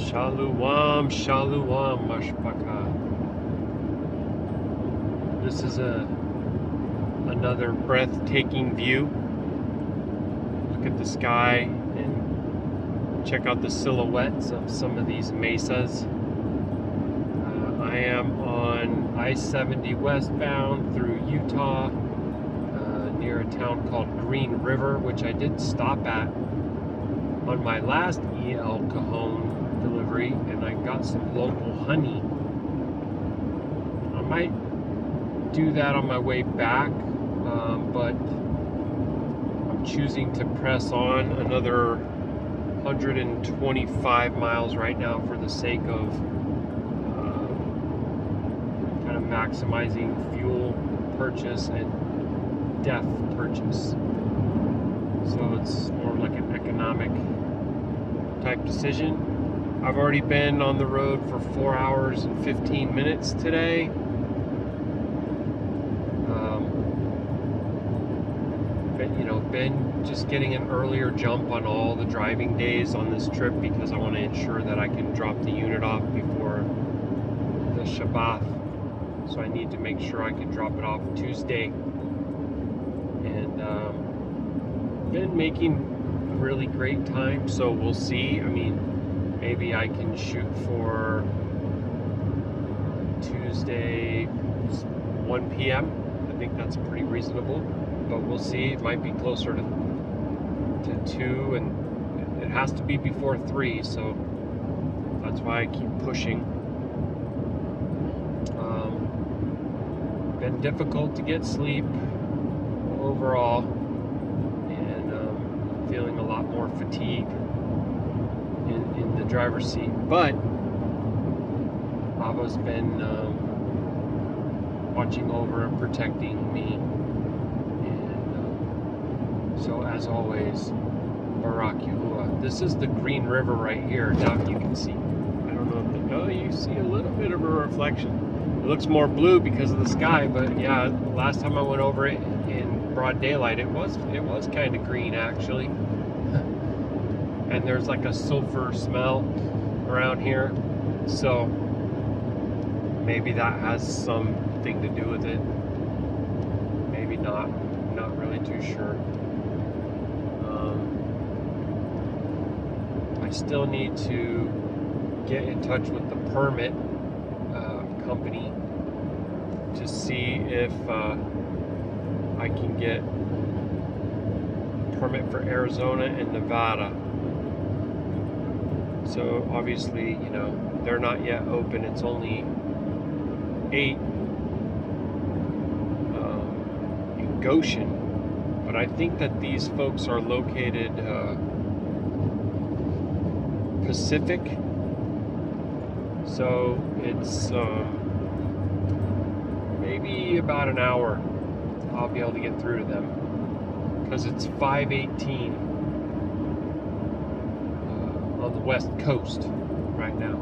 Shalom, shalom, mashpaka. This is another breathtaking view. Look at the sky and check out the silhouettes of some of these mesas. I am on I-70 westbound through Utah, near a town called Green River, which I did stop at on my last El Cajon delivery, and I got some local honey. I might do that on my way back, but I'm choosing to press on another 125 miles right now for the sake of kind of maximizing fuel purchase and depth purchase. So it's more like an economic type decision. I've already been on the road for 4 hours and 15 minutes today. Been just getting an earlier jump on all the driving days on this trip because I want to ensure that I can drop the unit off before the Shabbat. So I need to make sure I can drop it off Tuesday. And been making really great time, so we'll see. I mean, maybe I can shoot for Tuesday 1 p.m. I think that's pretty reasonable, but we'll see. It might be closer to 2, and it has to be before 3, so that's why I keep pushing. Been difficult to get sleep overall, and feeling a lot more fatigue in the driver's seat, but Abba's been watching over and protecting me, and so as always, Baruk Yahuah. This is the Green River right here. Now you can see, I don't know if you see a little bit of a reflection. It looks more blue because of the sky, but yeah, last time I went over it in broad daylight, it was kind of green actually. And there's like a sulfur smell around here, so maybe that has something to do with it. Maybe not. I'm not really too sure. I still need to get in touch with the permit company to see if I can get a permit for Arizona and Nevada. So obviously, they're not yet open. It's only 8 in Goshen, but I think that these folks are located Pacific, so it's maybe about an hour I'll be able to get through to them, because it's 5:18 on the west coast right now.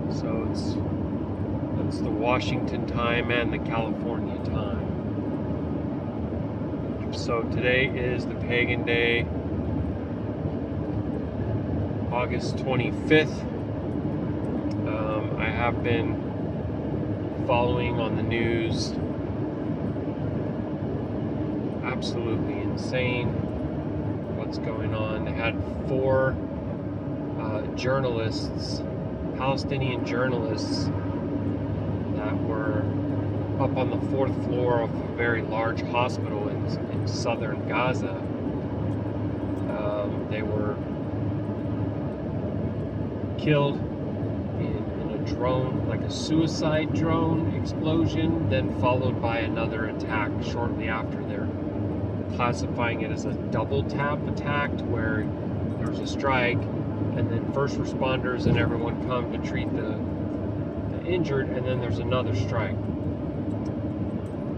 So it's the Washington time and the California time. So today is the pagan day, August 25th. I have been following on the news. Absolutely insane what's going on. They had 4 journalists, Palestinian journalists, that were up on the 4th floor of a very large hospital in southern Gaza. They were killed in a drone, like a suicide drone explosion, then followed by another attack shortly after. They're classifying it as a double tap attack, where there's a strike and then first responders and everyone come to treat the injured, and then there's another strike.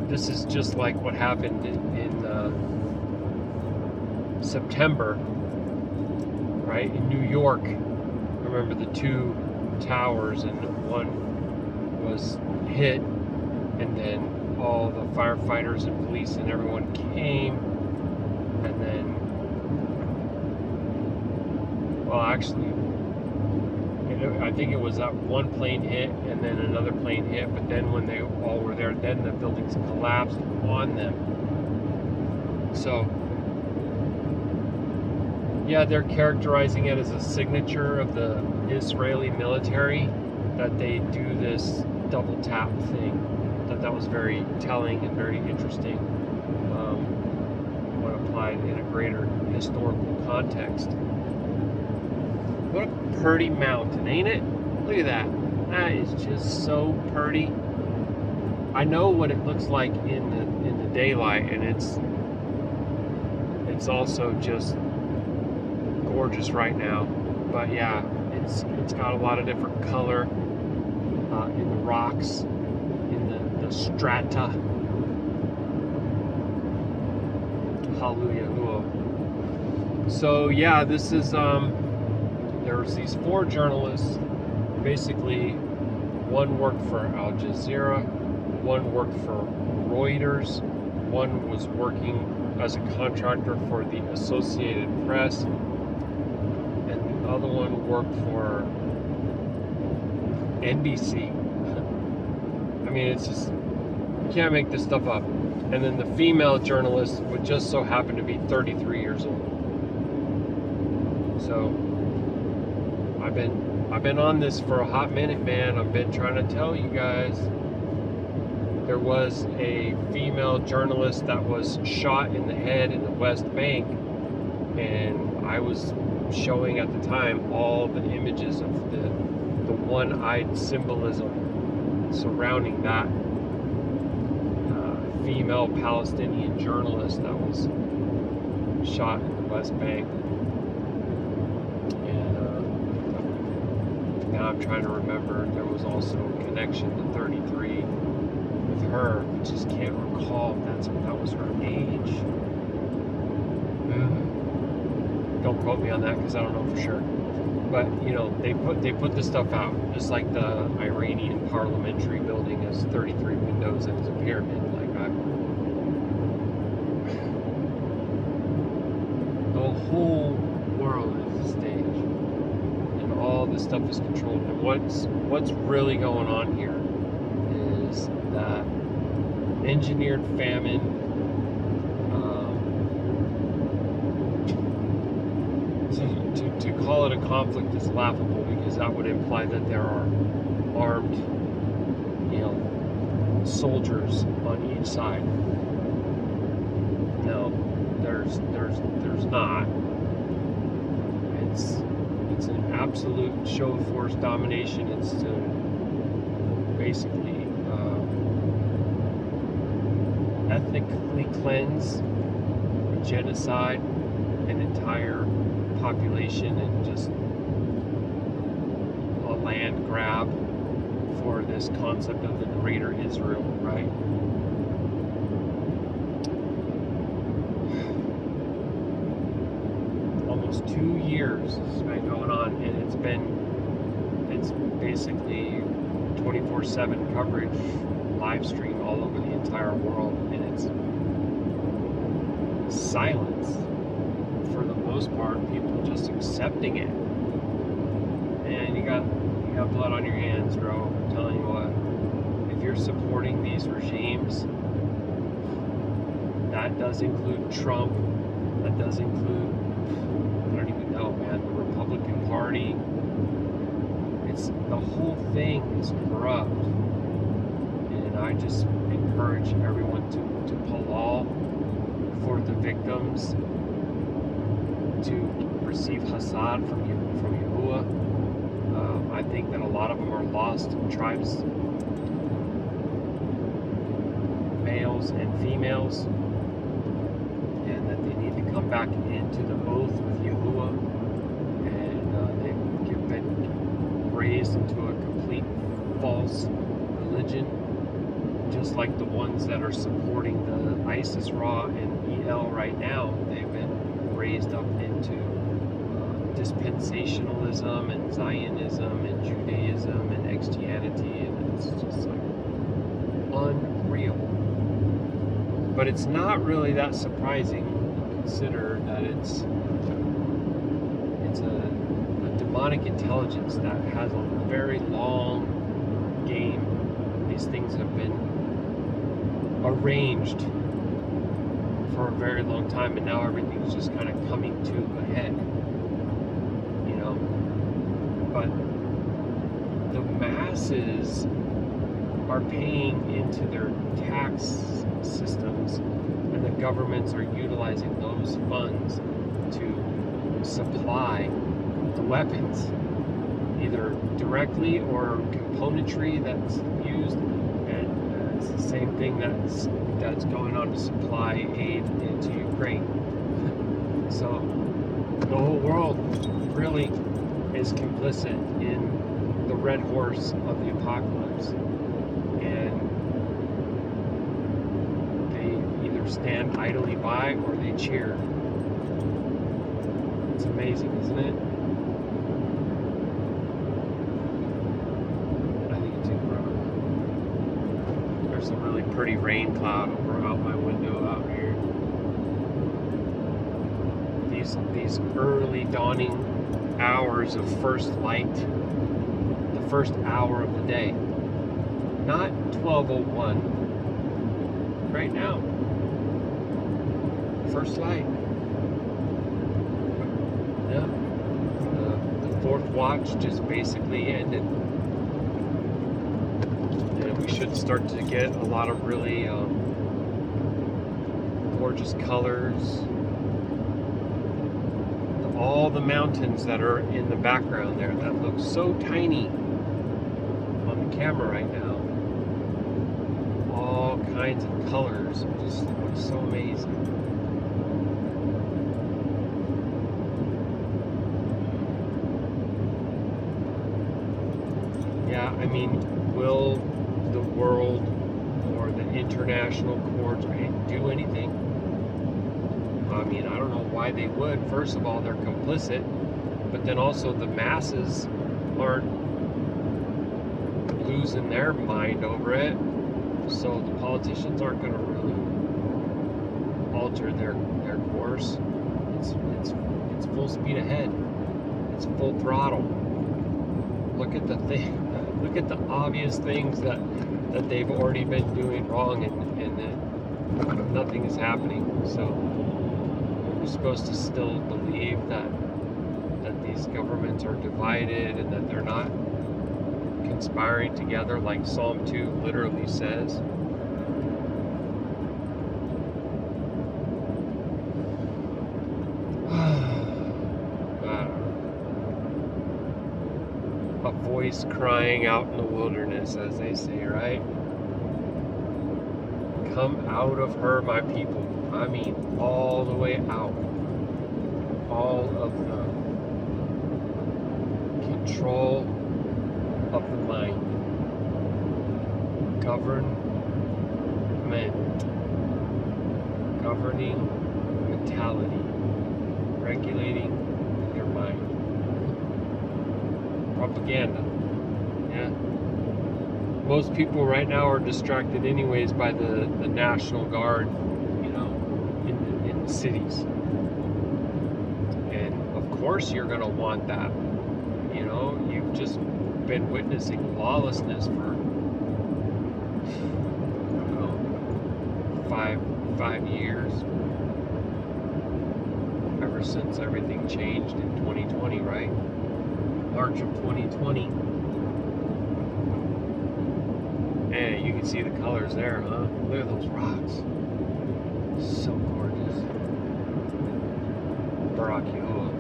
This is just like what happened in September, right, in New York. Remember the 2 towers, and one was hit, and then all the firefighters and police and everyone came, and then well, actually, I think it was that one plane hit and then another plane hit, but then when they all were there, then the buildings collapsed on them. So, yeah, they're characterizing it as a signature of the Israeli military that they do this double tap thing. That was very telling and very interesting when applied in a greater historical context. What a pretty mountain, ain't it? Look at that. That is just so pretty. I know what it looks like in the daylight, and it's also just gorgeous right now. But yeah, it's got a lot of different color in the rocks, in the strata. Hallelujah. So yeah, this is there's these 4 journalists. Basically, one worked for Al Jazeera, one worked for Reuters, one was working as a contractor for the Associated Press, and the other one worked for NBC. I mean, it's just, you can't make this stuff up. And then the female journalist would just so happen to be 33 years old. So I've been on this for a hot minute, man. I've been trying to tell you guys. There was a female journalist that was shot in the head in the West Bank, and I was showing at the time all the images of the one-eyed symbolism surrounding that female Palestinian journalist that was shot in the West Bank. And now I'm trying to remember, there was also a connection to 33 with her. I just can't recall if that was her age. Don't quote me on that because I don't know for sure. But you know, they put this stuff out, just like the Iranian parliamentary building has 33 windows and is a pyramid. Like the whole world is a stage, and all this stuff is controlled. And what's really going on here is that engineered famine. To call it a conflict is laughable, because that would imply that there are armed, soldiers on each side. No, there's not. It's an absolute show of force domination. It's to basically ethnically cleanse, genocide an entire population, and just a land grab for this concept of the greater Israel, right? Almost 2 years has been going on, and it's basically 24/7 coverage, live stream all over the entire world, and it's silence for the most part, people just accepting it. And you got blood on your hands, bro. I'm telling you what, if you're supporting these regimes, that does include Trump, that does include, I don't even know, man, the Republican Party. It's the whole thing is corrupt. And I just encourage everyone to halal for the victims, to receive hasad from Yahuah. I think that a lot of them are lost tribes, males and females, and that they need to come back into the oath with Yahuah, and they've been raised into a complete false religion, just like the ones that are supporting the ISIS Ra and EL right now. They've been raised up into dispensationalism and Zionism and Judaism and Christianity, and it's just like unreal. But it's not really that surprising, consider that it's a demonic intelligence that has a very long game. These things have been arranged for a very long time, and now everything's just kind of coming to a head, you know. But the masses are paying into their tax systems, and the governments are utilizing those funds to supply the weapons, either directly or componentry that's used. And it's the same thing that's going on to supply aid into Ukraine. So the whole world really is complicit in the red horse of the apocalypse, and they either stand idly by or they cheer. It's amazing, isn't it? I think it's incredible. There's a really pretty rain cloud over out my window out here. These early dawning hours of first light, the first hour of the day, not 12:01. Right now, first light. Yeah, the fourth watch just basically ended, and we should start to get a lot of really gorgeous colors. All the mountains that are in the background there that look so tiny on the camera right now, all kinds of colors, just look so amazing. Yeah, I mean, will the world or the international courts do anything? I mean, I don't know why they would. First of all, they're complicit, but then also the masses aren't losing their mind over it, so the politicians aren't going to really alter their course. It's full speed ahead. It's full throttle. Look at the thing. Look at the obvious things that they've already been doing wrong, and nothing is happening. So we're supposed to still believe that these governments are divided and that they're not conspiring together, like Psalm 2 literally says. A voice crying out in the wilderness, as they say, right? Come out of her, my people. I mean, all the way out. All of the control of the mind. Governing mentality. Regulating your mind. Propaganda. Yeah. Most people right now are distracted anyways by the National Guard, you know, in the cities. And of course you're going to want that. You know, you've just been witnessing lawlessness for, I don't know, five years. Ever since everything changed in 2020, right? March of 2020. And you can see the colors there, huh? Look at those rocks. So gorgeous. Baruk Atah Yahuah.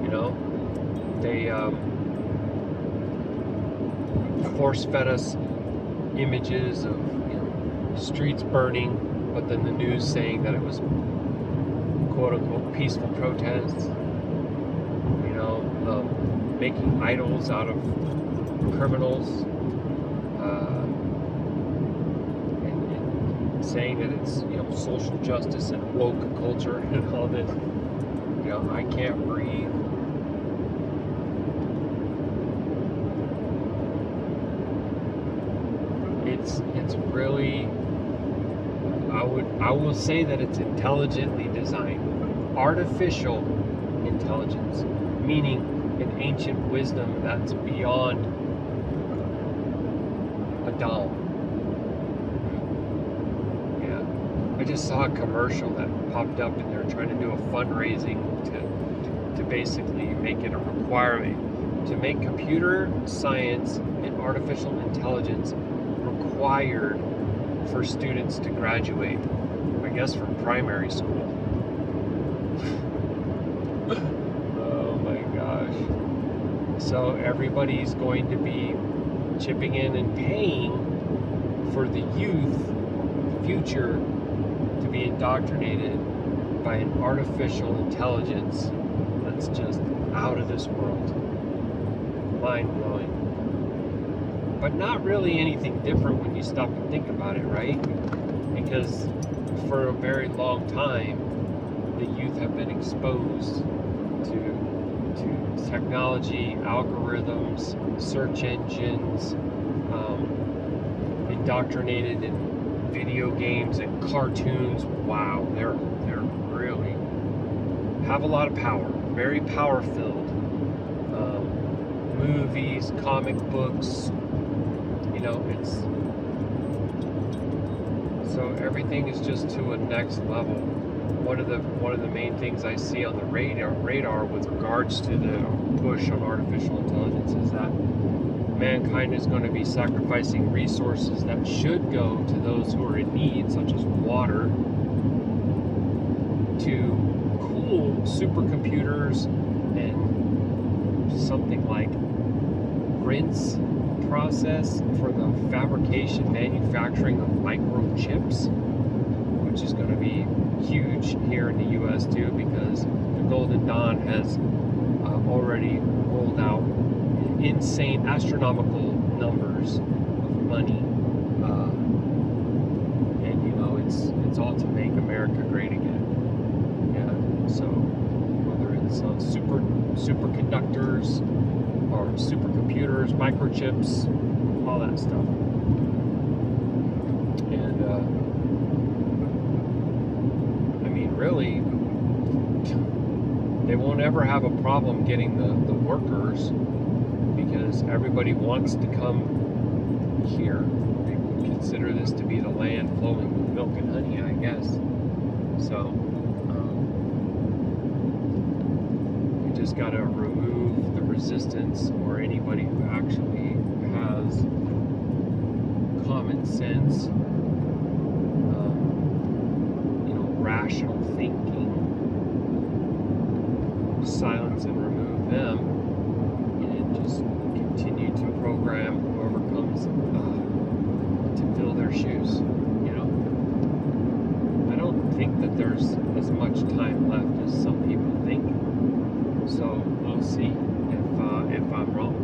You know, they force-fed us images of, you know, streets burning, but then the news saying that it was quote-unquote peaceful protests, you know, making idols out of criminals, and saying that it's, you know, social justice and woke culture and all this. You know, I can't breathe. It's really, I will say that it's intelligently designed. artificial intelligence, meaning an ancient wisdom that's beyond Adam. Yeah, I just saw a commercial that popped up, and they're trying to do a fundraising to basically make it a requirement to make computer science and artificial intelligence required for students to graduate, I guess from primary school. Oh my gosh. So everybody's going to be chipping in and paying for the youth, the future, to be indoctrinated by an artificial intelligence that's just out of this world. Mind-blowing. But not really anything different when you stop and think about it, right? Because for a very long time, the youth have been exposed to technology, algorithms, search engines, indoctrinated in video games and cartoons. Wow, they're really have a lot of power, very power-filled. Movies, comic books, you know, it's so everything is just to a next level. One of the main things I see on the radar with regards to the push on artificial intelligence is that mankind is going to be sacrificing resources that should go to those who are in need, such as water, to cool supercomputers and something like rinse process for the manufacturing of microchips, which is going to be huge here in the U.S. too, because the Golden Dawn has already rolled out insane astronomical numbers of money, and you know it's all to make America great again. Yeah, so whether it's superconductors or supercomputers, microchips, all that stuff. And I mean, really, they won't ever have a problem getting the workers, because everybody wants to come here. They consider this to be the land flowing with milk and honey, I guess. So you just got to remove the resistance, or anybody who actually has common sense, rational thinking, silence and remove them, and just continue to program whoever comes to fill their shoes. I don't think that there's as much time left as some people think. So we'll see if I'm wrong.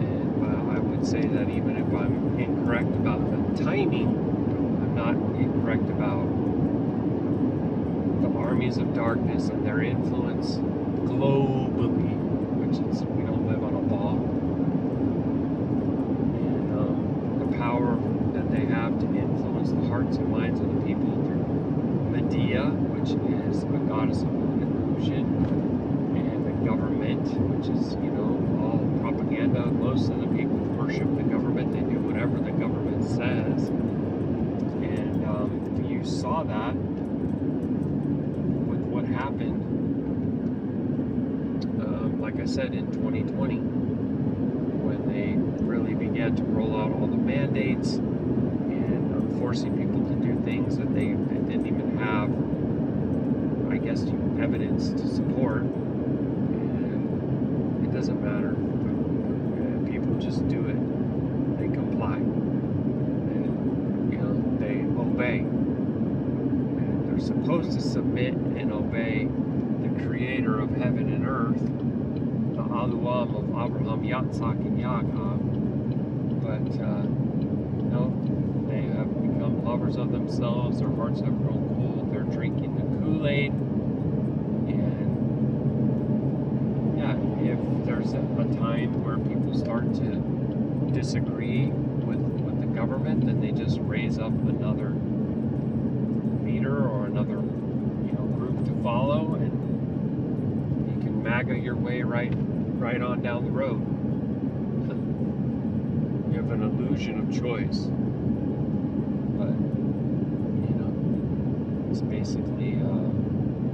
And I would say that even if I'm incorrect about the timing, I'm not incorrect about the armies of darkness and their influence globally, which is, we don't live on a ball. And the power that they have to influence the hearts and minds of the people through Medea, which is a goddess of illusion, and the government, which is, all propaganda. Most of the people worship the government. They do whatever the government says. And you saw that with what happened, like I said, in 2020, when they really began to roll out all the mandates and forcing people to do things that they didn't even have, I guess, evidence to support. And it doesn't matter. People just do it. They comply. And, they obey. And they're supposed to submit and obey the creator of heaven and earth, the Aluam of Abraham, Yitzhak, and Yaakov. But, no, they have become lovers of themselves. Their hearts have grown cold. They're drinking the Kool-Aid. And, yeah, if there's a time where people start to disagree with the government, then they just raise up another leader or another, group to follow, and MAGA your way right on down the road. You have an illusion of choice. But, you know, it's basically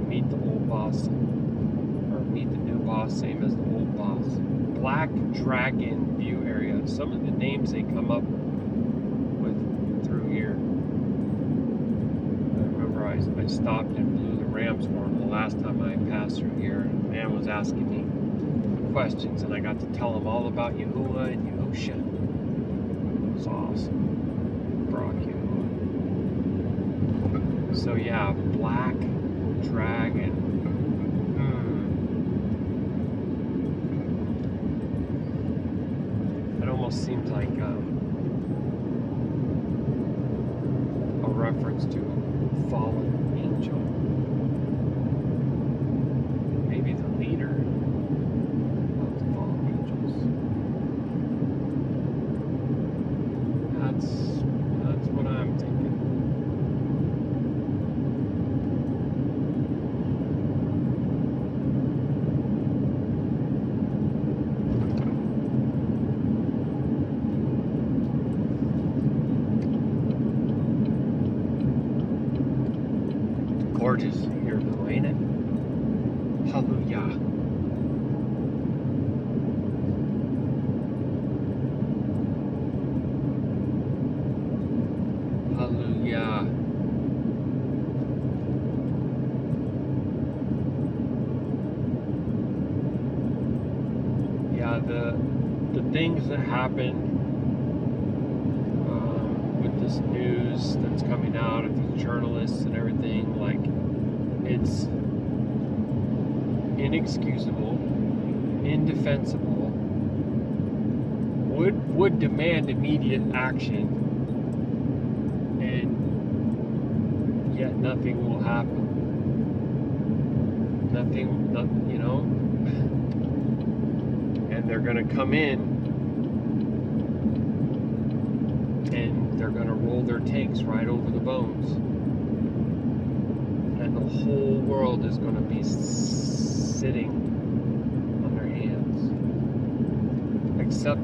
meet the old boss, or meet the new boss, same as the old boss. Black Dragon View Area. Some of the names they come up with through here. I remember I stopped and blew the ram's horn the last time I passed through here, and the man was asking me questions, and I got to tell him all about Yahuah and Yahusha. It was awesome. Baruk Atah. So yeah, Black Dragon. It almost seems like a reference to a fallen angel. Maybe the leader of the fallen angels. That's what I'm thinking. Gorgeous here though, ain't it? Hallelujah. Hallelujah. Yeah, the things that happen with this news that's coming out of these journalists and everything, like, it's inexcusable, indefensible, would demand immediate action, and yet nothing will happen. Nothing, you know, and they're going to come in and they're going to roll their tanks right over the bones. And the whole world is going to be sitting on their hands. Except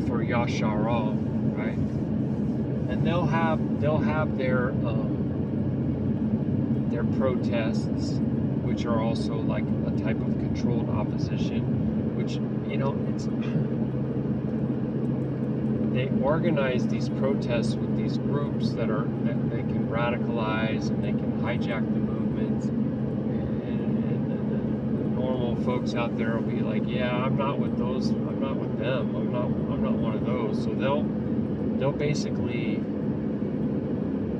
for Yashar'Al, right? And they'll have their protests, which are also like a type of controlled opposition, which, you know, it's... They organize these protests with these groups that they can radicalize, and they can hijack the movements, and the normal folks out there will be like, yeah, I'm not with those, I'm not with them, I'm not one of those. So they'll basically,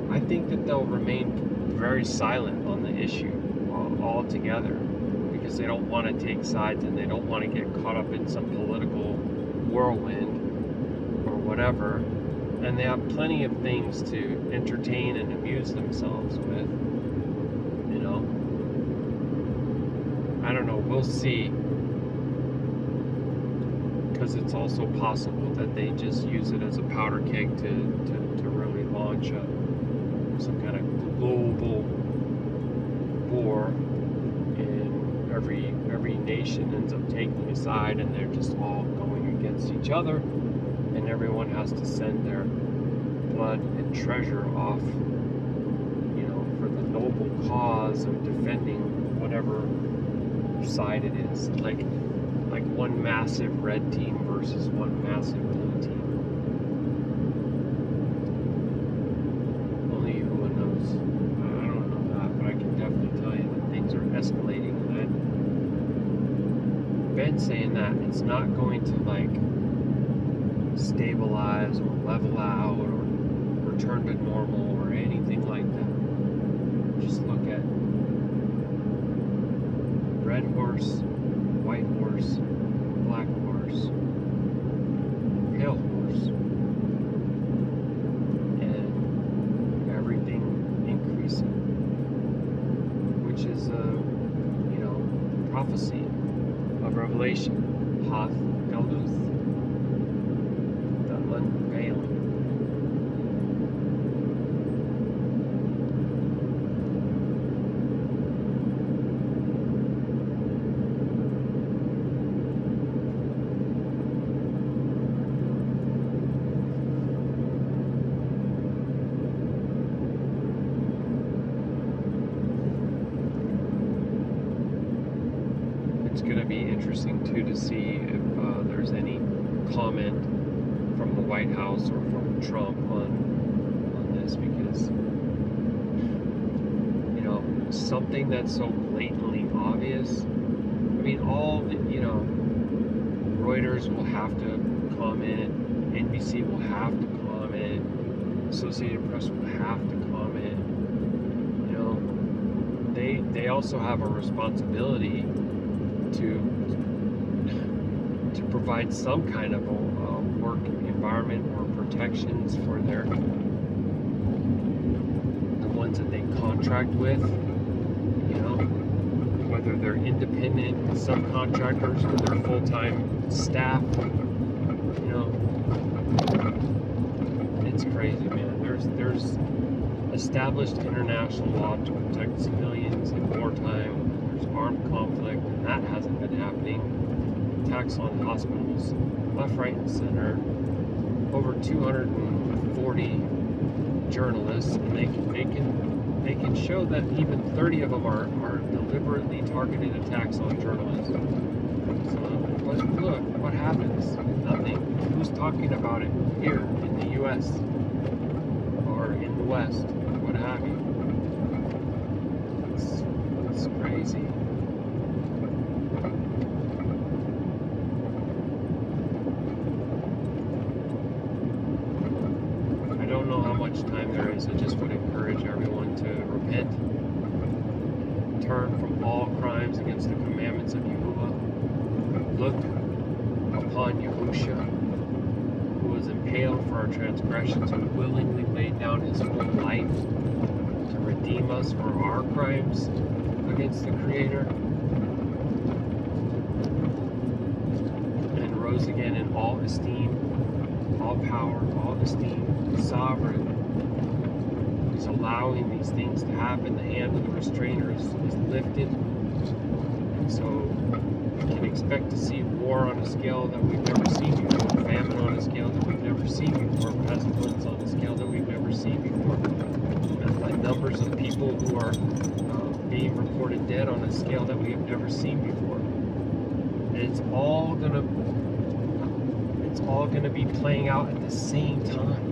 I think that they'll remain very silent on the issue altogether, because they don't want to take sides, and they don't want to get caught up in some political whirlwind or whatever, and they have plenty of things to entertain and amuse themselves with, you know. I don't know, we'll see, because it's also possible that they just use it as a powder keg to really launch some kind of global war, and every nation ends up taking a side, and they're just all going against each other, and everyone has to send their blood and treasure off, you know, for the noble cause of defending whatever side it is. Like one massive red team versus one massive blue team. Only Yahuah knows. I don't know that, but I can definitely tell you that things are escalating, and I've been saying that it's not going to, like, stabilize or level out or return to normal or anything like that. Just look at red horse, white horse, black horse, pale horse, and everything increasing, which is you know, prophecy of Revelation, Hath Galuth, the unveiling. going to be interesting too to see if there's any comment from the White House or from Trump on this, because something that's so blatantly obvious. I mean, Reuters will have to comment, NBC will have to comment, Associated Press will have to comment. They also have a responsibility to provide some kind of a work environment or protections for the ones that they contract with. Whether they're independent subcontractors or they're full-time staff. It's crazy, man. There's established international law to protect civilians in wartime. There's armed conflict, and that hasn't been happening. Attacks on hospitals, left, right, and center. Over 240 journalists, and they can show that even 30 of them are deliberately targeted attacks on journalists. So, but look, what happens? Nothing. Who's talking about it here in the U.S. or in the West? What have you? It's crazy. I don't know how much time there is. I just would encourage everyone to repent, turn from all crimes against the commandments of Yahuwah, look upon Yahusha, who was impaled for our transgressions, who willingly laid down his whole life to redeem us for our crimes against the Creator, and rose again in all esteem, all power, all esteem, sovereign. He's allowing these things to happen. The hand of the restrainer is lifted. And so we can expect to see war on a scale that we've never seen before, famine on a scale that we've never seen before, pestilence on a scale that we've never seen before, and by numbers of people who are being reported dead on a scale that we have never seen before. And it's all gonna be playing out at the same time.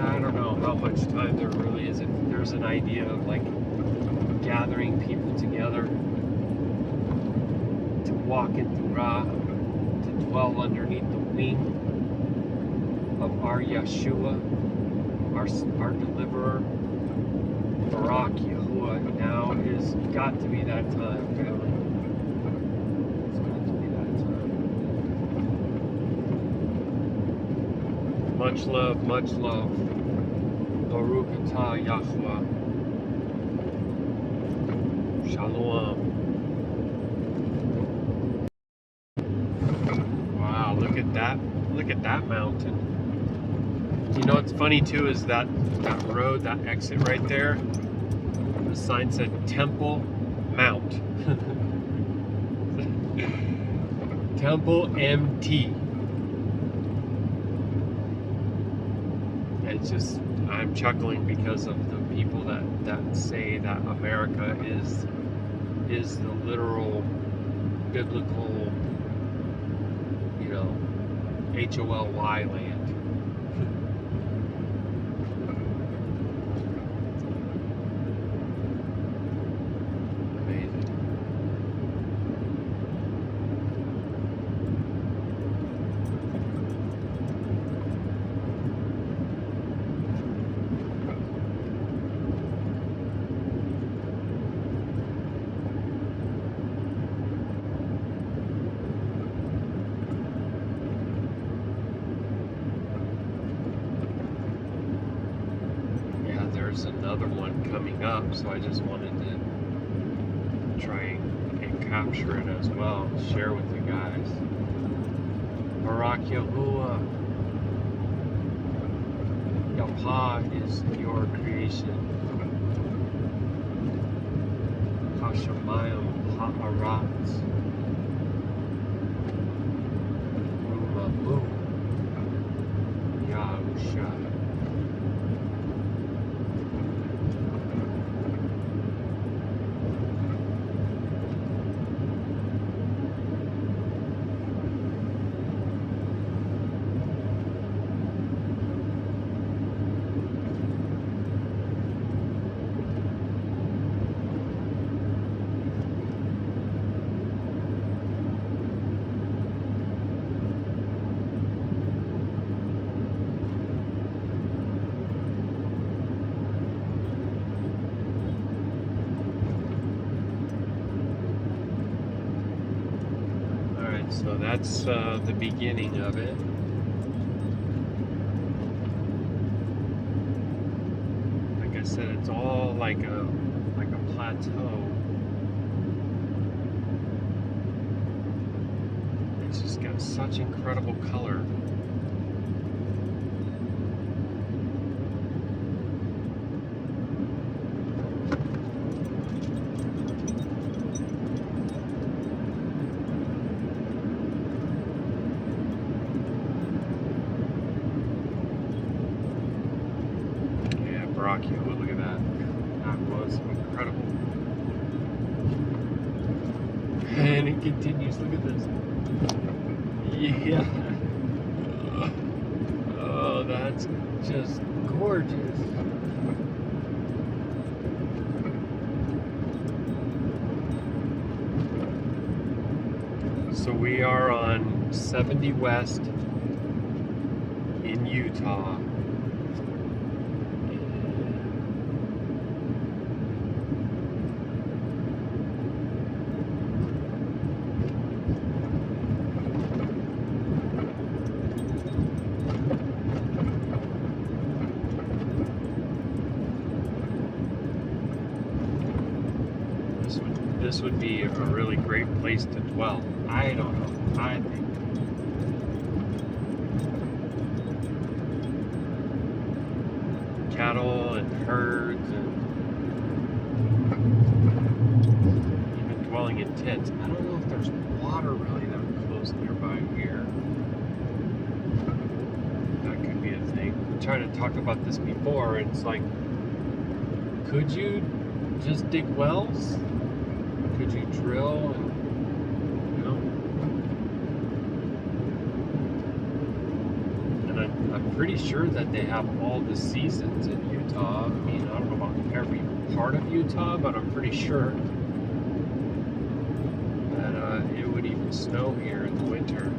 I don't know how much time there really is. If there's an idea of like gathering people together to walk in Torah, to dwell underneath the wing of our Yeshua, our deliverer, Baruk Yahuah. Now is got to be that time, family. It's got to be that time. Much love, much love. Baruk Atah Yahuah. Shalom. Wow, look at that. Look at that mountain. You know what's funny too is that road, that exit right there, the sign said Temple Mount. Temple MT. It's just, I'm chuckling because of the people that say that America is the literal biblical, HOLY land. Amazing. There's another one coming up, so I just wanted to try and capture it as well, share with you guys. Baruk Yahuah, Yapa is your creation. Hashemayim Ha'arat, Rumamu, Yahusha. So that's the beginning of it. Like I said, it's all like a plateau. It's just got such incredible color. Baruk Atah, look at that. That was incredible. And it continues, look at this. Yeah. Oh, that's just gorgeous. So we are on 70 West in Utah. This would be a really great place to dwell. I don't know. I think. Cattle and herds and even dwelling in tents. I don't know if there's water really that close nearby here. That could be a thing. I'm trying to talk about this before. It's like, could you just dig wells? Could you drill and, you know? And I'm pretty sure that they have all the seasons in Utah. I mean, I don't know about every part of Utah, but I'm pretty sure that it would even snow here in the winter.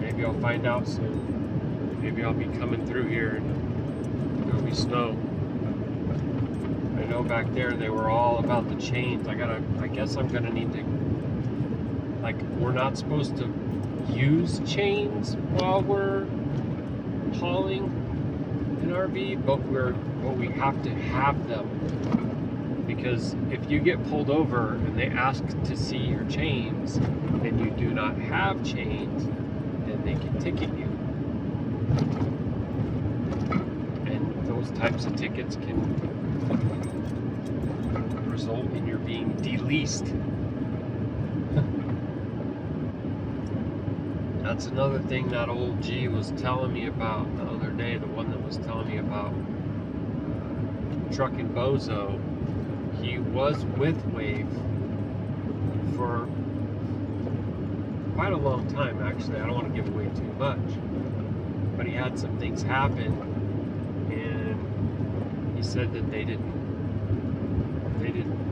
Maybe I'll find out soon. Maybe I'll be coming through here and there'll be snow. I know back there they were all about the chains. I guess I'm gonna need to, like, we're not supposed to use chains while we're hauling an RV, but we have to have them, because if you get pulled over and they ask to see your chains and you do not have chains, then they can ticket you. And those types of tickets can result in your being deleased. That's another thing that old G was telling me about the other day, the one that was telling me about Truckin' Bozo. He was with Wave for quite a long time, actually. I don't want to give away too much, but he had some things happen, and he said that they didn't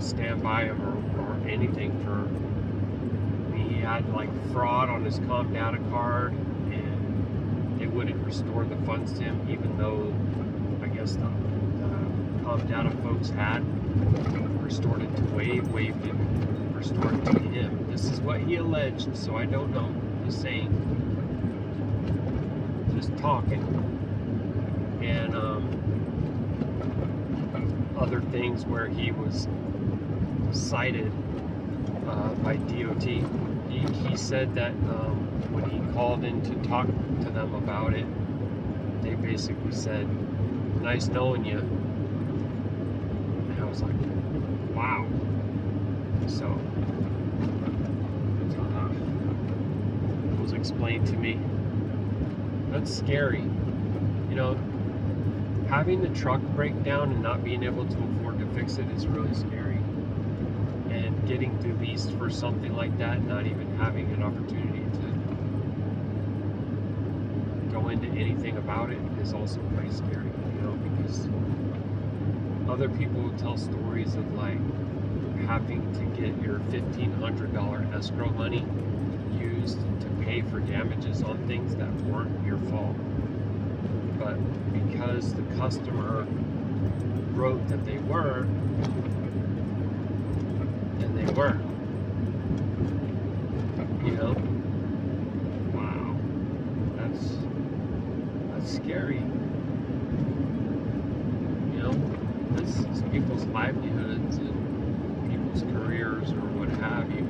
stand by him or anything for. He had like fraud on his comp data card, and they wouldn't restore the funds to him, even though I guess the comp data folks had restored it to Wave. Wave didn't restore it to him. This is what he alleged, so I don't know. Just saying, just talking, and other things where he was cited by DOT. He said that when he called in to talk to them about it, they basically said, "Nice knowing you." And I was like, wow. So it was explained to me. That's scary. You know, having the truck break down and not being able to afford to fix it is really scary. And getting released for something like that, not even having an opportunity to go into anything about it, is also pretty scary, you know, because other people will tell stories of like having to get your $1,500 escrow money used to pay for damages on things that weren't your fault. But because the customer wrote that they were, and they were. You know? Wow. That's scary. You know? This is people's livelihoods and people's careers or what have you.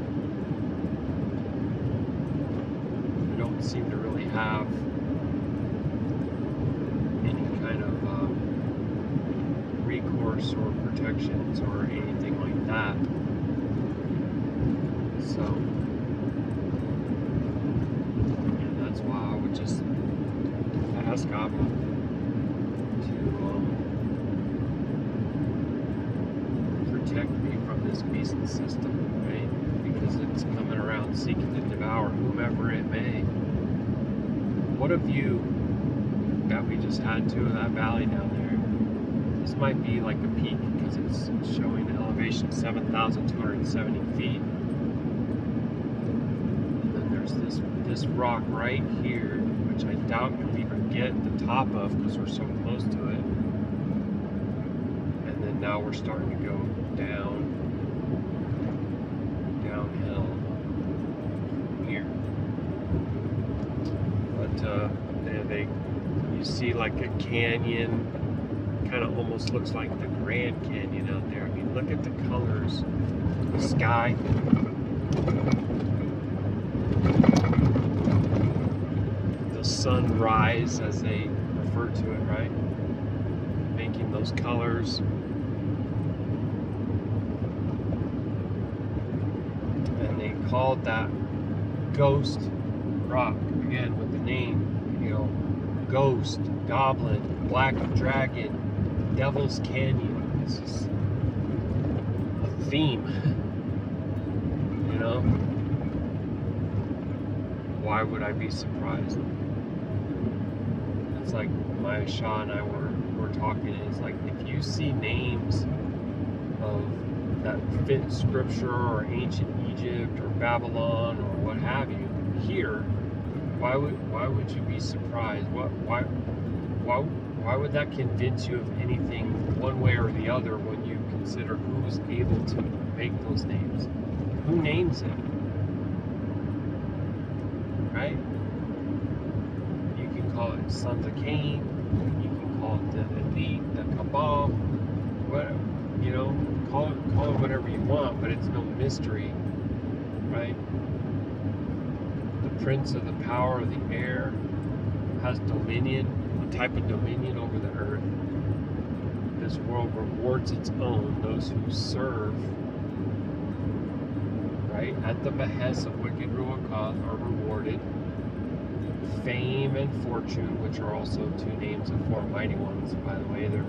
They don't seem to really have any kind of recourse or protections or anything like that. So, yeah, that's why I would just ask Abba to protect me from this beastly system, right? Because it's coming around seeking to devour whomever it may. What a view that we just had to that valley down there. This might be like a peak because it's showing an elevation of 7,270 feet. And then there's this rock right here, which I doubt you'll even get the top of because we're so close to it. And then now we're starting to go downhill here. But you see like a canyon. Kind of almost looks like the Grand Canyon out there. I mean, look at the colors. The sky. The sunrise, as they refer to it, right? Making those colors. And they called that Ghost Rock, again with the name, you know, Ghost, Goblin, Black Dragon, Devil's Canyon. This is a theme, you know? Why would I be surprised? It's like Yahusha and I were talking, it's like if you see names of that fit scripture or ancient Egypt or Babylon or what have you here, why would you be surprised? Why would that convince you of anything one way or the other when you consider who's able to make those names? Who names it? Right? You can call it Sons of Cain, you can call it the elite, the cabal, whatever, you know, call it whatever you want, but it's no mystery, right? The prince of the power of the air has dominion, a type of dominion over the earth. This world rewards its own, those who serve, right? At the behest of wicked Ruach Ha'Qadash are rewarded. Fame and fortune, which are also two names of four mighty ones, by the way. They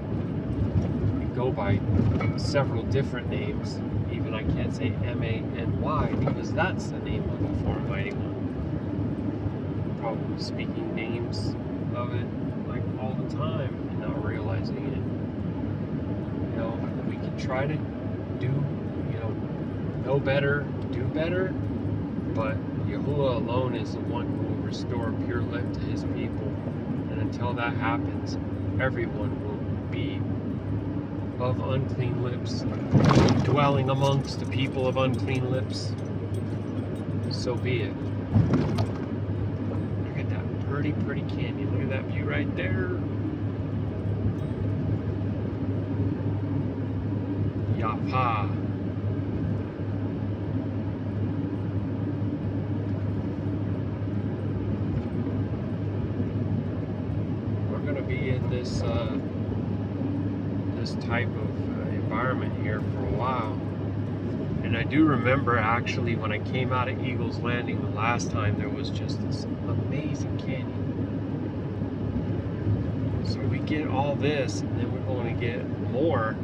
go by several different names. Even I can't say M-A-N-Y because that's the name of the four mighty one. Probably speaking names of it like all the time and not realizing it. You know, we can try to do, you know better, do better, but Yahuwah alone is the one who will restore pure life to his people. And until that happens, everyone will be of unclean lips, dwelling amongst the people of unclean lips. So be it. Look at that pretty canyon. Look at that view right there. Yapa. We're going to be in this type of environment here for a while. And I do remember actually when I came out of Eagle's Landing the last time, there was just this amazing canyon. So we get all this, and then we're going to get more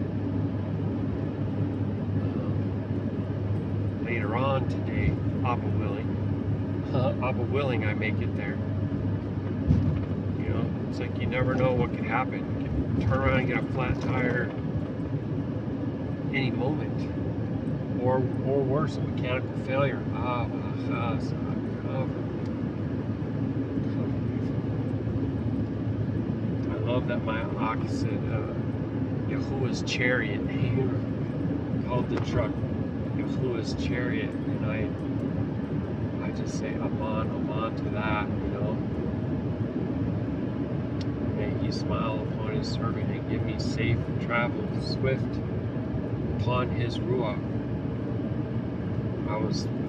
later on today, Abba willing. Abba willing, I make it there. You know, it's like you never know what could happen. You can turn around and get a flat tire any moment. Or worse, a mechanical failure. I love that my ox said Yahuwah's chariot. He called the truck Yahuwah's chariot, and I I just say aman to that, May he smile upon his servant and give me safe travel, swift upon his Ruach.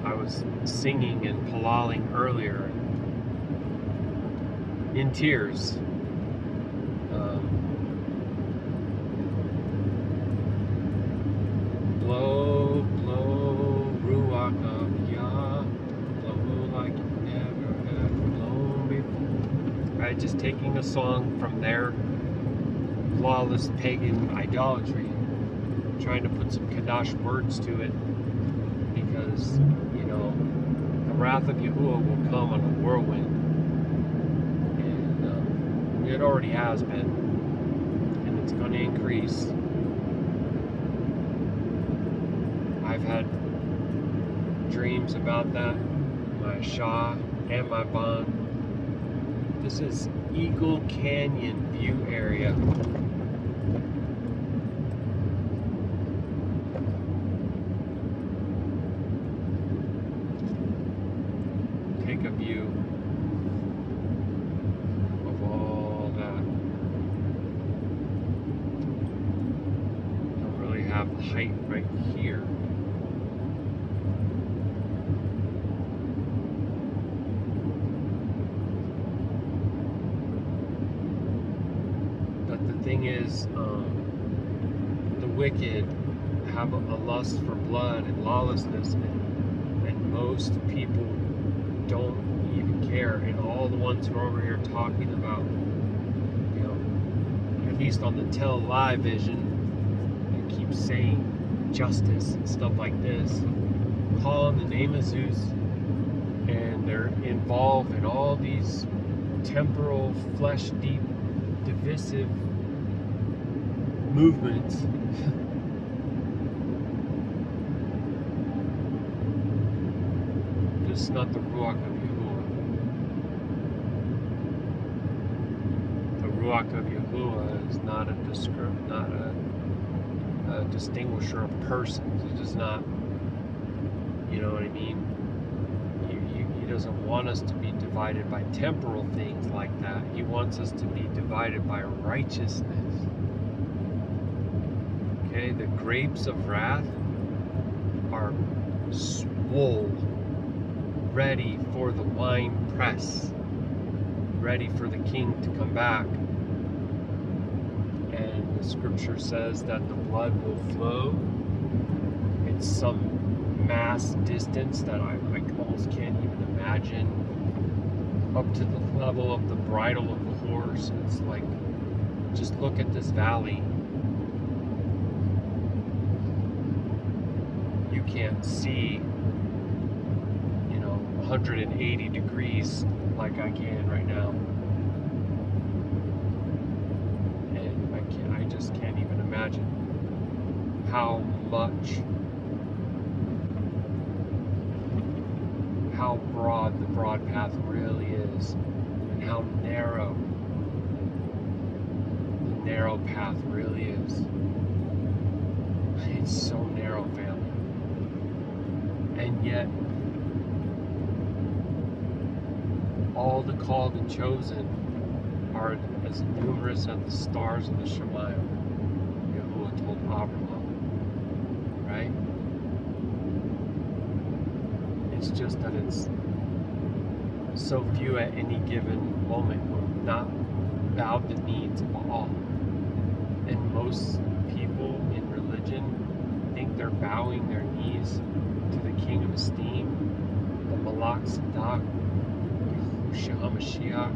I was singing and palaling earlier in tears. Blow, blow, Ruach of Yah, blow like you never have blown before. Right, just taking a song from their flawless pagan idolatry, trying to put some Kadash words to it, because, the wrath of Yahuwah will come on a whirlwind. And it already has been. And it's going to increase. I've had dreams about that. My Shah and my Bond. This is Eagle Canyon view area. Take a view of all that. Don't really have the height right here. But the thing is, the wicked have a lust for blood and lawlessness, and most people don't even care. And all the ones who are over here talking about, at least on the television, they keep saying justice and stuff like this, call on the name of Zeus, and they're involved in all these temporal, flesh-deep, divisive movements. It's not the Ruach of Yahuwah. The Ruach of Yahuwah is not a distinguisher of persons. It does not, you know what I mean? He doesn't want us to be divided by temporal things like that. He wants us to be divided by righteousness. Okay, the grapes of wrath are swole, ready for the wine press, ready for the king to come back. And the scripture says that the blood will flow. It's some mass distance that I almost can't even imagine, up to the level of the bridle of the horse. It's like, just look at this valley. You can't see 180 degrees like I can right now, and I just can't even imagine how broad the broad path really is, and how narrow the narrow path really is. It's so narrow, family, and yet all the called and chosen are as numerous as the stars in the Shemayim. Yahuwah told Abraham, right? It's just that it's so few at any given moment who have not bowed the knee to Baal. And most people in religion think they're bowing their knees to the King of Esteem, the Malach Sadak, Yahusha HaMashiach,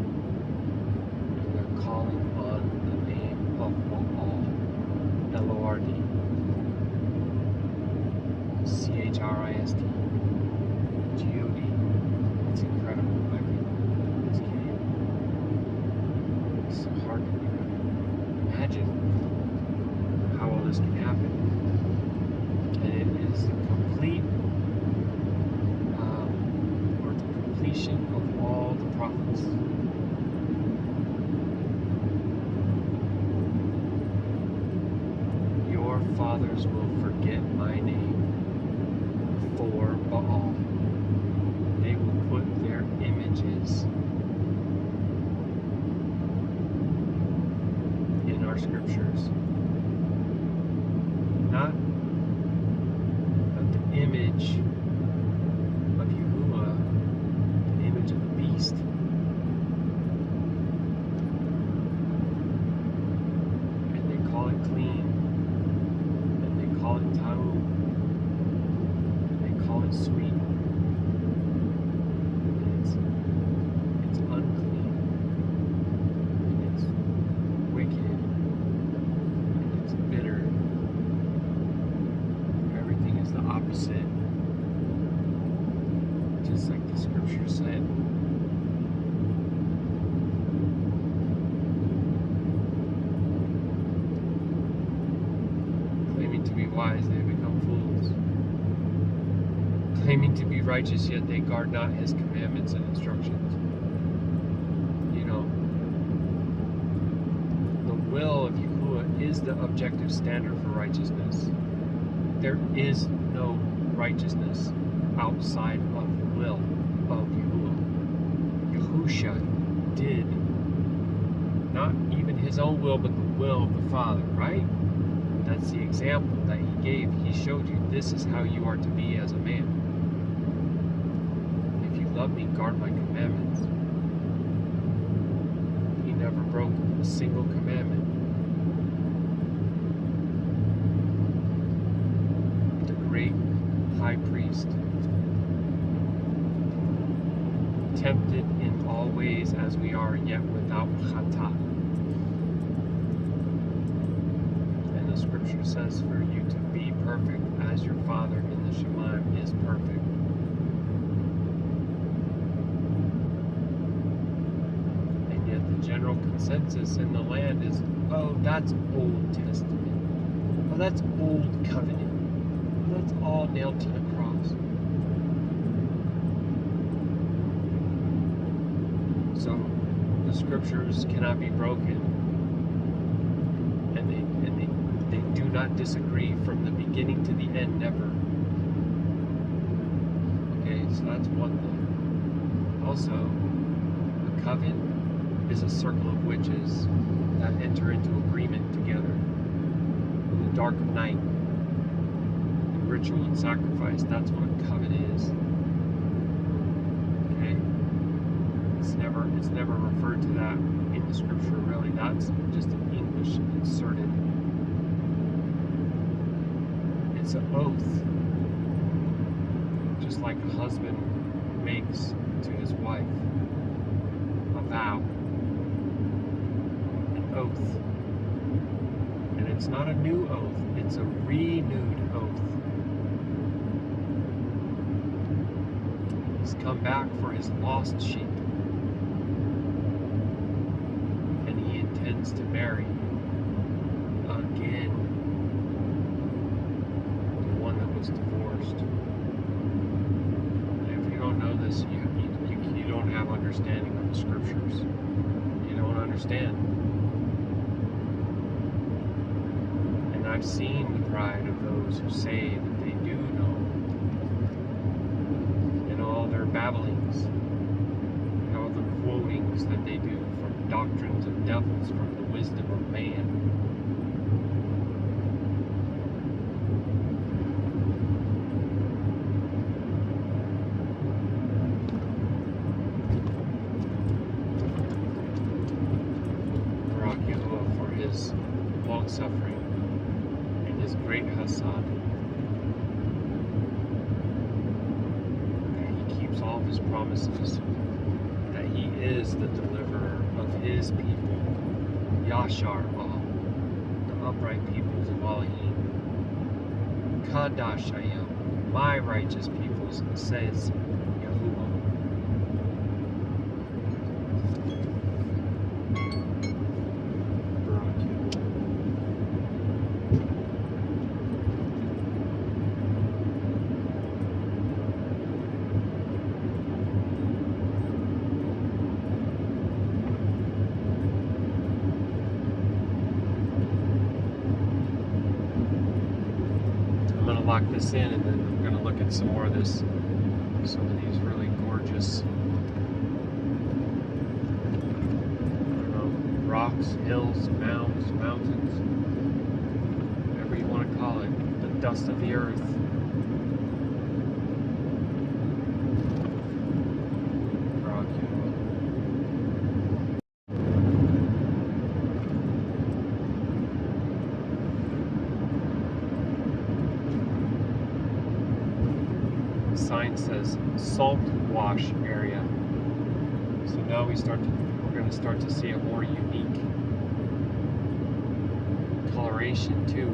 and they're calling on the name of Baal, L-O-R-D, C-H-R-I-S-T, G-O-D. It's incredible, my people. It's kidding. It's so hard to even imagine how all this can happen. And it is the complete, or the completion of all the prophets. Your fathers will forget my name for Baal. They will image is in our scriptures. Not the image of Yahuah, the image of the beast. And they call it clean, and they call it ta'um, and they call it sweet. And it's unclean, and it's wicked, and it's bitter. Everything is the opposite, just like the scripture said. Claiming to be wise, they become fools. Claiming to be righteous, yet they guard not his commandments and instructions. You know, the will of Yahuah is the objective standard for righteousness. There is no righteousness outside of the will of Yahuah. Yahusha did not even his own will, but the will of the Father, right? That's the example that he gave. He showed you this is how you are to be as a man. If you love me, guard my commandments. He never broke a single commandment. The great high priest, tempted in all ways as we are, yet without chata. And the scripture says for you to be perfect as your Father in the Shemaim is perfect. And yet the general consensus in the land is, oh, that's Old Testament. Oh, that's Old Covenant. That's all nailed to the cross. So the scriptures cannot be broken, and they do not disagree from the beginning to the end, never. Okay, so that's one thing. Also, a coven is a circle of witches that enter into agreement together in the dark of night. Ritual and sacrifice, that's what a coven is. Okay? It's never referred to that in the scripture, really. That's just an English inserted. It's an oath. Just like a husband makes to his wife. A vow. An oath. And it's not a new oath, it's a renewed oath. He's come back for his lost sheep. And he intends to marry again the one that was divorced. And if you don't know this, you don't have understanding of the scriptures. You don't understand. And I've seen the pride of those who say that they do know. All their babblings, and all the quotings that they do from doctrines of devils, from the wisdom of man. Baruk Atah for his long suffering and his great hasad. All of his promises, that he is the deliverer of his people, Yashar'Al, the upright peoples of Elohim. Qadashayam, my righteous peoples, says Yahuah. Lock this in, and then I'm going to look at some more of this, some of these really gorgeous rocks, hills, mounds, mountains, whatever you want to call it, the dust of the earth. The sign says salt wash area. So now we're going to start to see a more unique coloration too,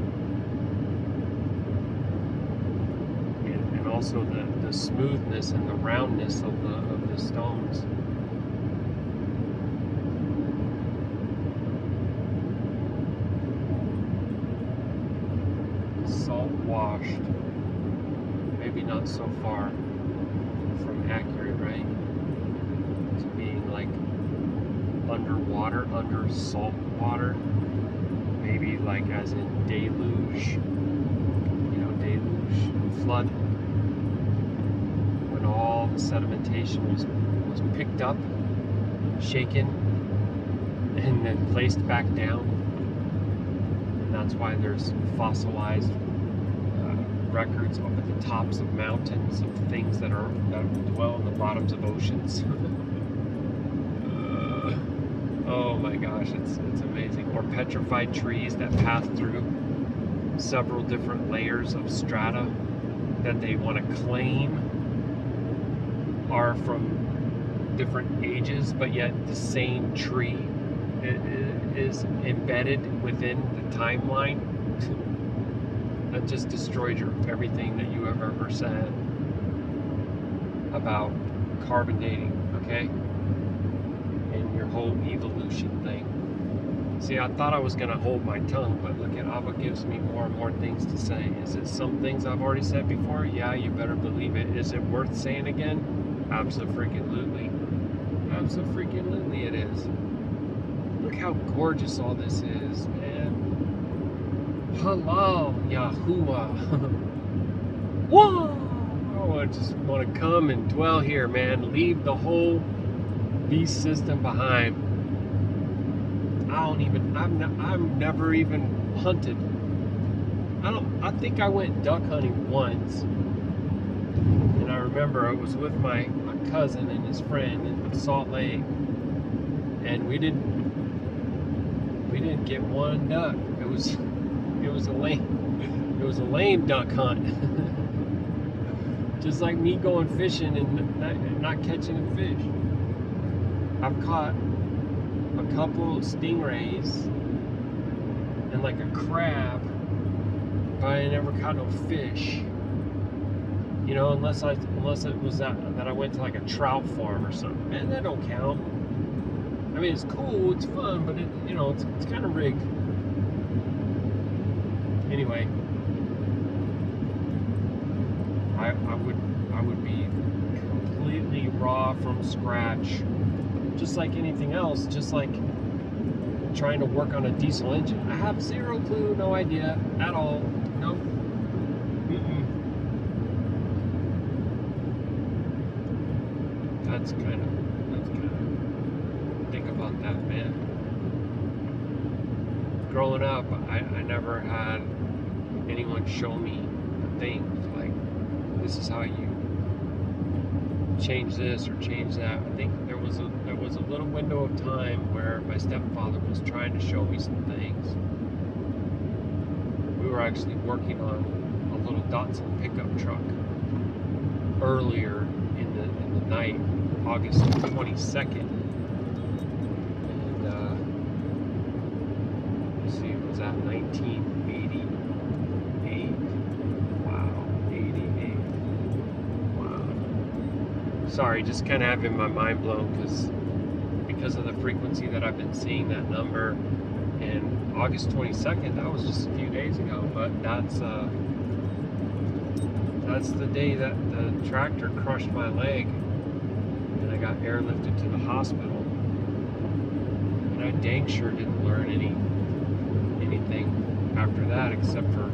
and also the smoothness and the roundness of the stones. Salt washed, maybe not so far from accurate, right? To being like underwater, under salt water, maybe like as in deluge, deluge, flood, when all the sedimentation was picked up, shaken, and then placed back down. And that's why there's fossilized records up at the tops of mountains of things that dwell in the bottoms of oceans. Oh my gosh, it's amazing. Or petrified trees that pass through several different layers of strata that they want to claim are from different ages, but yet the same tree is embedded within the timeline. That just destroyed everything that you have ever said about carbon dating, okay? And your whole evolution thing. See, I thought I was going to hold my tongue, but look at Abba gives me more and more things to say. Is it some things I've already said before? Yeah, you better believe it. Is it worth saying again? Absolutely. Absolutely it is. Look how gorgeous all this is, man. Halal Yahuah. Whoa! Oh, I just want to come and dwell here, man. Leave the whole beast system behind. I've never even hunted. I think I went duck hunting once. And I remember I was with my cousin and his friend in Salt Lake. And we didn't get one duck. It was a lame duck hunt. Just like me going fishing and not catching a fish. I've caught a couple stingrays and like a crab, but I never caught no fish. Unless it was that I went to like a trout farm or something. Man, that don't count. I mean, it's cool, it's fun, but it's kind of rigged. Anyway, I would be completely raw from scratch, just like anything else, just like trying to work on a diesel engine. I have zero clue, no idea at all. Nope. That's kind of think about that, man. Growing up, I never had anyone show me things like, this is how you change this or change that. I think there was a little window of time where my stepfather was trying to show me some things. We were actually working on a little Datsun pickup truck earlier in the night, August 22nd. And let's see, it was at 1988. Wow, 88. Wow. Sorry, just kind of having my mind blown because of the frequency that I've been seeing that number. And August 22nd, that was just a few days ago, but that's the day that the tractor crushed my leg and I got airlifted to the hospital. And I dang sure didn't learn anything after that, except for,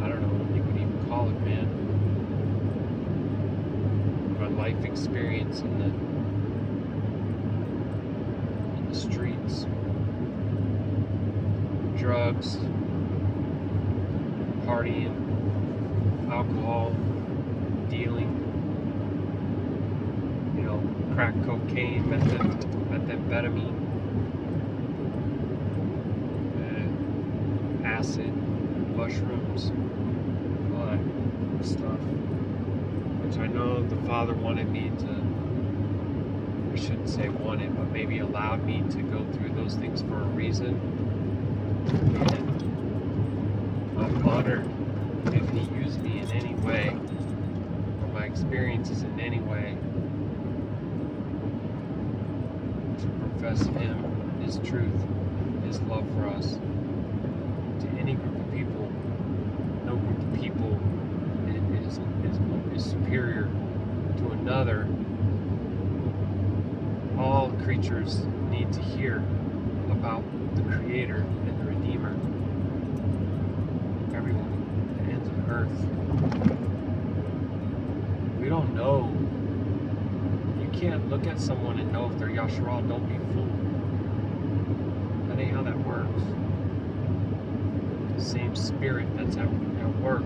I don't know what you would even call it, man. My life experience and drugs, partying, alcohol, dealing, crack cocaine, methamphetamine, acid, mushrooms, all that stuff, which I know the Father wanted me to, I shouldn't say wanted, but maybe allowed me to go through those things for a reason. And I'm honored if He used me in any way, or my experiences in any way, to profess Him, His truth, His love for us. To any group of people, no group of people is superior to another. All creatures need to hear about the Creator and the Redeemer. Everyone, the ends of the earth. We don't know. You can't look at someone and know if they're Yashar'Al. Don't be fooled. That ain't how that works. The same spirit that's at work.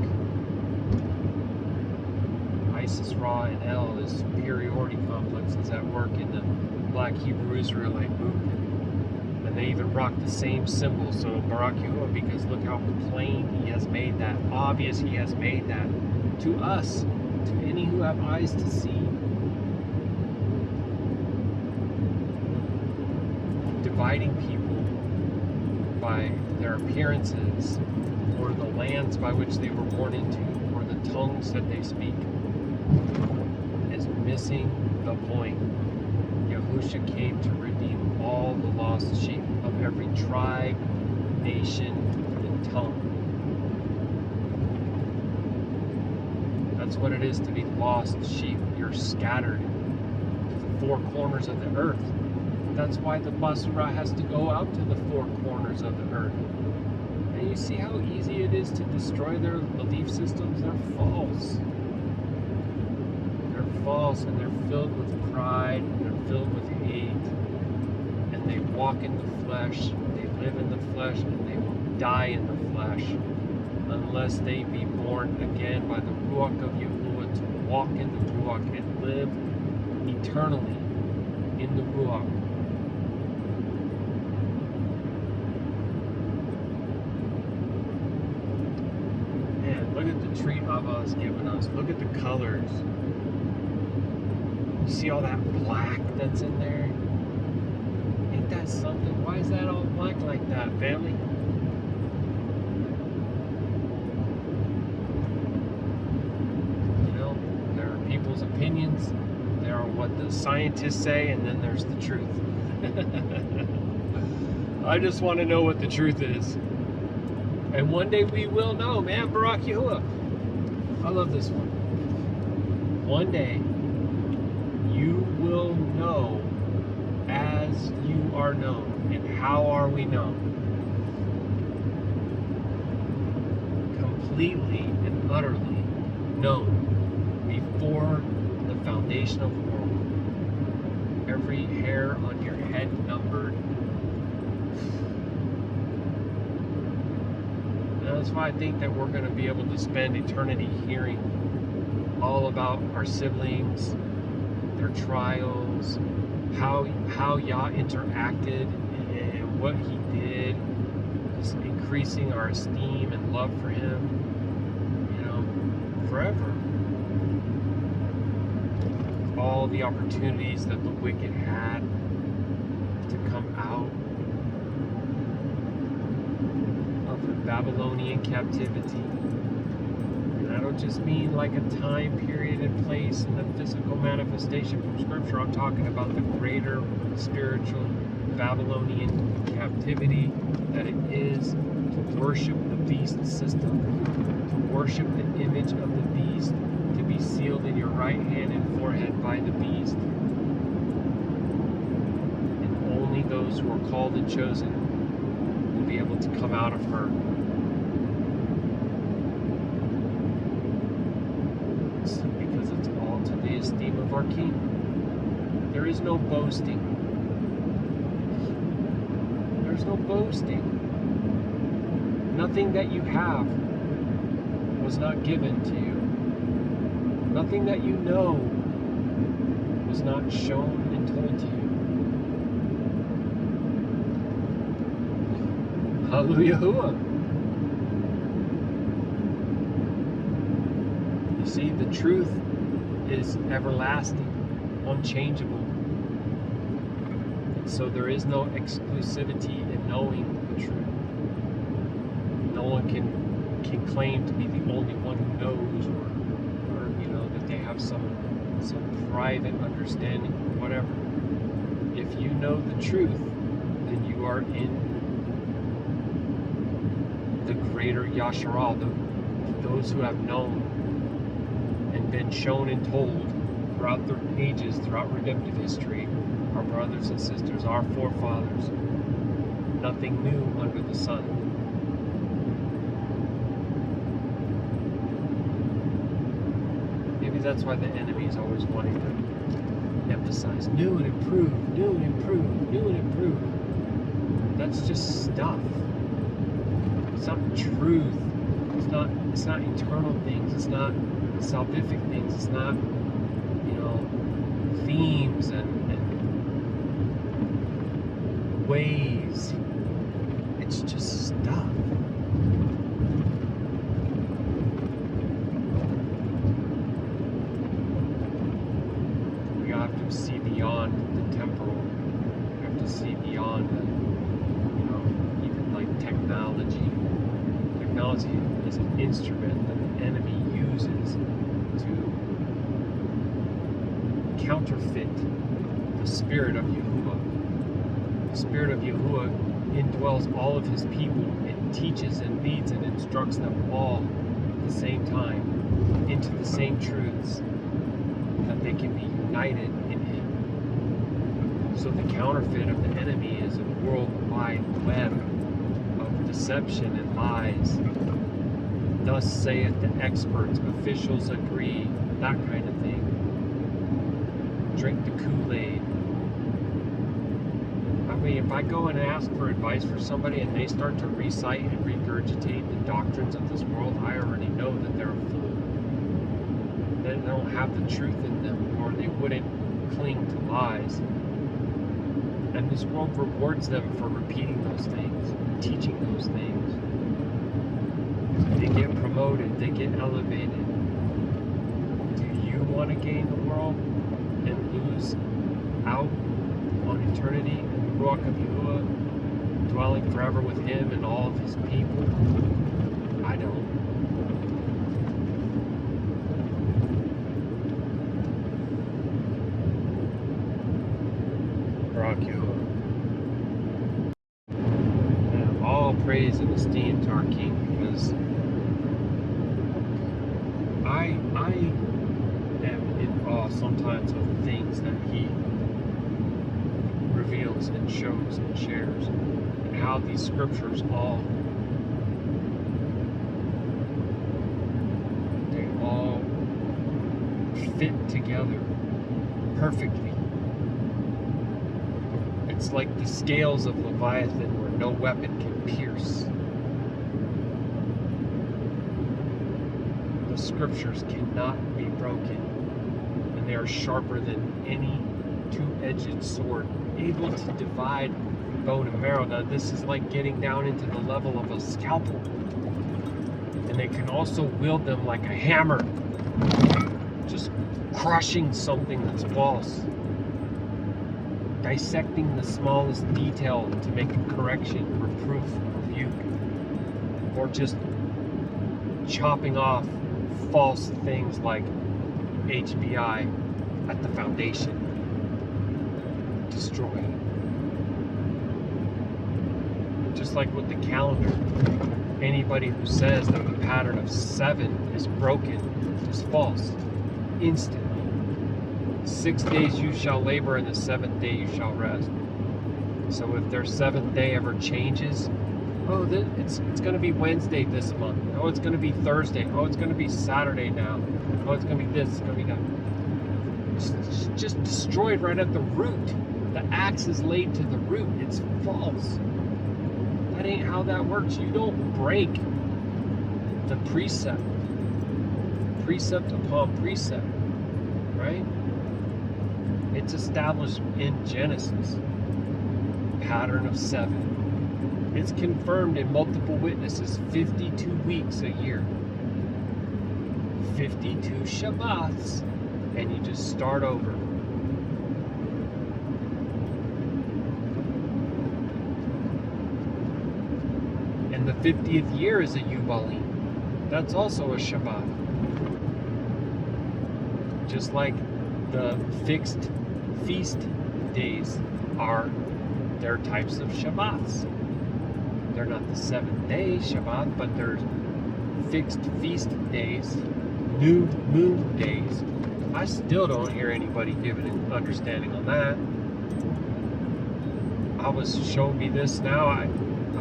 Isis, Ra, and El, is superiority complexes at work in the Black Hebrew Israelite movement. And they even rock the same symbol. So Baruk Yahuah, because look how plain He has made that, obvious He has made that to us, to any who have eyes to see. Dividing people by their appearances, or the lands by which they were born into, or the tongues that they speak, is missing the point. Yahusha came to redeem all the lost sheep of every tribe, nation, and tongue. That's what it is to be lost sheep. You're scattered to the four corners of the earth. That's why the Basura has to go out to the four corners of the earth. And you see how easy it is to destroy their belief systems? They're false. They're false, and they're filled with pride, and they're filled with hate. And they walk in the flesh, they live in the flesh, and they will die in the flesh unless they be born again by the Ruach of Yahuah, to walk in the Ruach and live eternally in the Ruach. Look at the tree Abba has given us. Look at the colors. You see all that black that's in there? Ain't that something? Why is that all black like that, family? There are people's opinions. There are what the scientists say, and then there's the truth. I just want to know what the truth is. And one day we will know, man. Baruk Yahuah. I love this one. One day you will know as you are known. And how are we known? Completely and utterly known before the foundation of the world. Every hair on your head numbered. That's why I think that we're going to be able to spend eternity hearing all about our siblings, their trials, how Yah interacted and what He did, just increasing our esteem and love for Him, forever. All the opportunities that the wicked had to come out of the Babylonian captivity. And I don't just mean like a time period and place and a physical manifestation from Scripture. I'm talking about the greater spiritual Babylonian captivity that it is to worship the beast system, to worship the image of the beast, to be sealed in your right hand and forehead by the beast. And only those who are called and chosen will be able to come out of her. Because it's all to the esteem of our King. There is no boasting. There's no boasting. Nothing that you have was not given to you. Nothing that you know was not shown and told to you. Hallelujah. You see, the truth is everlasting, unchangeable. And so there is no exclusivity in knowing the truth. No one can claim to be the only one who knows, or that they have some private understanding or whatever. If you know the truth, then you are in the greater Yashar'Al, those who have known and been shown and told throughout the ages, throughout redemptive history, our brothers and sisters, our forefathers, nothing new under the sun. Maybe that's why the enemy is always wanting to emphasize new and improved, new and improved, new and improved. That's just stuff. It's not truth. It's not eternal things. It's not salvific things. It's not, themes and ways. It's just stuff. We have to see beyond the temporal. We have to see beyond even like technology. Technology is an instrument that the enemy uses to counterfeit the spirit of Yahuwah. The spirit of Yahuwah indwells all of his people and teaches and leads and instructs them all at the same time into the same truths, that they can be united in him. So the counterfeit of the enemy is a worldwide web of deception and lies. Thus saith the experts, officials agree, that kind of thing. Drink the Kool-Aid. I mean, if I go and ask for advice for somebody and they start to recite and regurgitate the doctrines of this world, I already know that they're a fool. They don't have the truth in them, or they wouldn't cling to lies. And this world rewards them for repeating those things, teaching those things. They get promoted, they get elevated. Do you want to gain the world and lose out on eternity and the Ruach of Yahuwah, dwelling forever with him and all of his people? I don't. Ruach Yahuwah. And all praise and esteem to our King, because I am in awe sometimes of the things that he reveals and shows and shares, and how these scriptures they all fit together perfectly. It's like the scales of Leviathan where no weapon can pierce. The scriptures cannot be broken, and they are sharper than any two-edged sword, able to divide bone and marrow. Now this is like getting down into the level of a scalpel, and they can also wield them like a hammer, just crushing something that's false, dissecting the smallest detail to make a correction, reproof, rebuke, or just chopping off false things like HBI at the foundation, destroying. Just like with the calendar, anybody who says that the pattern of 7 is broken is false. Instantly. 6 days you shall labor, and the 7th day you shall rest. So if their 7th day ever changes, it's going to be Wednesday this month. Oh, it's going to be Thursday. Oh, it's going to be Saturday now. Oh, it's going to be this. It's going to be that. It's just destroyed right at the root. The axe is laid to the root. It's false. That ain't how that works. You don't break the precept upon precept, right? It's established in Genesis. Pattern of 7. It's confirmed in multiple witnesses. 52 weeks a year. 52 Shabbats. And you just start over. And the 50th year is a Yubalim. That's also a Shabbat. Just like the fixed feast days are their types of Shabbats. They're not the 7-day Shabbat, but they're fixed feast days, new moon days. I still don't hear anybody giving an understanding on that. I was showing me this now. I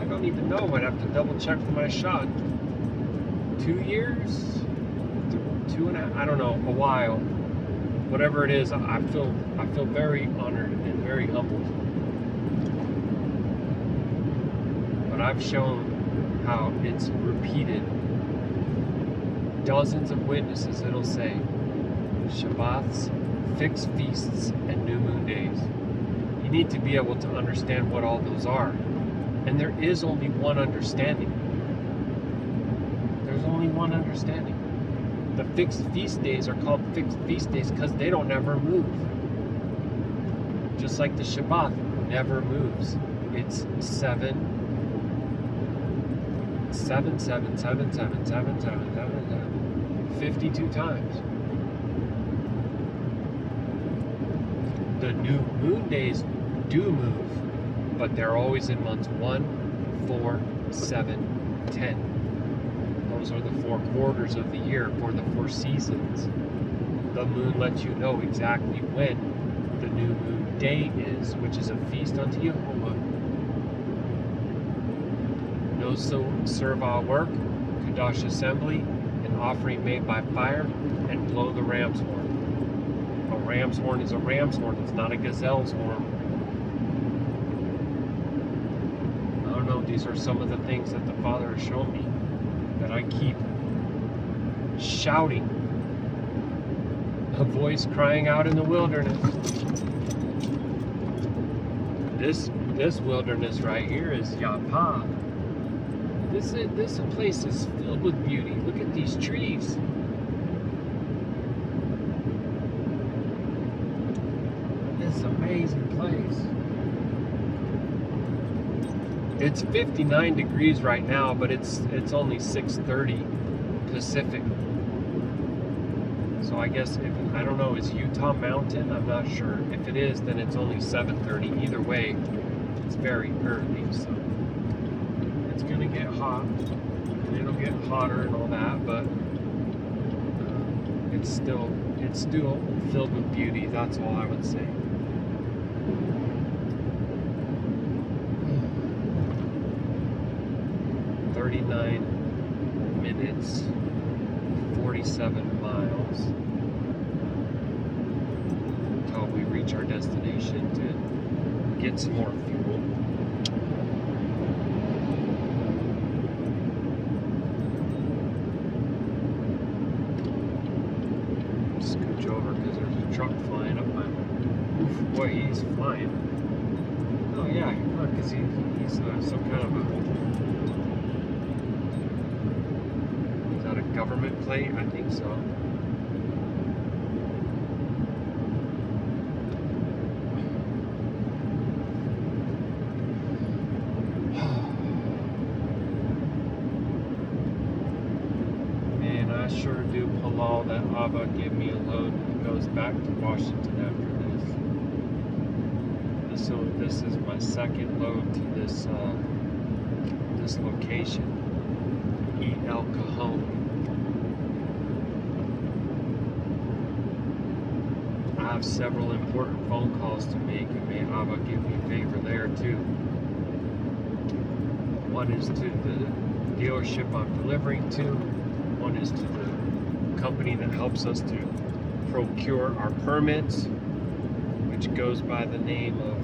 don't even know. I'd have to double check for my shot. 2 years? 2.5? I don't know. A while. Whatever it is, I feel very honored and very humbled. But I've shown how it's repeated. Dozens of witnesses, it'll say Shabbats, fixed feasts, and new moon days. You need to be able to understand what all those are. And there is only one understanding. There's only one understanding. The fixed feast days are called fixed feast days because they don't ever move. Just like the Shabbat never moves. It's 7, 7, 7, 7, 7, 7, 7, 7, 7, 52 times. The new moon days do move, but they're always in months 1, 4, 7, 10. Those are the 4 quarters of the year for the 4 seasons. The moon lets you know exactly when the new moon day is, which is a feast unto Yahuwah. No servile work, Qadash assembly, an offering made by fire, and blow the ram's horn. A ram's horn is a ram's horn. It's not a gazelle's horn. I don't know. These are some of the things that the Father has shown me that I keep shouting. A voice crying out in the wilderness. This wilderness right here is Yapah. This place is filled with beauty. Look at these trees. This is an amazing place. It's 59 degrees right now, but it's only 6:30 Pacific. So I guess I don't know, is Utah Mountain? I'm not sure. If it is, then it's only 7:30. Either way, it's very early, so it's gonna get hot, and it'll get hotter and all that, but it's still filled with beauty. That's all I would say. 39 minutes, 47 miles until we reach our destination to get some more fuel. Scooch over because there's a truck flying up my roof. Boy, he's flying. Oh yeah, look, because he's some kind of a government plate? I think so. Man, I sure do halal that Abba give me a load that goes back to Washington after this. So this is my second load to this location. El Cajon. I have several important phone calls to make, and may Abba give me favor there too. One is to the dealership I'm delivering to. One is to the company that helps us to procure our permits, which goes by the name of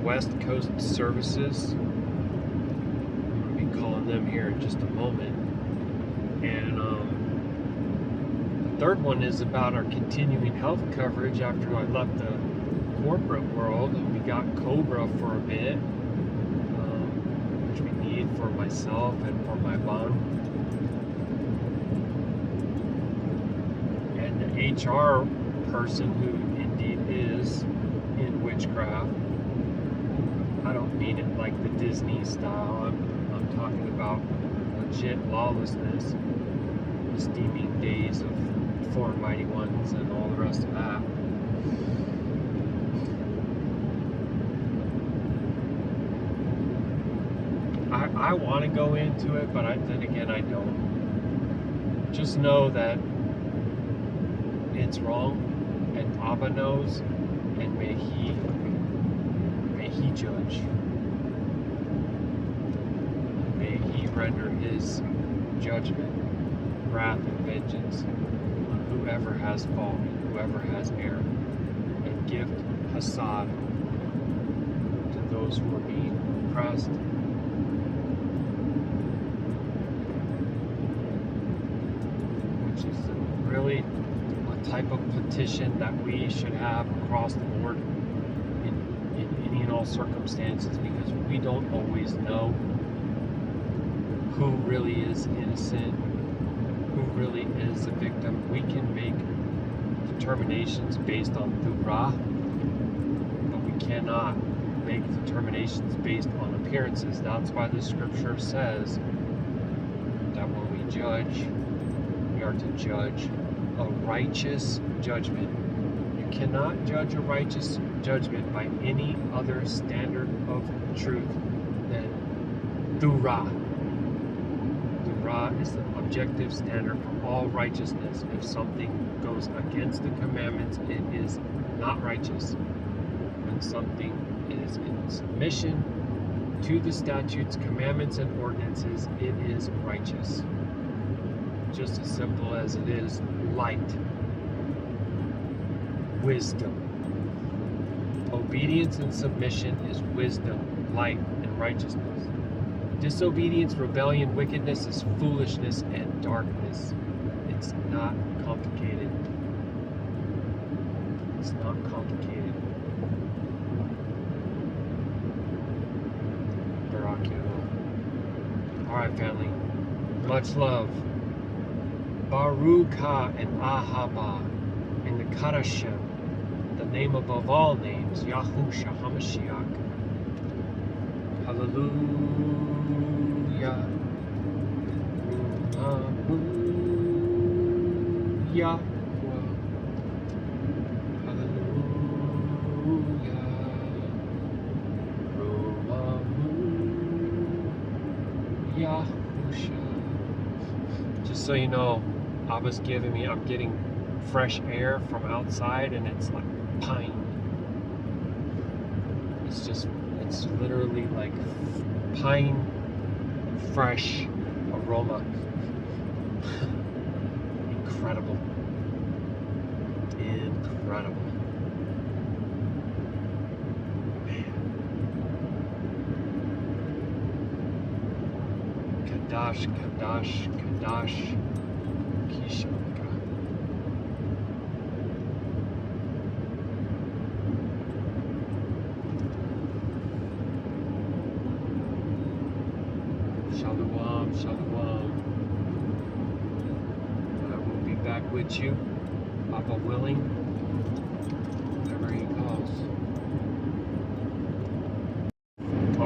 West Coast services. I'm going to be calling them here in just a moment. And the third one is about our continuing health coverage after I left the corporate world. We got Cobra for a bit, which we need for myself and for my mom. And the HR person who indeed is in witchcraft. I don't mean it like the Disney style. I'm talking about legit lawlessness, the steaming days of four mighty ones and all the rest of that. I want to go into it, but then again I don't. Just know that it's wrong, and Abba knows, and may He judge. May He render His judgment, wrath, and vengeance on whoever has fallen, whoever has erred, and give Hasad to those who are being oppressed. Which is really a type of petition that we should have across the board in any and all circumstances, because we don't always know who really is innocent, who really is a victim. We can make determinations based on Ruach, but we cannot make determinations based on appearances. That's why the scripture says that when we judge, we are to judge a righteous judgment. You cannot judge a righteous judgment by any other standard of truth than Ruach. Ruach is the objective standard for all righteousness. If something goes against the commandments, it is not righteous. When something is in submission to the statutes, commandments, and ordinances, it is righteous. Just as simple as it is light, wisdom. Obedience and submission is wisdom, light, and righteousness. Disobedience, rebellion, wickedness is foolishness and darkness. It's not complicated. It's not complicated. Baruk Atah. Alright, family. Much love. Baruk Atah Yahuah in the Qadashayam, the name above all names, Yahusha HaMashiach. Hallelujah. Hallelujah. Hallelujah. Yahusha. Just so you know, Abba's giving me, I'm getting fresh air from outside, and it's like pine. It's literally like pine fresh aroma. Incredible. Incredible. Man. Qadash, Qadash, Qadash. Shalom, Shalom. I will be back with you, Papa willing, whenever He calls.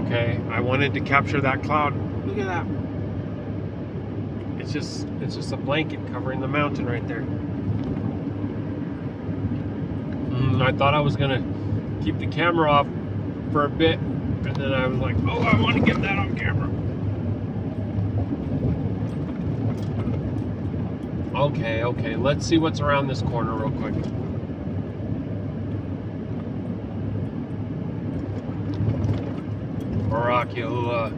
Okay, I wanted to capture that cloud. Look at that. It's just a blanket covering the mountain right there. I thought I was gonna keep the camera off for a bit, and then I was like, oh, I want to get that on camera. Okay, let's see what's around this corner real quick. Baruk Yahuah.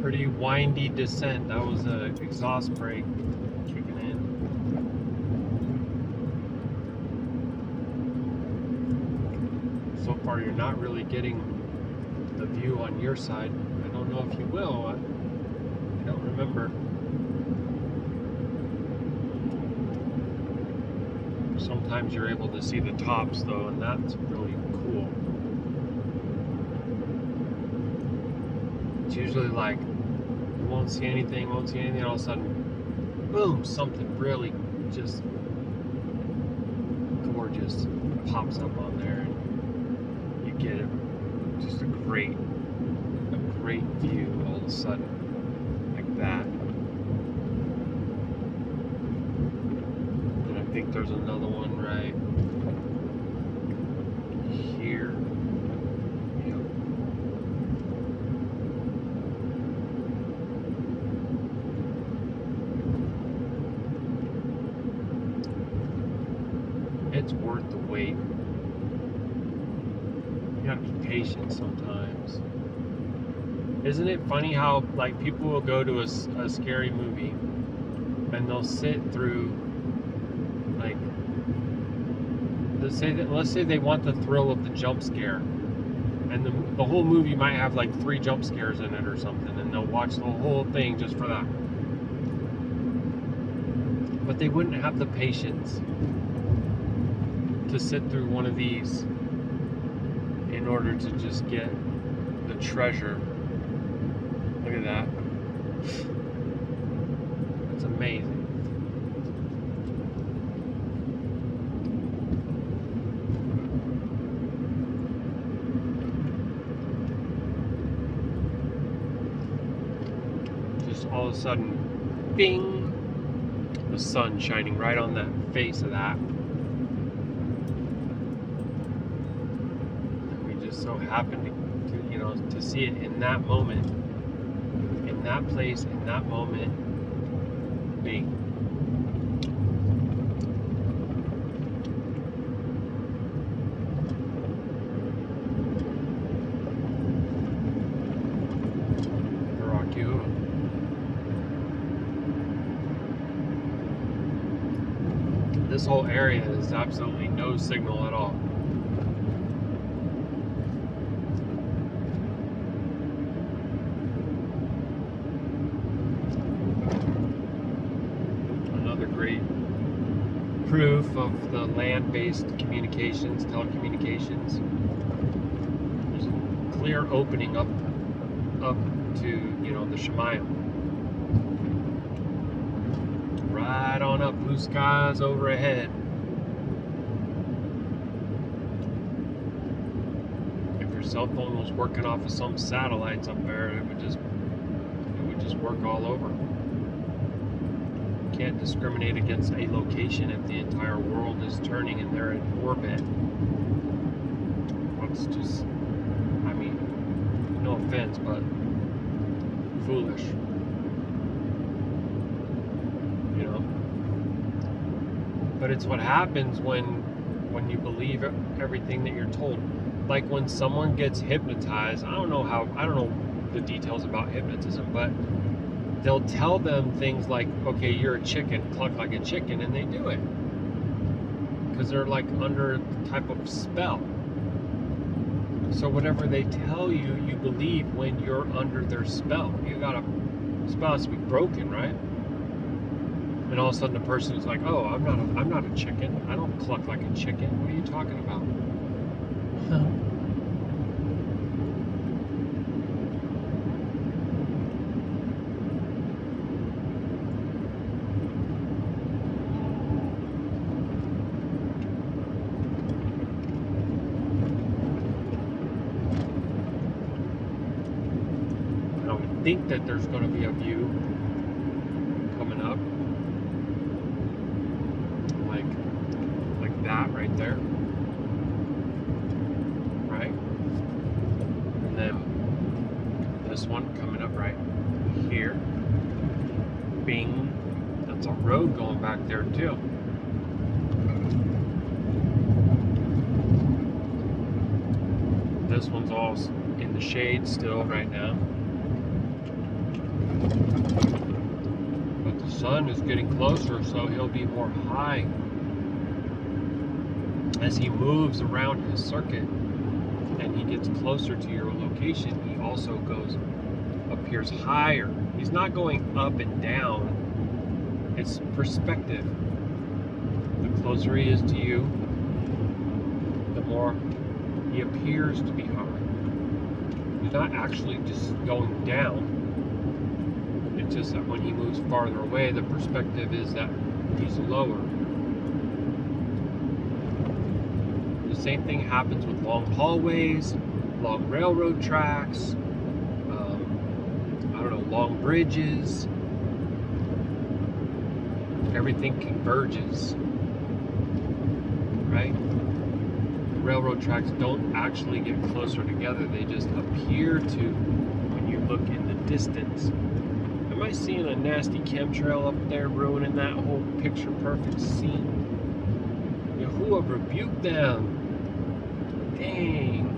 Pretty windy descent. That was a exhaust brake kicking in. So far, you're not really getting the view on your side. I don't know if you will. I don't remember. Sometimes you're able to see the tops though, and that's really cool. It's usually like you won't see anything, all of a sudden, boom, something really just gorgeous pops up on there, and you get it. Just a great view all of a sudden, like that. And I think there's another one right here. Yep. It's worth the wait. You gotta be patient sometimes. Isn't it funny how like people will go to a scary movie and they'll sit through like let's say they want the thrill of the jump scare, and the whole movie might have like 3 jump scares in it or something, and they'll watch the whole thing just for that. But they wouldn't have the patience to sit through one of these in order to just get the treasure. Look at that. That's amazing. Just all of a sudden, bing, the sun shining right on that face of that. So happened to see it in that moment, in that place, in that moment. Bing. Baruk Atah. This whole area is absolutely no signal at all. Great proof of the land-based communications, telecommunications. There's a clear opening up to, the Shemayim. Right on up, blue skies over ahead. If your cell phone was working off of some satellites up there, it would just work all over. Can't discriminate against a location if the entire world is turning and they're in orbit. It's just, no offense, but foolish. But it's what happens when you believe everything that you're told. Like when someone gets hypnotized, I don't know the details about hypnotism, but they'll tell them things like, okay, you're a chicken, cluck like a chicken, and they do it. Because they're like under a type of spell. So whatever they tell you, you believe when you're under their spell. The spell has to be broken, right? And all of a sudden the person is like, oh, I'm not a chicken. I don't cluck like a chicken. What are you talking about? I think that there's going to be a view coming up like that right there, right? And then this one coming up right here. Bing. That's a road going back there too. This one's all in the shade still right now. But the sun is getting closer, so he'll be more high. As he moves around his circuit and he gets closer to your location, he also appears higher. He's not going up and down. It's perspective. The closer he is to you, the more he appears to be high. He's not actually just going down. It's just that when he moves farther away, the perspective is that he's lower. The same thing happens with long hallways, long railroad tracks, long bridges. Everything converges, right? Railroad tracks don't actually get closer together. They just appear to when you look in the distance. Am I seeing a nasty chemtrail up there ruining that whole picture perfect scene? Yahuah rebuked them. Dang.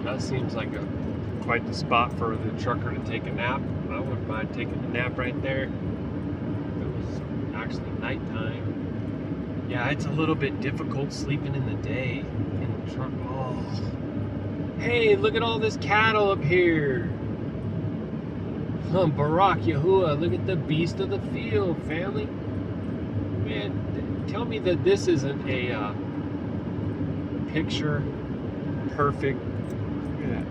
That seems like quite the spot for the trucker to take a nap. I wouldn't mind taking a nap right there. It was actually nighttime. Yeah, it's a little bit difficult sleeping in the day in the truck. Oh, hey, look at all this cattle up here. Baruk Yahuah, look at the beast of the field, family. Man, tell me that this isn't a picture perfect. Look at that.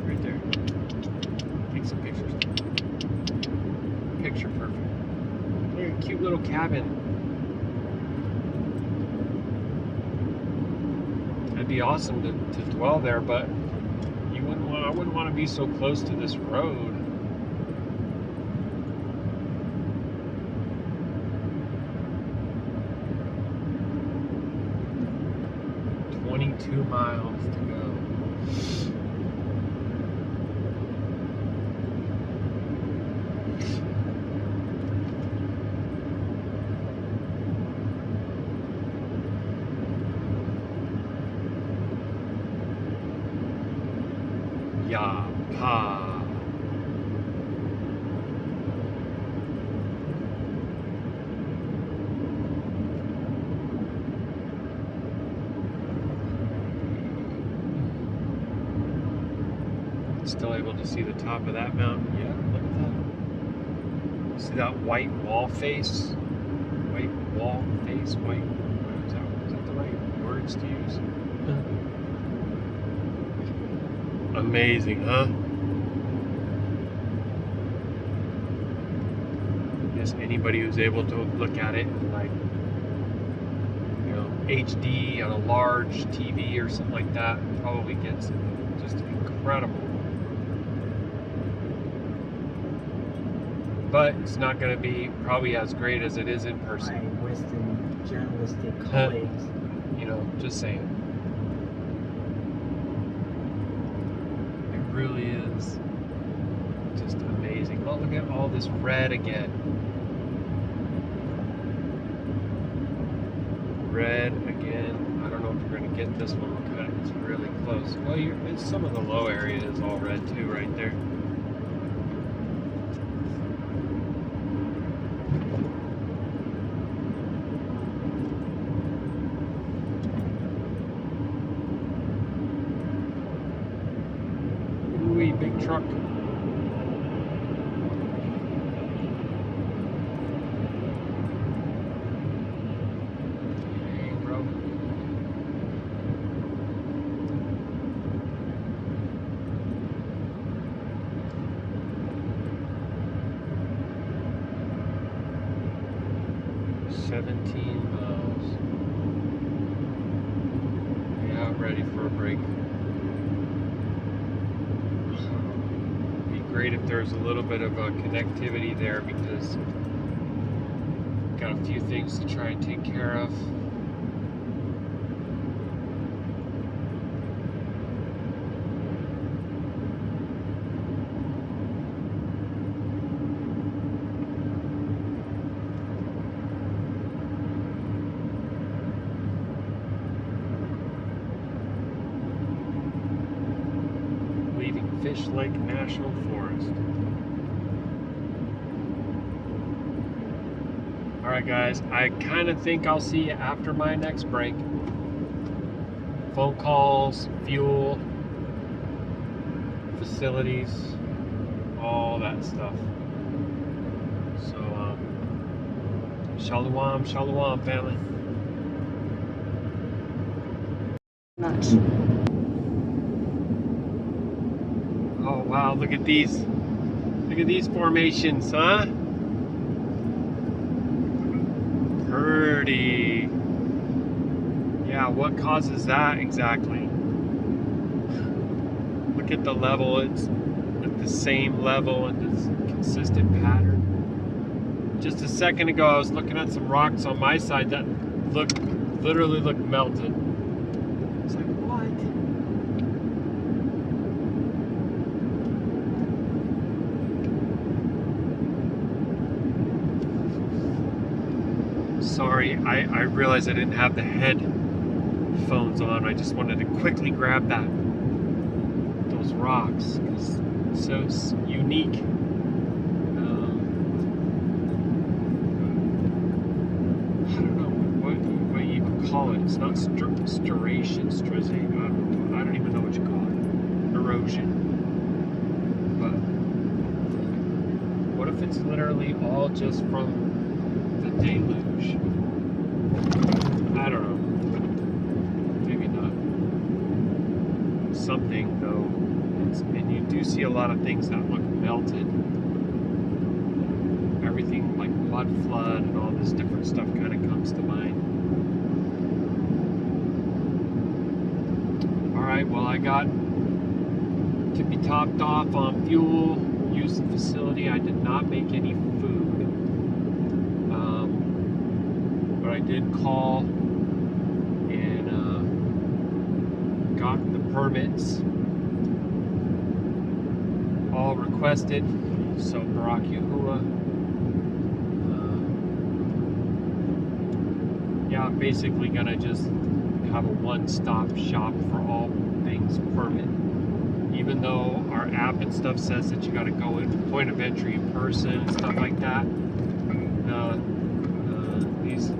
Right there. Take some pictures. Picture perfect. Look at a cute little cabin. It'd be awesome to dwell there, but I wouldn't want to be so close to this road. $22 miles to go. Yapa. Still able to see the top of that mountain. Yeah, look at that. See that white wall face? White wall face? White. Is that the right words to use? Amazing, huh? I guess anybody who's able to look at it in HD on a large TV or something like that probably gets just incredible. But it's not going to be probably as great as it is in person. My Western journalistic colleagues. Just saying. It really is just amazing. Oh, look at all this red again. Red again. I don't know if we're going to get this one. Look at it. It's really close. Well, it's some of the low area is all red too right there. Big truck. Hey, bro. $17 miles. Yeah, ready for a break. Great if there's a little bit of connectivity there, because got a few things to try and take care of. Fish Lake National Forest. Alright guys, I kind of think I'll see you after my next break. Phone calls, fuel, facilities, all that stuff. So, Shalom, Shalom, family. Much. Oh wow, look at these. Look at these formations, huh? Pretty. Yeah, what causes that exactly? Look at the level, it's at the same level and it's consistent pattern. Just a second ago I was looking at some rocks on my side that literally looked melted. It's like, what? Sorry, I realized I didn't have the headphones on. I just wanted to quickly grab those rocks because it's so unique. I don't know what you even call it. It's not striation, I don't even know what you call it. Erosion. But what if it's literally all just from the deluge? I don't know. Maybe not. Something though. And you do see a lot of things that look melted. Everything like blood flood and all this different stuff kind of comes to mind. Alright, well I got to be topped off on fuel, use the facility. I did not make any food. But I did call and got the permits all requested. So Baruk Yahuah. Yeah, I'm basically gonna just have a one-stop shop for all things permit. Even though our app and stuff says that you gotta go in point of entry in person and stuff like that.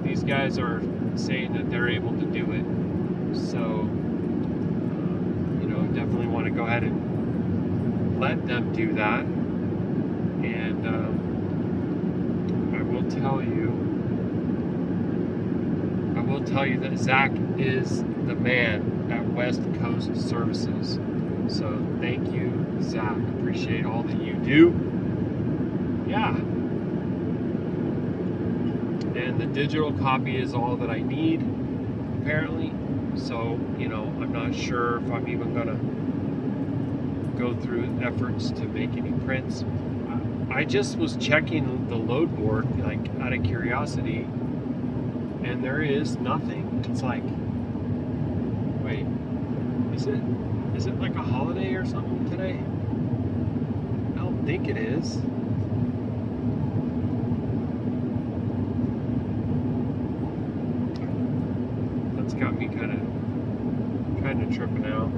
These guys are saying that they're able to do it. So, you know, definitely want to go ahead and let them do that. And I will tell you that Zach is the man at West Coast Services. So thank you, Zach. Appreciate all that you do. Yeah. And the digital copy is all that I need, apparently. So, you know, I'm not sure if I'm even gonna go through efforts to make any prints. I just was checking the load board, like out of curiosity, and there is nothing. It's like, wait, is it like a holiday or something today? I don't think it is. That's got me kind of tripping out.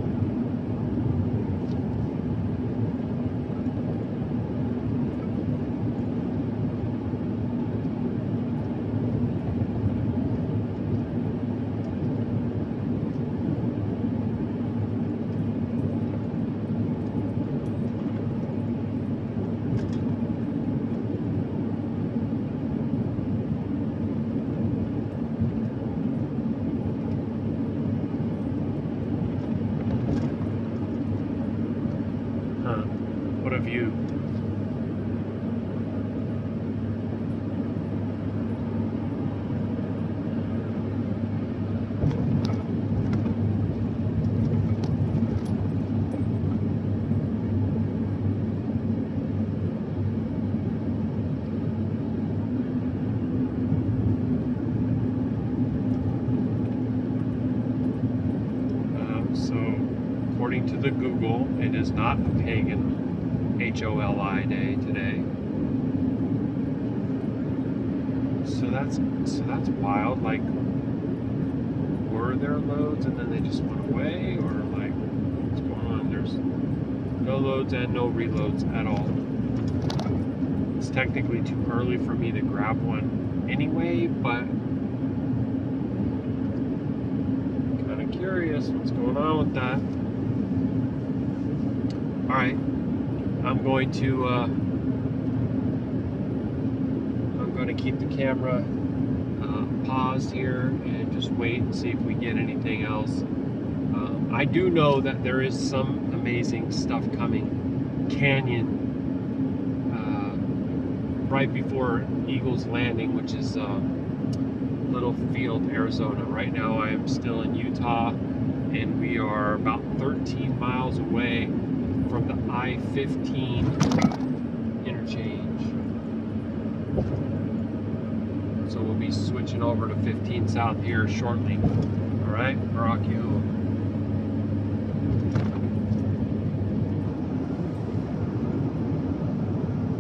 What of you? So, according to the Google, it is not a pagan HOLI day today. So that's wild. Like, were there loads and then they just went away, or like, what's going on? No loads and no reloads at all. It's technically too early for me to grab one anyway, but kind of curious what's going on with that. Alright, I'm going to keep the camera paused here and just wait and see if we get anything else. I do know that there is some amazing stuff coming. Canyon, right before Eagles Landing, which is Littlefield, Arizona. Right now I am still in Utah, and we are about 13 miles away from the I-15 interchange. So we'll be switching over to 15 South here shortly. All right, Baruk Yahuah.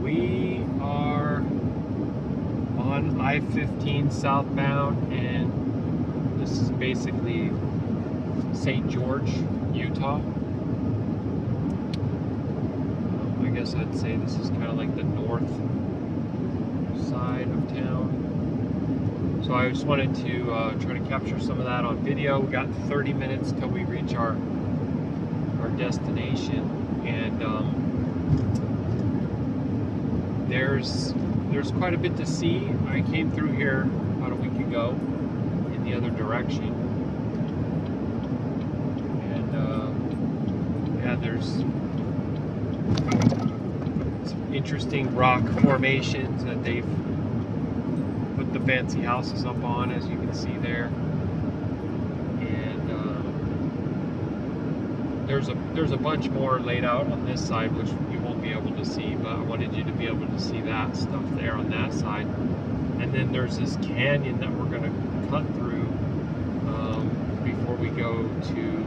We are on I-15 southbound, and this is basically St. George, Utah. I guess I'd say this is kind of like the north side of town. So I just wanted to try to capture some of that on video. We got 30 minutes till we reach our destination, and there's quite a bit to see. I came through here about a week ago in the other direction, and yeah, there's some interesting rock formations that they've put the fancy houses up on, as you can see there. And there's a bunch more laid out on this side, which you won't be able to see, but I wanted you to be able to see that stuff there on that side. And then there's this canyon that we're going to cut through before we go to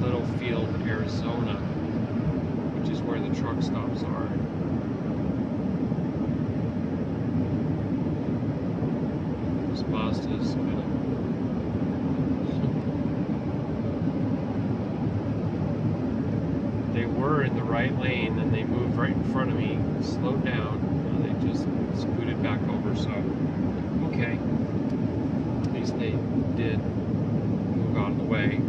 Littlefield, Arizona, which is where the truck stops are. This Mazda's kind of... They were in the right lane, then they moved right in front of me, slowed down, and they just scooted back over, so okay. At least they did move out of the way.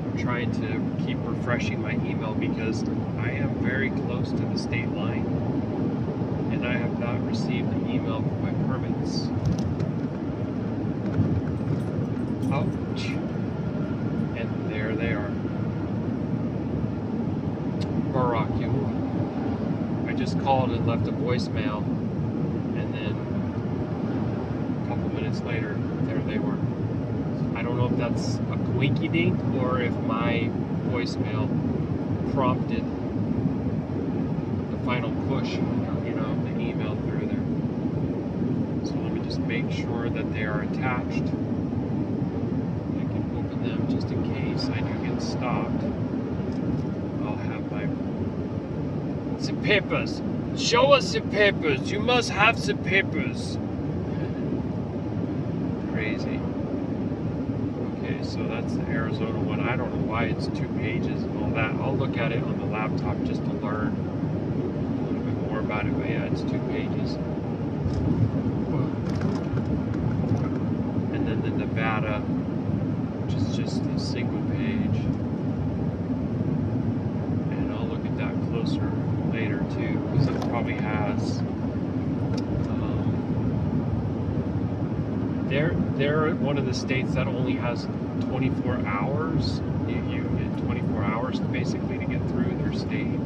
I'm trying to keep refreshing my email because I am very close to the state line, and I have not received an email for my permits. Ouch. And there they are. Baruk Yahuah. I just called and left a voicemail, and then a couple minutes later, there they were. I don't know if that's a quinky dink or if my voicemail prompted the final push, you know, the email through there. So let me just make sure that they are attached. Them just in case I do get stopped. I'll have my some papers. Show us the papers. You must have the papers. Crazy. Okay, so that's the Arizona one. I don't know why it's 2 pages and all that. I'll look at it on the laptop just to learn a little bit more about it. But yeah, it's 2 pages. And then the Nevada, which is just a single page, and I'll look at that closer later too, because it probably has they're one of the states that only has 24 hours. You get 24 hours basically to get through their state.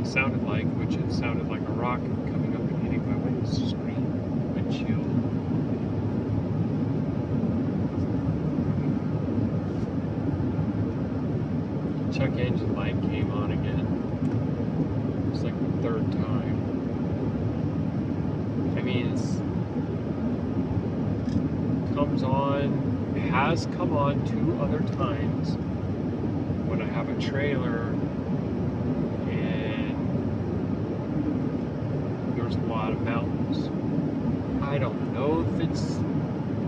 Sounded like, which it sounded like a rock coming up and hitting my windshield. Check engine light came on again. is like the third time. I mean, has come on 2 other times when I have a trailer and there's a lot of mountains. I don't know if it's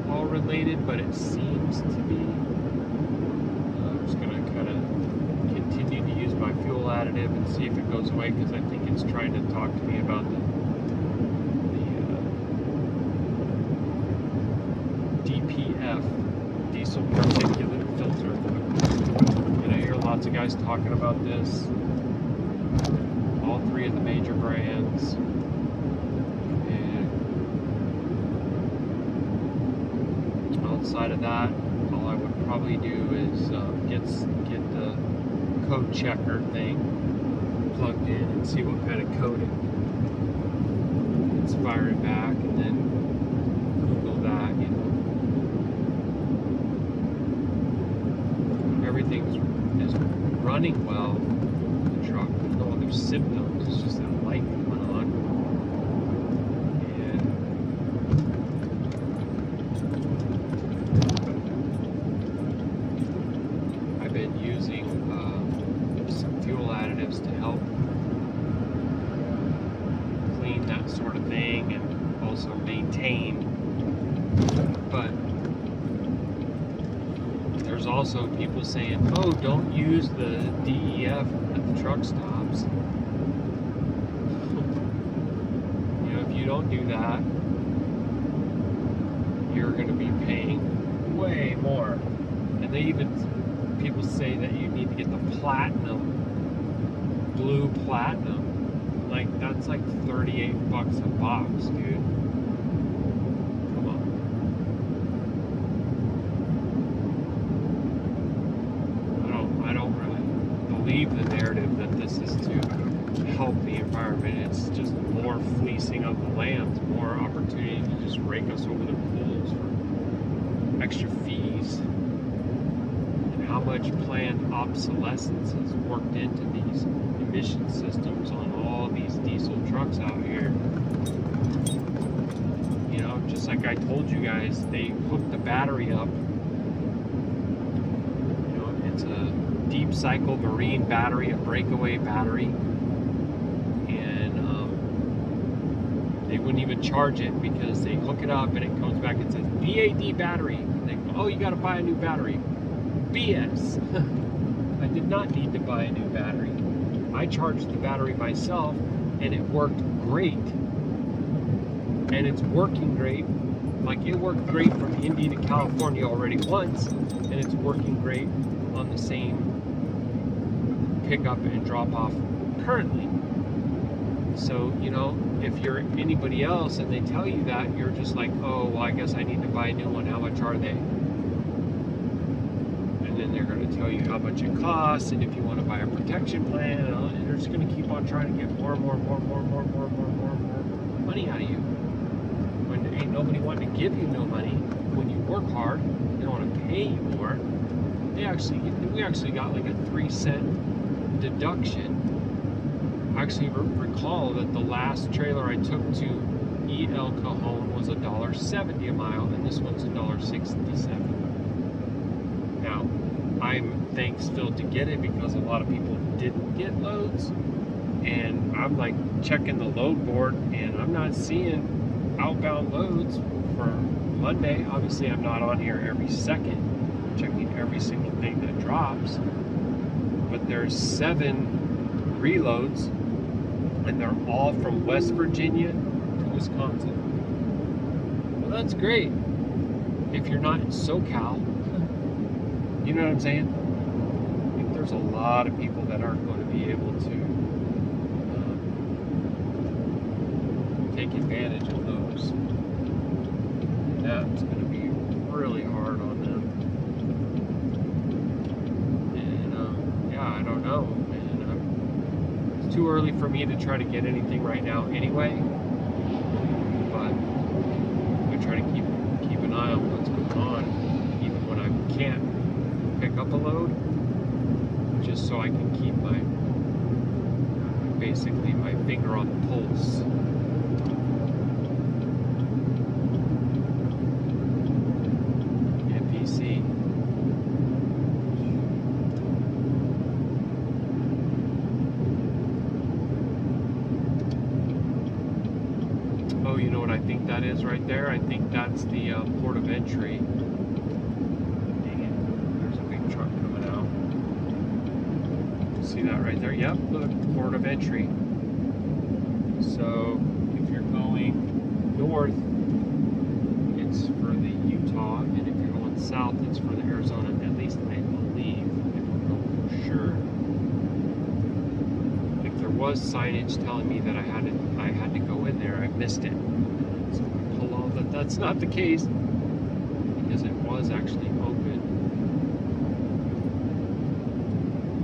all related, but it seems to be. I'm just going to kind of continue to use my fuel additive and see if it goes away, because I think it's trying to talk to me about the DPF, diesel particulate filter. And I hear lots of guys talking about this. All 3 of the major brands. And outside of that, all I would probably do is get the code checker thing plugged in and see what kind of code it's firing back, and then Google that, you know. Everything is running well in the truck. There's no other symptoms. It's just that light coming on. And I've been using some fuel additives to help clean that sort of thing and also maintain. But there's also people saying, oh, don't use the DEF at the truck stops. You know, if you don't do that, you're going to be paying way more. And they even, people say that you need to get the platinum, blue platinum. Like, that's like $38 a box, dude. The narrative that this is to help the environment. It's just more fleecing of the land, more opportunity to just rake us over the pools for extra fees. And how much planned obsolescence is worked into these emission systems on all these diesel trucks out here. You know, just like I told you guys, they hooked the battery up. You know, it's a deep cycle marine battery, a breakaway battery, and they wouldn't even charge it because they hook it up and it comes back and says BAD battery. And they go, oh, you got to buy a new battery. BS. I did not need to buy a new battery. I charged the battery myself and it worked great. And it's working great. Like, it worked great from Indy to California already once, and it's working great on the same pick up and drop off currently. So, you know, if you're anybody else and they tell you that, you're just like, oh, well, I guess I need to buy a new one. How much are they? And then they're going to tell you how much it costs, and if you want to buy a protection plan, and they're just going to keep on trying to get more money out of you. When ain't nobody wanting to give you no money, when you work hard, they don't want to pay you more. We actually got like a 3-cent deduction. I actually recall that the last trailer I took to El Cajon was $1.70 a mile, and this one's $1.67. Now, I'm thanks-filled to get it because a lot of people didn't get loads, and I'm like checking the load board, and I'm not seeing outbound loads for Monday. Obviously, I'm not on here every second checking every single thing that drops, but there's 7 reloads, and they're all from West Virginia to Wisconsin. Well, that's great if you're not in SoCal. You know what I'm saying? I think there's a lot of people that aren't going to be able to take advantage of those. And that's going to be really hard on them. I don't know, man. It's too early for me to try to get anything right now anyway, but I try to keep an eye on what's going on, even when I can't pick up a load, just so I can keep my basically my finger on the pulse. NPC. Oh, you know what I think that is right there? I think that's the port of entry. Dang it. There's a big truck coming out. See that right there? Yep, look, port of entry. So if you're going north, it's for the Utah, and if you're going south, it's for the Arizona. At least I believe. I don't know for sure. If there was signage telling me that I had to go in there, I missed it. So pull off that that's not the case, because it was actually open.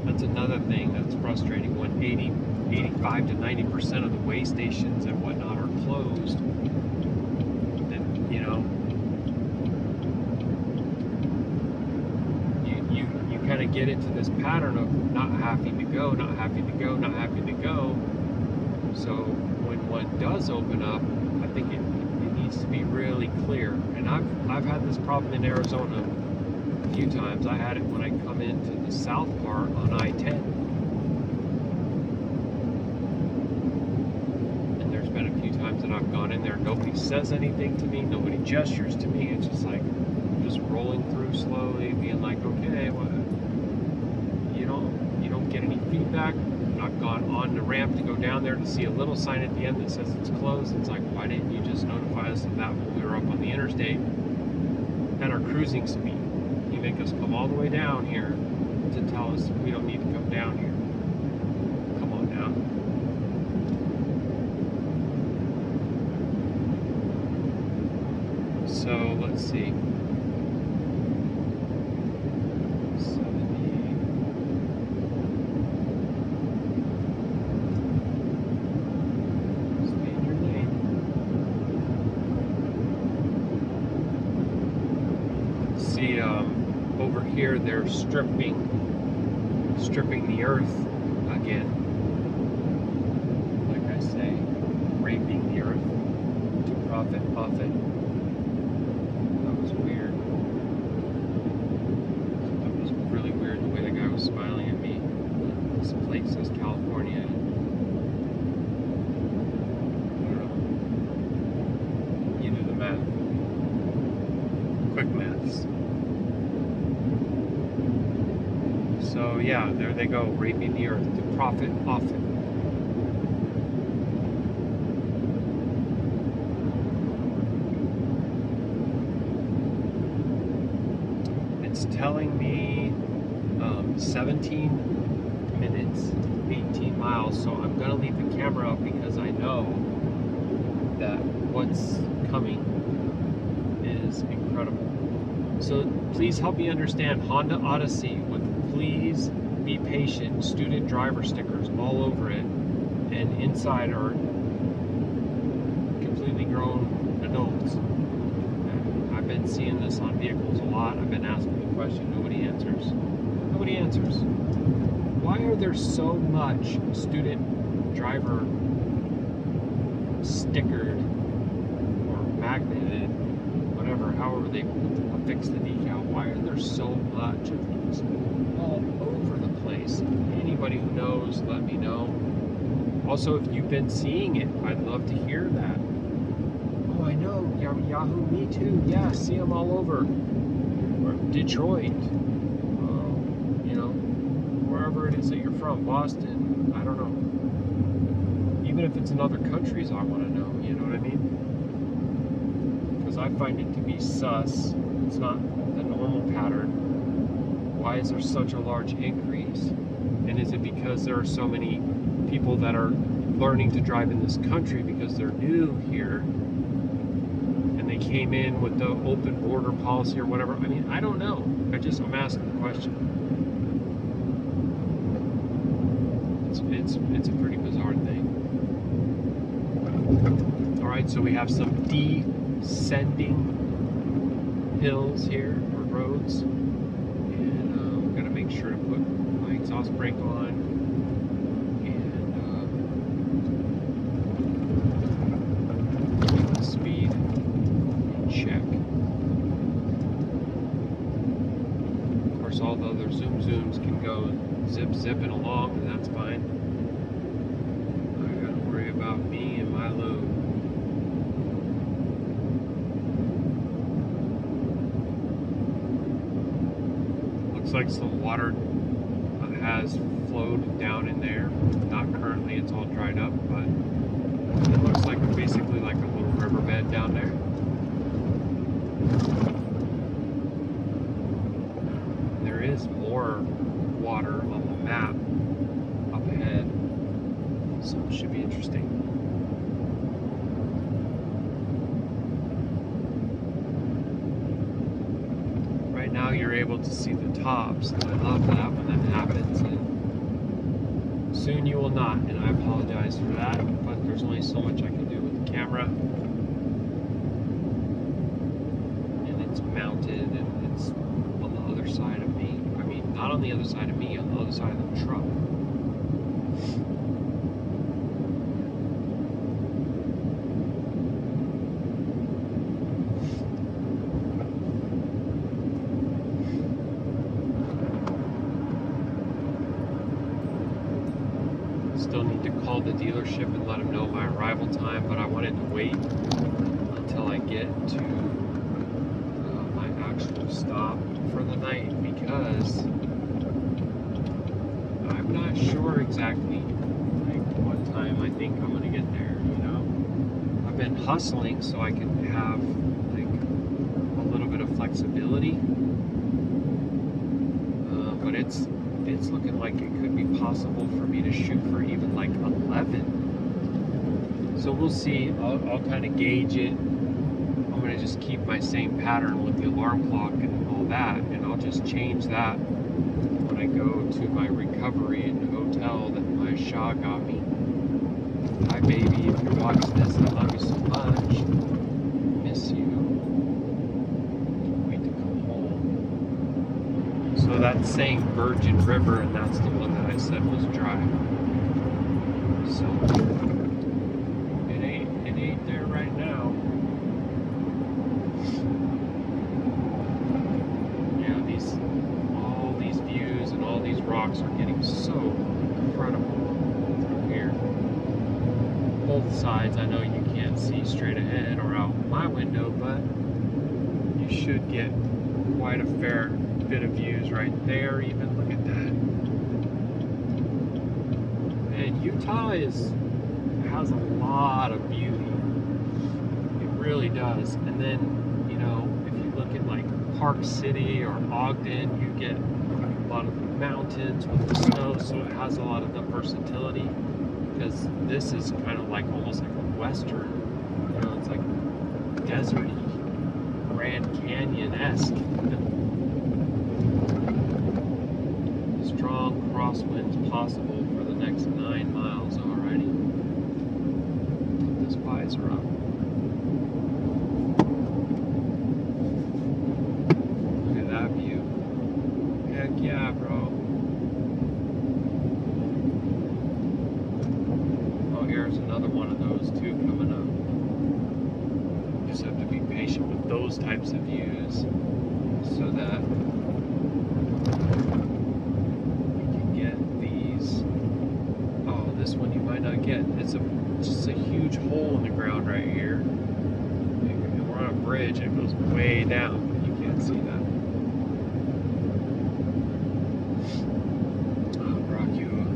That's another thing that's frustrating when 85 to 90% of the way stations and whatnot are closed. Then, you know, you kind of get into this pattern of not having to go, not having to go, not having to go. So when one does open up, I think it needs to be really clear. And I've had this problem in Arizona a few times. I had it when I come into the south part on I-10. And there's been a few times that I've gone in there, nobody says anything to me, nobody gestures to me. It's just like, I'm just rolling through slowly, being like, okay, well, you don't get any feedback. I've gone on the ramp to go down there to see a little sign at the end that says it's closed. It's like, why didn't you just notify us of that when we were up on the interstate at our cruising speed? You make us come all the way down here to tell us we don't need to come down here. Come on now. So let's see. 70. Stay in your lane. See, over here they're stripping the earth again. Like I say, raping the earth to profit off it. That was weird. That was really weird the way the guy was smiling at me. This plate says California. I don't know. You do the math. Quick maths. So yeah, there they go, raping the earth to profit off it. It's telling me 17 minutes, 18 miles, so I'm gonna leave the camera up because I know that what's coming is incredible. So please help me understand Honda Odyssey with please be patient student driver stickers all over it, and inside are completely grown adults. I've been seeing this on vehicles a lot. I've been asking the question, nobody answers. Nobody answers. Why are there so much student driver stickered or magneted, whatever, however they affix the decal? Why are there so much of these all over the place? Anybody who knows, let me know. Also, if you've been seeing it, I'd love to hear that. Oh, I know, Yahoo, me too. Yeah, see them all over. Or Detroit. You know, wherever it is that you're from, Boston, I don't know. Even if it's in other countries, I want to know, you know what I mean? Because I find it to be sus. It's not the normal pattern. Why is there such a large increase? And is it because there are so many people that are learning to drive in this country because they're new here and they came in with the open border policy or whatever? I mean, I don't know. I'm asking the question. It's a pretty bizarre thing. All right, so we have some descending hills here, or roads, and I'm gonna make sure to put my exhaust brake on, and all the other zooms can go zipping along, and that's fine. I gotta worry about me and my load. Looks like some water has flowed down in there. Not currently, it's all dried up, but it looks like basically like a little riverbed down there. There is more water on the map up ahead, so it should be interesting. Right now you're able to see the tops, and I love that when that happens. And soon you will not, and I apologize for that, but there's only so much I can do with the camera. And it's mounted, and it's on the other side of me. I mean, not on the other side of me, on the other side of the truck. Still need to call the dealership and let them know my arrival time, but I wanted to wait until I get to my actual stop for the night, because I'm not sure exactly like what time I think I'm gonna get there. You know, I've been hustling so I can have like a little bit of flexibility, but it's looking like it could be possible for me to shoot for even like 11. So we'll see. I'll kind of gauge it. I'm going to just keep my same pattern with the alarm clock and all that, and I'll just change that when I go to my recovery in the hotel that my Shah got me. Hi baby, if you're watching this, I love you so much. Miss you. So that's saying Virgin River, and that's the one that I said was dry. So it ain't there right now. Yeah, all these views and all these rocks are getting so incredible through here. Both sides, I know you can't see straight ahead or out my window, but you should get quite a fair bit of views right there. Even look at that. And Utah has a lot of beauty. It really does. And then, you know, if you look at like Park City or Ogden, you get a lot of the mountains with the snow, so it has a lot of the versatility, because this is kind of like almost like a western, you know, it's like deserty, Grand Canyon-esque. Strong crosswinds possible for the next 9 miles already. This visor up. Look at that view. Heck yeah, bro. Oh, here's another one of those too coming up. You just have to be patient with those types of views so that this one you might not get. It's just a huge hole in the ground right here. And we're on a bridge and it goes way down, but you can't see that. Baruk Atah.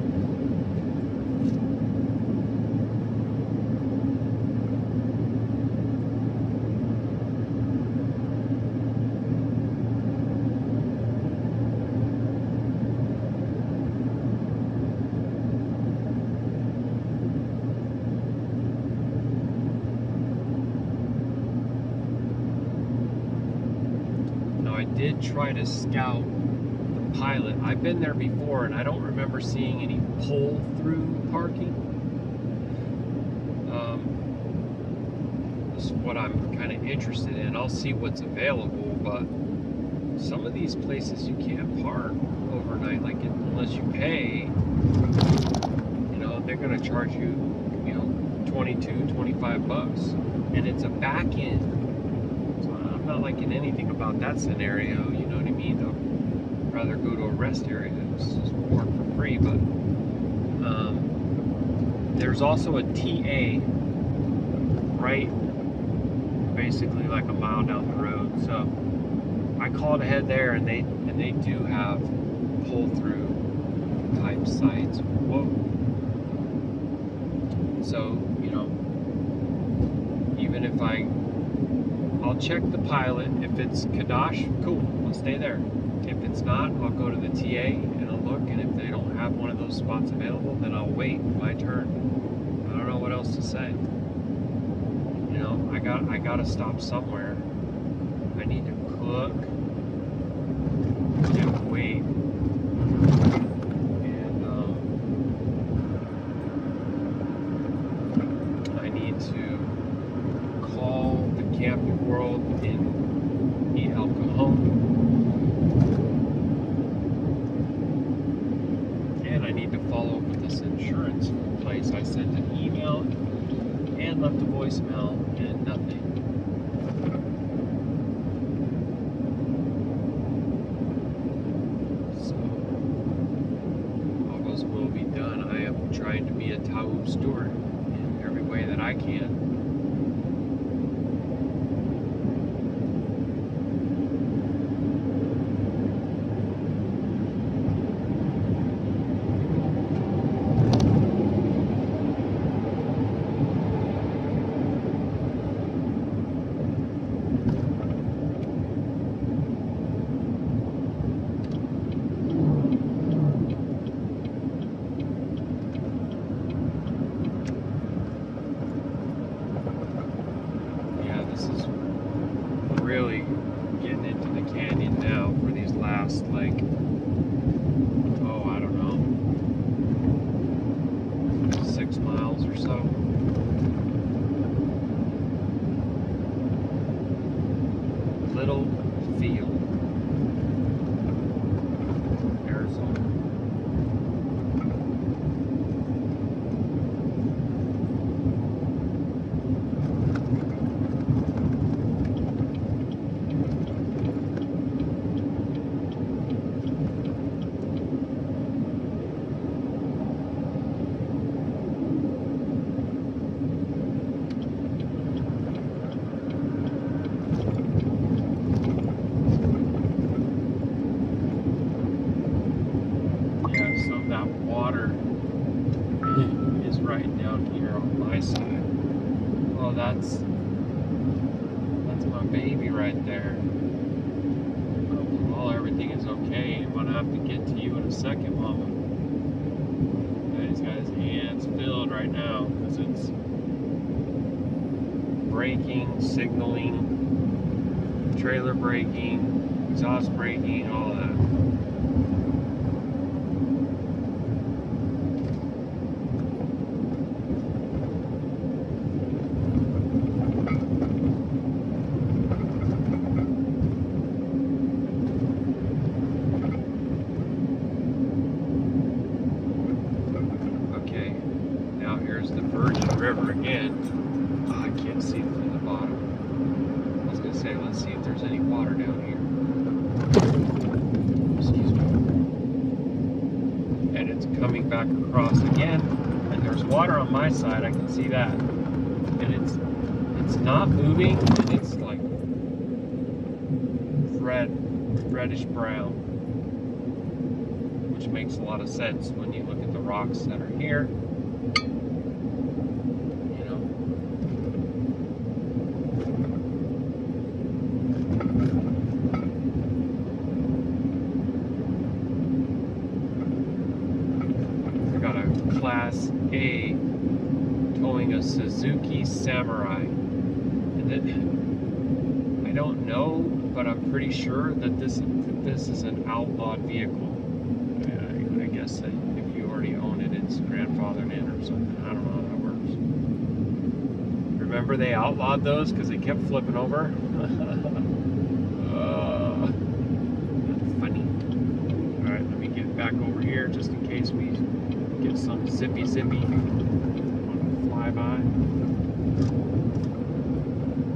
Did try to scout the pilot. I've been there before, and I don't remember seeing any pull-through parking. This is what I'm kind of interested in. I'll see what's available, but some of these places you can't park overnight, like unless you pay. You know, they're going to charge you, you know, $22-25, and it's a back end. I'm not liking anything about that scenario, you know what I mean? rather go to a rest area. It's just work for free, but there's also a TA right basically like a mile down the road. So I called ahead there, and they do have pull-through type sites. Whoa. So, you know, even if I'll check the pilot. If it's Qadash, cool, I'll stay there. If it's not, I'll go to the TA and I'll look, and if they don't have one of those spots available, then I'll wait my turn. I don't know what else to say. You know, I gotta stop somewhere. I need to cook and wait. And I need to call the camping world in El Cajon. And I need to follow up with this insurance place. I sent an email and left a voicemail and nothing. So all those will be done. I am trying to be a Tahu steward in every way that I can. Really getting into the canyon now for these last, like, I don't know, 6 miles or so. Little field, Arizona. Is right down here on my side. Oh, that's my baby right there. Well, everything is okay. I'm gonna have to get to you in a second, Mama. He's got his hands filled right now because it's braking, signaling, trailer braking, exhaust braking, all that. River again. Oh, I can't see it from the bottom. I was gonna say, let's see if there's any water down here. Excuse me. And it's coming back across again, and there's water on my side. I can see that, and it's not moving, and it's like reddish brown, which makes a lot of sense when you look at the rocks that are here. Class A towing a Suzuki Samurai, and I don't know, but I'm pretty sure that this is an outlawed vehicle. I guess that if you already own it, it's grandfathered in or something. I don't know how that works. Remember they outlawed those because they kept flipping over? That's funny. Alright, let me get back over here just in case we get some zippy flyby.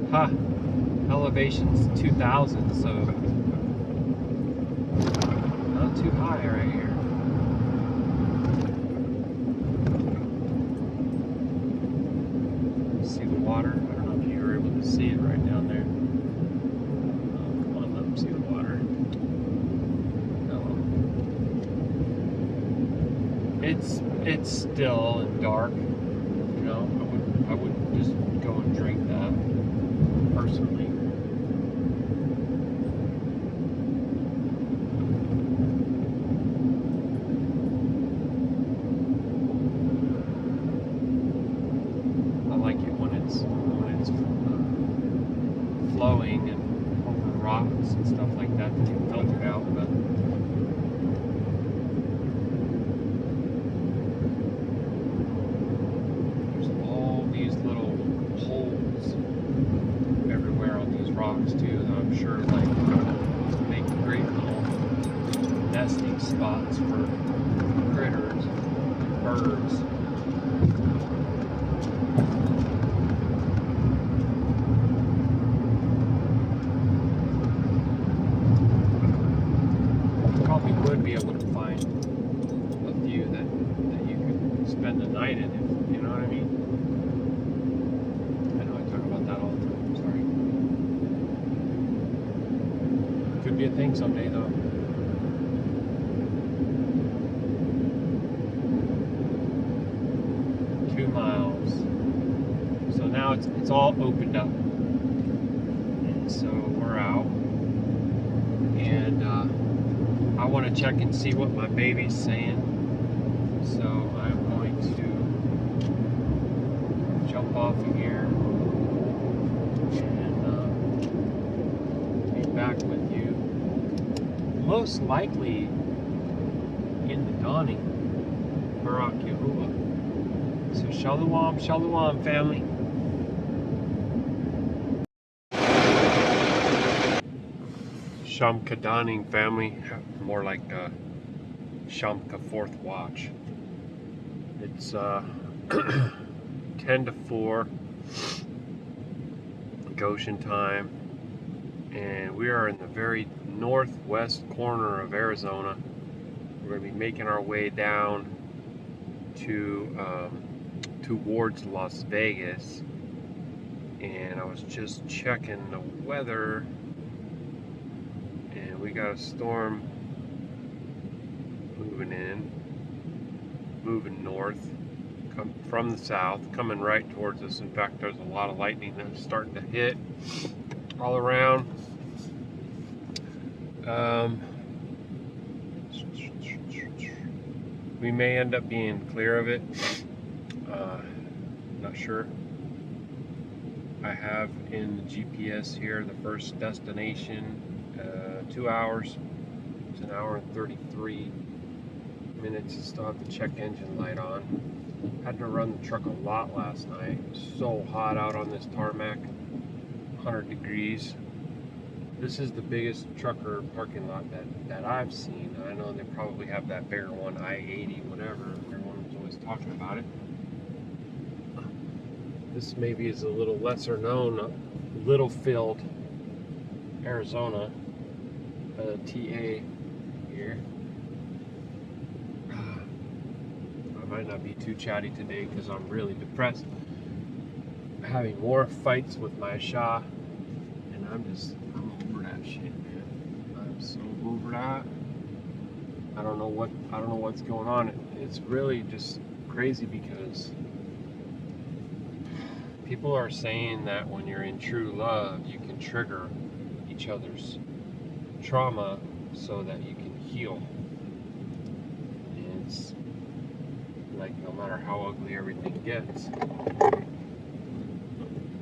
Ha! Elevation's 2,000, so not too high right here. See the water? I don't know if you were able to see it right down there. Come on, let them see the water. No. It's still and dark. You know, I wouldn't just go and drink that personally. Flowing and over rocks and stuff like that to get filtered out, but there's all these little holes everywhere on these rocks too that I'm sure like make great little nesting spots for critters, birds. Would be able to find a few that you could spend the night in, if you know what I mean. I know I talk about that all the time, sorry. Could be a thing someday though. Two miles. So now it's all opened up. And so we're out. And I want to check and see what my baby's saying, so I'm going to jump off of here and be back with you, most likely in the dawning, Baruk Yahuah. So Shalum Shalum, family. Shamka dawning, family. More like Shamka fourth watch. It's 10 to 4 Goshen time, and we are in the very northwest corner of Arizona. We're going to be making our way down to towards Las Vegas, and I was just checking the weather, and we got a storm moving north, from the south, coming right towards us. In fact, there's a lot of lightning that's starting to hit all around. We may end up being clear of it. Not sure. I have in the GPS here the first destination, 2 hours. It's an hour and 33 minutes. I still have the check engine light on. Had to run the truck a lot last night. It was so hot out on this tarmac, 100 degrees. This is the biggest trucker parking lot that I've seen. I know they probably have that bigger one, I-80, whatever. Everyone's always talking about it. This maybe is a little lesser known, Littlefield, Arizona, TA here. I might not be too chatty today because I'm really depressed. Having more fights with my Shah, and I'm over that shit, man. I'm so over that. I don't know what's going on. It's really just crazy because people are saying that when you're in true love, you can trigger each other's trauma so that you can heal. And it's like no matter how ugly everything gets,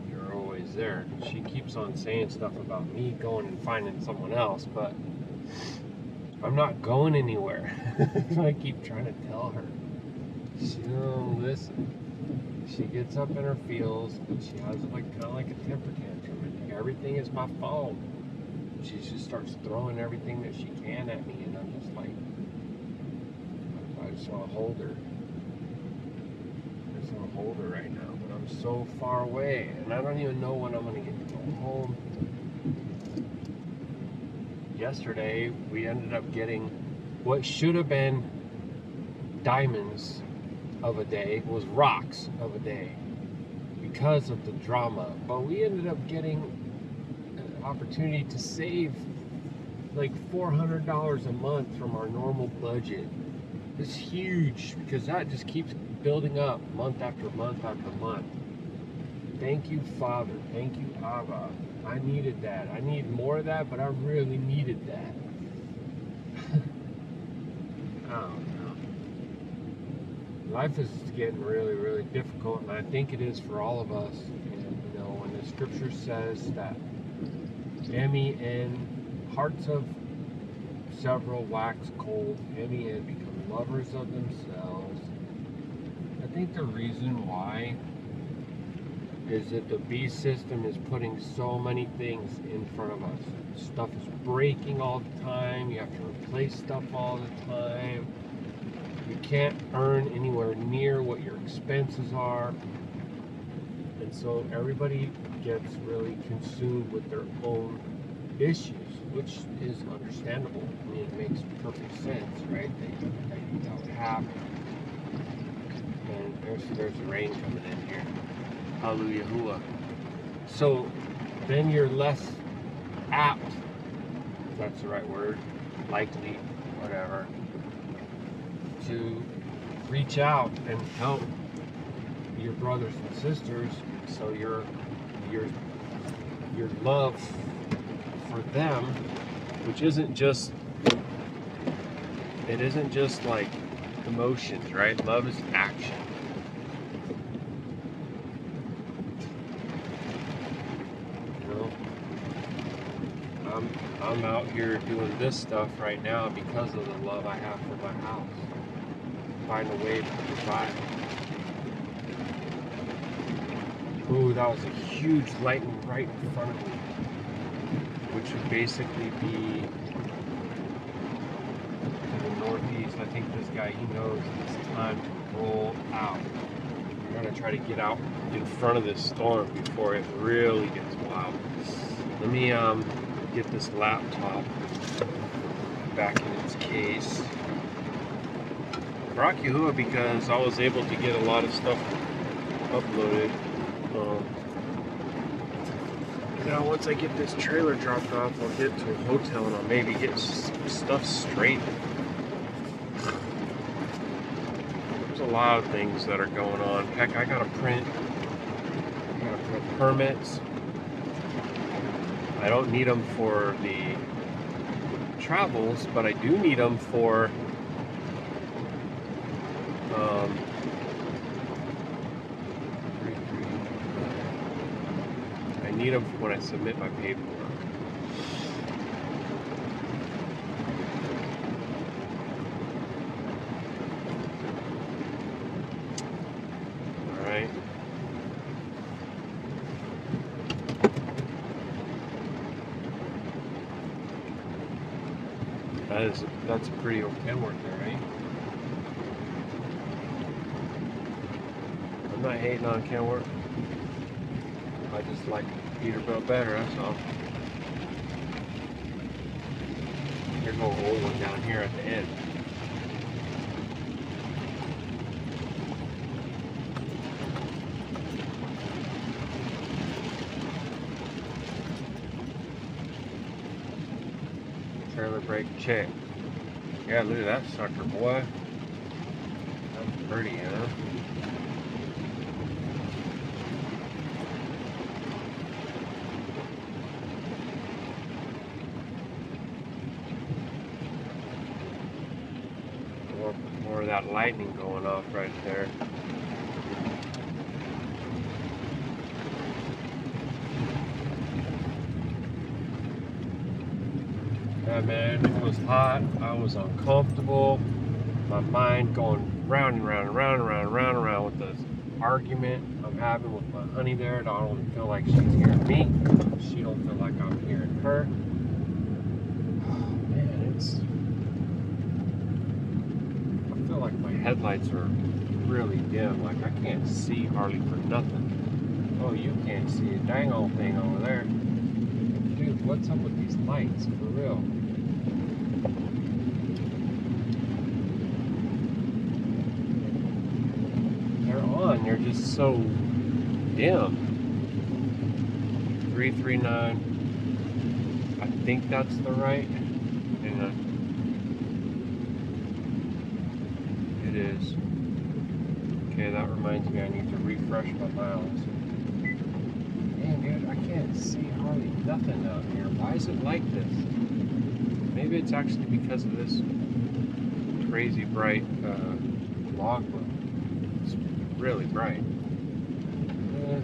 you're always there. She keeps on saying stuff about me going and finding someone else, but I'm not going anywhere. I keep trying to tell her. She don't listen. She gets up in her feels, and she has kind of like a temper tantrum, and everything is my fault. She just starts throwing everything that she can at me, and I'm just like, I just want to hold her. I just want to hold her right now, but I'm so far away, and I don't even know when I'm going to get to go home. Yesterday, we ended up getting What should have been diamonds of a day was rocks of a day because of the drama. But we ended up getting an opportunity to save like $400 a month from our normal budget. It's huge because that just keeps building up month after month after month. Thank you, Father. Thank you, Abba. I needed that. I need more of that, but I really needed that. I don't know. Life is getting really, really difficult, and I think it is for all of us. And you know, when the scripture says that MEN, hearts of several wax cold, MEN become lovers of themselves. I think the reason why is that the beast system is putting so many things in front of us. Stuff is breaking all the time. You have to replace stuff all the time. You can't earn anywhere near what your expenses are. And so everybody gets really consumed with their own issues, which is understandable. I mean, it makes perfect sense, right? That would happen. And there's the rain coming in here. Hallelujah. Yahuah. So then you're less apt, if that's the right word, likely, whatever, to reach out and help your brothers and sisters. So your love for them, which isn't just like emotions, right? Love is action. I'm out here doing this stuff right now because of the love I have for my house. Find a way to provide. Ooh, that was a huge lightning right in front of me, which would basically be to the northeast. I think this guy, he knows it's time to roll out. We're gonna try to get out in front of this storm before it really gets wild. Let me get this laptop back in its case. Baruk Yahuah, because I was able to get a lot of stuff uploaded. Now once I get this trailer dropped off, I'll get to a hotel and I'll maybe get stuff straight. There's a lot of things that are going on. Heck, I gotta print permits. I don't need them for the travels, but I do need them for I need them when I submit my paperwork. All right. That's a pretty okay work there, right? I'm not hating on Kenworth. I just like Peterbilt better, that's all. There's no old one down here at the end. Trailer brake check. Yeah, look at that sucker, boy. That's pretty, huh? More of that lightning going off right there. Yeah, man, it was hot. I was uncomfortable. My mind going round and round and round and round and round and round with this argument I'm having with my honey there. I don't feel like she's hearing me. She don't feel like I'm hearing her. Oh, man, I feel like my headlights are really dim. Like I can't see hardly for nothing. Oh, you can't see a dang old thing over there. Dude, what's up with these lights? For real. and they're just so dim. 339. I think that's the right. Hang on. It is. Okay, that reminds me I need to refresh my miles. Man, dude, I can't see hardly nothing out here. Why is it like this? Maybe it's actually because of this crazy bright logbook. It's really bright. No,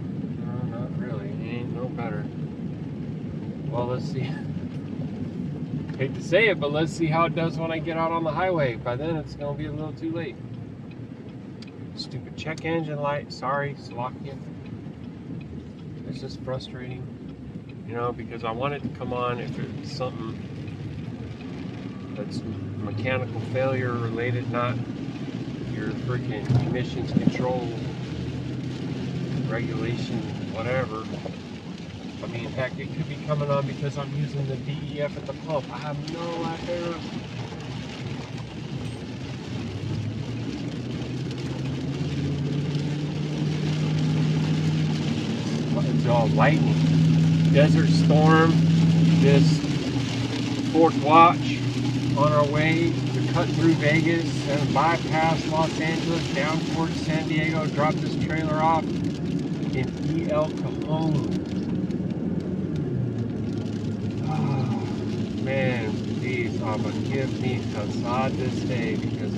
not really. It ain't no better. Well, let's see. Hate to say it, but let's see how it does when I get out on the highway. By then, it's going to be a little too late. Stupid check engine light. Sorry, Slovakia. It's just frustrating. You know, because I want it to come on if it's something that's mechanical failure related, not your freaking emissions control regulation, whatever. I mean, heck, it could be coming on because I'm using the DEF at the pump. I have no idea. It's all lightning. Desert storm. This fourth watch on our way to cut through Vegas and bypass Los Angeles down towards San Diego. Drop this trailer off in El Cajon. Man, please, Abba, give me Kasad this day, because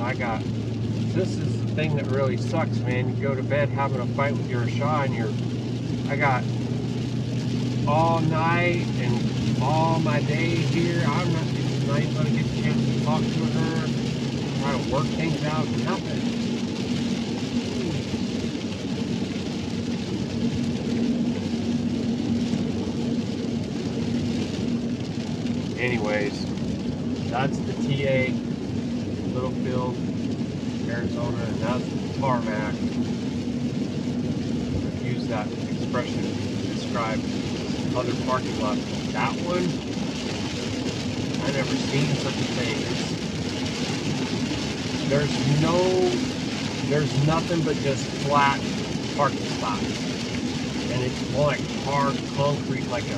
this is the thing that really sucks, man. You go to bed having a fight with your Yahusha, and I got all night and all my day here. I'm not even going to get a chance to talk to her, try to work things out, nothing. Anyways, that's the TA, Littlefield, Arizona, and that's the tarmac. I've used that expression to describe other parking lots. That one, I never seen such a thing. There's nothing but just flat parking spots, and it's more like hard concrete, like a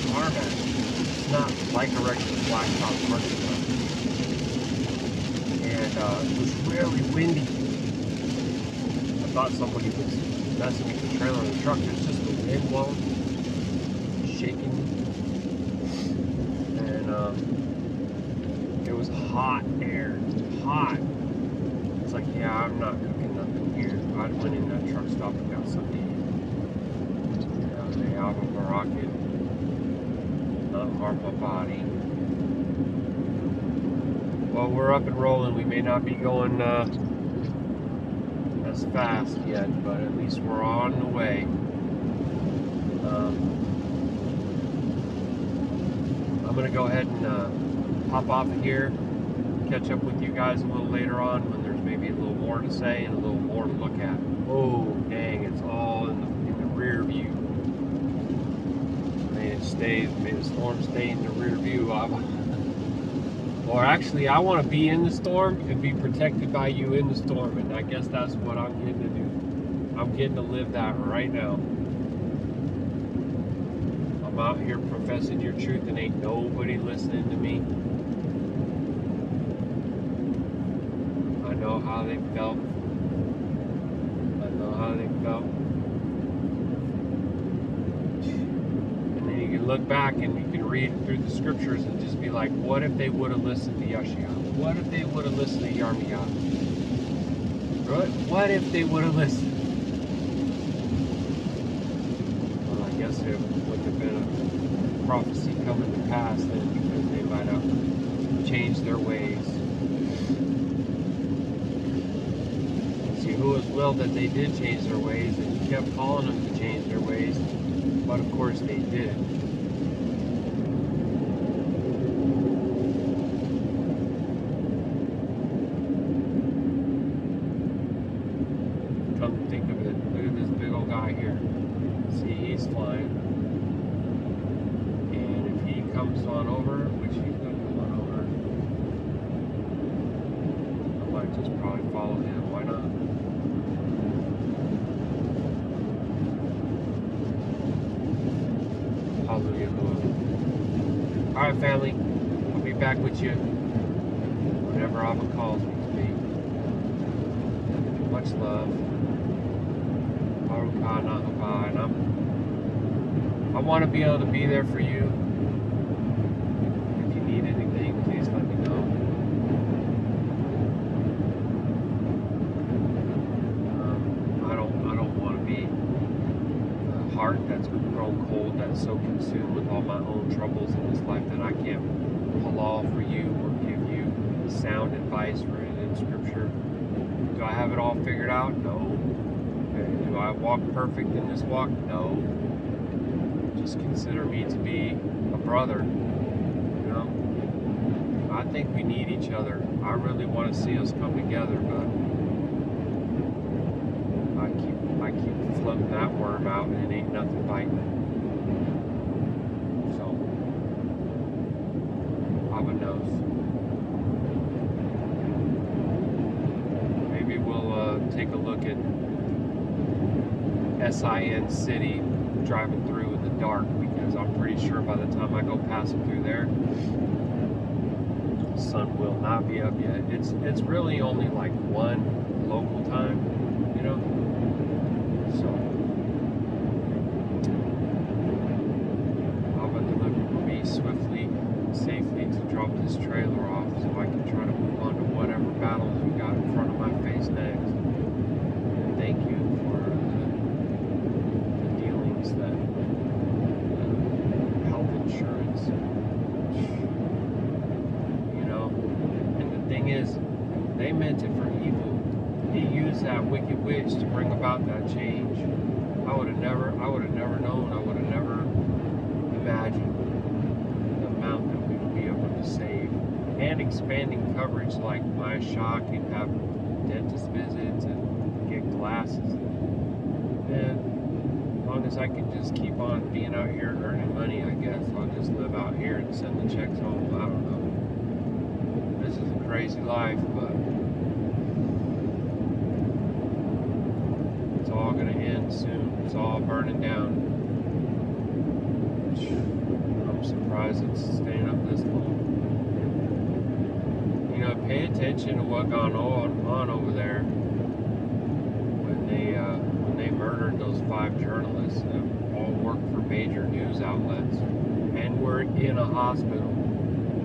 tarmac. It's not like a regular blacktop parking lot. And it was really windy. I thought somebody was messing with the trailer in the truck. It's just the wind blowing, shaking. And it was hot air. Hot. It's like, yeah, I'm not cooking nothing here. I went in that truck stop and got something. They out of a rocket. Not harm my body. Well, we're up and rolling. We may not be going as fast yet, but at least we're on the way. I'm going to go ahead and hop off of here, catch up with you guys a little later on when there's maybe a little more to say and a little more to look at. Oh, dang, it's all in the rear view. May the storm stay in the rear view. Or actually, I want to be in the storm and be protected by you in the storm, and I guess that's what I'm getting to do. I'm getting to live that right now. I'm out here professing your truth and ain't nobody listening to me. I know how they felt. Look back and you can read through the scriptures and just be like, what if they would have listened to Yashar'Al? What if they would have listened to Yarmiyah? What if they would have listened? Well, I guess it would have been a prophecy coming to pass then, because they might have changed their ways. See, who was willed that they did change their ways, and he kept calling them to change their ways, but of course they didn't. just probably follow him. Why not? Hallelujah. Alright, family. I'll be back with you whenever Abba calls me to be. Much love. Baruk Atah Yahuah. And I want to be able to be there for you. If you need anything, please let me know. I don't want to be a heart that's grown cold, that's so consumed with all my own troubles in this life that I can't halal for you or give you sound advice rooted in Scripture. Do I have it all figured out? No. Do I walk perfect in this walk? No. Just consider me to be a brother. You know? I think we need each other. I really want to see us come together, but I keep floating that worm out and it ain't nothing biting. So Abba knows. Maybe we'll take a look at SIN City driving through in the dark, because I'm pretty sure by the time I go passing through there, the sun will not be up yet. It's really only like 1 local time, you know. So Abba deliver me swiftly, safely to drop this trailer off, so I can try to move on to whatever battles we got in front of my face next. And thank you for the dealings that health insurance, you know. And the thing is, they meant it for evil. He used that wicked witch to bring about that change. I would have never known, I would have never imagined the amount that we would be able to save. And expanding coverage, like my shop can have dentist visits and get glasses. And as long as I can just keep on being out here and earning money, I guess I'll just live out here and send the checks home. I don't know. This is a crazy life, but it's all going to end soon. It's all burning down. I'm surprised it's staying up this long. You know, pay attention to what gone on over there when they murdered those 5 journalists that all worked for major news outlets and were in a hospital.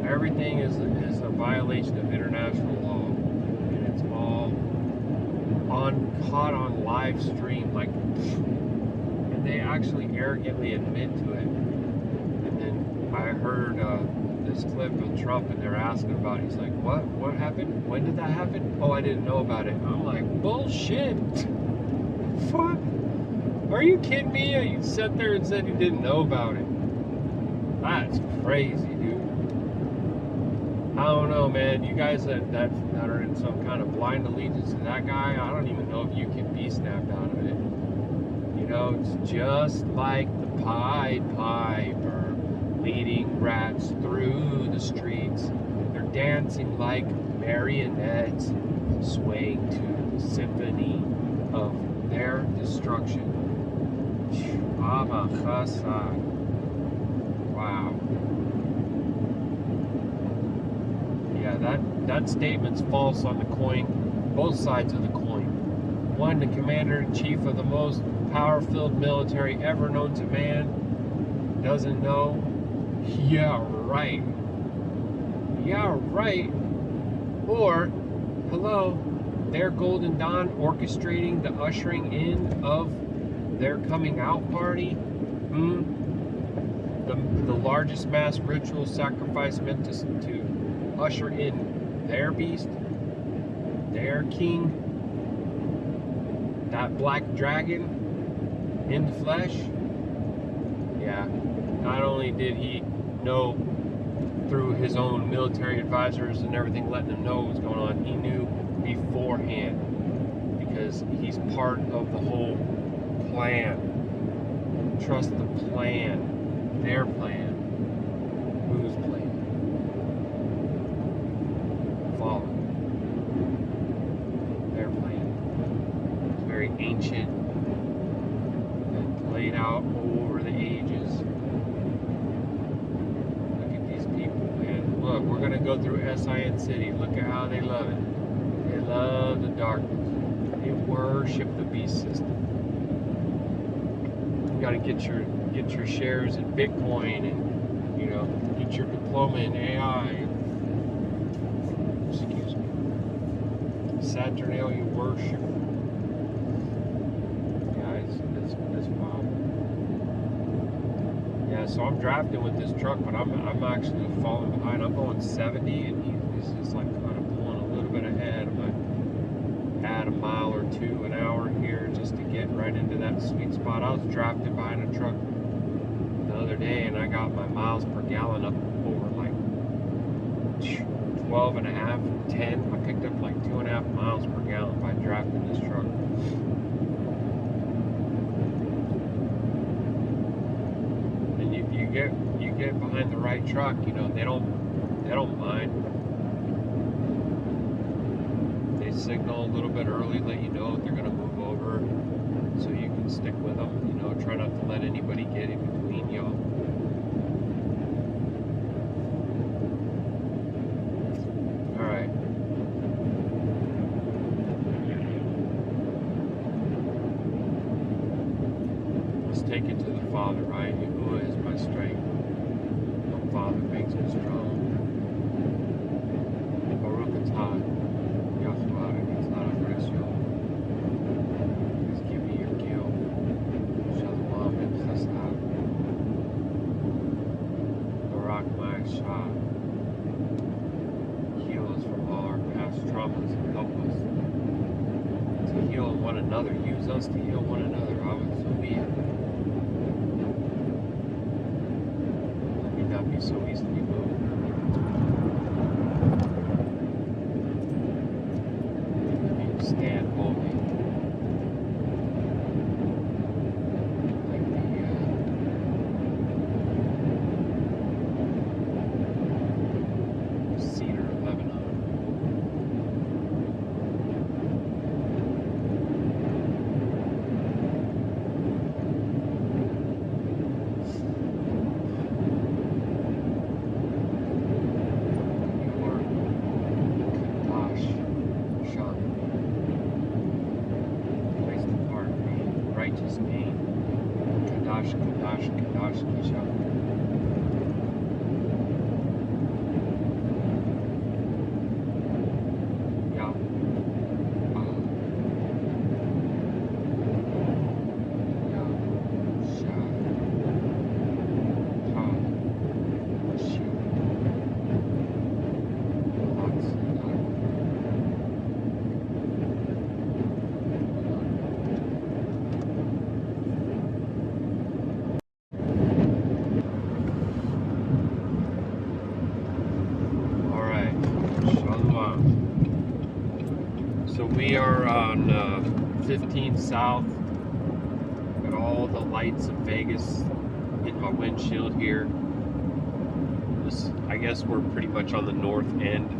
Everything is a violation of international law, and it's all caught on live stream, like, and they actually arrogantly admit to it. And then I heard this clip of Trump, and they're asking about it. He's like, what happened? When did that happen? Oh, I didn't know about it. I'm like, bullshit. What? Are you kidding me? You sat there and said you didn't know about it. That's crazy, dude. I don't know, man. You guys that are in some kind of blind allegiance to that guy, I don't even know if you can be snapped out of it. You know, it's just like the Pied Piper leading rats through the streets. They're dancing like marionettes, swaying to the symphony of their destruction. Abba Chassan. Wow. Yeah, that statement's false on the coin, both sides of the coin. One, the commander-in-chief of the most power-filled military ever known to man doesn't know. Yeah, right. Yeah, right. Or, hello, their Golden Dawn orchestrating the ushering in of their coming out party. The largest mass ritual sacrifice meant to usher in their beast, their king, that black dragon in the flesh. Yeah, not only did he know through his own military advisors and everything, letting him know what was going on, he knew beforehand, because he's part of the whole plan. Trust the plan. Their plan. Whose plan? Follow. ancient and played out over the ages. Look at these people, man. Look, we're going to go through S.I.N. City. Look at how they love it. They love the darkness. They worship the beast system. You got to get your shares in Bitcoin and, you know, get your diploma in AI. Excuse me. Saturnalia worship. Guys, it's wild. Yeah, so I'm drafting with this truck, but I'm actually falling behind. I'm going 70, and he's just like kind of pulling a little bit ahead. I'm gonna add a mile or two an hour here just to get right into that sweet spot. I was drafting behind a truck the other day, and I got my miles per gallon up over like 12 and a half, 10. I picked up like 2.5 miles per gallon by drafting this truck. And you get behind the right truck, you know, they don't mind. They signal a little bit early, let you know if they're gonna move over, so you can stick with them. You know, try not to let anybody get in between y'all. Take it to the Father, right? Yahuah is my strength. The Father makes me strong. Baruk Atah Yahuah, please give me your guilt. Shalom and Chesed. Barak Ma'ashah. Heal us from all our past traumas and help us to heal one another. Use us to heal one another. So be it. Not be so easily moved. Let me stand boldly. Like the cedar of Lebanon. Righteous name. Qadash, Qadash, Qadash, Yashar'Al. So we are on 15 South. Got all the lights of Vegas in my windshield here. I guess we're pretty much on the north end.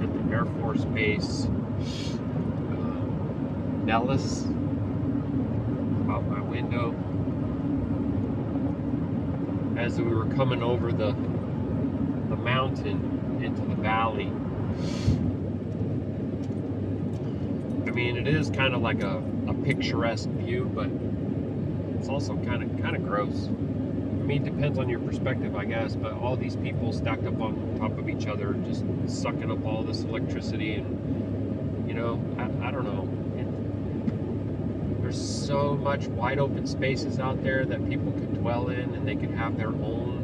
At the Air Force Base. Nellis. Out my window. As we were coming over the mountain into the valley. I mean, it is kind of like a picturesque view, but it's also kind of gross. I mean, it depends on your perspective, I guess, but all these people stacked up on top of each other, just sucking up all this electricity, and, you know, I don't know. There's so much wide open spaces out there that people could dwell in, and they could have their own.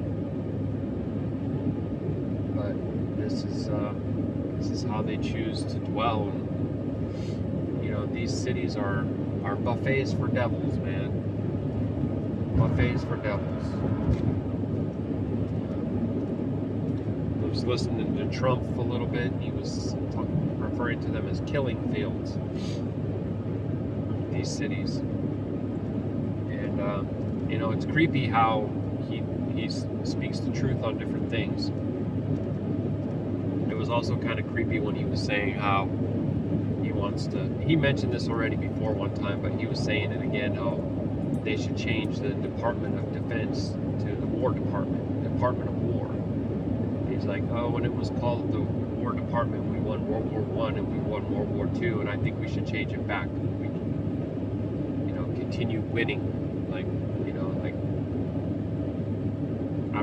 But this is how they choose to dwell. And, you know, these cities are buffets for devils, man. Buffets for devils. I was listening to Trump a little bit, and he was referring to them as killing fields. These cities. And, you know, it's creepy how he speaks the truth on different things. It was also kind of creepy when he was saying how he wants wants to. He mentioned this already before one time, but he was saying it again, how they should change the Department of Defense to the War Department, Department of War. He's like, oh, when it was called the War Department, we won World War I and we won World War II, and I think we should change it back. We, continue winning. Like, I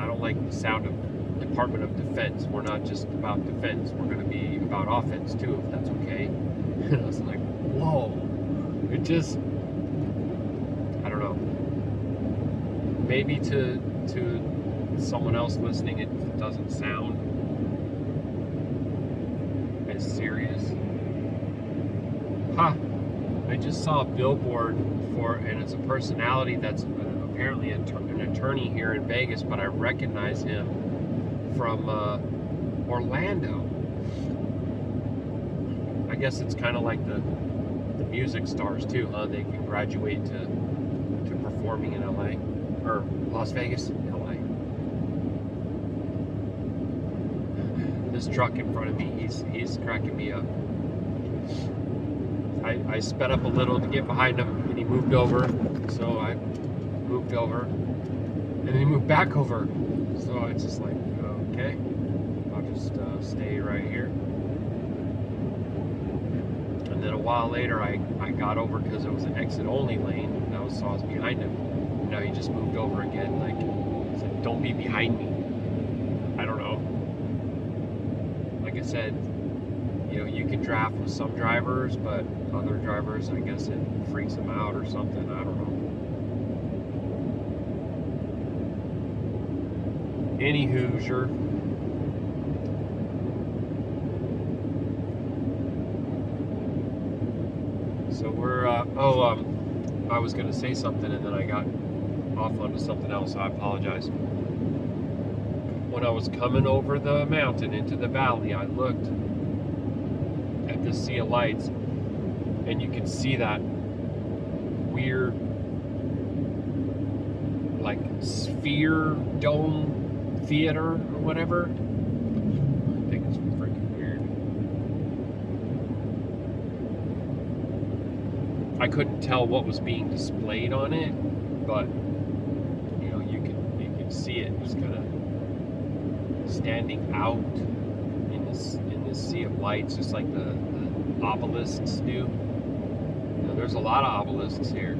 don't like the sound of Department of Defense. We're not just about defense. We're going to be about offense too, if that's okay. And I was like, whoa. It just, I don't know. Maybe to someone else listening, it doesn't sound as serious. I just saw a billboard and it's a personality that's apparently an attorney here in Vegas, but I recognize him from Orlando. I guess it's kind of like the music stars too, huh? They can graduate to performing in LA or Las Vegas, LA. This truck in front of me, he's cracking me up. I sped up a little to get behind him, and he moved over, so I moved over, and then he moved back over. So it's just like, okay, I'll just stay right here. And then a while later, I got over because it was an exit-only lane, and so I was behind him. And now he just moved over again, like, he's like, don't be behind me. I don't know. Like I said, you can draft with some drivers, but other drivers, I guess it freaks them out or something. I don't know. Any Hoosier. So we're, I was going to say something and then I got off onto something else. I apologize. When I was coming over the mountain into the valley, I looked at the sea of lights, and you can see that weird, like, sphere dome theater or whatever. I think it's freaking weird. I couldn't tell what was being displayed on it, but you can see it just kind of standing out in this sea of lights, just like the obelisks do. There's a lot of obelisks here.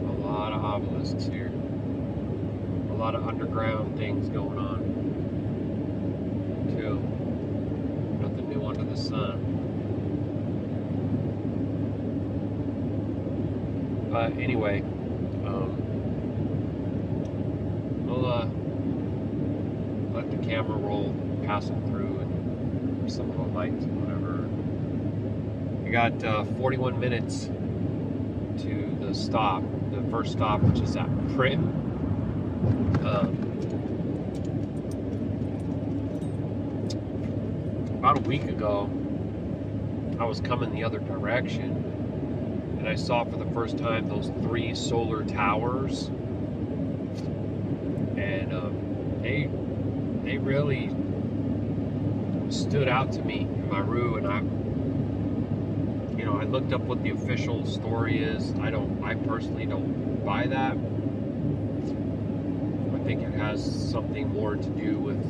A lot of obelisks here. A lot of underground things going on too. Nothing new under the sun. But anyway, we'll let the camera roll, passing through and some of the lights and whatever. We got 41 minutes to the stop, the first stop, which is at Prim. About a week ago, I was coming the other direction, and I saw for the first time those 3 solar towers, and they really stood out to me in my route. And I looked up what the official story is. I personally don't buy that. I think it has something more to do with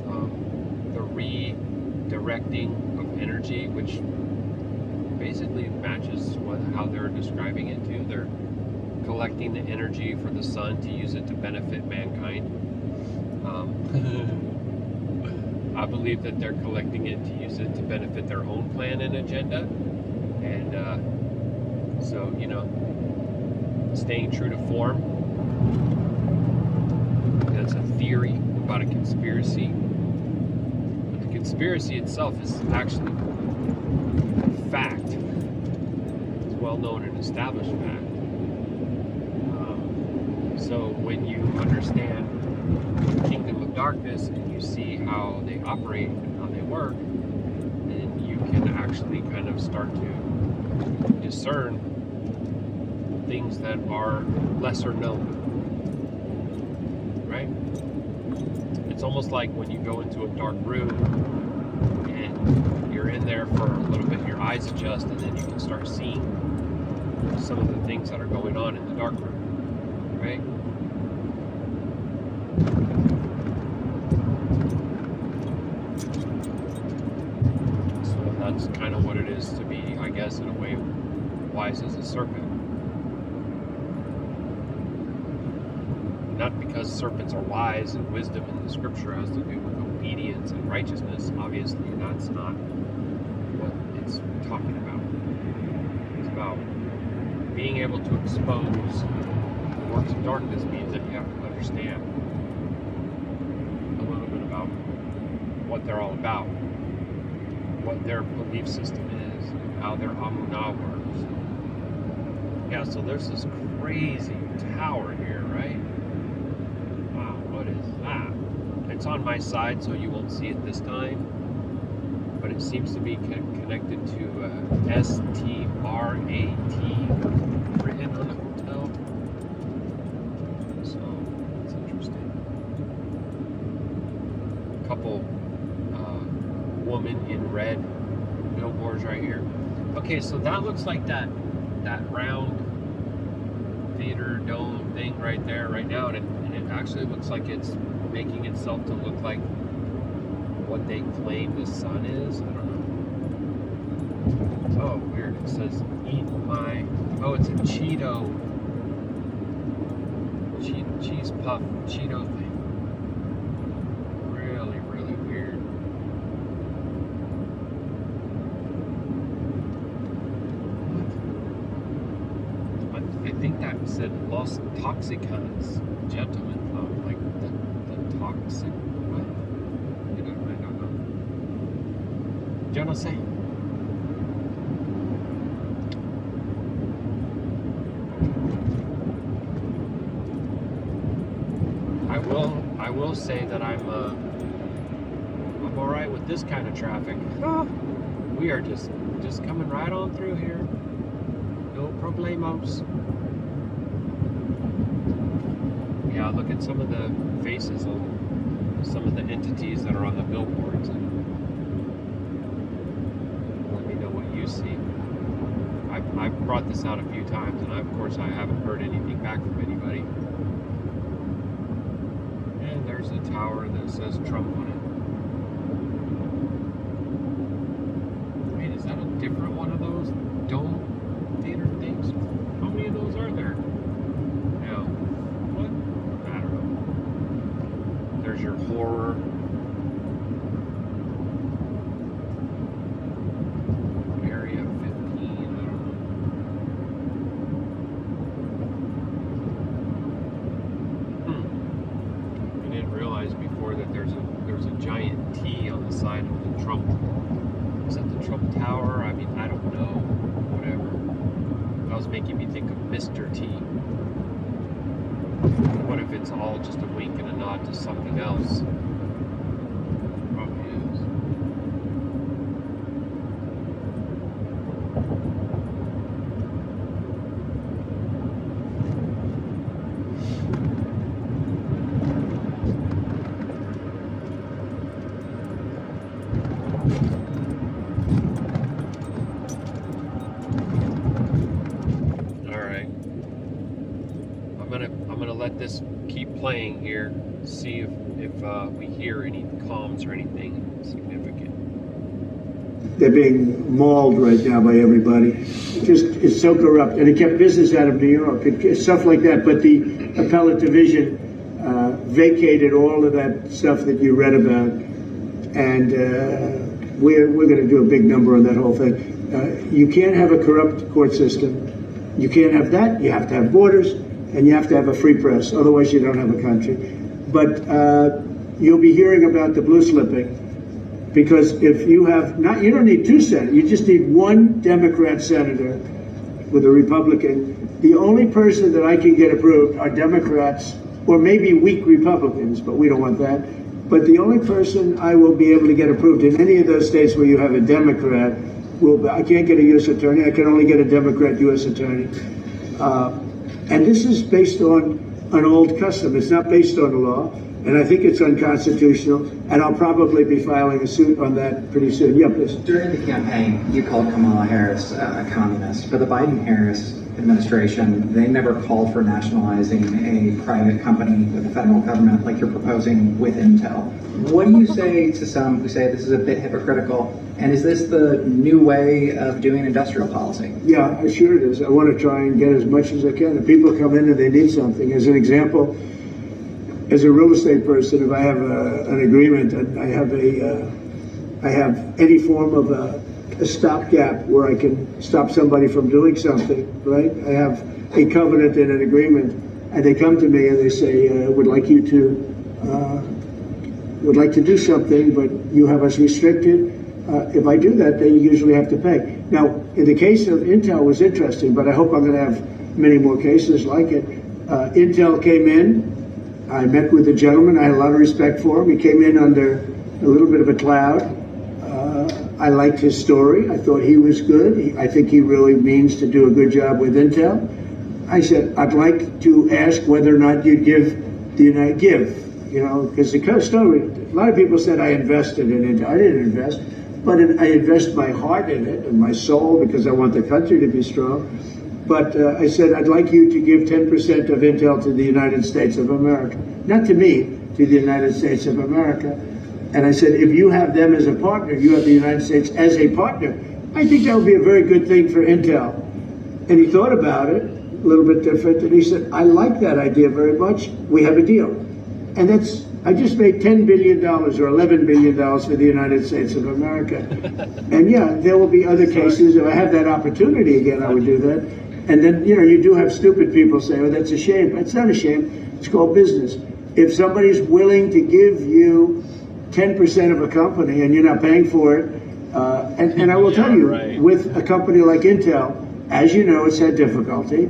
the redirecting of energy, which basically matches how they're describing it too. They're collecting the energy for the sun to use it to benefit mankind. I believe that they're collecting it to use it to benefit their own plan and agenda. And so, staying true to form. That's a theory about a conspiracy. But the conspiracy itself is actually fact. It's well known and established fact. So when you understand the kingdom of darkness and you see how they operate and how they work, then you can actually kind of start to discern things that are lesser known, right? It's almost like when you go into a dark room and you're in there for a little bit, your eyes adjust, and then you can start seeing some of the things that are going on in the dark room, right? So that's kind of what it is to be, I guess, in a way, wise as a serpent. Not because serpents are wise, and wisdom in the scripture has to do with obedience and righteousness. Obviously, that's not what it's talking about. It's about being able to expose the works of darkness. Means that you have to understand a little bit about what they're all about, what their belief system is, and how their amunah works. Yeah, so there's this crazy tower here, right? Wow, what is that? It's on my side, so you won't see it this time, but it seems to be connected to STRAT written on the hotel. So that's interesting. A couple woman in red billboards right here. Okay, so that looks like that round theater dome thing right there right now, and it actually looks like it's making itself to look like what they claim the sun is. I don't know. Oh, weird. It says eat my... Oh, it's a Cheeto. Cheese puff Cheeto thing. Really, really weird. What? I think that said Los Toxicans, gentlemen. Like the toxic... What? I don't know. Yo no sé. I will say that I'm all right with this kind of traffic. We are just coming right on through here. No problemos. Yeah, look at some of the faces of some of the entities that are on the billboards, and let me know what you see. I've brought this out a few times, and of course I haven't heard anything back from anybody. And there's a tower that says Trump on it. Wait, is that a different one of those dome theater things? How many of those are there? Now, what? I don't know. There's your horror. Area 15, I don't know. I didn't realize before that there's a giant T on the side of the Trump. Is that the Trump Tower? I mean, I don't know. Whatever. That was making me think of Mr. T. What if it's all just a wink and a nod to something else? Probably is. I'm gonna let this keep playing here, see if we hear any comms or anything significant. They're being mauled right now by everybody. It's so corrupt, and it kept business out of New York, stuff like that. But the appellate division vacated all of that stuff that you read about, and we're going to do a big number on that whole thing. You can't have a corrupt court system. You can't have that. You have to have borders. And you have to have a free press, otherwise you don't have a country. But you'll be hearing about the blue slipping, because if you have not, you don't need two senators. You just need one Democrat senator with a Republican. The only person that I can get approved are Democrats, or maybe weak Republicans, but we don't want that. But the only person I will be able to get approved in any of those states where you have a Democrat I can't get a U.S. attorney. I can only get a Democrat U.S. attorney. And this is based on an old custom. It's not based on the law. And I think it's unconstitutional, and I'll probably be filing a suit on that pretty soon. Yeah, please. During the campaign, you called Kamala Harris a communist, but the Biden-Harris administration, they never called for nationalizing a private company with the federal government like you're proposing with Intel. What do you say to some who say this is a bit hypocritical, and is this the new way of doing industrial policy? Yeah, sure it is. I want to try and get as much as I can. If people come in and they need something, as an example, as a real estate person, if I have an agreement, I have any form of a stopgap where I can stop somebody from doing something, right? I have a covenant and an agreement, and they come to me and they say, would like to do something, but you have us restricted. If I do that, they usually have to pay. Now, in the case of Intel was interesting, but I hope I'm going to have many more cases like it. Intel came in. I met with the gentleman. I had a lot of respect for him. He came in under a little bit of a cloud. I liked his story. I thought he was good. I think he really means to do a good job with Intel. I said, I'd like to ask whether or not you'd give the United because the story, a lot of people said I invested in it. I didn't invest, but I invest my heart in it and my soul because I want the country to be strong. But I said, I'd like you to give 10% of Intel to the United States of America. Not to me, to the United States of America. And I said, if you have them as a partner, you have the United States as a partner, I think that would be a very good thing for Intel. And he thought about it, a little bit different, and he said, I like that idea very much. We have a deal. And I just made $10 billion or $11 billion for the United States of America. And yeah, there will be other cases. If I had that opportunity again, I would do that. And then, you do have stupid people say, oh, that's a shame. It's not a shame. It's called business. If somebody's willing to give you 10% of a company and you're not paying for it, and I will tell you, with a company like Intel, as you know, it's had difficulty.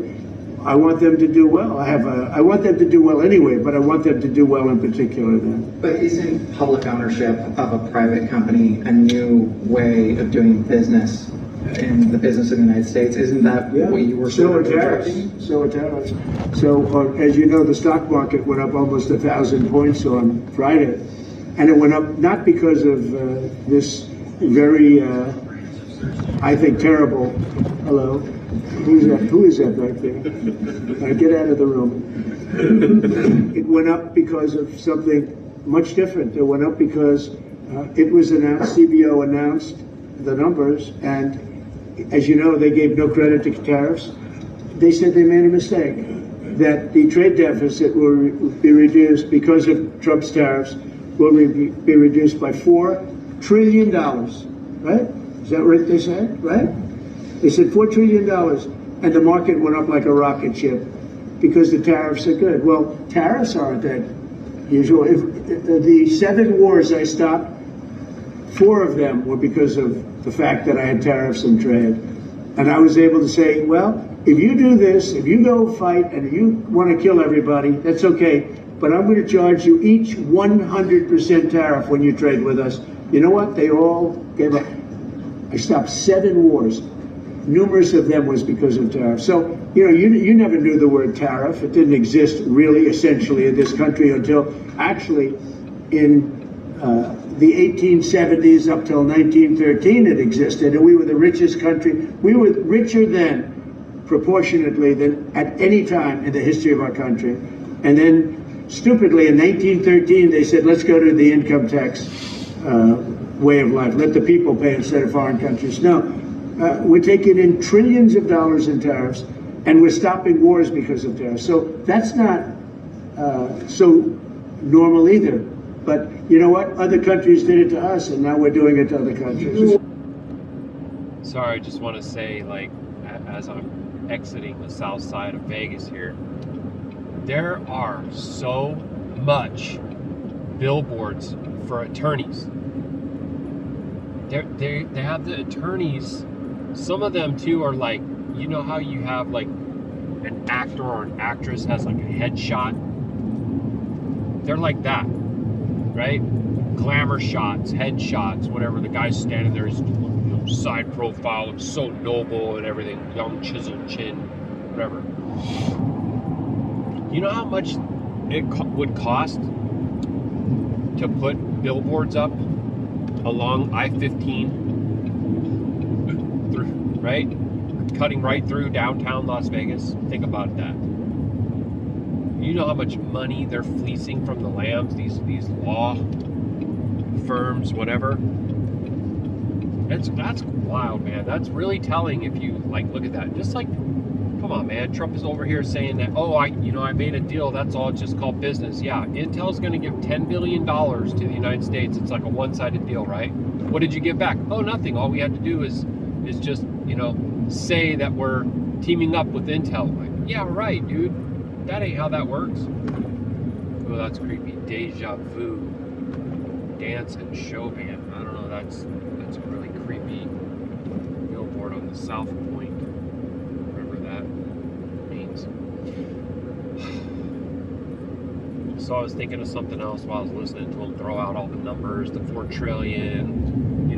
I want them to do well. I want them to do well anyway, but I want them to do well in particular then. But isn't public ownership of a private company a new way of doing business in the business of the United States? Isn't that what you were sort of addressing? So are tariffs. So as you know, the stock market went up almost 1,000 points on Friday. And it went up not because of this very, I think, terrible, hello, who is that back there? Get out of the room. It went up because of something much different. It went up because it was announced, CBO announced the numbers, and as you know, they gave no credit to tariffs. They said they made a mistake, that the trade deficit will be reduced because of Trump's tariffs, will be reduced by $4 trillion, right? Is that what they said, right? They said $4 trillion, and the market went up like a rocket ship because the tariffs are good. Well, tariffs aren't that usual. If the 7 wars I stopped, 4 of them were because of the fact that I had tariffs and trade. And I was able to say, well, if you do this, if you go fight and you want to kill everybody, that's okay. But I'm going to charge you each 100% tariff when you trade with us. You know what? They all gave up. I stopped 7 wars. Numerous of them was because of tariffs. So, you never knew the word tariff. It didn't exist really, essentially, in this country until actually in the 1870s up till 1913 it existed. And we were the richest country. We were richer then, proportionately, than at any time in the history of our country. And then, stupidly, in 1913, they said, let's go to the income tax way of life. Let the people pay instead of foreign countries. No, we're taking in trillions of dollars in tariffs, and we're stopping wars because of tariffs. So that's not so normal either. But you know what? Other countries did it to us, and now we're doing it to other countries. Sorry, I just want to say, as I'm exiting the south side of Vegas here, there are so much billboards for attorneys. They have the attorneys. Some of them too are like, you know how you have like an actor or an actress has like a headshot? They're like that, right? Glamour shots, headshots, whatever. The guy's standing there, his side profile looks so noble and everything, young chiseled chin, whatever. You know how much it would cost to put billboards up along I-15, right? Cutting right through downtown Las Vegas. Think about that. You know how much money they're fleecing from the lambs, these law firms, whatever. That's wild, man. That's really telling if you look at that. Just come on, man. Trump is over here saying that, oh, I made a deal. That's all. It's just called business. Yeah, Intel's going to give $10 billion to the United States. It's like a one-sided deal, right? What did you get back? Oh, nothing. All we had to do is just, say that we're teaming up with Intel. Yeah, right, dude. That ain't how that works. Oh, that's creepy. Deja vu. Dance and show band. I don't know. That's a really creepy billboard on the South Point. Whatever that means. So I was thinking of something else while I was listening to him throw out all the numbers, the 4 trillion,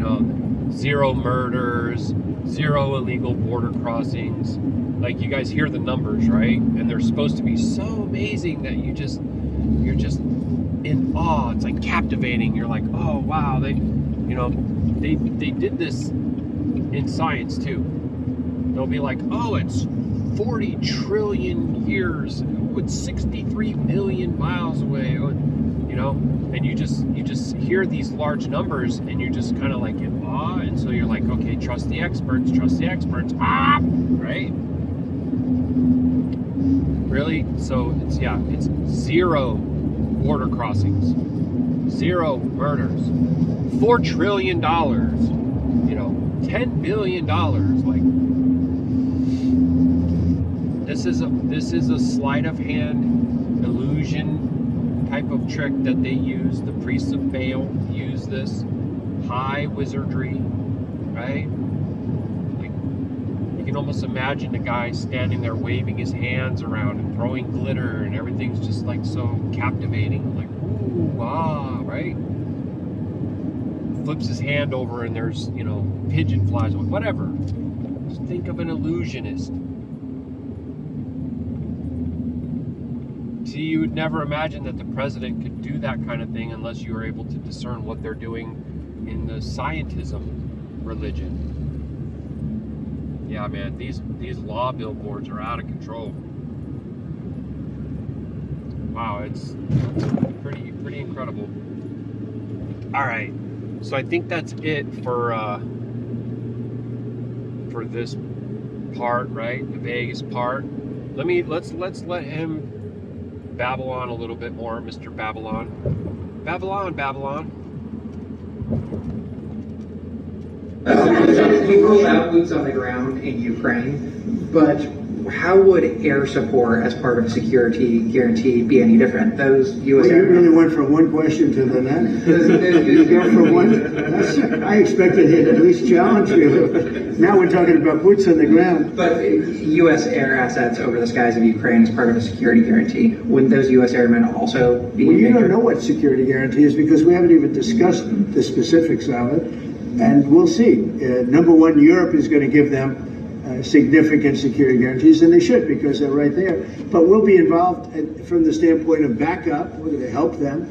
0 murders, 0 illegal border crossings. You guys hear the numbers, right? And they're supposed to be so amazing that you're just in awe. It's captivating. You're like, oh wow, they did this in science too. They'll be like, oh, it's 40 trillion years, it's 63 million miles away, and you just hear these large numbers and you're just kind of in awe, and so you're like, okay, trust the experts, right? Really? So it's 0 border crossings, 0 murders, $4 trillion, $10 billion. This is a sleight of hand illusion type of trick that they use. The priests of Baal use this high wizardry, right? You can almost imagine a guy standing there waving his hands around and throwing glitter, and everything's just so captivating, ooh, ah, right? Flips his hand over and there's, pigeon flies, whatever. Just think of an illusionist. See, you would never imagine that the president could do that kind of thing unless you were able to discern what they're doing in the scientism religion. Yeah, man, these law billboards are out of control. Wow, it's pretty incredible. All right, so I think that's it for this part, right? The Vegas part. Let's let him babble on a little bit more, Mr. Babylon. Babylon. You ruled out boots on the ground in Ukraine, but how would air support as part of security guarantee be any different? Those U.S. You really went from one question to the next. You go from one. I expected it at least challenge you. Now we're talking about boots on the ground. But U.S. air assets over the skies of Ukraine as part of a security guarantee, wouldn't those U.S. airmen also be? Well, you don't know what security guarantee is because we haven't even discussed the specifics of it, and we'll see. Number one, Europe is going to give them significant security guarantees, and they should because they're right there. But we'll be involved from the standpoint of backup. We're going to help them,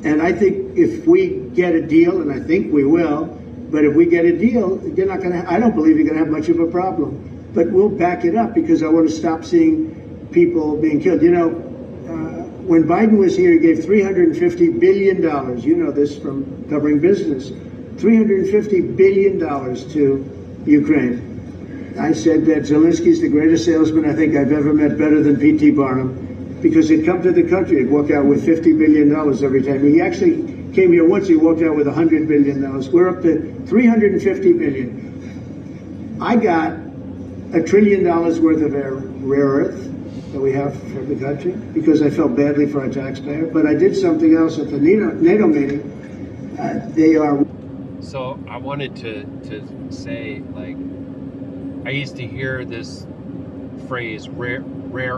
and I think if we get a deal, and I think we will, but if we get a deal, they're not going to. I don't believe you're going to have much of a problem. But we'll back it up because I want to stop seeing people being killed. When Biden was here, he gave $350 billion. You know this from covering business. $350 billion to Ukraine. I said that Zelensky's the greatest salesman I think I've ever met, better than P.T. Barnum, because he'd come to the country and walk out with $50 billion every time. He actually came here once, he walked out with $100 billion. We're up to $350 billion. I got $1 trillion worth of rare earth that we have for the country because I felt badly for our taxpayer. But I did something else at the NATO meeting. They are. So I wanted to say, I used to hear this phrase, rare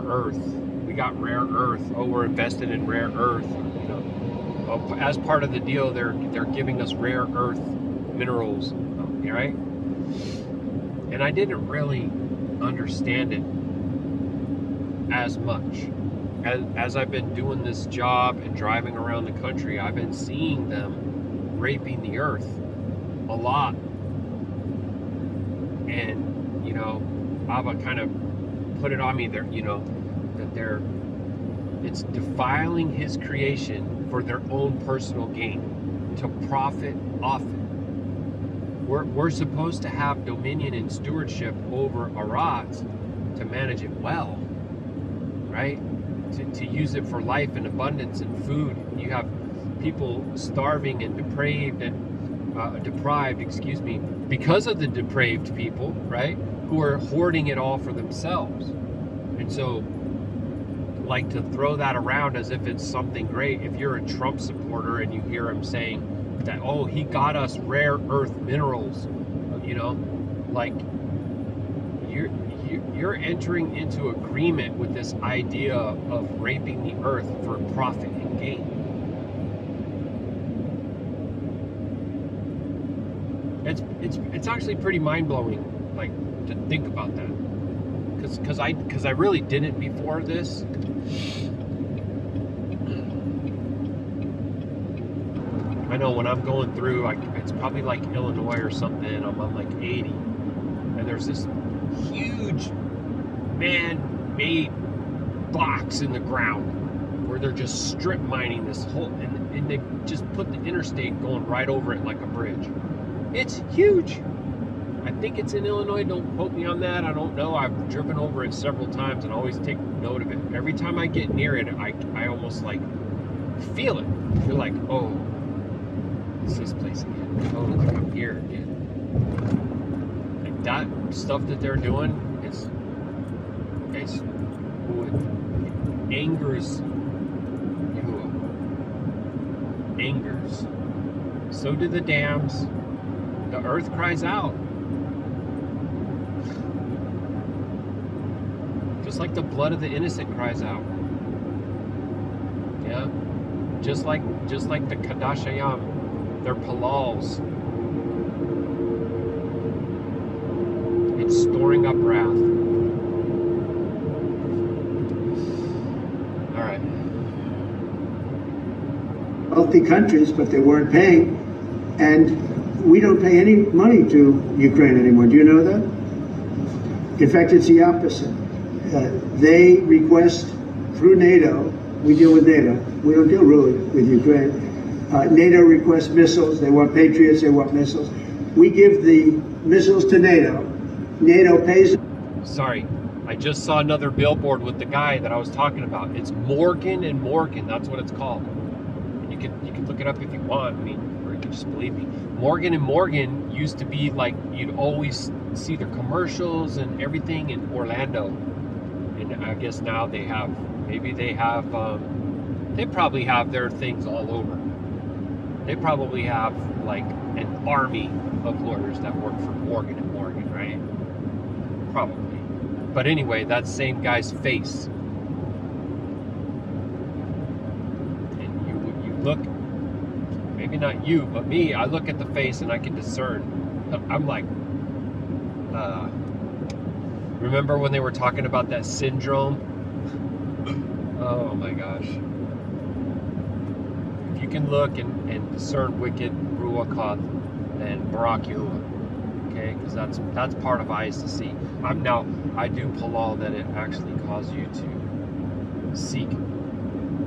earth. We got rare earth. Oh, we're invested in rare earth. As part of the deal, they're giving us rare earth minerals, right? And I didn't really understand it as much. as I've been doing this job and driving around the country, I've been seeing them raping the earth a lot. And, you know, Abba kind of put it on me there, you know, that it's defiling his creation for their own personal gain, to profit off it. We're supposed to have dominion and stewardship over Arat to manage it well, right? To use it for life and abundance and food. You have people starving and deprived, because of the depraved people, right? Who are hoarding it all for themselves. And so, like, to throw that around as if it's something great. If you're a Trump supporter and you hear him saying that, oh, he got us rare earth minerals, you know, like, you're entering into agreement with this idea of raping the earth for profit and gain. It's actually pretty mind-blowing, like, to think about that, because I really didn't before this. I know when I'm going through, it's probably like Illinois or something, I'm on like 80, and there's this huge man-made box in the ground where they're just strip mining this whole, and they just put the interstate going right over it like a bridge. It's huge. I think it's in Illinois. Don't quote me on that. I don't know. I've driven over it several times and always take note of it. Every time I get near it, I almost like feel it. I feel like, oh, it's this place again. Oh, like I'm here again. Like that stuff that they're doing, it's oh, it angers Yahuah. Angers. So do the dams. The earth cries out. Just like the blood of the innocent cries out. Yeah. Just like the Qadashayam, their palals. It's storing up wrath. All right. Wealthy countries, but they weren't paying, and we don't pay any money to Ukraine anymore. Do you know that? In fact, it's the opposite. They request through NATO. We deal with NATO. We don't deal really with Ukraine. NATO requests missiles. They want Patriots. They want missiles. We give the missiles to NATO. NATO pays. Sorry, I just saw another billboard with the guy that I was talking about. It's Morgan and Morgan. That's what it's called. You can look it up if you want. I mean, or you can just believe me. Morgan and Morgan used to be like, you'd always see their commercials and everything in Orlando. And I guess now they have, they probably have their things all over. They probably have like an army of lawyers that work for Morgan and Morgan, right? Probably. But anyway, that same guy's face. And you look, maybe not you, but me, I look at the face and I can discern. I'm like, remember when they were talking about that syndrome? Oh my gosh. If you can look and discern wicked Ruach Ha'Qadash and Baruk Atah Yahuah, okay? Because that's part of eyes to see. I do halal that it actually causes you to seek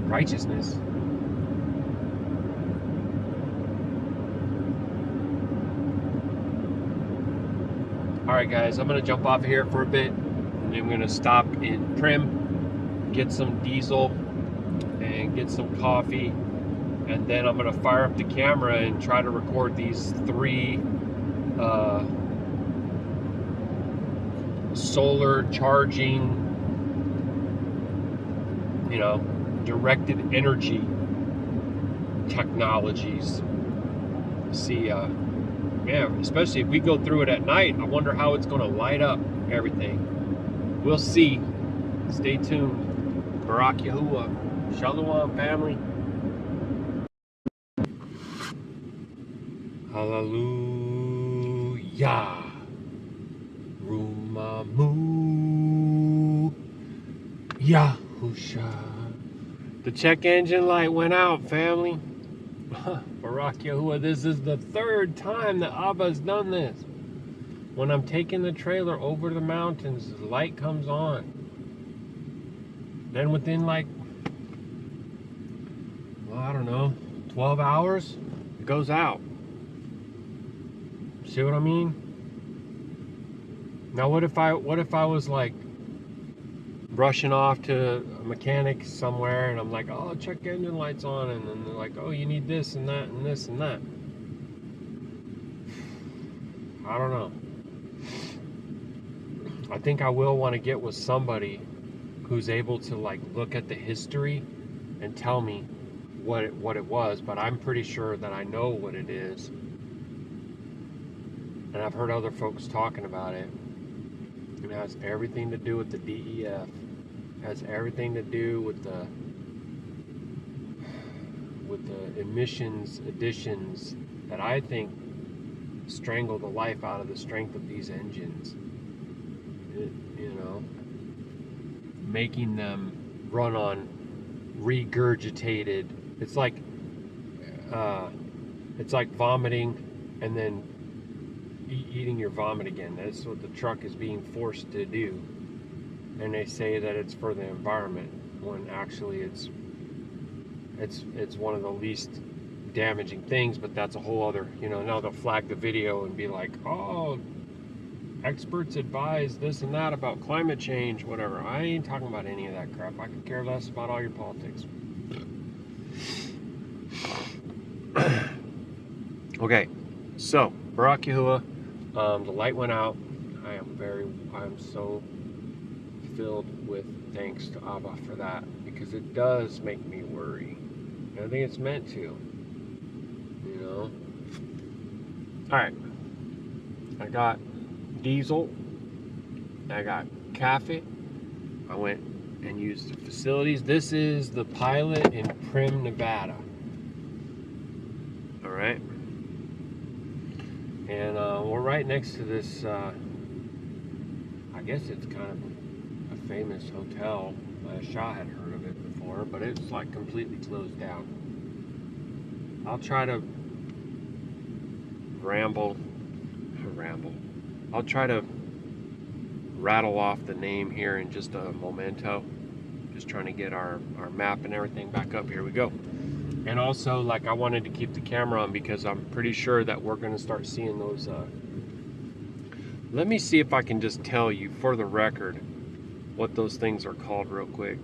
righteousness. Alright guys, I'm going to jump off here for a bit, and I'm going to stop in Prim, get some diesel, and get some coffee, and then I'm going to fire up the camera and try to record these 3 solar charging, directed energy technologies. See, yeah, especially if we go through it at night, I wonder how it's going to light up everything. We'll see. Stay tuned. Baruk Yahuah. Shalom, family. Hallelujah. Rumamu. Yahusha. The check engine light went out, family. Baruk Yahuah, this is the third time that Abba's done this. When I'm taking the trailer over the mountains, the light comes on. Then within like, well, I don't know, 12 hours, it goes out. See what I mean? Now what if I was like rushing off to a mechanic somewhere and I'm like, oh, check engine lights on, and then they're like, oh, you need this and that and this and that. I don't know. I think I will want to get with somebody who's able to like look at the history and tell me what it was, but I'm pretty sure that I know what it is. And I've heard other folks talking about it. It has everything to do with the DEF. It has everything to do with the emissions additions that I think strangle the life out of the strength of these engines. You know, making them run on regurgitated. It's like vomiting and then eating your vomit again. That's what the truck is being forced to do. And they say that it's for the environment, when actually it's one of the least damaging things. But that's a whole other, you know, now they'll flag the video and be like, oh, experts advise this and that about climate change, whatever. I ain't talking about any of that crap. I could care less about all your politics. Okay, so Baruk Yahuah, the light went out. I'm so filled with thanks to Abba for that, because it does make me worry. And I think it's meant to, you know. All right, I got diesel, I got cafe. I went and used the facilities. This is the pilot in Prim, Nevada. All right, and we're right next to this, I guess it's kind of a famous hotel. Shah had heard of it before, but it's like completely closed down. I'll try to I'll try to rattle off the name here in just a momento. Just trying to get our map and everything back up. Here we go. And also, like, I wanted to keep the camera on because I'm pretty sure that we're going to start seeing those. Let me see if I can just tell you for the record what those things are called real quick,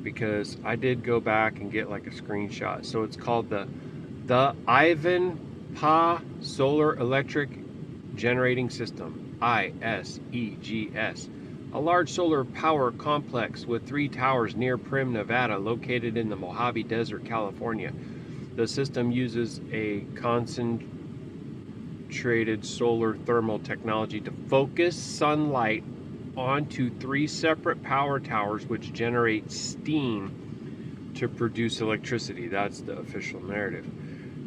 because I did go back and get like a screenshot. So it's called the Ivan Pa Solar Electric Generating System, ISEGS, a large solar power complex with 3 towers near Prim, Nevada, located in the Mojave Desert, California. The system uses a concentrated solar thermal technology to focus sunlight onto 3 separate power towers, which generate steam to produce electricity. That's the official narrative.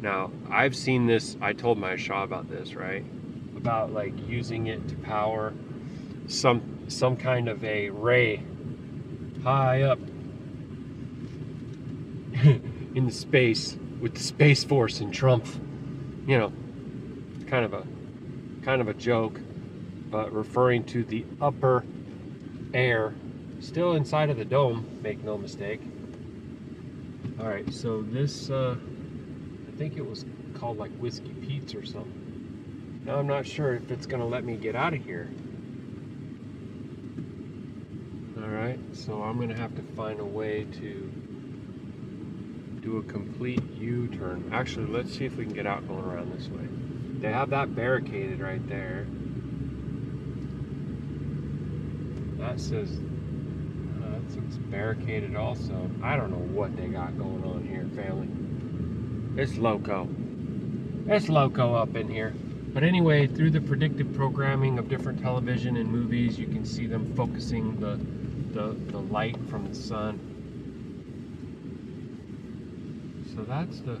Now, I've seen this. I told my Shah about this, right? About like using it to power some kind of a ray high up in the space with the Space Force and Trump. You know, kind of a joke, but referring to the upper air still inside of the dome, make no mistake. All right, so this I think it was called like Whiskey Pete's or something. Now I'm not sure if it's gonna let me get out of here. All right, so I'm gonna have to find a way to do a complete U-turn. Actually, let's see if we can get out going around this way. They have that barricaded right there. That says it's barricaded also. I don't know what they got going on here, family. It's loco. It's loco up in here. But anyway, through the predictive programming of different television and movies, you can see them focusing the light from the sun. So that's the...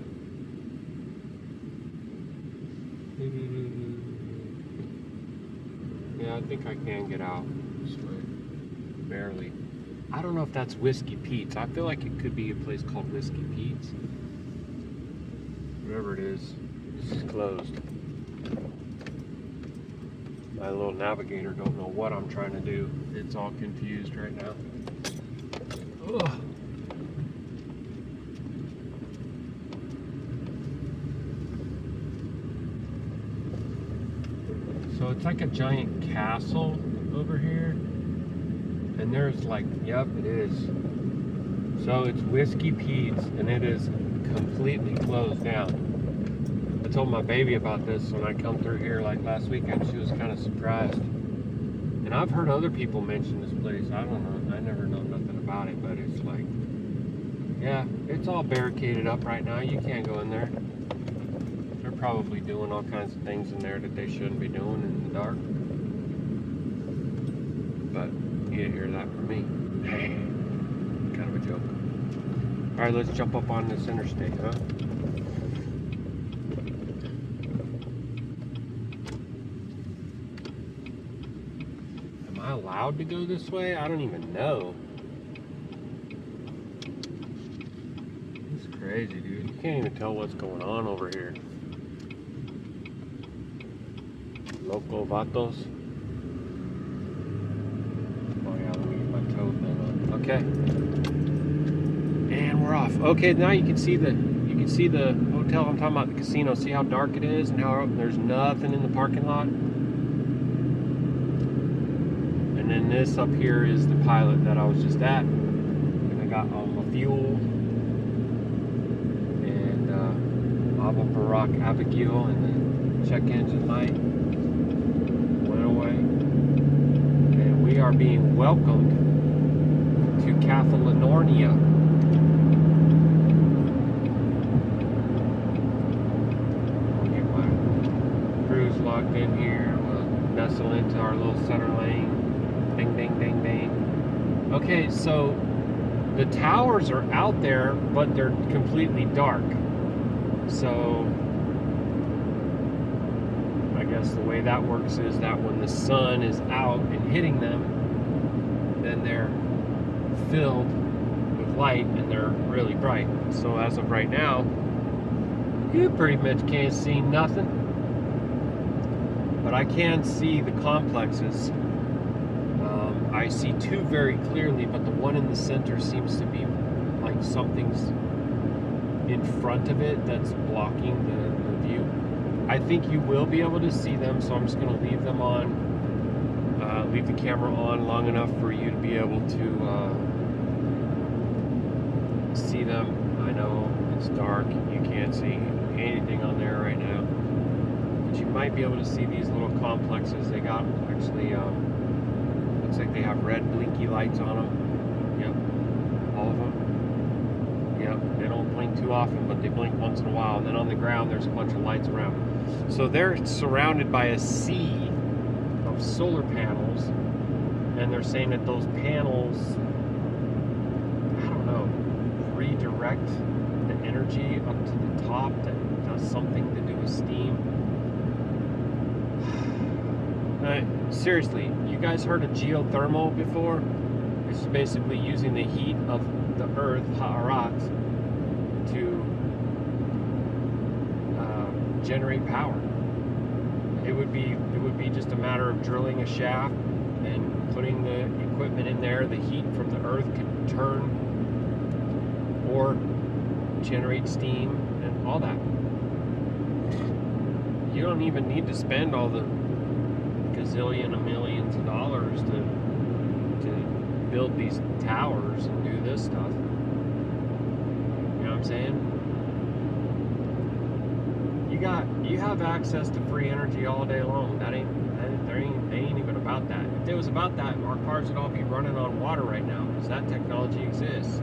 Yeah, I think I can get out this way. Barely. I don't know if that's Whiskey Pete's. I feel like it could be a place called Whiskey Pete's. Whatever it is, this is closed. My little navigator don't know what I'm trying to do. It's all confused right now. Ugh. So it's like a giant castle over here. And there's like, yep, it is. So it's Whiskey Pete's, and it is completely closed down. I told my baby about this when I come through here like last weekend. She was kind of surprised. And I've heard other people mention this place. I don't know. I never know nothing about it, but it's like, yeah, it's all barricaded up right now. You can't go in there. They're probably doing all kinds of things in there that they shouldn't be doing in the dark. But you didn't hear that from me. Kind of a joke. All right, let's jump up on this interstate, huh? Am I allowed to go this way? I don't even know. It's crazy, dude. You can't even tell what's going on over here. Loco vatos. Oh yeah, let me get my toe thing on. Okay. And we're off. Okay, now you can see the hotel. I'm talking about the casino. See how dark it is and how there's nothing in the parking lot. And then this up here is the pilot that I was just at. And I got all my fuel. And Abba Baruk Atah Yahuah, and the check engine light went away. And we are being welcomed to Catalonia. I'll get my cruise logged in here. We'll nestle into our little center lane. Ding, ding, ding, ding. Okay, so the towers are out there, but they're completely dark. So I guess the way that works is that when the sun is out and hitting them, then they're filled with light and they're really bright. So as of right now, you pretty much can't see nothing. But I can see the complexes. I see two very clearly, but the one in the center seems to be like something's in front of it that's blocking the view. I think you will be able to see them, so I'm just going to leave them on, leave the camera on long enough for you to be able to see them. I know it's dark, you can't see anything on there right now, but you might be able to see these little complexes. They got actually, looks like they have red blinky lights on them. Yep, all of them. Yep, they don't blink too often, but they blink once in a while. And then on the ground, there's a bunch of lights around. So they're surrounded by a sea of solar panels, and they're saying that those panels, I don't know, redirect the energy up to the top that does something to do with steam. Seriously, you guys heard of geothermal before? It's basically using the heat of the earth, Ha'arat, to generate power. It would be just a matter of drilling a shaft and putting the equipment in there. The heat from the earth could turn or generate steam and all that. You don't even need to spend all the gazillion of millions of dollars to build these towers and do this stuff. You know what I'm saying? You have access to free energy all day long. They ain't even about that. If it was about that, our cars would all be running on water right now, because that technology exists.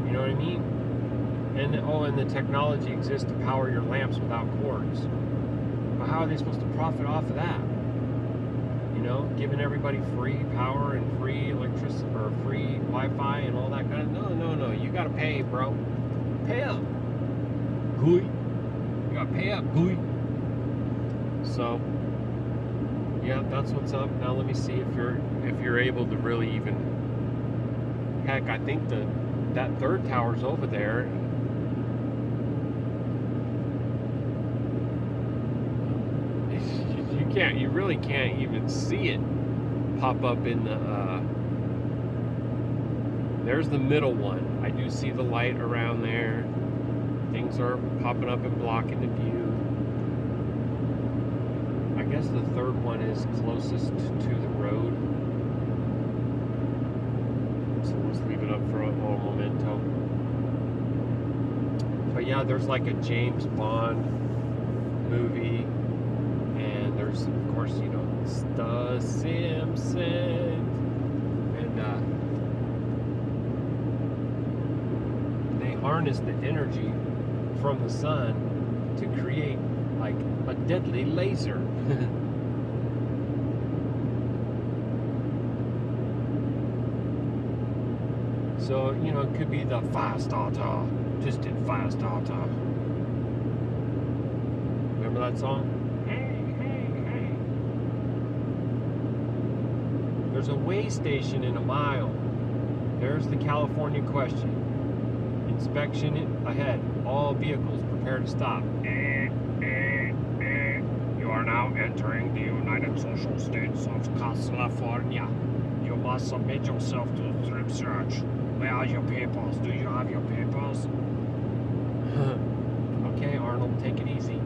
You know what I mean? And the technology exists to power your lamps without cords. But how are they supposed to profit off of that? You know, giving everybody free power and free electricity or free Wi-Fi and all that kind of. No. You gotta pay, bro. Pay up. Gooey. You gotta pay up, gooey. So, yeah, that's what's up. Now let me see if you're able to really even Heck, I think that third tower's over there. You really can't even see it pop up in the, there's the middle one. I do see the light around there. Things are popping up and blocking the view. I guess the third one is closest to the road. So let's leave it up for a memento. But yeah, there's like a James Bond movie. And there's, of course, you know, The Simpsons. And they harness the energy from the sun to create like a deadly laser. So, you know, it could be the fast auto, distant fast auto. Remember that song? There's a way station in a mile. There's the California question. Inspection ahead. All vehicles prepare to stop. You are now entering the United Social States of California. You must submit yourself to a strip search. Where are your papers? Do you have your papers? Okay, Arnold, take it easy.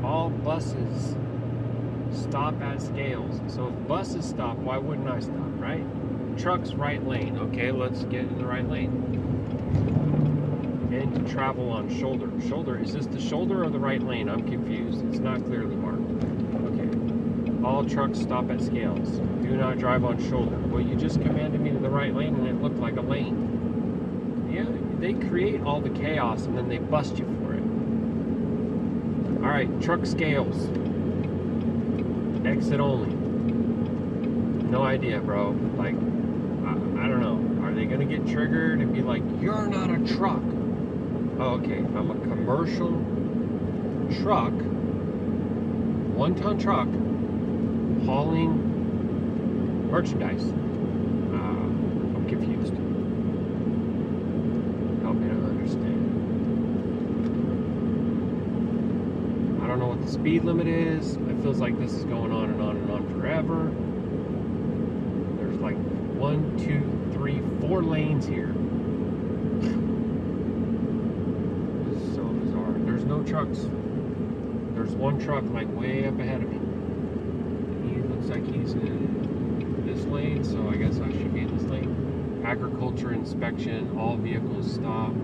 All buses stop at scales. So if buses stop, why wouldn't I stop, right? Trucks, right lane. Okay, let's get in the right lane. And to travel on shoulder. Shoulder, is this the shoulder or the right lane? I'm confused. It's not clearly marked. Okay. All trucks stop at scales. Do not drive on shoulder. Well, you just commanded me to the right lane and it looked like a lane. Yeah, they create all the chaos and then they bust you for it. Alright, truck scales. Exit only. No idea, bro. Like, I don't know. Are they gonna get triggered and be like, you're not a truck? Oh, okay. I'm a commercial truck, 1-ton truck, hauling merchandise. I'm confused. Help me to understand. I don't know what the speed limit is. It feels like this is going on and on and on forever. There's like 1, 2, 3, 4 lanes here. This is so bizarre. There's no trucks. There's one truck like way up ahead of me. He looks like he's in this lane, so I guess I should be in this lane. Agriculture inspection, all vehicles stop.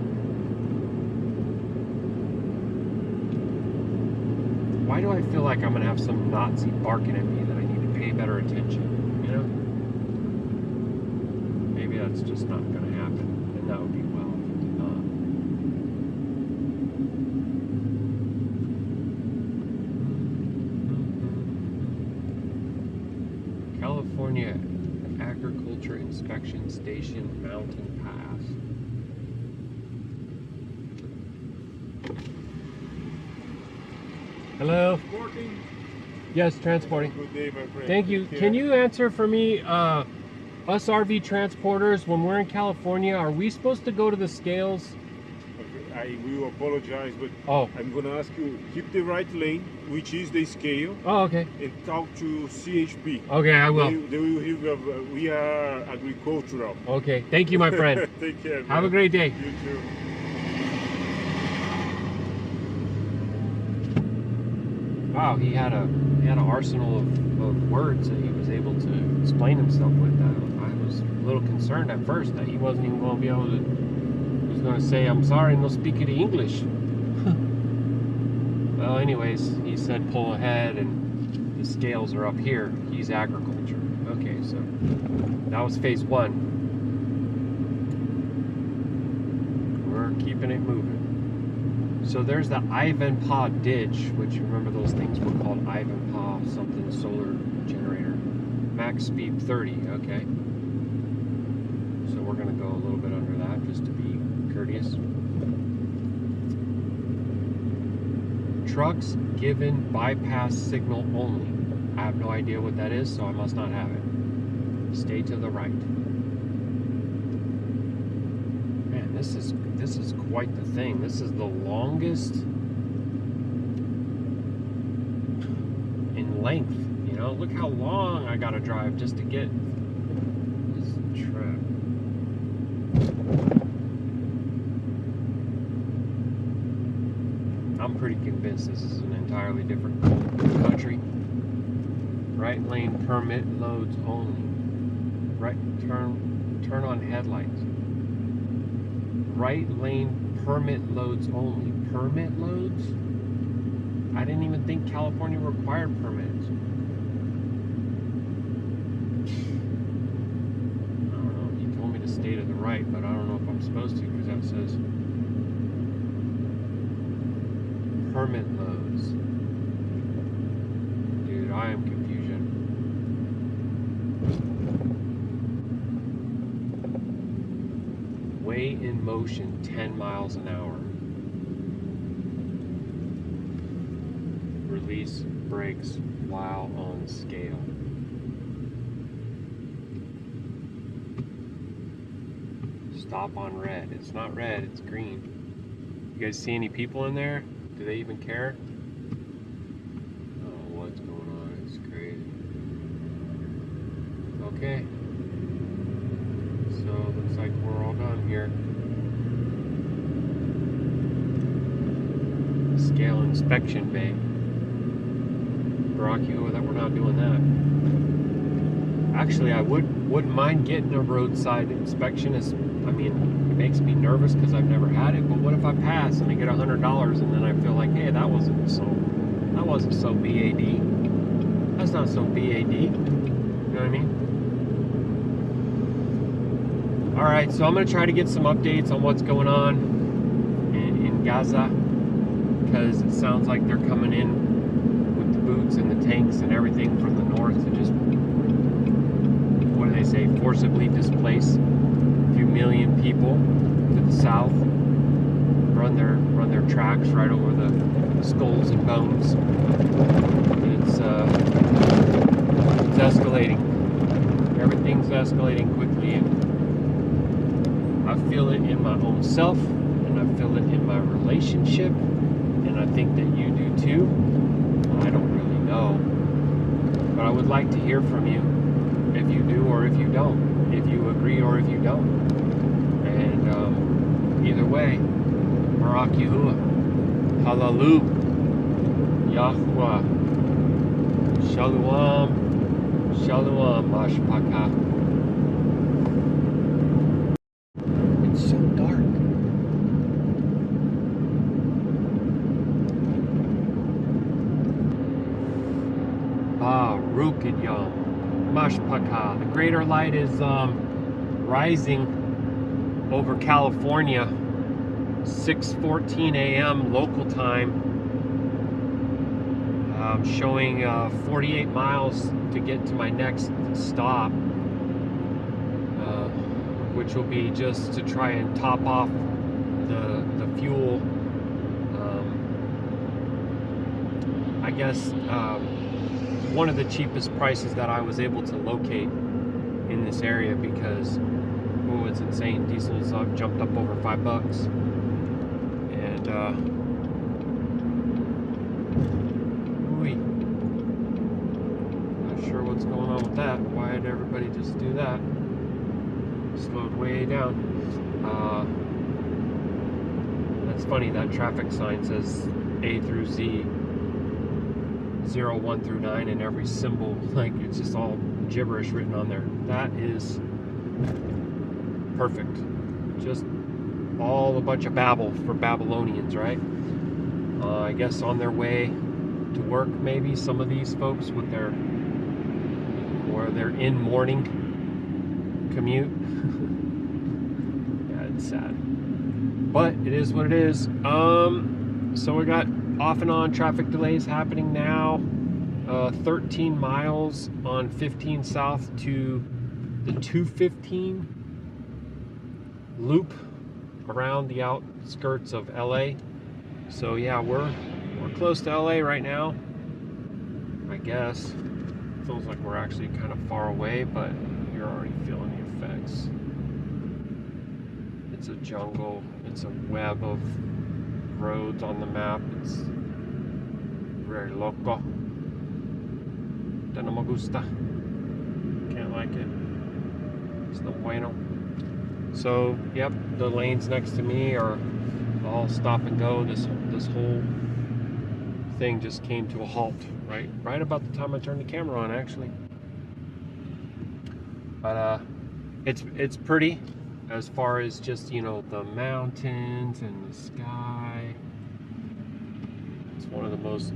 Why do I feel like I'm gonna have some Nazi barking at me that I need to pay better attention? You know? Maybe that's just not gonna happen, and that would be well if it did not. California Agriculture Inspection Station, Mountain Pass. Hello? Transporting? Yes, transporting. Good day, my friend. Thank you. Take Can care. you answer for me, us RV transporters, when we're in California, are we supposed to go to the scales? Okay, I will apologize, but Oh. I'm going to ask you, keep the right lane, which is the scale, Oh, okay. and talk to CHP. Okay, I will. They will hear, we are agricultural. Okay. Thank you, my friend. Take care. Have a man. great day. You too. Wow, he had an arsenal of words that he was able to explain himself with. I was a little concerned at first that he wasn't even going to be able to. He was going to say, "I'm sorry, no speak any English." Well, anyways, he said pull ahead, and the scales are up here. He's agriculture. Okay, so that was phase 1. We're keeping it moving. So there's the Ivanpah ditch, which remember those things were called Ivanpah something solar generator. Max speed 30, okay. So we're gonna go a little bit under that just to be courteous. Trucks given bypass signal only. I have no idea what that is, so I must not have it. Stay to the right. Man, this is quite the thing. This is the longest in length. You know, look how long I gotta drive just to get this trip. I'm pretty convinced this is an entirely different country. Right lane permit loads only. Right turn on headlights. Right lane permit loads only. Permit loads? I didn't even think California required permits. I don't know. He told me to stay to the right, but I don't know if I'm supposed to because that says permit loads. Dude, I am confusion. Way in motion, 10 miles an hour. Release brakes while on scale. Stop on red. It's not red, it's green. You guys see any people in there? Do they even care? Oh, what's going on? It's crazy. Okay. So, looks like we're all done here. Scale inspection bay. Baruk Atah Yahuah that we're not doing that. Actually, I wouldn't mind getting a roadside inspection. I mean, it makes me nervous because I've never had it. But what if I pass and I get $100 and then I feel like, hey, that wasn't so BAD. That's not so BAD. You know what I mean? All right, so I'm gonna try to get some updates on what's going on in Gaza because it sounds like they're coming in with the boots and the tanks and everything from the north to just, what do they say, forcibly displace a few million people to the south, run their tracks right over the skulls and bones. It's escalating. Everything's escalating quickly, and I feel it in my own self, and I feel it in my relationship, and I think that you do too. I don't really know, but I would like to hear from you if you do or if you don't, if you agree or if you don't. And either way, Baruk Atah Yahuah, Hallelu, Yahuah, Shalum, Shalum, Mashpaka. It's so dark. Baruk Atah Yahuah, Mashpaka. The greater light is rising over California, 6:14 a.m. local time. Showing 48 miles to get to my next stop, which will be just to try and top off the fuel. I guess one of the cheapest prices that I was able to locate in this area because, oh, it's insane. Diesel's jumped up over $5, and not sure what's going on with that. Why did everybody just do that? Slowed way down. That's funny. That traffic sign says A through Z, 0, 1 through 9, and every symbol, like, it's just all gibberish written on there. That is perfect. Just all a bunch of babble for Babylonians, right? I guess on their way to work, maybe some of these folks with their, or their in morning commute. Yeah, it's sad, but it is what it is. So we got off and on traffic delays happening now. 13 miles on 15 south to the 215 loop around the outskirts of LA. So yeah, we're close to LA right now, I guess. Feels like we're actually kind of far away, but here you're already feeling the effects. It's a jungle. It's a web of roads on the map. It's very loco. No me gusta. Can't like it. It's no bueno. So, yep, the lanes next to me are all stop and go. This whole thing just came to a halt, right about the time I turned the camera on, actually. But it's pretty as far as just, you know, the mountains and the sky. It's one of the most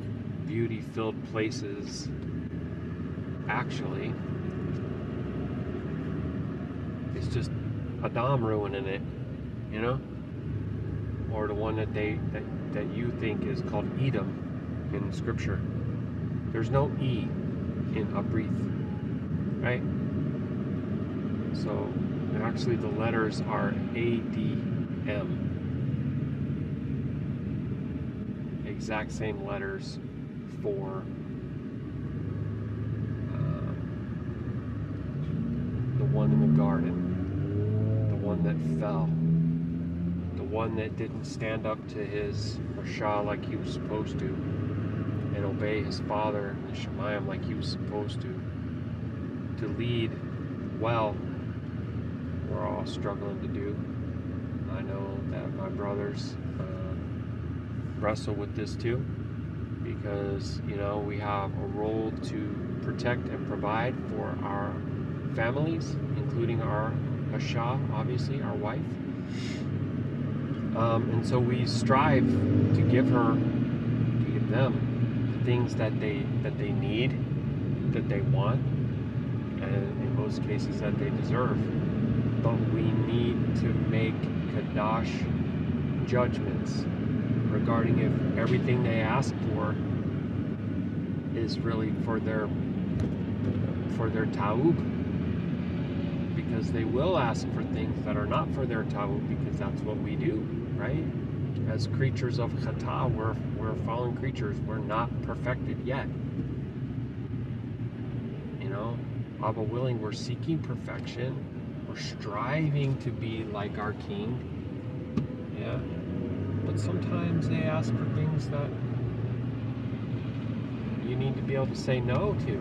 beauty-filled places, actually. It's just Adam ruining it, you know, or the one that you think is called Edom in Scripture. There's no E in Abrith, right? So actually the letters are ADM, exact same letters for the one in the garden. One that fell, the one that didn't stand up to his Rasha like he was supposed to, and obey his father, the Shemayim, like he was supposed to lead well. We're all struggling to do. I know that my brothers wrestle with this too, because, you know, we have a role to protect and provide for our families, including our Asha, obviously, our wife. And so we strive to give them the things that they need, that they want, and in most cases that they deserve. But we need to make Qadash judgments regarding if everything they ask for is really for their ta'ub. Because they will ask for things that are not for their ta'ub, because that's what we do, right? As creatures of Chata, we're fallen creatures. We're not perfected yet. You know, Abba willing, we're seeking perfection. We're striving to be like our King. Yeah. But sometimes they ask for things that you need to be able to say no to.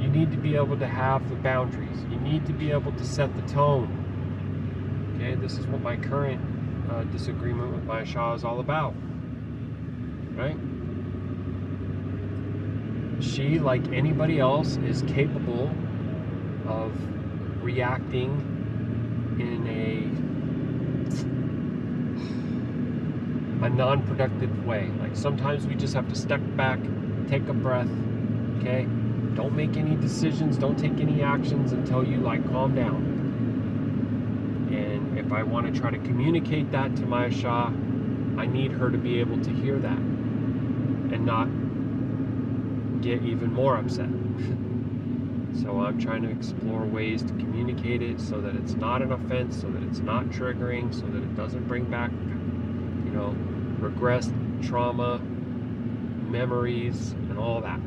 You need to be able to have the boundaries. You need to be able to set the tone. Okay, this is what my current disagreement with my Shah is all about. Right? She, like anybody else, is capable of reacting in a non-productive way. Like sometimes we just have to step back, take a breath, okay? Don't make any decisions, don't take any actions until you calm down. And if I want to try to communicate that to my Shah, I need her to be able to hear that and not get even more upset. So I'm trying to explore ways to communicate it so that it's not an offense, so that it's not triggering, so that it doesn't bring back, you know, regressed trauma, memories, and all that.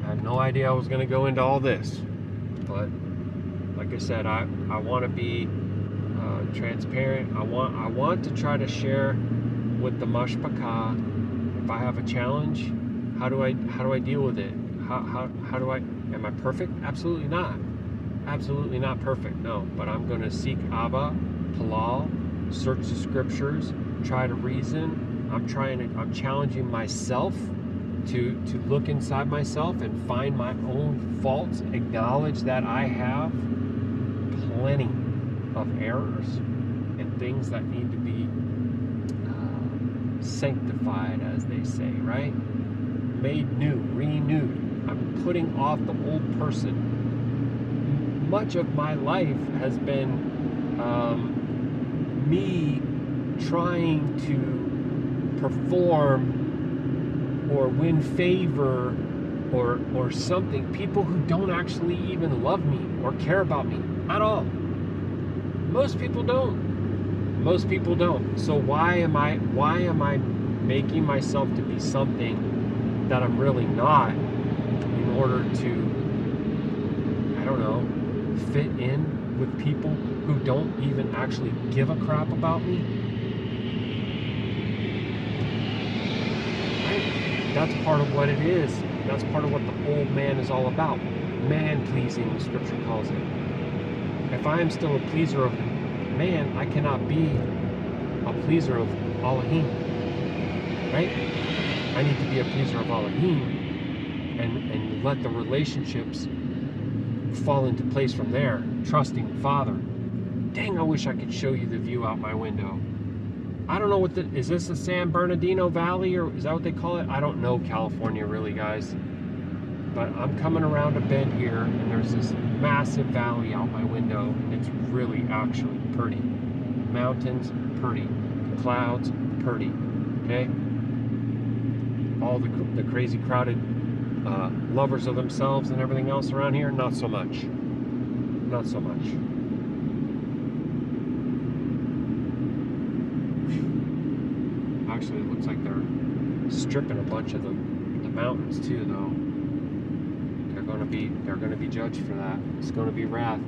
I had no idea I was going to go into all this, but like I said, I want to be transparent. I want to try to share with the mashpaka. If I have a challenge, how do I deal with it? How do I? Am I perfect? Absolutely not. Absolutely not perfect. No, but I'm going to seek Abba, Halal, search the scriptures, try to reason. I'm challenging myself to look inside myself and find my own faults, acknowledge that I have plenty of errors and things that need to be sanctified, as they say, right? Made new, renewed. I'm putting off the old person. Much of my life has been me trying to perform or win favor or something. People who don't actually even love me or care about me at all. Most people don't. Most people don't. So why am I making myself to be something that I'm really not in order to don't know, fit in with people who don't even actually give a crap about me? Right? That's part of what it is. That's part of what the old man is all about. Man-pleasing, the scripture calls it. If I am still a pleaser of man, I cannot be a pleaser of Elohim. Right? I need to be a pleaser of Elohim and let the relationships fall into place from there. Trusting Father. Dang, I wish I could show you the view out my window. I don't know what is this the San Bernardino Valley, or is that what they call it? I don't know California really, guys. But I'm coming around a bend here, and there's this massive valley out my window. It's really actually pretty. Mountains, pretty. Clouds, pretty. Okay? All the crazy crowded lovers of themselves and everything else around here, not so much. Not so much. Actually, it looks like they're stripping a bunch of the mountains too, though. They're gonna be judged for that. It's gonna be wrath.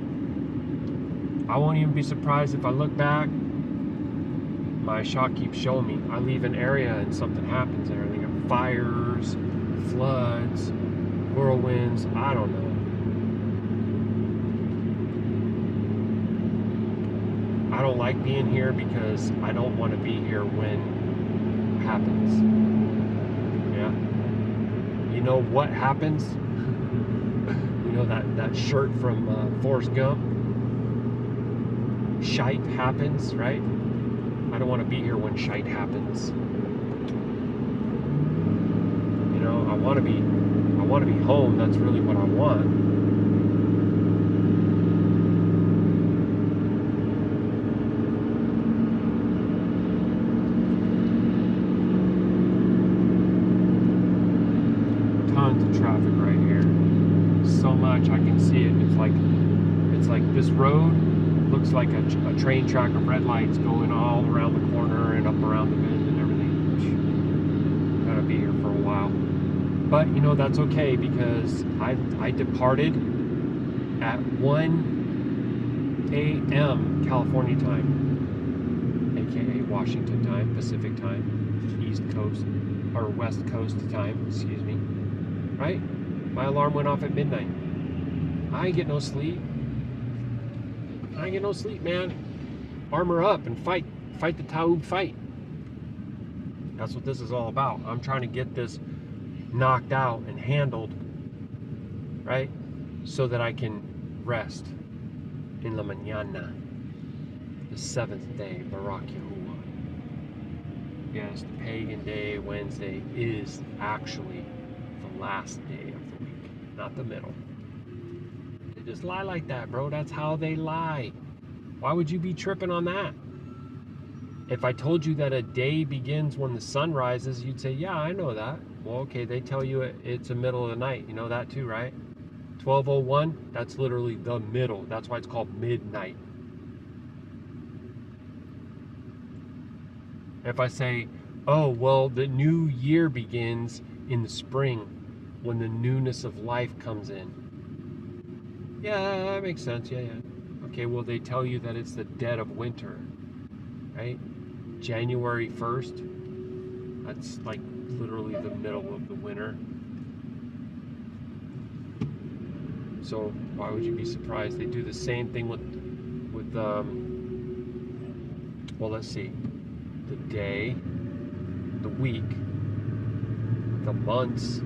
I won't even be surprised if I look back. My shot keeps showing me I leave an area and something happens there. They got fires, floods, whirlwinds. I don't know. I don't like being here because I don't want to be here when it happens. Yeah. You know what happens? You know that shirt from Forrest Gump? Shite happens, right? I don't want to be here when shite happens. You know, I want to be home. That's really what I want. Tons of traffic right here. So much I can see it. It's like this road looks like a train track of red lights going all around the corner and up around the bend and everything. Gotta be here for a while. But, you know, that's okay because I departed at 1 a.m. California time, aka Washington time, Pacific time, East Coast, or West Coast time, excuse me. Right? My alarm went off at midnight. I ain't get no sleep. I ain't get no sleep, man. Armor up and fight. Fight the Taub fight. That's what this is all about. I'm trying to get this knocked out and handled, right? So that I can rest in la mañana, the seventh day, Baruk Yahuah. Yes, the pagan day, Wednesday, is actually the last day of the week, not the middle. They just lie like that, bro. That's how they lie. Why would you be tripping on that? If I told you that a day begins when the sun rises, you'd say, yeah, I know that. Well, okay, they tell you it's the middle of the night. You know that too, right? 12:01, that's literally the middle. That's why it's called midnight. If I say, oh, well, the new year begins in the spring when the newness of life comes in. Yeah, that makes sense. Yeah. Okay, well, they tell you that it's the dead of winter, right? January 1st, that's like literally the middle of the winter. So why would you be surprised? They do the same thing with well, let's see, the day, the week, the months.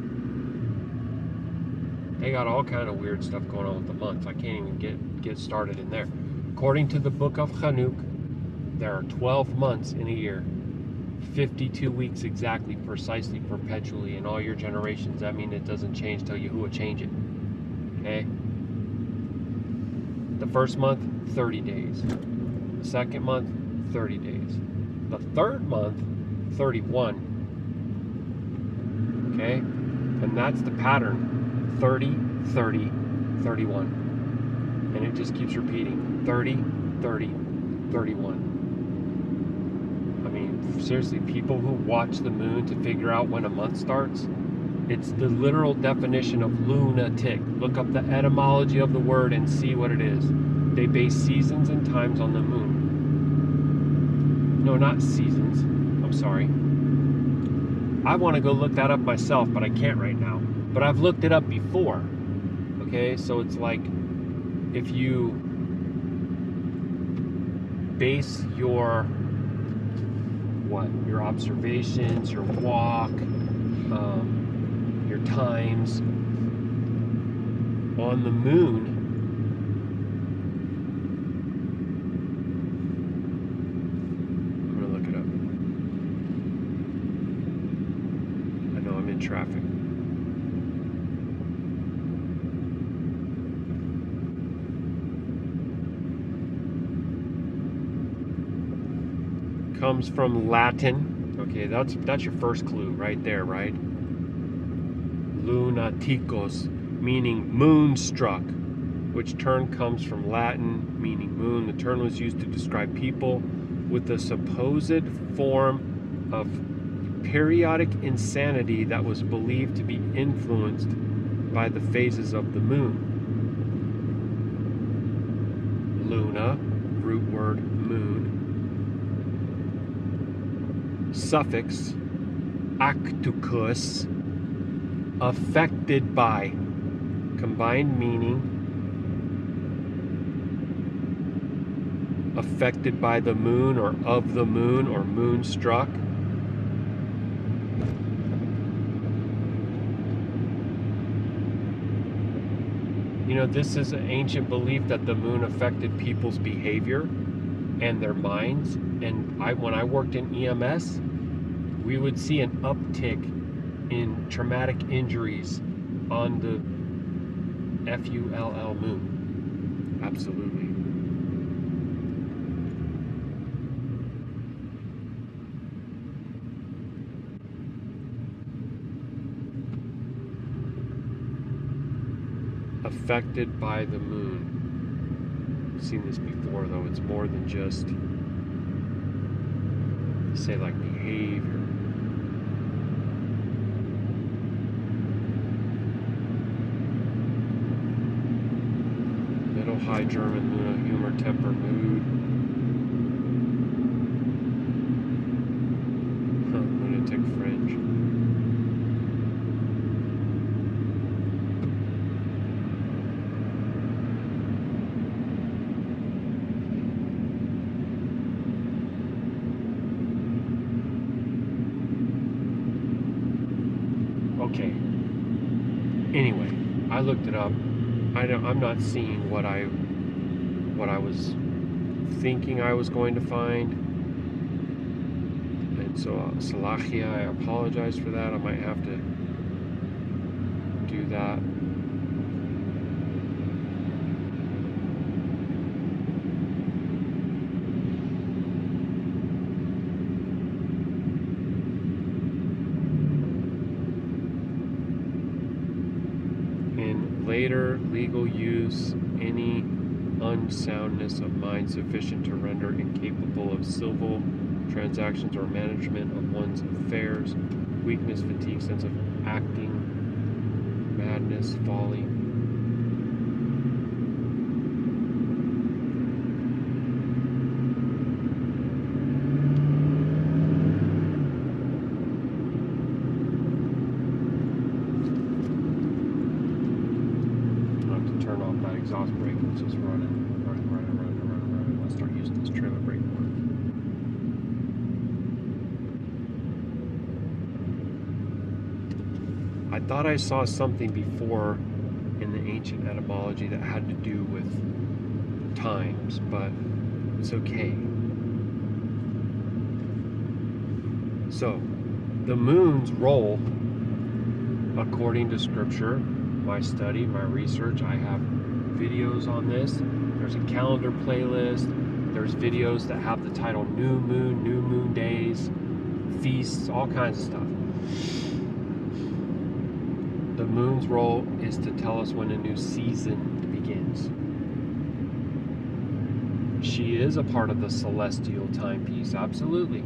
They got all kind of weird stuff going on with the months. I can't even get started in there. According to the book of Chanukah, there are 12 months in a year, 52 weeks exactly, precisely, perpetually, in all your generations. That means it doesn't change till Yahuwah change it. Okay? The first month, 30 days. The second month, 30 days. The third month, 31. Okay? And that's the pattern. 30, 30, 31. And it just keeps repeating. 30, 30, 31. I mean, seriously, people who watch the moon to figure out when a month starts, It's the literal definition of lunatic. Look up the etymology of the word and see what it is. They base seasons and times on the moon. No, not seasons. I'm sorry. I want to go look that up myself, but I can't right now. But I've looked it up before. Okay, so it's like if you base your observations, your walk, your times on the moon, I'm gonna look it up. I know I'm in traffic. Comes from Latin. Okay, that's your first clue right there, right? Lunaticos, meaning moonstruck, which term comes from Latin, meaning moon. The term was used to describe people with a supposed form of periodic insanity that was believed to be influenced by the phases of the moon. Luna, root word moon. Suffix actucus, affected by, combined meaning, affected by the moon or of the moon or moonstruck. You know, this is an ancient belief that the moon affected people's behavior and their minds. And when I worked in EMS, we would see an uptick in traumatic injuries on the FULL moon. Absolutely. Affected by the moon. I've seen this before though. It's more than just, say, like behavior. Middle High German, Luna, humor, temper, mood. Lunatic fringe. Okay. Anyway, I looked it up. I'm not seeing what I was thinking I was going to find, and so Salahia, I apologize for that. I might have to do that. Later legal use, any unsoundness of mind sufficient to render incapable of civil transactions or management of one's affairs, weakness, fatigue, sense of acting, madness, folly. Exhaust brake, it's just running. Let's start using this trailer brake more. I thought I saw something before in the ancient etymology that had to do with times, but it's okay. So, the moon's role, according to scripture, my study, my research, I have videos on this. There's a calendar playlist. There's videos that have the title New Moon Days, feasts, all kinds of stuff. The moon's role is to tell us when a new season begins. She is a part of the celestial timepiece, absolutely.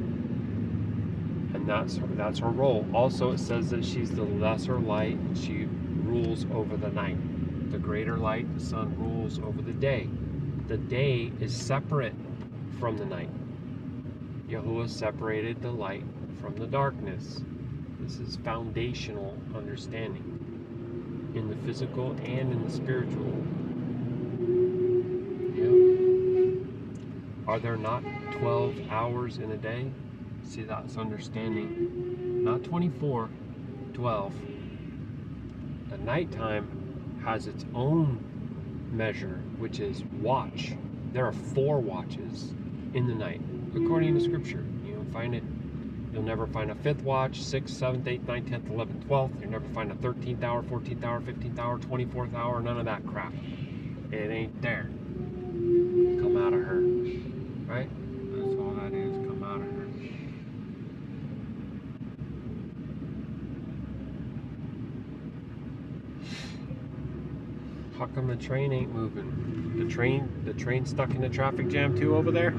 And that's her role. Also, it says that she's the lesser light, and she rules over the night. The greater light, the sun, rules over the day. The day is separate from the night. Yahuwah separated the light from the darkness. This is foundational understanding in the physical and in the spiritual. Yeah. Are there not 12 hours in a day? See, that's understanding. Not 24, 12. The nighttime has its own measure, which is watch. There are 4 watches in the night, according to Scripture. You'll never find a 5th watch, 6th, 7th, 8th, 9th, 10th, 11th, 12th. You'll never find a 13th hour, 14th hour, 15th hour, 24th hour, none of that crap. It ain't there. Come out of her, right? That's all that is, come out of her. How come the train ain't moving? The train stuck in the traffic jam too over there?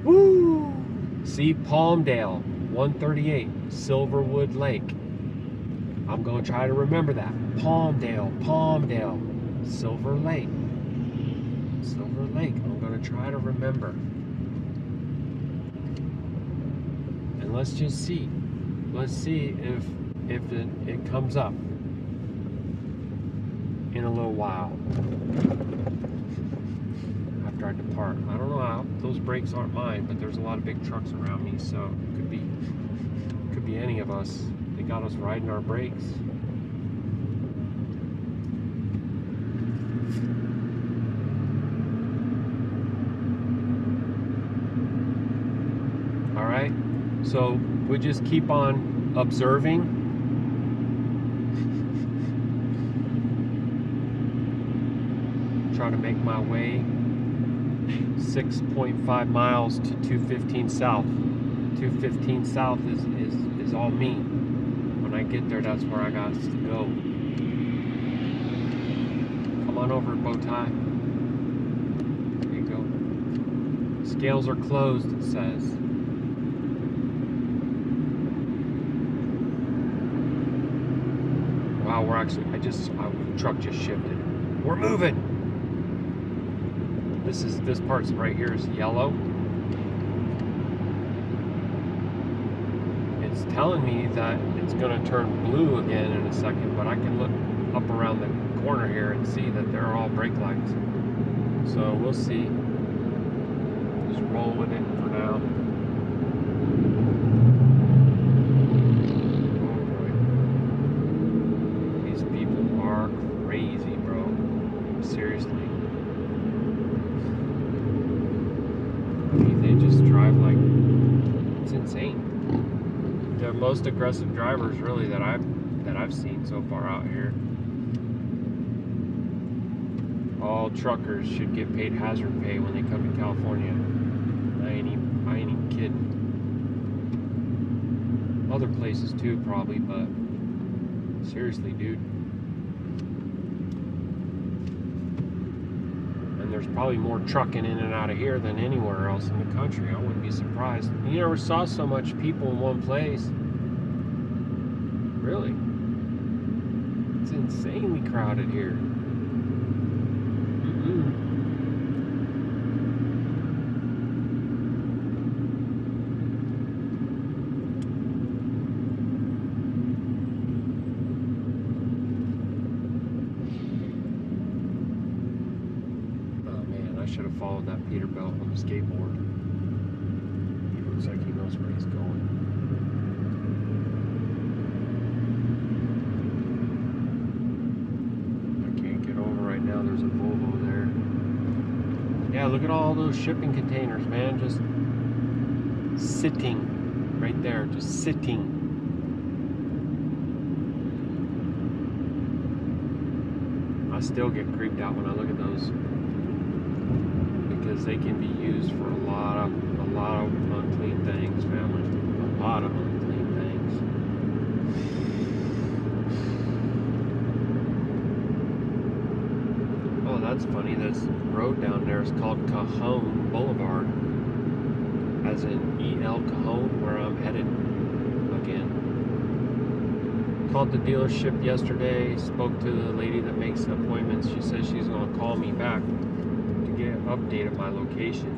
Woo! See, Palmdale, 138, Silverwood Lake. I'm going to try to remember that. Palmdale, Silver Lake. I'm going to try to remember. And let's just see. Let's see if it comes up in a little while after I depart. I don't know how. Those brakes aren't mine, but there's a lot of big trucks around me, so it could be any of us. They got us riding our brakes. All right, so we just keep on observing. Try to make my way 6.5 miles to 215 South. 215 South is all me. When I get there, that's where I got to go. Come on over, Bowtie. There you go. Scales are closed, it says. Wow, we're actually, our truck just shifted. We're moving. This part's right here is yellow. It's telling me that it's gonna turn blue again in a second, but I can look up around the corner here and see that they're all brake lights. So we'll see. Just roll with it for now. Oh boy. These people are crazy, bro. Seriously. They just drive like, it's insane. They're the most aggressive drivers really that I've seen so far out here. All truckers should get paid hazard pay when they come to California. I ain't even kidding. Other places too probably, but seriously, dude. There's probably more trucking in and out of here than anywhere else in the country. I wouldn't be surprised. You never saw so much people in one place. Really. It's insanely crowded here. Followed that Peterbilt on the skateboard. He looks like he knows where he's going. I can't get over right now. There's a Volvo there. Yeah, look at all those shipping containers, man. Just sitting right there. Just sitting. I still get creeped out when I look at those. Because they can be used for a lot of unclean things, family. A lot of unclean things. Oh, that's funny. This road down there is called Cajon Boulevard, as in EL Cajon, where I'm headed again. Called the dealership yesterday, spoke to the lady that makes appointments. She says she's going to call me back to get an update of my location.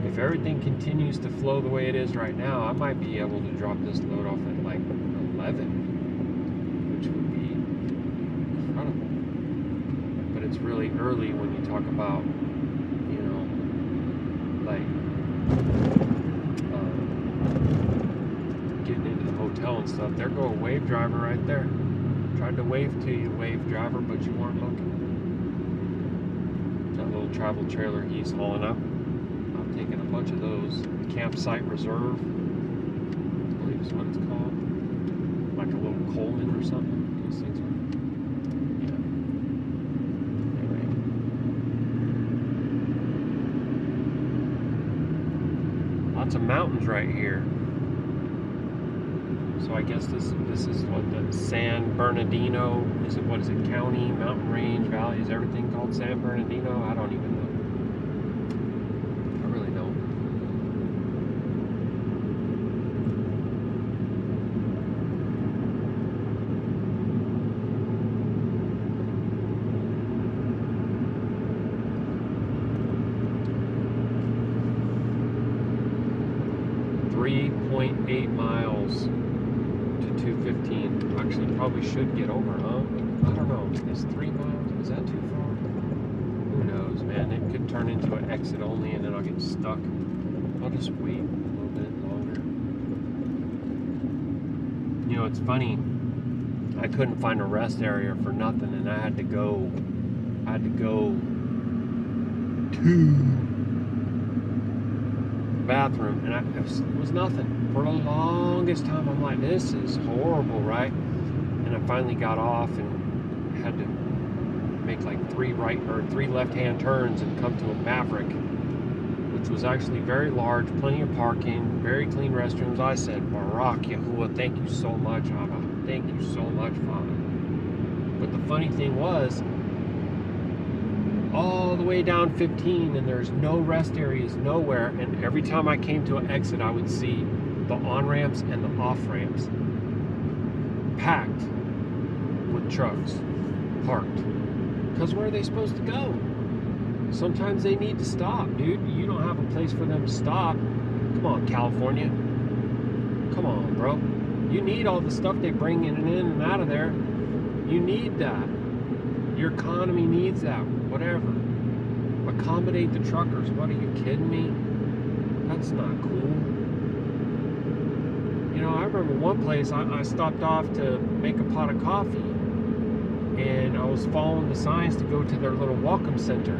If everything continues to flow the way it is right now, I might be able to drop this load off at like 11, which would be incredible. But it's really early when you talk about, you know, like getting into the hotel and stuff. There go a wave driver right there. Tried to wave to you, wave driver, but you weren't looking. That little travel trailer he's hauling up. I'm taking a bunch of those. Campsite Reserve, I believe is what it's called. Like a little Coleman or something. These things are, yeah. Anyway. Lots of mountains right here. So I guess this is what the San Bernardino, what is it, county, mountain range, valley, is everything called San Bernardino? I don't even know. I really don't. .8 miles. 215. Actually, probably should get over, huh? I don't know. Is 3 miles? Is that too far? Who knows, man? It could turn into an exit only, and then I'll get stuck. I'll just wait a little bit longer. You know, it's funny. I couldn't find a rest area for nothing, and I had to go to bathroom, and it was nothing. For the longest time, I'm like, this is horrible, right? And I finally got off and had to make like 3 left-hand turns and come to a Maverick, which was actually very large, plenty of parking, very clean restrooms. I said, Baruk Yahuah, thank you so much, Abba. Thank you so much, Father. But the funny thing was, all the way down 15, and there's no rest areas nowhere, and every time I came to an exit, I would see the on-ramps and the off-ramps packed with trucks parked. Because where are they supposed to go? Sometimes they need to stop, dude. You don't have a place for them to stop. Come on, California. Come on, bro. You need all the stuff they bring in and out of there. You need that. Your economy needs that. Whatever. Accommodate the truckers. What, are you kidding me? That's not cool. You know, I remember one place I stopped off to make a pot of coffee, and I was following the signs to go to their little welcome center.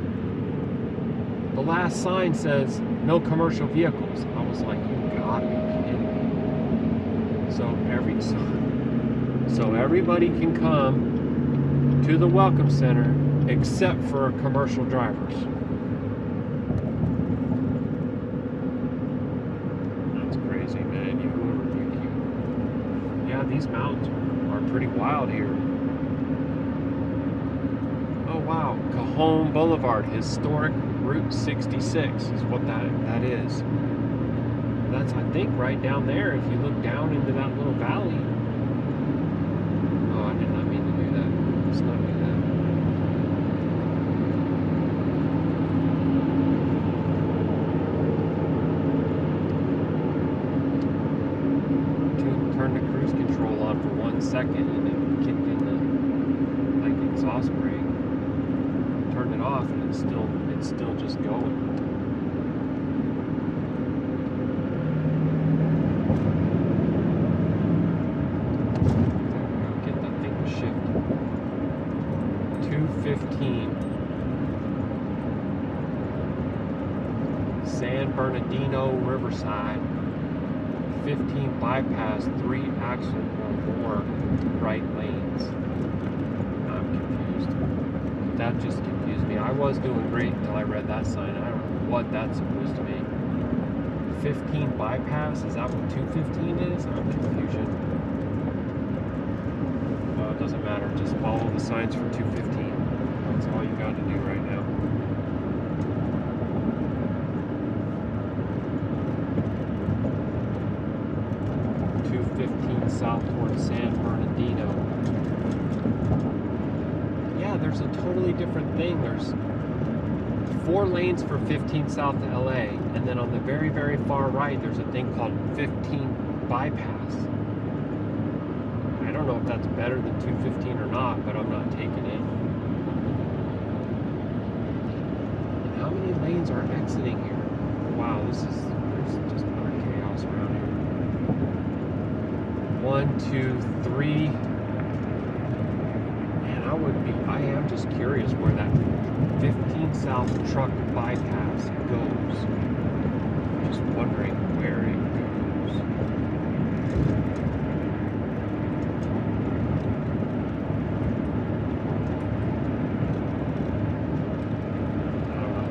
The last sign says, no commercial vehicles. I was like, you gotta be kidding me. So everybody can come to the welcome center except for commercial drivers. That's crazy, man. Yeah, these mountains are pretty wild here. Oh wow, Cajon Boulevard, historic Route 66 is what that is. That's, I think, right down there if you look down into that little valley. Oh, I did not mean to do that. Let's not do that. Turn the cruise control on for 1 second and then kicked in the exhaust brake. Turned it off and it's still just going. Get that thing to shift. 215. San Bernardino Riverside. 15 bypass, 3 axle or more right lanes. I'm confused. That just confused me. I was doing great until I read that sign. I don't know what that's supposed to be. 15 bypass? Is that what 215 is? I'm confusion. Well, it doesn't matter. Just follow the signs for 215. That's all you got to do right now. south towards San Bernardino. Yeah, there's a totally different thing. There's 4 lanes for 15 south to LA, and then on the very, very far right, there's a thing called 15 bypass. I don't know if that's better than 215 or not, but I'm not taking it. And how many lanes are exiting here? Wow, there's just utter chaos around here. 1, 2, 3. Man, I am just curious where that 15 South truck bypass goes. Just wondering where it goes. I don't know.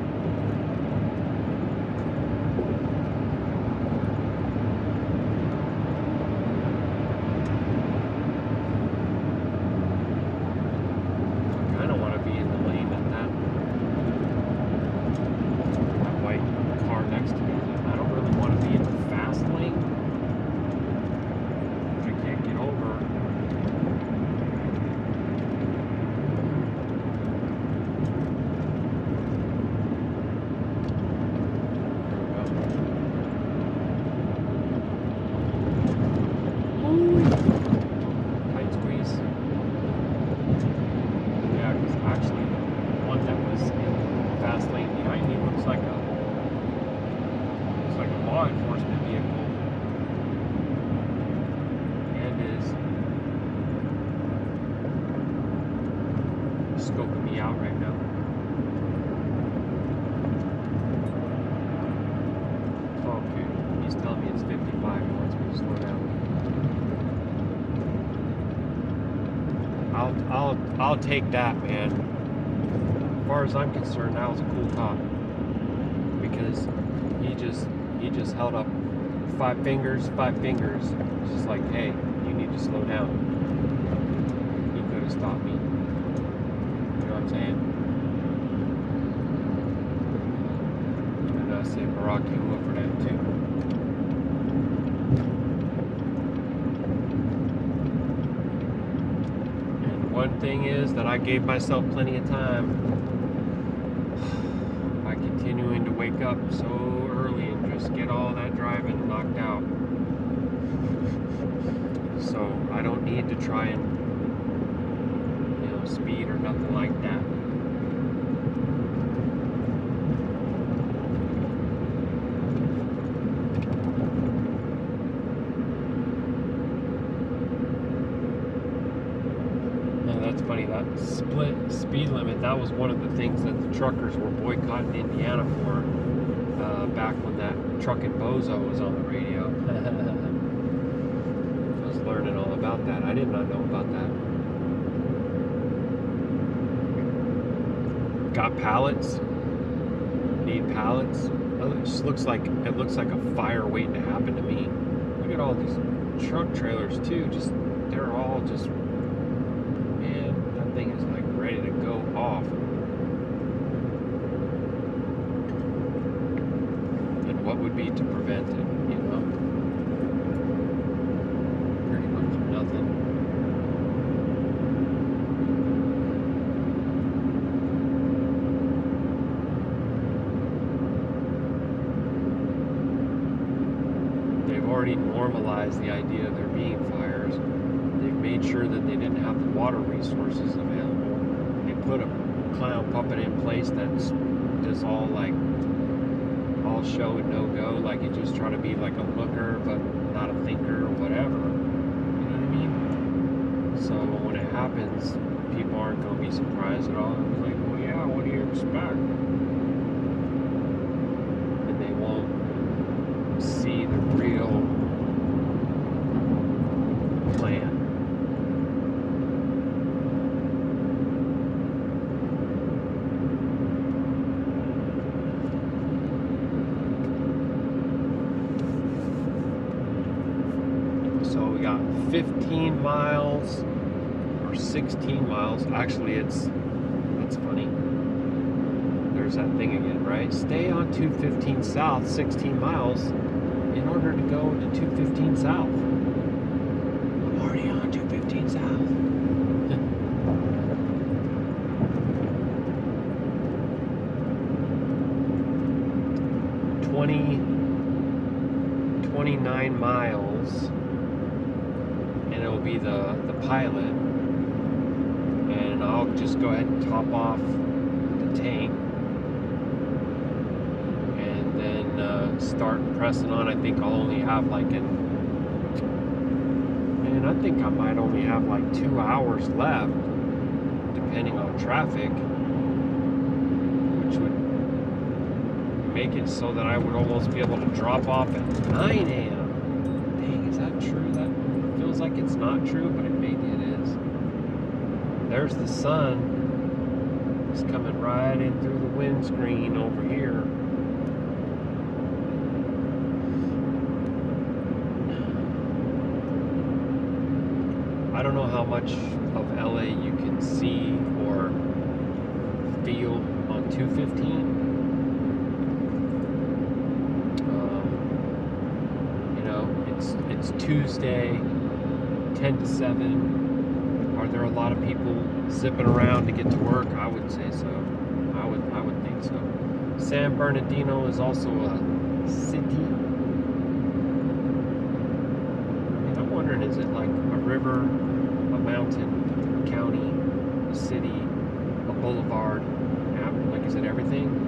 I kind of want to be in the lane at that white car next to me. I don't really want to be in the fast lane. I can't get over. Tight squeeze. Yeah, because actually the one that was in the fast lane behind me looks like a law enforcement vehicle, and is scoping me out right now. Okay, he's telling me it's 55. He wants me to slow down. I'll take that, man. As far as I'm concerned, that was a cool cop, because he just held up 5 fingers. It's just like, hey, you need to slow down. He could have stopped me. You know what I'm saying? And I say Baruk Atah for that too. And one thing is that I gave myself plenty of time by continuing to wake up so early and just get all that driving knocked out. So I don't need to try and, speed or nothing like that. And that's funny, that split speed limit, that was one of the things that the truckers were boycotting Indiana for. Back when that trucking bozo was on the radio. I was learning all about that. I did not know about that. Got pallets? Need pallets? Oh, it just looks like a fire waiting to happen to me. Look at all these truck trailers too. They're all just, man, that thing is like ready to go off. What would be to prevent it, Pretty much nothing. They've already normalized the idea of there being fires. They've made sure that they didn't have the water resources available. They put a clown puppet in place that's just all show and no go, like you just try to be like a looker but not a thinker or whatever. You know what I mean? So when it happens, people aren't going to be surprised at all. It's like, well, yeah, what do you expect? And they won't see the real plan. So we got 15 miles or 16 miles. Actually, that's funny. There's that thing again, right? Stay on 215 South 16 miles in order to go to 215 South. south. 29 miles, and it'll be the pilot, and I'll just go ahead and top off the tank and then start pressing on. I think I'll only have like I think I might only have like 2 hours left, depending on traffic, which would make it so that I would almost be able to drop off at 9 a.m. Dang, is that true? That feels like it's not true, but maybe it is. There's the sun. It's coming right in through the windscreen over here. I don't know how much of LA you can see or feel on 215. It's Tuesday, 10 to 7. Are there a lot of people zipping around to get to work? I would say so. I would think so. San Bernardino is also a city. And I'm wondering, is it like a river, a mountain, a county, a city, a boulevard? Like, is it everything?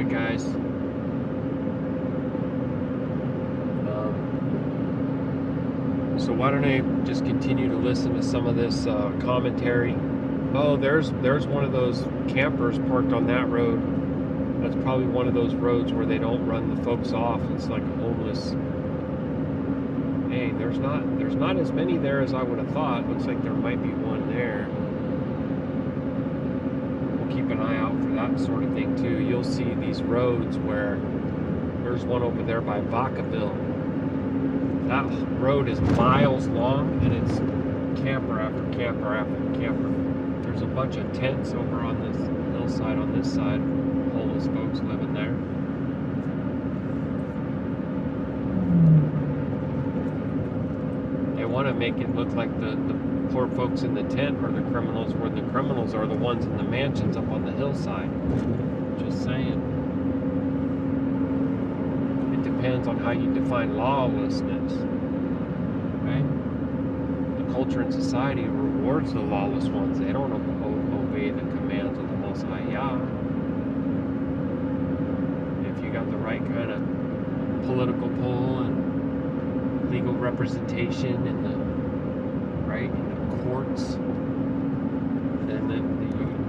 Guys, so why don't I just continue to listen to some of this commentary. Oh, there's one of those campers parked on that road. That's probably one of those roads where they don't run the folks off. It's like a homeless. Hey, there's not as many there as I would have thought. Looks like there might be one there. Keep an eye out for that sort of thing too. You'll see these roads where there's one over there by Vacaville. That road is miles long, and it's camper after camper after camper. There's a bunch of tents over on this hillside on this side. Homeless folks living there. They want to make it look like the poor folks in the tent are the criminals, where the criminals are the ones in the mansions up on the hillside. Just saying. It depends on how you define lawlessness. Right? The culture and society rewards the lawless ones. They don't obey the commands of the Most High Yah. If you got the right kind of political pull and legal representation in the courts, and then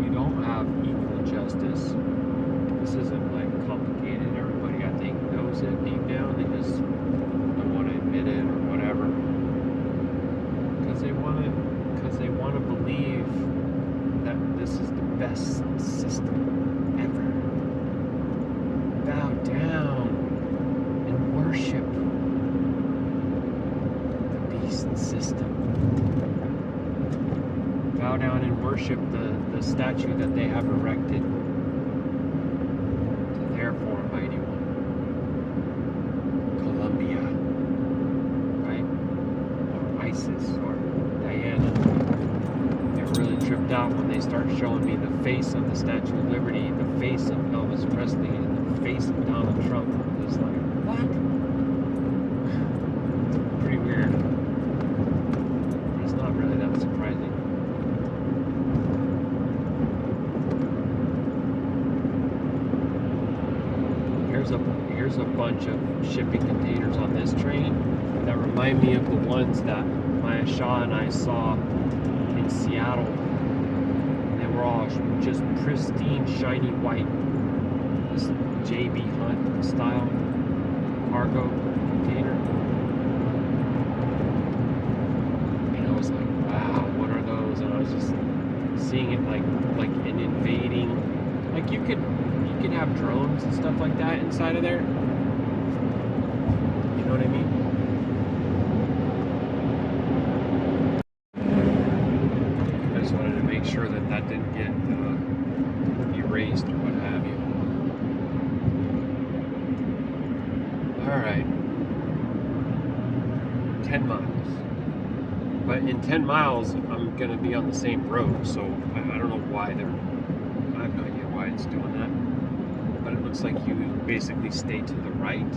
you don't have equal justice. This isn't like complicated. Everybody, I think, knows it deep down. They just don't want to admit it or whatever, because they want to believe that this is the best system ever. Bow down and worship the beast system. Bow down and worship the statue that they have erected to their mighty one, Columbia, right? Or ISIS, or Diana. They're really tripped out when they start showing me the face of the Statue of Liberty, the face of Elvis Presley, and the face of Donald Trump. It's like, what? It's pretty weird. It's not really that surprising. Here's a bunch of shipping containers on this train that remind me of the ones that Maya Shaw and I saw in Seattle. They were all just pristine, shiny white. This J.B. Hunt style cargo container. And I was like, wow, what are those? And I was just seeing it like an invading. Like you could have drones and stuff like that inside of there. You know what I mean? Alright. 10 miles. But in 10 miles, I'm going to be on the same road, so I don't know why I have no idea why it's doing that. But it looks like you basically stay to the right.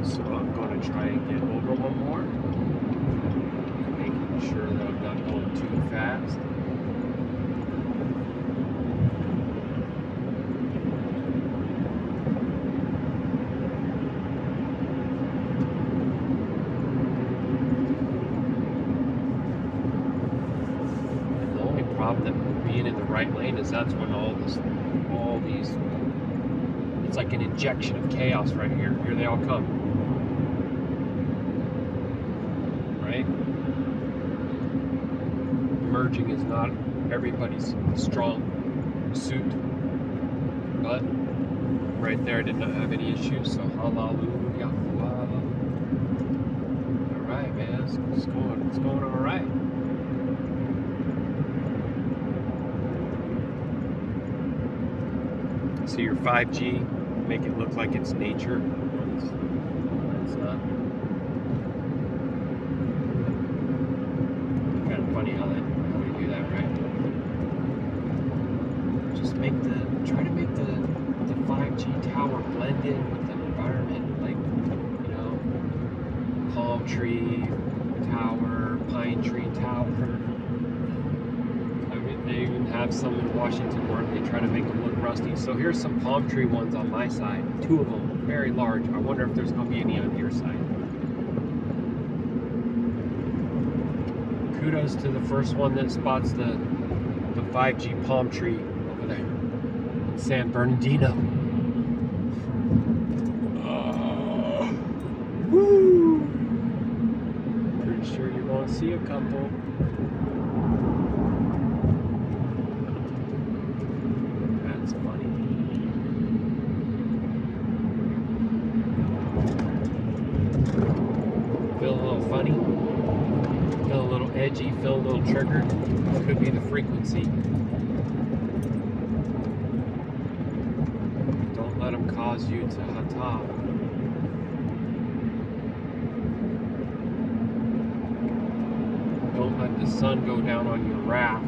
So I'm going to try and get over one more. Making sure that I'm not going too fast. Being in the right lane is that's when all these, it's like an injection of chaos right here. Here they all come. Right? Merging is not everybody's strong suit. But right there I did not have any issues, so hallelujah. Alright, man, it's going alright. So your 5G, make it look like it's nature. It's not. Kind of funny how they do that, right? Just try to make the 5G tower blend in with the environment, like, you know, palm tree tower, pine tree tower. They even have some in Washington where they try to make them look rusty. So here's some palm tree ones on my side. 2 of them, very large. I wonder if there's going to be any on your side. Kudos to the first one that spots the 5G palm tree over there in San Bernardino. Woo! Pretty sure you're going to see a couple. Edgy, feel a little triggered. Could be the frequency. Don't let them cause you to hata. Don't let the sun go down on your wrath.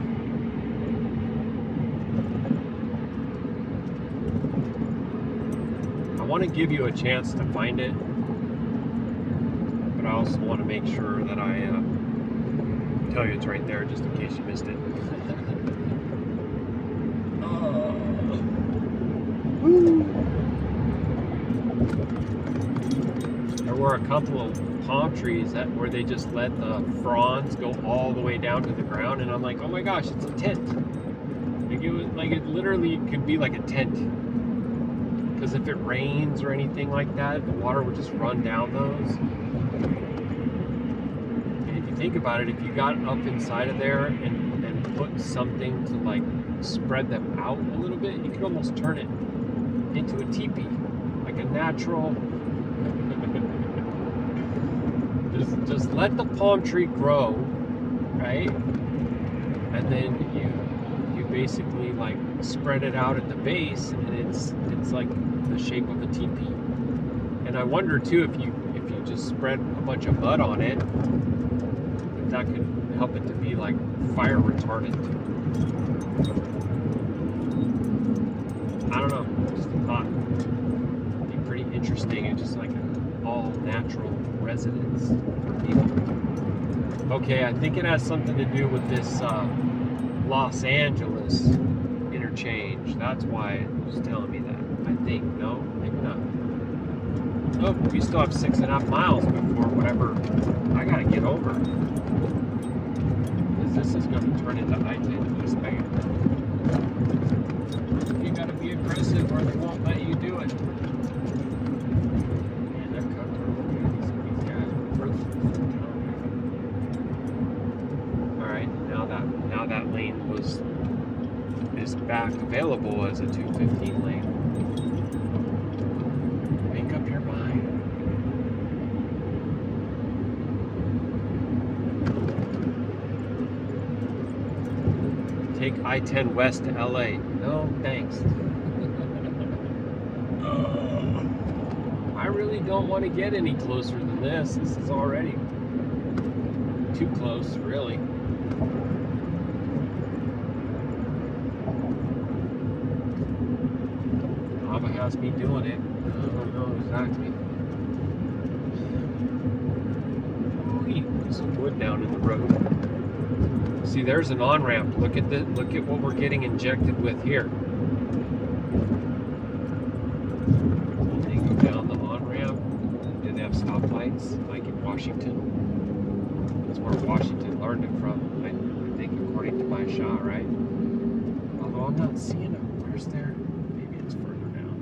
I want to give you a chance to find it, but I also want to make sure that I tell you it's right there just in case you missed it. There were a couple of palm trees where they just let the fronds go all the way down to the ground, and I'm like, oh my gosh, it's a tent. It literally could be like a tent. Because if it rains or anything like that, the water would just run down those. Think about it, if you got up inside of there and put something to like spread them out a little bit, you could almost turn it into a teepee, like a natural. just let the palm tree grow, right? And then you basically like spread it out at the base, and it's like the shape of a teepee. And I wonder too if you just spread a bunch of mud on it, that could help it to be like fire retardant. I don't know, just a thought. It'd be pretty interesting. It's just like an all natural residence for people. Okay, I think it has something to do with this Los Angeles interchange. That's why it was telling me that. I think. No, maybe not. Oh, we still have 6.5 miles before whatever I gotta get over. This is going to turn into I-10 East Bay. You got to be aggressive or they won't let you do it. Man, they're cut through. These guys are Alright, now that lane is back available as a 215 lane. Make up your mind. Take I-10 west to LA. No, thanks. I really really don't want to get any closer than this. This is already too close, really. Abba has me doing it. I don't know exactly. Ooh, some wood down in the road. See, there's an on-ramp. Look at what we're getting injected with here. They go down the on-ramp. Did they have stoplights like in Washington? That's where Washington learned it from. I think according to my shot, right? Although I'm not seeing it. Where's there? Maybe it's further down.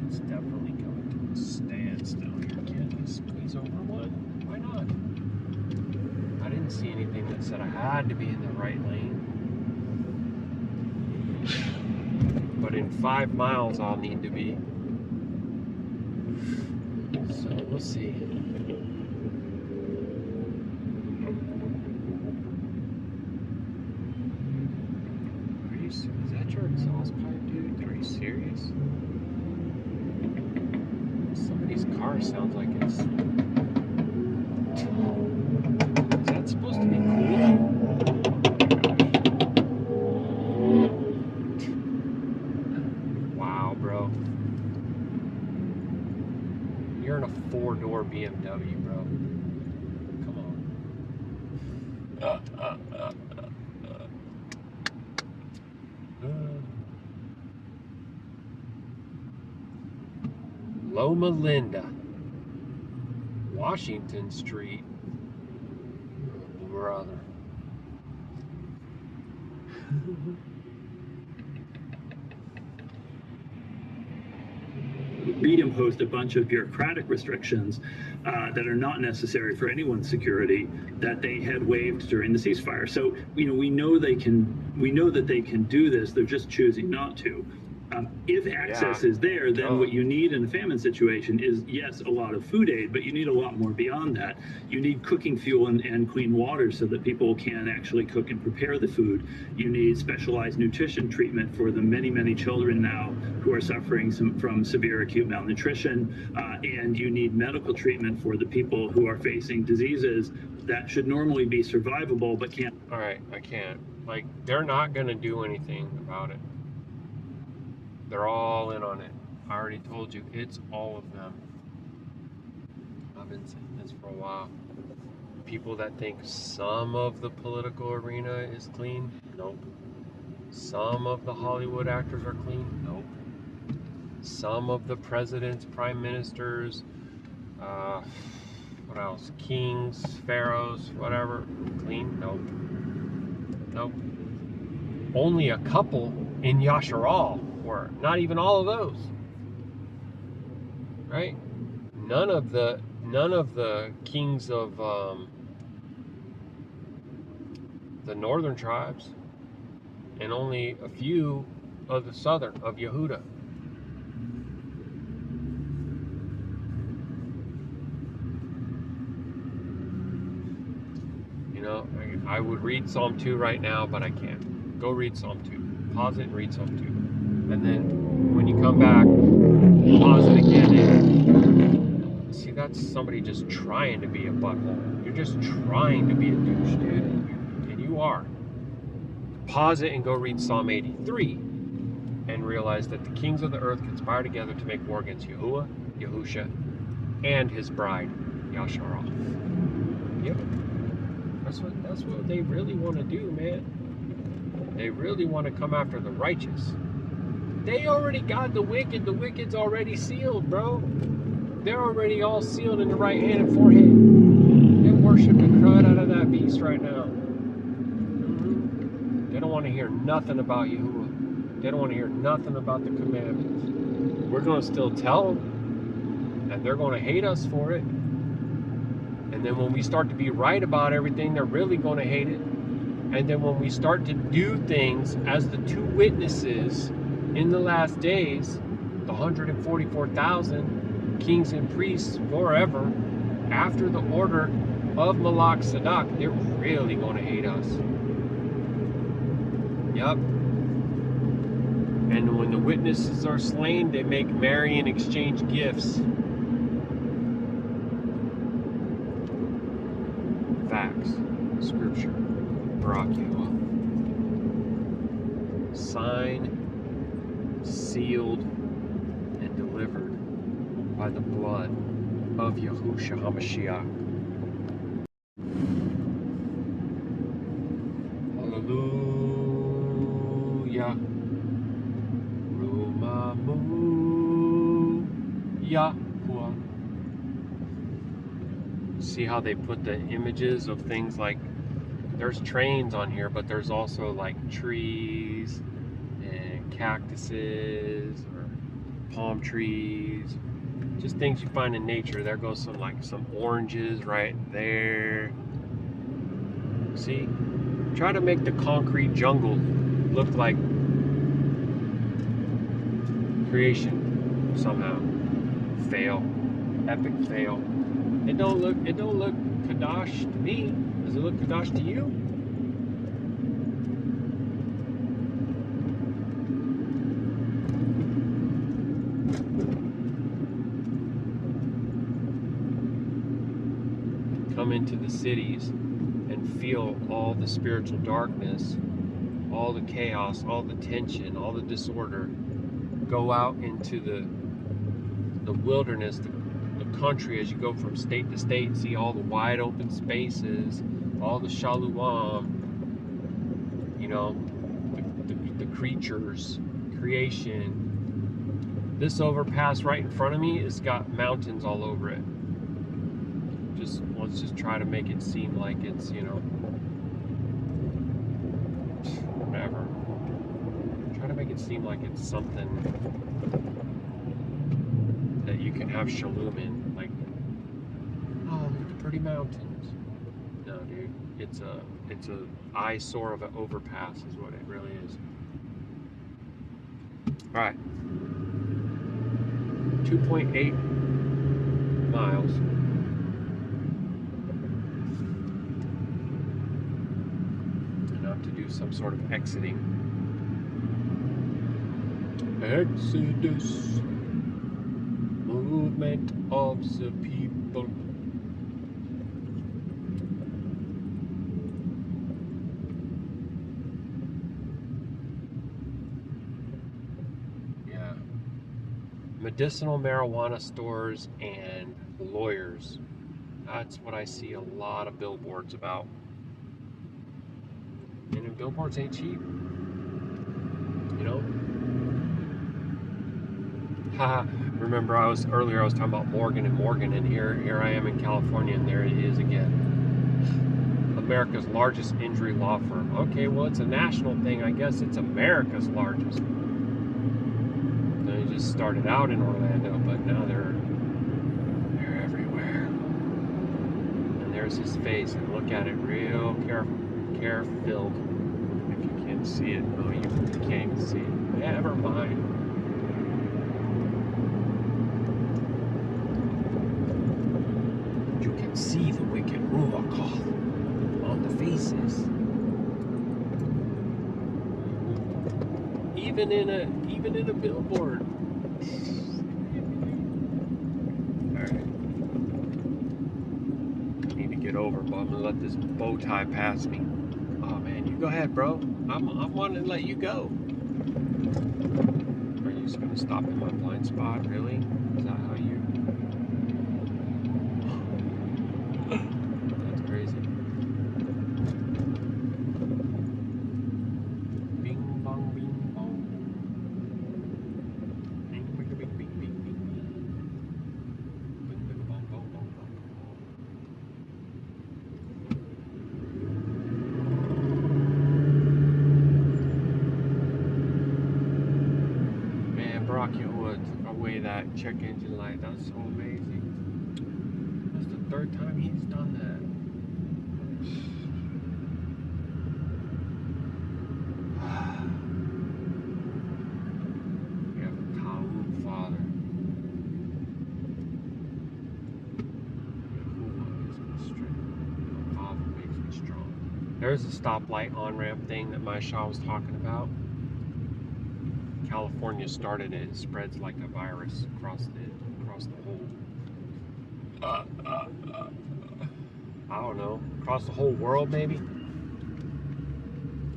It's definitely coming to a standstill here. Can't I squeeze over one? Why not? I didn't see anything that said I had to be in the right lane. But in 5 miles I'll need to be. So we'll see. Is that your exhaust pipe, dude? Are you serious? Somebody's car sounds like it's... Is that supposed to be cool? Wow, bro. You're in a 4-door BMW, bro. Come on. Loma Linda, Washington Street, brother. Reed imposed a bunch of bureaucratic restrictions that are not necessary for anyone's security that they had waived during the ceasefire. So, you know, we know that they can do this. They're just choosing not to. If access is there, then what you need in a famine situation is, yes, a lot of food aid, but you need a lot more beyond that. You need cooking fuel and clean water so that people can actually cook and prepare the food. You need specialized nutrition treatment for the many, many children now who are suffering from severe acute malnutrition. And you need medical treatment for the people who are facing diseases that should normally be survivable but can't. All right, I can't. Like, they're not going to do anything about it. They're all in on it. I already told you, it's all of them. I've been saying this for a while. People that think some of the political arena is clean, nope. Some of the Hollywood actors are clean, nope. Some of the presidents, prime ministers, what else? Kings, pharaohs, whatever, clean, nope. Nope. Only a couple in Yashar'Al. Were not even all of those, right? None of the kings of the northern tribes, and only a few of the southern of Yehuda. You know, I would read Psalm 2 right now, but I can't. Go read Psalm 2. Pause it and read Psalm 2. And then when you come back, pause it again. And see, that's somebody just trying to be a butthole. You're just trying to be a douche, dude. And you are. Pause it and go read Psalm 83 and realize that the kings of the earth conspire together to make war against Yahuwah, Yahusha, and his bride, Yashar'Al. Yep. That's what they really want to do, man. They really want to come after the righteous. They already got the wicked. The wicked's already sealed, bro. They're already all sealed in the right hand and forehead. They're worshiping crud out of that beast right now. They don't want to hear nothing about Yahuwah. They don't want to hear nothing about the commandments. We're going to still tell them, and they're going to hate us for it. And then when we start to be right about everything, they're really going to hate it. And then when we start to do things as the two witnesses in the last days, the 144,000 kings and priests forever, after the order of Malak Sadak, they're really going to hate us. Yep. And when the witnesses are slain, they make merry and exchange gifts. Facts. Scripture. Baruk Atah. Signed, sealed, and delivered by the blood of Yahusha HaMashiach. Hallelujah. Rumamu Yahuah. See how they put the images of things like, there's trains on here, but there's also like trees and cactuses or palm trees, just things you find in nature. There goes some oranges right there. See, try to make the concrete jungle look like creation somehow. Fail, epic fail. It don't look Qadash to me. Does it look Qadash to you? Come into the cities and feel all the spiritual darkness, all the chaos, all the tension, all the disorder. Go out into the wilderness, the country, as you go from state to state, see all the wide open spaces, all the Shalum, you know, the creatures, creation. This overpass right in front of me has got mountains all over it. Let's just try to make it seem like it's, you know, whatever. Try to make it seem like it's something that you can have shalom in, like, oh, look at the pretty mountains. No, dude, it's a eyesore of an overpass is what it really is. All right, 2.8 miles. And I have to do some sort of exiting. Exodus. Movement of the people. Yeah. Medicinal marijuana stores and lawyers. That's what I see a lot of billboards about. And billboards ain't cheap. You know? Haha. Remember, earlier I was talking about Morgan and Morgan, and here I am in California, and there it is again. America's largest injury law firm. Okay, well, it's a national thing. I guess it's America's largest. They just started out in Orlando, but now they're everywhere. And there's his face, and look at it real care-filled. If you can't see it, oh, you can't even see it. Never mind. See the wicked Ruach on the faces. Even in a billboard. Alright. I need to get over, but I'm gonna let this bow tie pass me. Oh man, you go ahead, bro. I'm wanting to let you go. Are you just gonna stop in my blind spot, really? Is that how you? That's crazy. Bing bong, bing bong. Bing bing bing bing bing bing. Bing bing bong bong bong bong. Man, Baruk Atah took away that check engine light. That's so amazing. That's the third time he's done that. We have a Talmud Father. Yahuah makes me strong. Father makes me strong. There's a stoplight on-ramp thing that my Shah was talking about. California started it, it spreads like a virus across the whole. I don't know, across the whole world maybe.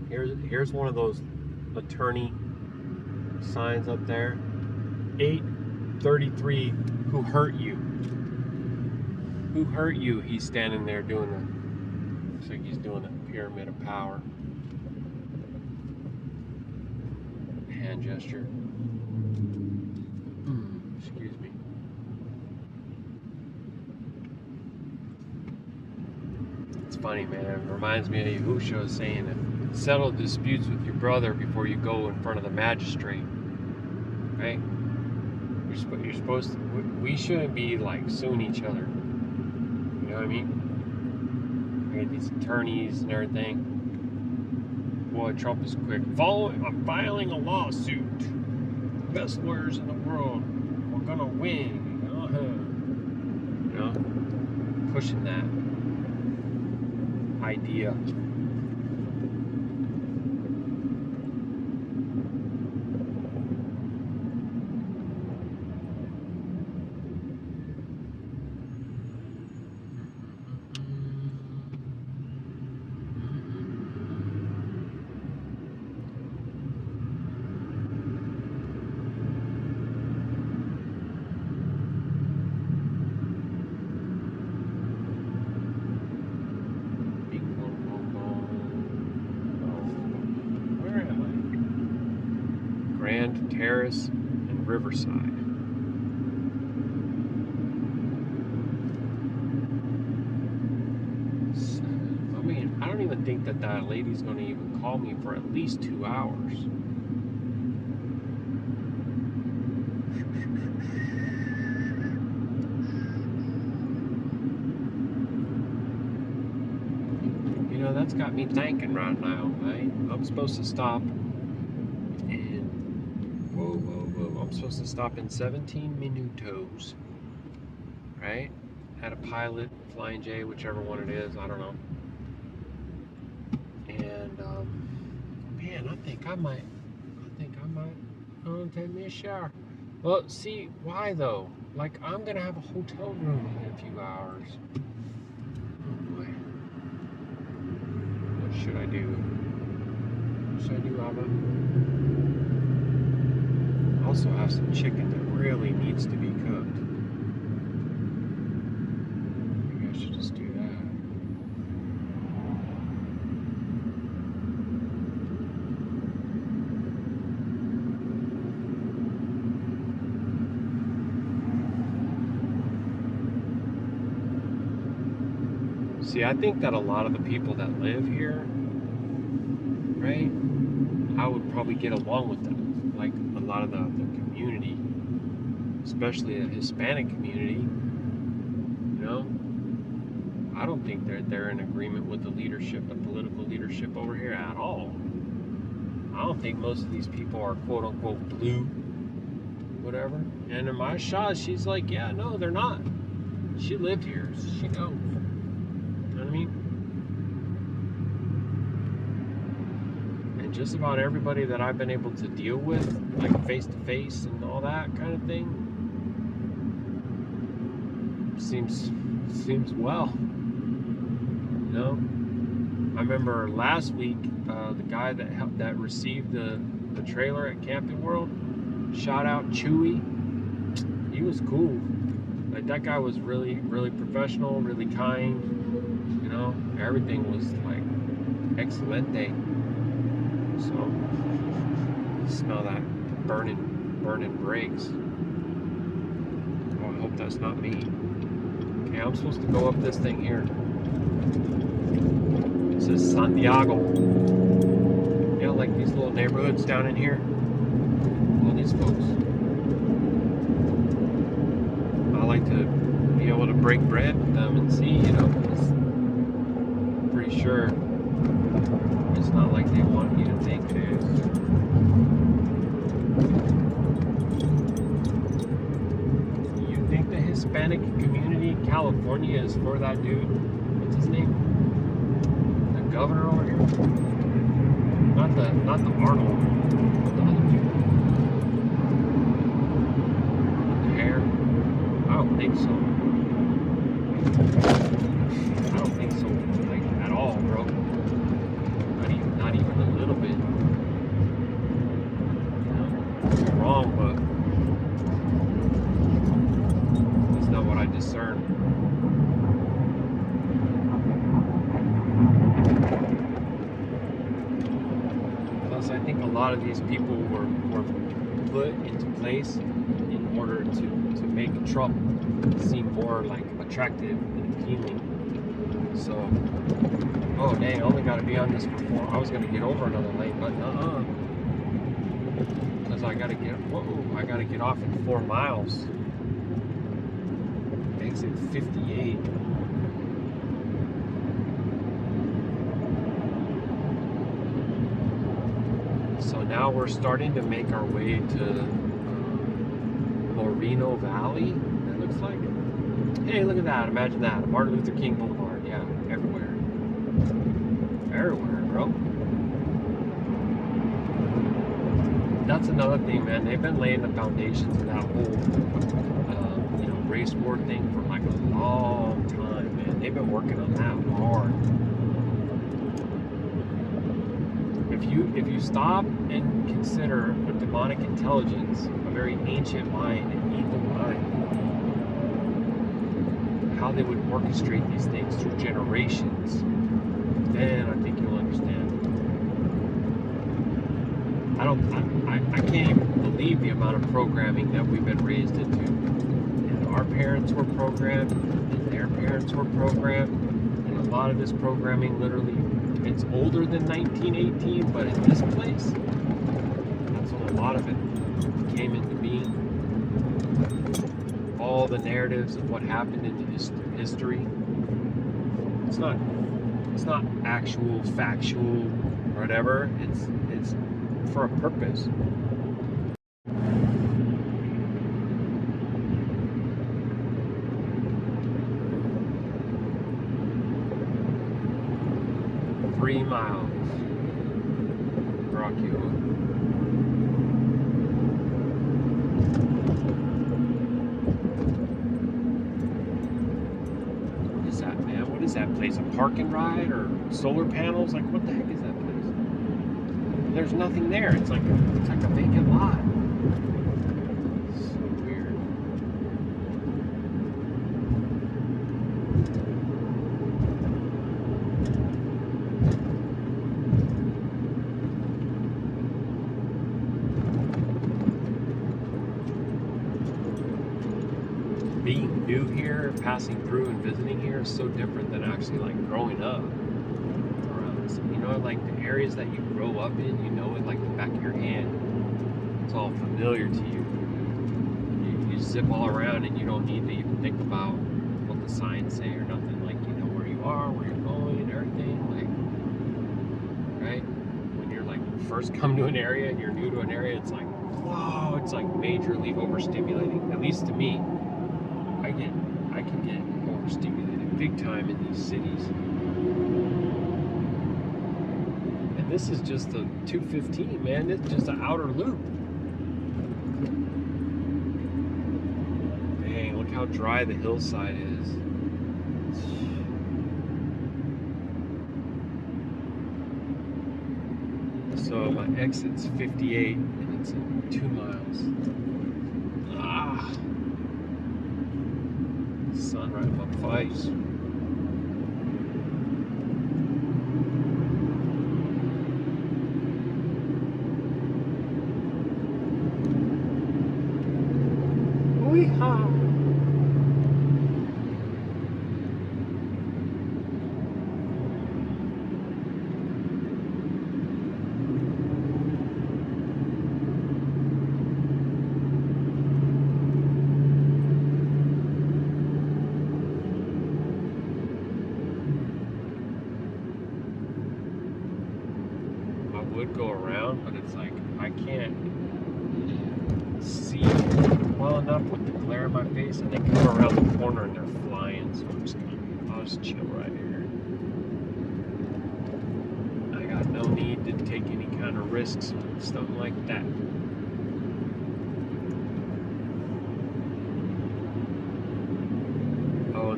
Here's one of those attorney signs up there. 833. Who hurt you? Who hurt you? He's standing there doing looks like he's doing a pyramid of power. Hand gesture. Excuse me. It's funny, man. It reminds me of Yahusha saying it. Settle disputes with your brother before you go in front of the magistrate. Right? You're supposed to. We shouldn't be like suing each other. You know what I mean? I get these attorneys and everything. Boy, Trump is quick. I'm filing a lawsuit. Best lawyers in the world. We're gonna win. You know, pushing that idea. Terrace and Riverside. I mean, I don't even think that lady's going to even call me for at least 2 hours. You know, that's got me thinking right now, right? I'm supposed to stop. I'm supposed to stop in 17 minutos, right? At a Pilot, Flying J, whichever one it is, I don't know. And man, I think I might take me a shower. Well, see, why though? Like, I'm gonna have a hotel room in a few hours. Oh boy, what should I do? What should I do, Abba? Also have some chicken that really needs to be cooked. Maybe I should just do that. See, I think that a lot of the people that live here, right, I would probably get along with them. Like a lot of the community, especially the Hispanic community, you know, I don't think they're in agreement with the leadership, the political leadership over here at all. I don't think most of these people are quote unquote blue, whatever. And in my shot, she's like, yeah, no, they're not. She lived here, so she knows. You know what I mean? Just about everybody that I've been able to deal with, like face to face and all that kind of thing, seems well. You know, I remember last week the guy that received the trailer at Camping World. Shout out Chewy. He was cool. Like, that guy was really, really professional, really kind. You know, everything was like excelente. So, smell that burning brakes. Oh, I hope that's not me. Okay, I'm supposed to go up this thing here. It says Santiago. Yeah, like these little neighborhoods down in here. All these folks. I like to be able to break bread with them and see, you know, I'm pretty sure it's not like they want you to think it is. You think the Hispanic community in California is for that dude? What's his name? The governor over here? Not the Arnold, but the other dude. don't think so. I don't think so, like, at all, bro. Not even a little bit. I'm wrong, but that's not what I discern. Plus, I think a lot of these people were put into place in order to make Trump seem more like attractive and appealing. So, oh dang, I only got to be on this for 4. I was gonna get over another lane, but because I gotta get off in 4 miles. Exit 58. So now we're starting to make our way to Moreno Valley, it looks like. Hey, look at that. Imagine that. Martin Luther King Boulevard. Yeah, everywhere. Everywhere, bro. That's another thing, man. They've been laying the foundations of that whole, race war thing for like a long time, man. They've been working on that hard. If you stop and consider a demonic intelligence, a very ancient mind, an evil mind, how they would orchestrate these things through generations, then I think you'll understand. I can't even believe the amount of programming that we've been raised into. And our parents were programmed, and their parents were programmed, and a lot of this programming literally, it's older than 1918, but in this place, that's when a lot of it came into being. All the narratives of what happened in history. It's not actual, factual, whatever. It's for a purpose. Three miles. Ruach Ha'Qadash. What is that, man? What is that place? A park and ride or solar panels? Like, what the heck is that place? There's nothing there. It's like a vacant lot. So weird. Being new here, passing through and visiting here is so different than actually like growing up around this. You know, like the areas that you grow up in, you know it like the back of your hand. It's all familiar to you. You zip all around and you don't need to even think about what the signs say or nothing. Like, you know where you are, where you're going and everything. Like, right? When you're like first come to an area and you're new to an area, it's like, whoa, it's like majorly overstimulating. At least to me. I can get overstimulated big time in these cities. And this is just the 215, man. It's just an outer loop. Dang, look how dry the hillside is. So my exit's 58 and it's in 2 miles. Ah. Sun right in my face. Wee-haw. Go around, but it's like I can't see well enough with the glare in my face, and they come around the corner and they're flying. So I'll just chill right here. I got no need to take any kind of risks with stuff like that.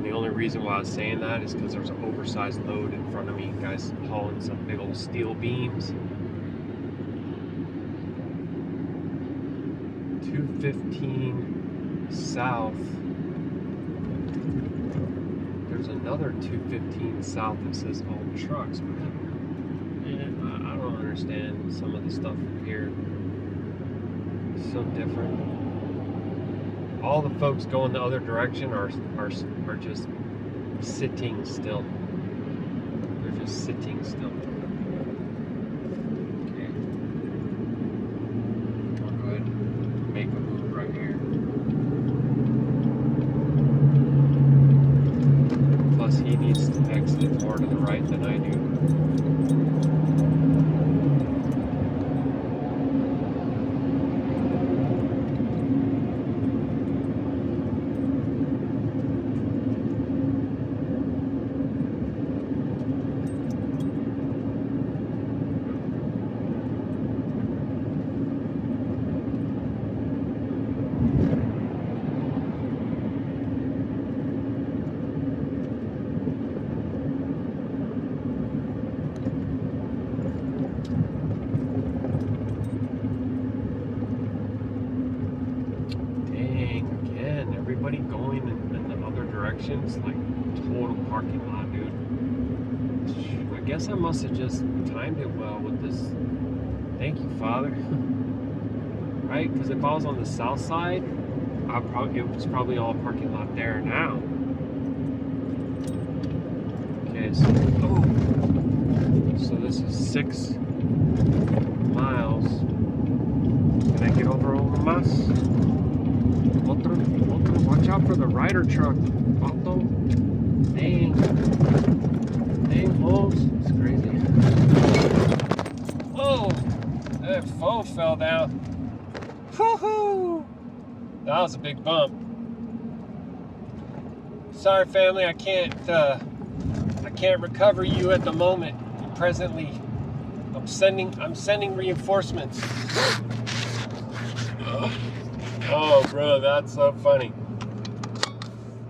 the only reason why I was saying that is because there's an oversized load in front of me. Guys hauling some big old steel beams. 215 south. There's another 215 south that says all trucks. I don't understand some of the stuff here. It's so different. All the folks going the other direction are just sitting still. They're just sitting still. Okay. I'll go ahead and make a move right here. Plus he needs to exit more to the right than I do. Everybody going in the other directions, like total parking lot, dude. I guess I must have just timed it well with this. Thank you, Father. Right? Because if I was on the south side, it was probably all parking lot there now. Okay, so this is 6 miles. Can I get over Mas? Watch out for the rider truck. Otto. Dang, Holmes. It's crazy. Whoa! That phone fell down. Woohoo! That was a big bump. Sorry, family. I can't recover you at the moment. Presently, I'm sending reinforcements. Oh, bro, that's so funny.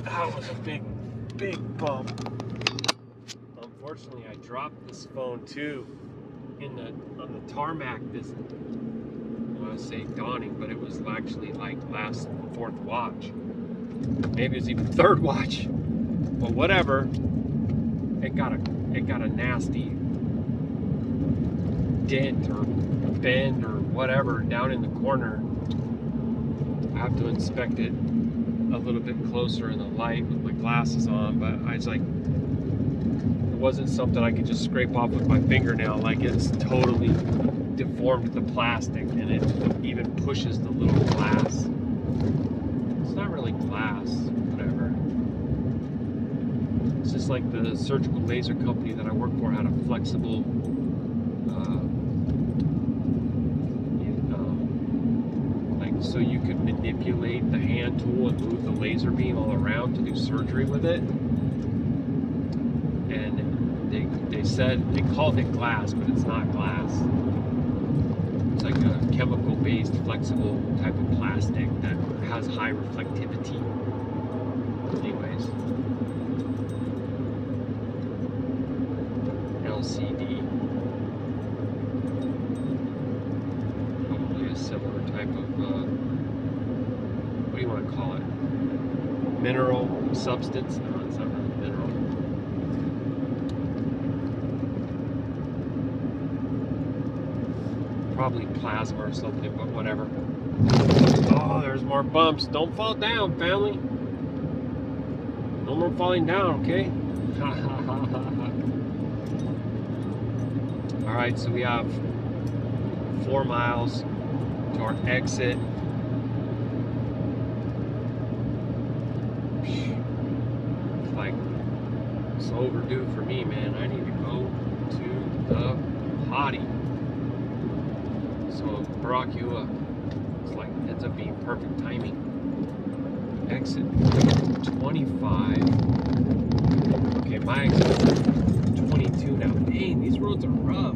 That was a big bump. Unfortunately, I dropped this phone too on the tarmac this, I want to say dawning, but it was actually like last 4th watch. Maybe it's even 3rd watch. But whatever. It got a nasty dent or bend or whatever down in the corner. I have to inspect it a little bit closer in the light with my glasses on, but I was like, it wasn't something I could just scrape off with my fingernail. Like, it's totally deformed the plastic, and it even pushes the little glass. It's not really glass, whatever. It's just like the surgical laser company that I work for had a flexible so you could manipulate the hand tool and move the laser beam all around to do surgery with it. And they said, they called it glass, but it's not glass. It's like a chemical-based, flexible type of plastic that has high reflectivity. Anyways. LCD. Probably a similar type of what do you want to call it? Mineral substance? No, it's not really mineral. Probably plasma or something, but whatever. Oh, there's more bumps. Don't fall down, family. No more falling down, okay? Alright, so we have 4 miles to our exit. It's like, it's overdue for me, man. I need to go to the potty. So Baruk Atah, it's like, ends up being perfect timing. Exit 25. Okay, my exit is 22 now. Dang, these roads are rough.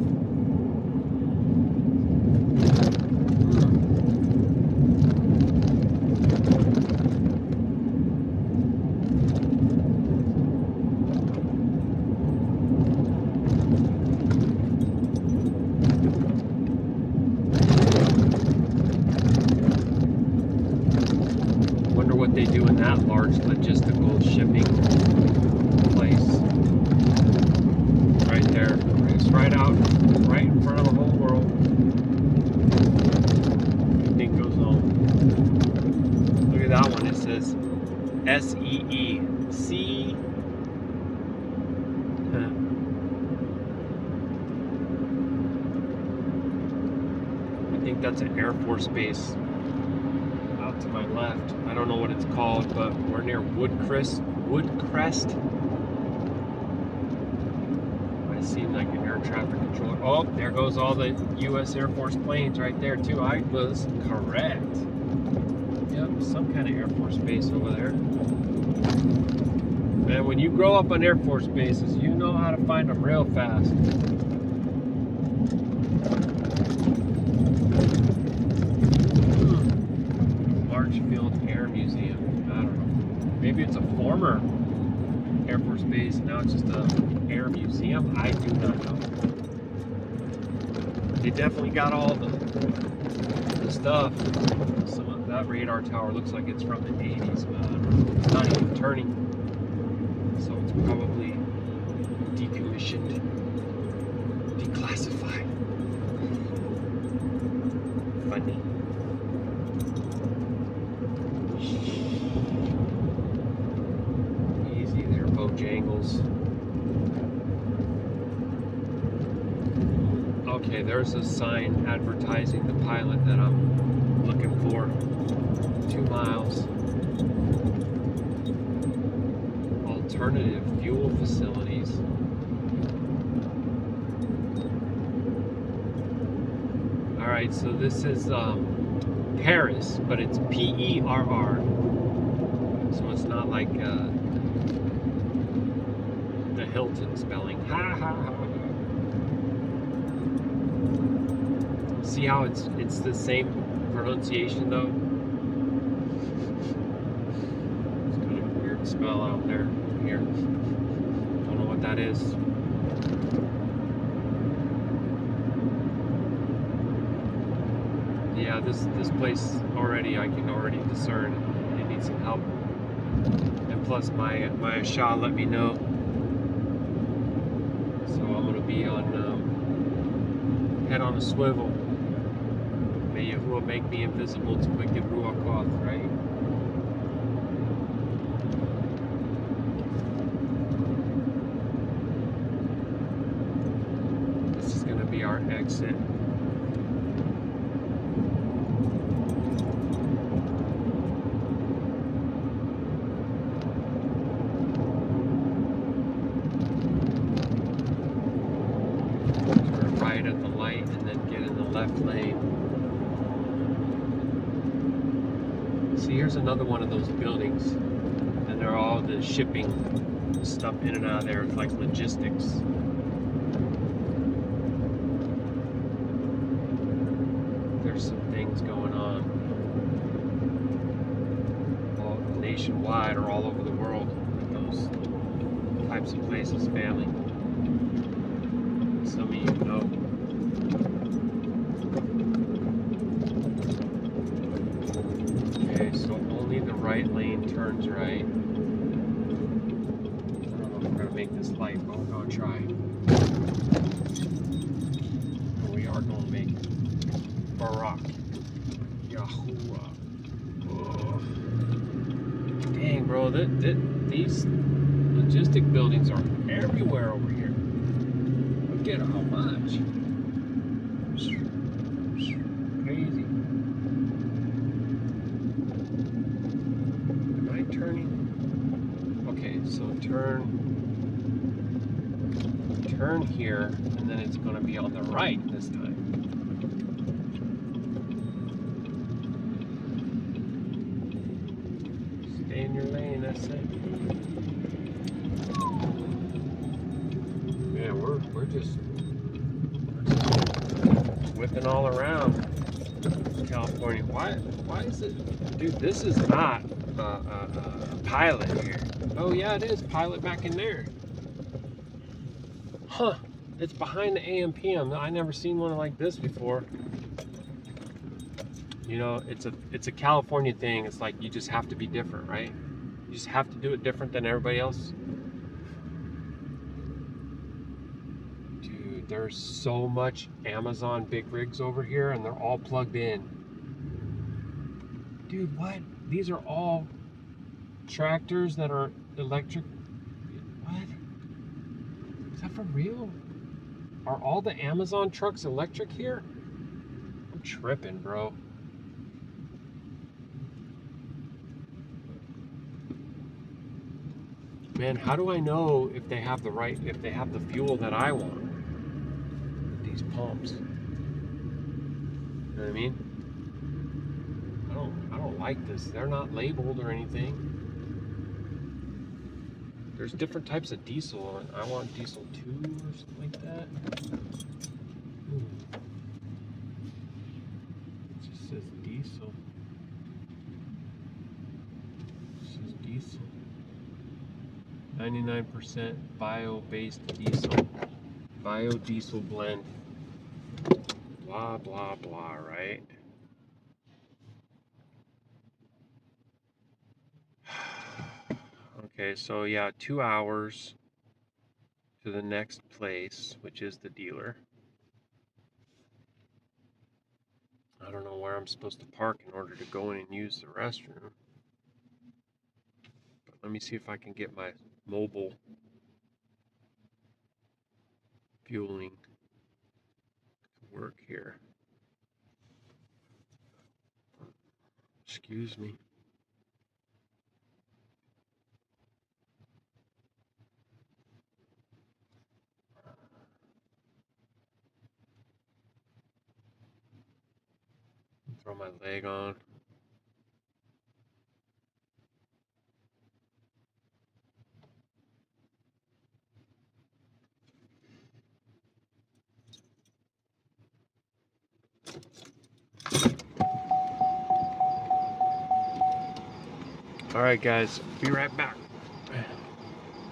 what they do in that large logistical shipping place. Right there. It's right out, right in front of the whole world. Everything goes on. Look at that one. It says SEEC. I think that's an Air Force base out to my left. I don't know what it's called, but we're near Woodcrest. I see like an air traffic controller. Oh, there goes all the U.S. Air Force planes right there too. I was correct. Yep, some kind of Air Force base over there. Man, when you grow up on Air Force bases, you know how to find them real fast. Marchfield Air Museum. I don't know. Maybe it's a former Air Force base. Now it's just a air museum. I do not know. They definitely got all the stuff. Some of that radar tower looks like it's from the 80s, but I don't know. It's not even turning. So it's probably decommissioned, declassified. Funny. Easy there, Bojangles. Okay, there's a sign advertising the pilot that I'm looking for. 2 miles. Alternative fuel facilities. Alright, so this is Paris, but it's P-E-R-R. So it's not like the Hilton spelling. Ha ha ha. See how it's the same pronunciation though? It's kind of a weird spell out there. Here. Don't know what that is. Yeah, this place already, I can already discern it needs some help. And plus my Yahusha let me know. So I'm gonna be on head on a swivel. May Yahuah make me invisible to wicked Ruach Ha'Qadash, right? This is gonna be our exit. Turn right at the light and then get in the left lane. See, here's another one of those buildings, and they're all the shipping stuff in and out of there. It's like logistics. There's some things going on all nationwide or all over the world in those types of places, family. Some of you know. So only the right lane turns right. I don't know if we're going to make this light, but we're going to try. But we are going to make it. Baruk Yahuah. Oh. Dang, bro, these logistic buildings are everywhere over here. Look at how much. Crazy. Turning. Okay, so turn here, and then it's going to be on the right this time. Stay in your lane, that's it. Man, we're just whipping all around California. Why is it, dude? This is not a pilot here. Oh yeah, it is pilot back in there. Huh? It's behind the AM/PM. I never seen one like this before. You know, it's a California thing. It's like you just have to be different, right? You just have to do it different than everybody else. Dude, there's so much Amazon big rigs over here, and they're all plugged in. Dude, what? These are all tractors that are electric. What? Is that for real? Are all the Amazon trucks electric here? I'm tripping, bro. Man, how do I know if they have the fuel that I want? These pumps. You know what I mean? I don't like this. They're not labeled or anything. There's different types of diesel. I want diesel 2 or something like that. It just says diesel. It says diesel. 99% bio-based diesel. Biodiesel blend. Blah, blah, blah, right? Okay, so yeah, 2 hours to the next place, which is the dealer. I don't know where I'm supposed to park in order to go in and use the restroom. But let me see if I can get my mobile fueling to work here. Excuse me. Throw my leg on. All right, guys, be right back.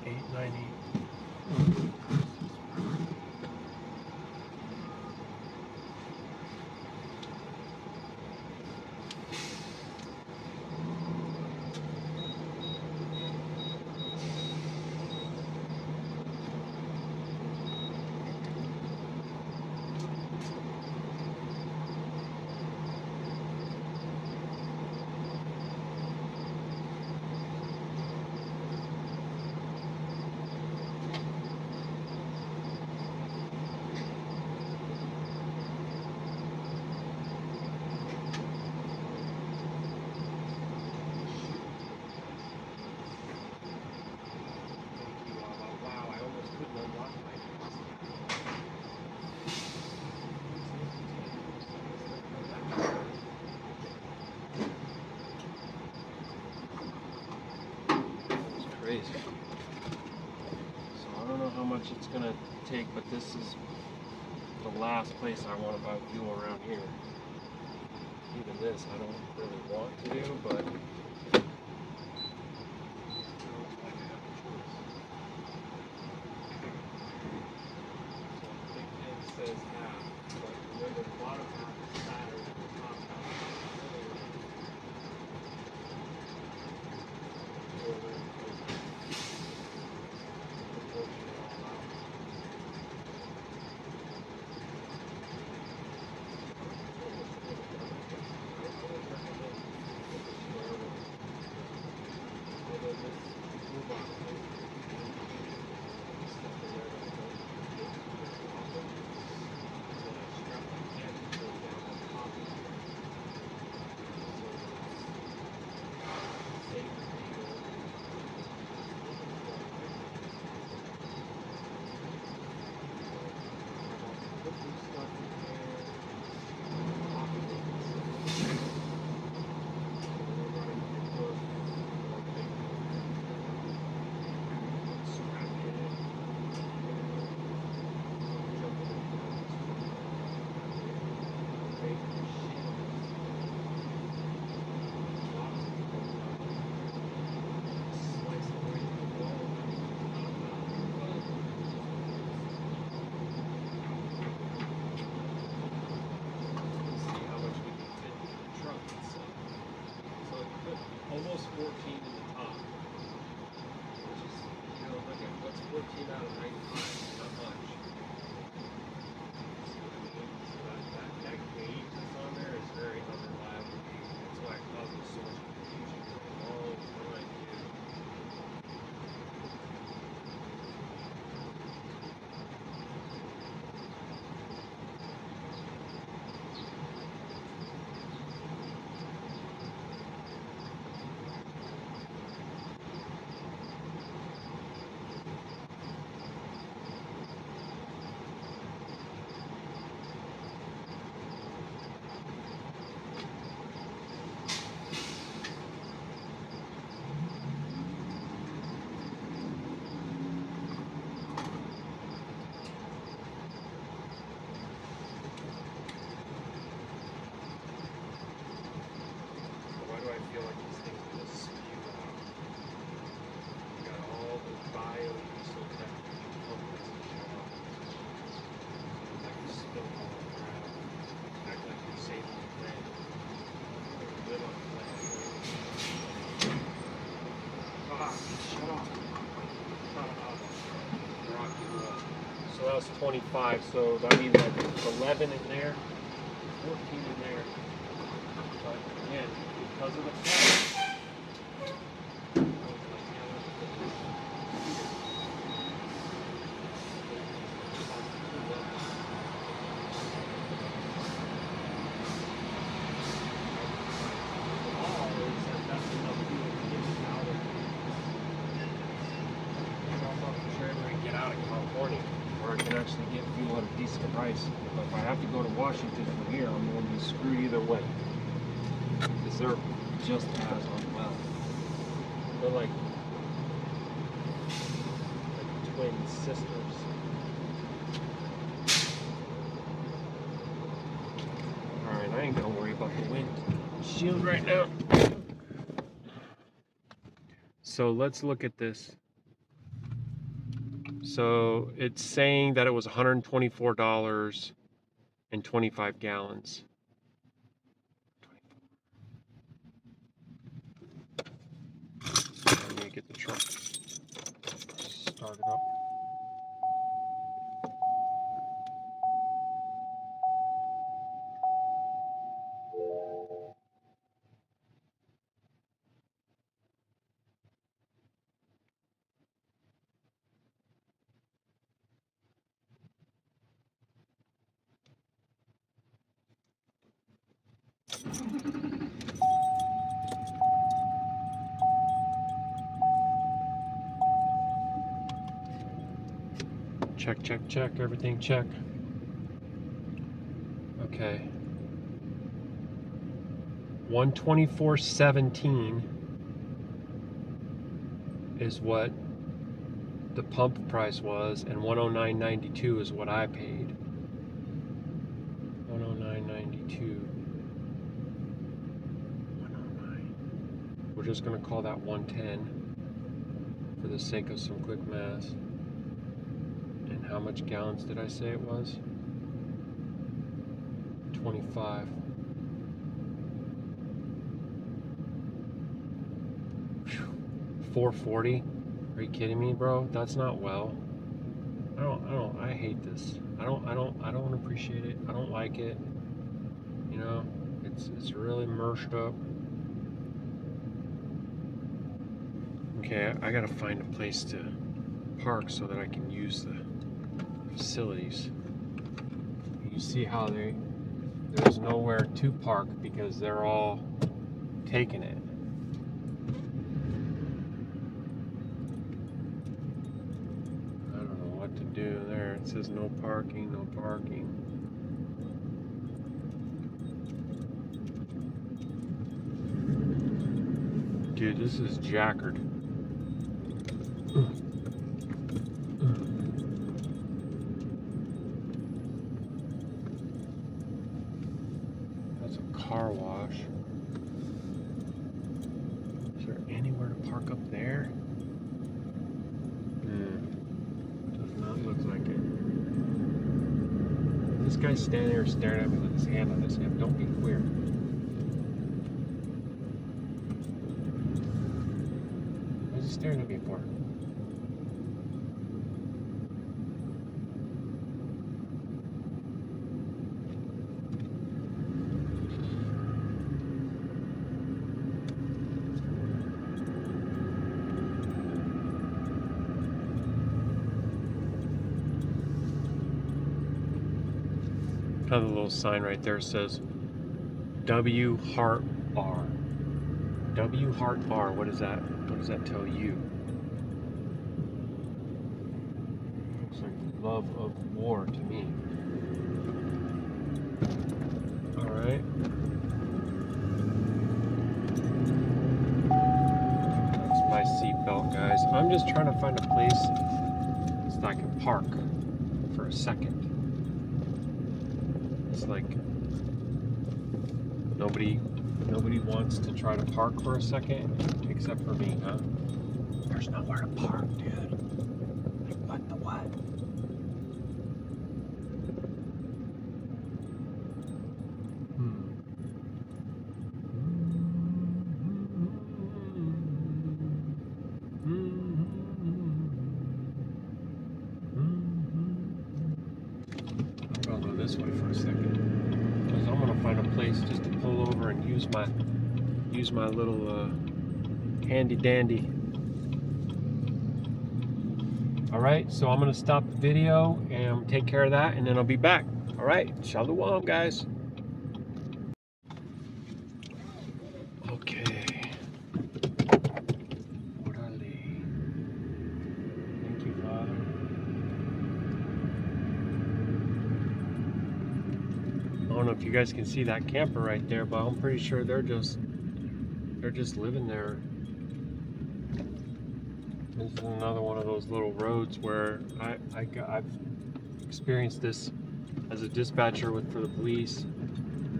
890. Crazy. So I don't know how much it's gonna take, but this is the last place I want to buy fuel around here. Even this I don't really want to do, but I don't like I have a choice. So Big Pen says half, but remember the bottom half is fatter than the top half. 14 out of 95, not much. So that gauge that's on there is very unreliable. That's why it causes so much confusion for a long time, too. Why do I feel like these things are just spew out? You got all the biodiesel temperature pumpers and shut off. Like you spill all on the ground. Act like you're safe on the planet. Or live on the planet. Ah, shut off. Rocky roll. So that was 25, so that means like 11 in there, 14 in there. But again, because of the fact, get out of California, where I can actually get fuel at a decent price. But if I have to go to Washington from here, I'm going to be screwed either way. Because they're just as unwell. They're like twin sisters. Alright, I ain't gonna worry about the wind shield right now. So let's look at this. So it's saying that it was $124 and 25 gallons. Let me get the truck started up. Check, check, check, everything check. Okay. 124.17 is what the pump price was, and 109.92 is what I paid. 109.92. 109. We're just gonna call that 110 for the sake of some quick math. And how much gallons did I say it was? 25. Whew. 440? Are you kidding me, bro? That's not well. I hate this. I don't appreciate it. I don't like it. You know, it's really merged up. Okay, I gotta find a place to park so that I can use the facilities. You see how there's nowhere to park because they're all taking it. I don't know what to do there. It says no parking, no parking. Dude, this is jackered. That's a car wash. Is there anywhere to park up there? Does not look like it. This guy's standing there staring at me with his hand on his hip. Don't be queer. What's he staring at me for? Another little sign right there says W Heart R. W Heart R. What is that? What does that tell you? Looks like love of war to me. Alright. That's my seatbelt, guys. I'm just trying to find a place so I can park for a second. It's like nobody wants to try to park for a second except for me, huh? There's nowhere to park, dude. Like what the what? I'll go this way for a second. Because I'm gonna find a place just to pull over and use my little handy dandy. Alright, so I'm gonna stop the video and take care of that, and then I'll be back. Alright, Shalom, guys. Okay. Orale. Thank you, Father. I don't know if you guys can see that camper right there, but I'm pretty sure they're just living there. This is another one of those little roads where I've experienced this as a dispatcher for the police.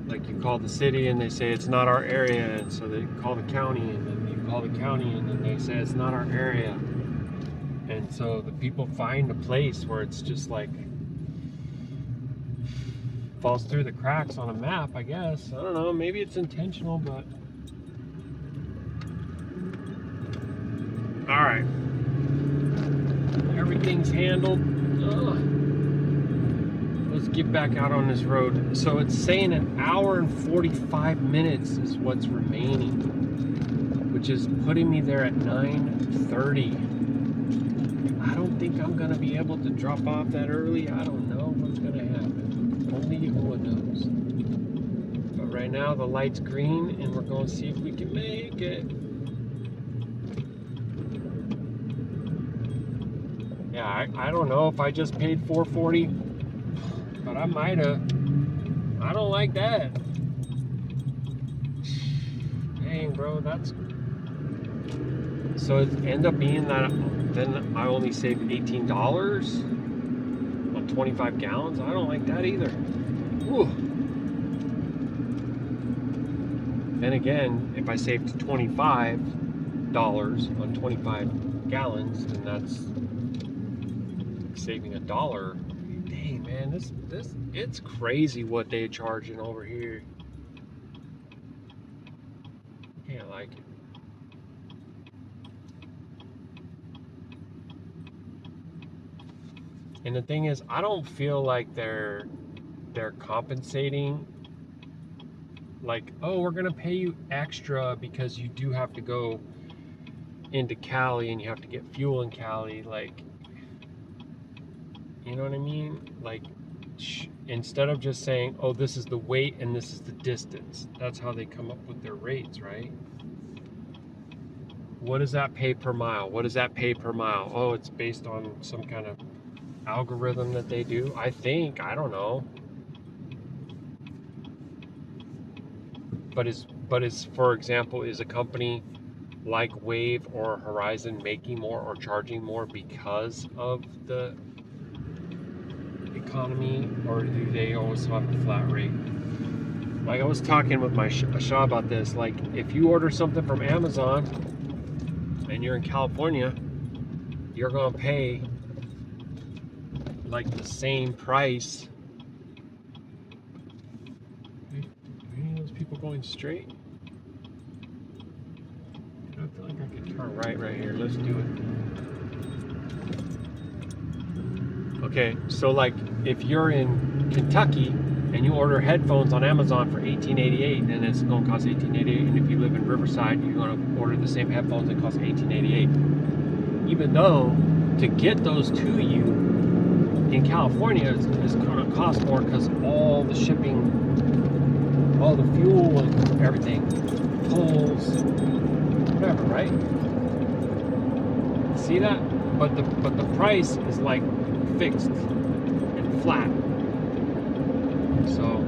Like you call the city and they say it's not our area, and so they call the county, and then you call the county and then they say it's not our area. And so the people find a place where it's just like falls through the cracks on a map, I guess. I don't know, maybe it's intentional, but all right. Everything's handled. Ugh. Let's get back out on this road. So it's saying an hour and 45 minutes is what's remaining, which is putting me there at 9:30. I don't think I'm gonna be able to drop off that early. I don't know what's gonna happen. Only Yahuah knows. But right now the light's green and we're gonna see if we can make it. Yeah, I don't know if I just paid $4.40, but I might have. I don't like that. Dang, bro, that's. So it ended up being that then I only saved $18 on 25 gallons. I don't like that either. Whew. Then again, if I saved $25 on 25 gallons, then that's saving $1. Dang, man, this it's crazy what they're charging over here. Can't like it. And the thing is, I don't feel like they're compensating. Like, oh, we're gonna pay you extra because you do have to go into Cali and you have to get fuel in Cali. Like, you know what I mean? Like, instead of just saying, oh, this is the weight and this is the distance. That's how they come up with their rates, right? What does that pay per mile? What does that pay per mile? Oh, it's based on some kind of algorithm that they do, I think. I don't know. But is for example, is a company like Wave or Horizon making more or charging more because of the economy, or do they always have a flat rate? Like I was talking with my Shah about this, like if you order something from Amazon and you're in California, you're gonna pay like the same price. Are any of those people going straight? I feel like I could turn right here. Let's do it. Okay, so like if you're in Kentucky and you order headphones on Amazon for $18.88, then it's gonna cost $18.88. And if you live in Riverside, you're gonna order the same headphones that cost $18.88. Even though to get those to you in California, it's going to cost more because all the shipping, all the fuel and everything, tolls, whatever, right? See that? But the price is like fixed and flat. So,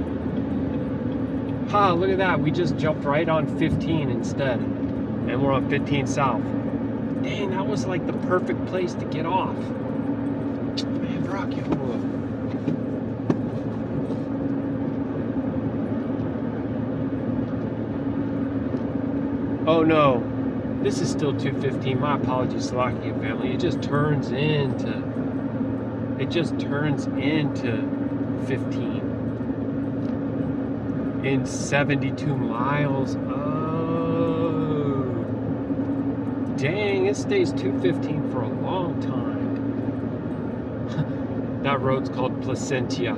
look at that. We just jumped right on 15 instead. And we're on 15 South. Dang, that was like the perfect place to get off. Man, Baruk Yahuah. Oh no, this is still 215. My apologies, Salakia family. It just turns into 15 in 72 miles. Oh, dang! It stays 215 for a long time. That road's called Placentia.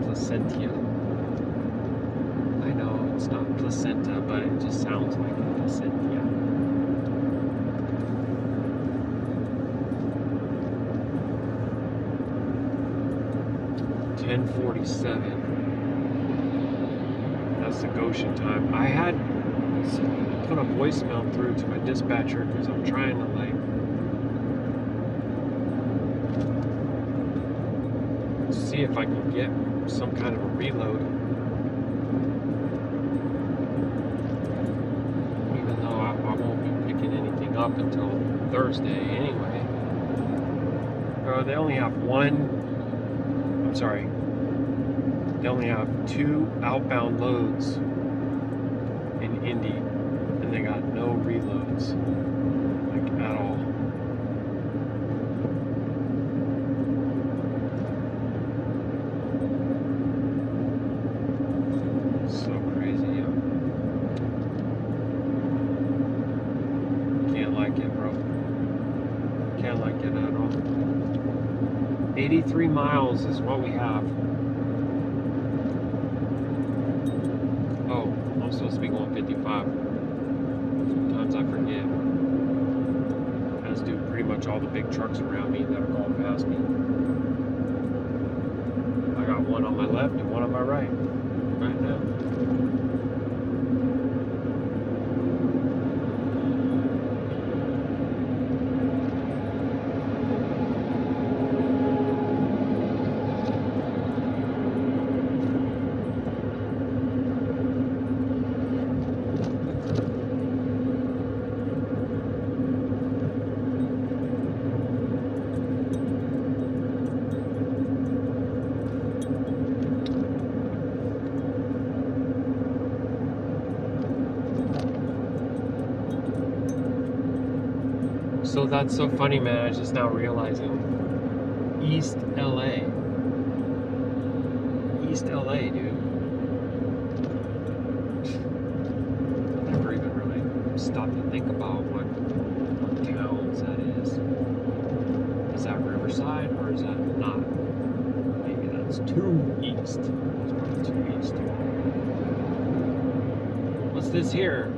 Placentia. I know it's not placenta, but it just sounds like a Placentia. $10:47. That's the Goshen time. I had put a voicemail through to my dispatcher because I'm trying to see if I can get some kind of a reload. Even though I won't be picking anything up until Thursday anyway. They only have they only have 2 outbound loads in Indy, and they got no reloads, like at all. So crazy, yeah. Can't like it, bro. Can't like it at all. 83 miles is what we have. Oh, I'm supposed to be going 55. Sometimes I forget. As do pretty much all the big trucks around me that are going past me. I got one on my left and one on my right now. So that's so funny, man. I just now realizing East LA. East LA, dude. Never even really stopped to think about what towns that is. Is that Riverside or is that not? Maybe that's too east. That's probably too east. What's this here?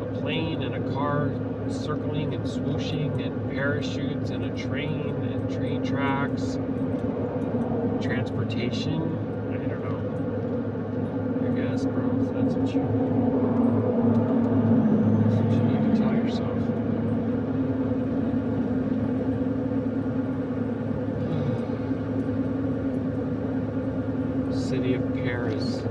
A plane and a car circling and swooshing and parachutes and a train and train tracks, transportation. I don't know. I guess, bro, if that's what you need to tell yourself. City of Paris.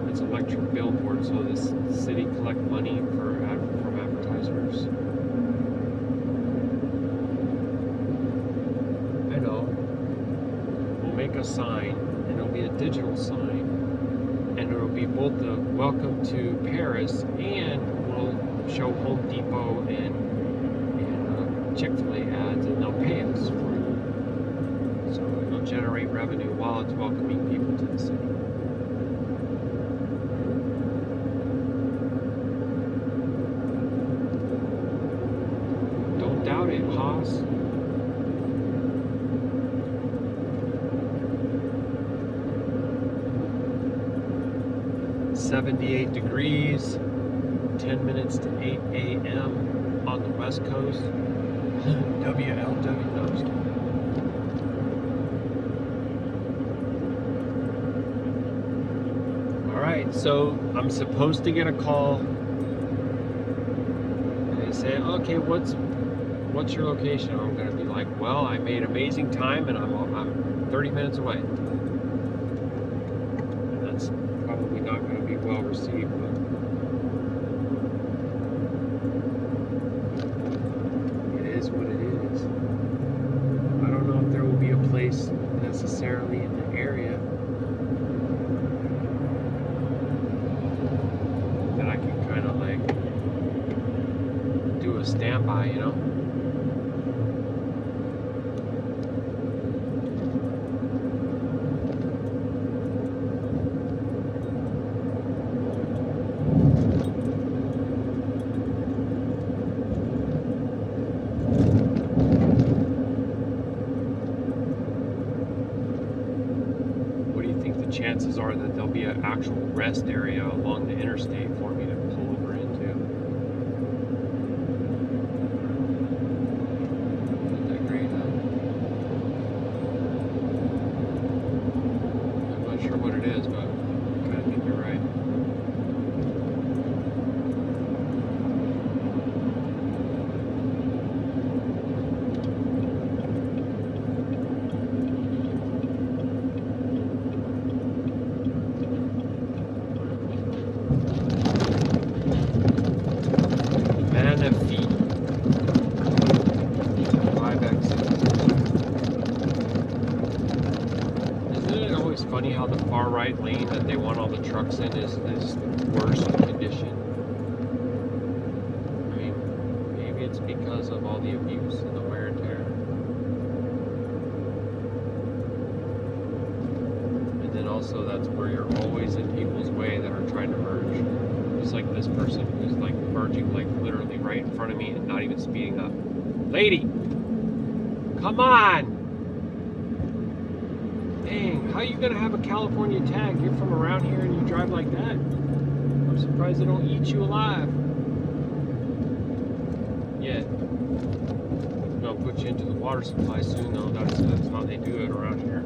It's electric billboard, so this city collect money from advertisers. I know. We'll make a sign, and it'll be a digital sign, and it'll be both the welcome to Paris, and we'll show Home Depot and Chick-fil-A ads, and they'll pay us for it. So it'll generate revenue while it's welcoming people to the city. Doubt it, Haas. $78 degrees, 10 minutes to 8 a.m. on the West Coast. WLW. No, I'm just kidding. Alright, so I'm supposed to get a call. They say, okay, what's your location? I'm gonna be like, well, I made amazing time and I'm 30 minutes away. And that's probably not gonna be well received, but it is what it is. I don't know if there will be a place necessarily in the area that I can kind of like do a standby, you know? Chances are that there'll be an actual rest area along the interstate for me to pull over into. Not that great, huh? I'm not sure what it is, but I kind of think you're right. Funny how the far right lane that they want all the trucks in is worse condition. I mean, maybe it's because of all the abuse and the wear and tear. And then also that's where you're always in people's way that are trying to merge. Just like this person who's like merging like literally right in front of me and not even speeding up. Lady, come on! Dang, how are you gonna have a California tag? You're from around here and you drive like that? I'm surprised they don't eat you alive. Yet. They'll put you into the water supply soon though. That's how they do it around here.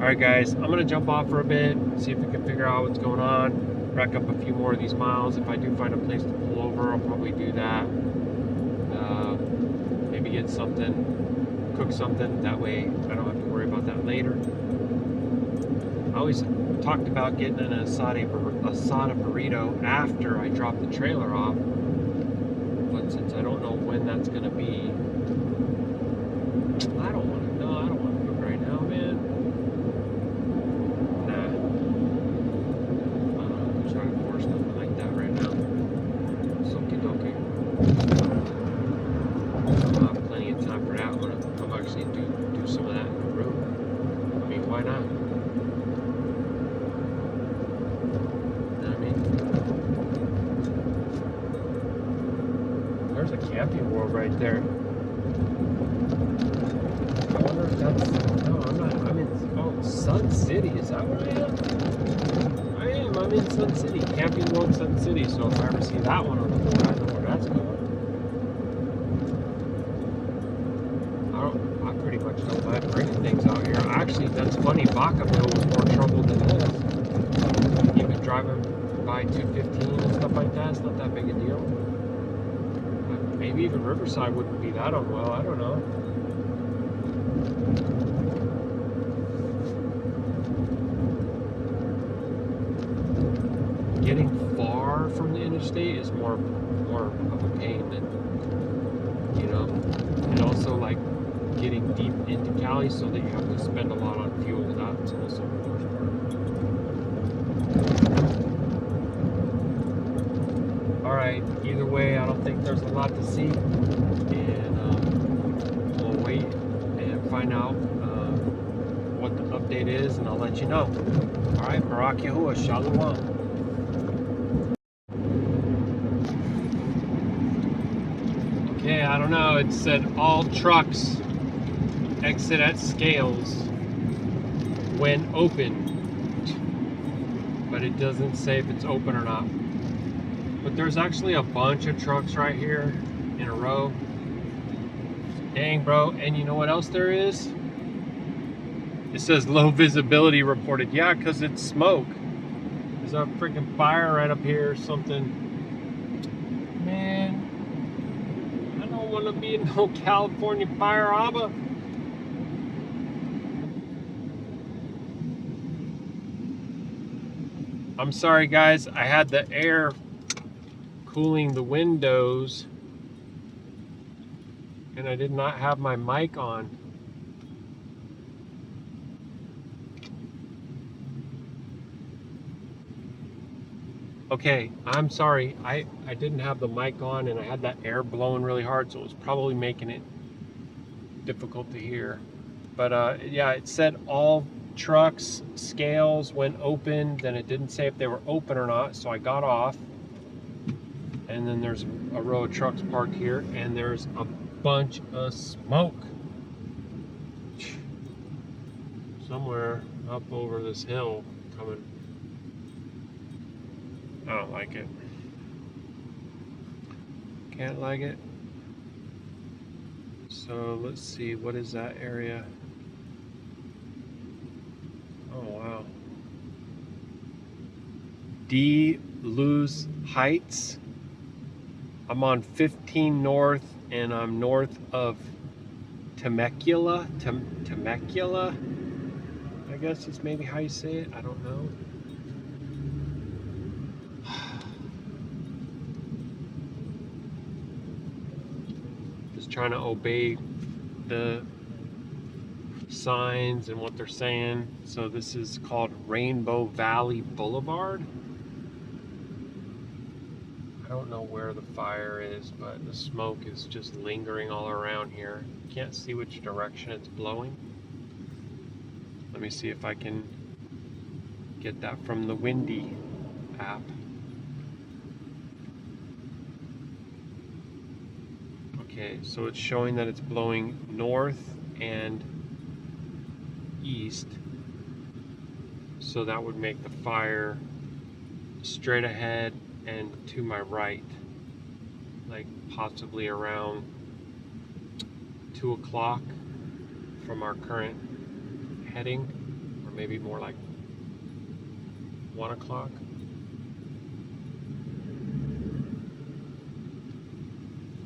Alright guys, I'm going to jump off for a bit, see if we can figure out what's going on, rack up a few more of these miles. If I do find a place to pull over, I'll probably do that. Maybe get something, cook something, that way I don't have to worry about that later. I always talked about getting an asada burrito after I drop the trailer off, but since I don't know when that's going to be, I don't want to cook right now, man. There's a camping world right there. I wonder if that's... No, I'm not. I'm in... Oh, Sun City. Is that where I am? I am. I'm in Sun City. Camping World Sun City. So if I ever see that one on the board, I know where that's going. I pretty much don't mind bringing things out here. Actually, that's funny. Vacaville was more trouble than this. Even driving by 215 and stuff like that, it's not that big a deal. Maybe even Riverside wouldn't be that unwell. I don't know. Getting far from the interstate is more of a pain than, you know. And also like getting deep into Cali so that you have to spend a lot on fuel. That's also the worst part. Alright, either way, I don't think there's a lot to see. And we'll wait and find out what the update is, and I'll let you know. All right, Baruk Atah Yahuah, Shalom. Okay, I don't know. It said all trucks exit at scales when open, but it doesn't say if it's open or not. But there's actually a bunch of trucks right here in a row. Dang, bro. And you know what else there is? It says low visibility reported. Yeah, because it's smoke. There's a freaking fire right up here or something. Man, I don't want to be in no California fire, Abba. I'm sorry, guys. I had the air cooling the windows, and I did not have my mic on. Okay, I'm sorry. I didn't have the mic on, and I had that air blowing really hard, so it was probably making it difficult to hear. But yeah, it said all trucks, scales when open. Then it didn't say if they were open or not, so I got off. And then there's a row of trucks parked here, and there's a bunch of smoke somewhere up over this hill coming. I don't like it. Can't like it. So let's see, what is that area? Oh wow. Luz Heights. I'm on 15 North, and I'm north of Temecula. Temecula, I guess is maybe how you say it. I don't know. Just trying to obey the signs and what they're saying. So this is called Rainbow Valley Boulevard. I don't know where the fire is, but the smoke is just lingering all around here. Can't see which direction it's blowing. Let me see if I can get that from the Windy app. Okay, so it's showing that it's blowing north and east. So that would make the fire straight ahead and to my right, like possibly around 2 o'clock from our current heading, or maybe more like 1 o'clock.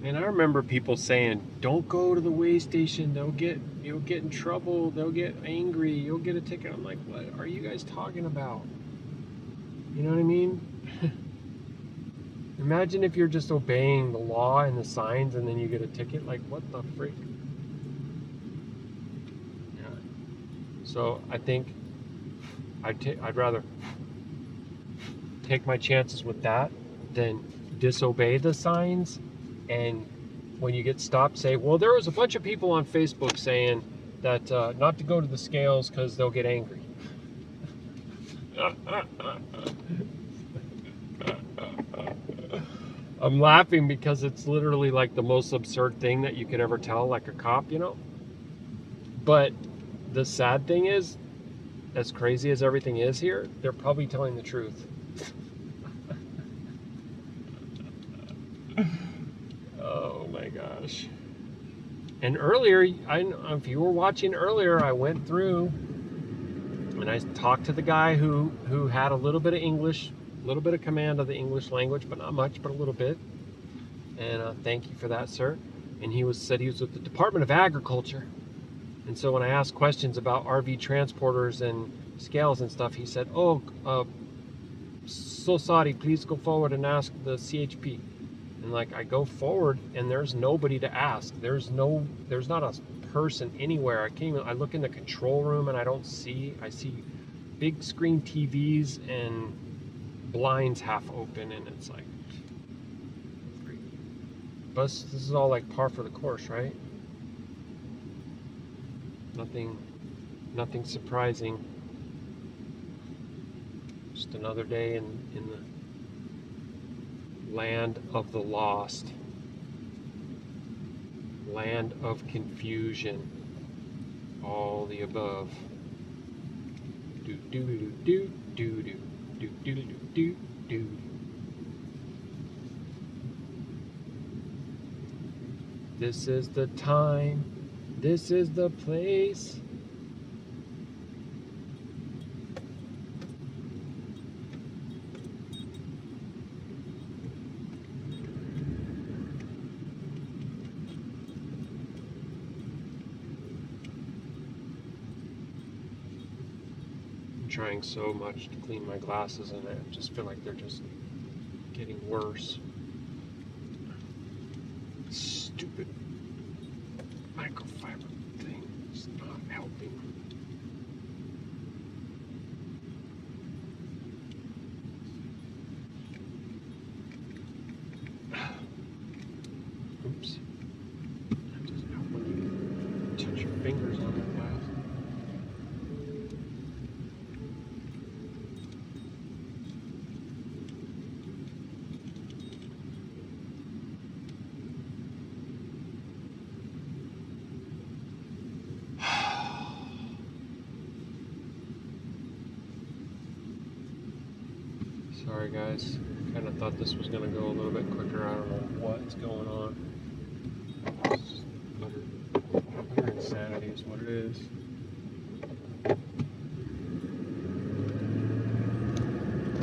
And I remember people saying, don't go to the way station, you'll get in trouble, they'll get angry, you'll get a ticket. I'm like, what are you guys talking about? You know what I mean? Imagine if you're just obeying the law and the signs and then you get a ticket. Like, what the freak? Yeah. So I think I'd rather take my chances with that than disobey the signs. And when you get stopped, say, well, there was a bunch of people on Facebook saying that not to go to the scales because they'll get angry. I'm laughing because it's literally like the most absurd thing that you could ever tell, like a cop, you know? But the sad thing is, as crazy as everything is here, they're probably telling the truth. Oh my gosh. And earlier, if you were watching earlier, I went through and I talked to the guy who had a little bit of English, a little bit of command of the English language, but not much, but a little bit. And thank you for that, sir. And said he was with the Department of Agriculture. And so when I asked questions about RV transporters and scales and stuff, he said, oh, so sorry, please go forward and ask the CHP. And like, I go forward and there's nobody to ask. There's not a person anywhere. I look in the control room and I see big screen TVs and blinds half open, and it's like, but this is all like par for the course, right? Nothing Nothing surprising. Just another day in the land of the lost. Land of confusion. All the above. Do do do do do do do do do do do. This is the time. This is the place. I'm trying so much to clean my glasses and I just feel like they're just getting worse. Stupid microfiber thing is not helping. Oops. That doesn't help when you touch your fingers on the glass. Sorry guys, kind of thought this was going to go a little bit quicker. I don't know what's going on. It's just utter insanity is what it is.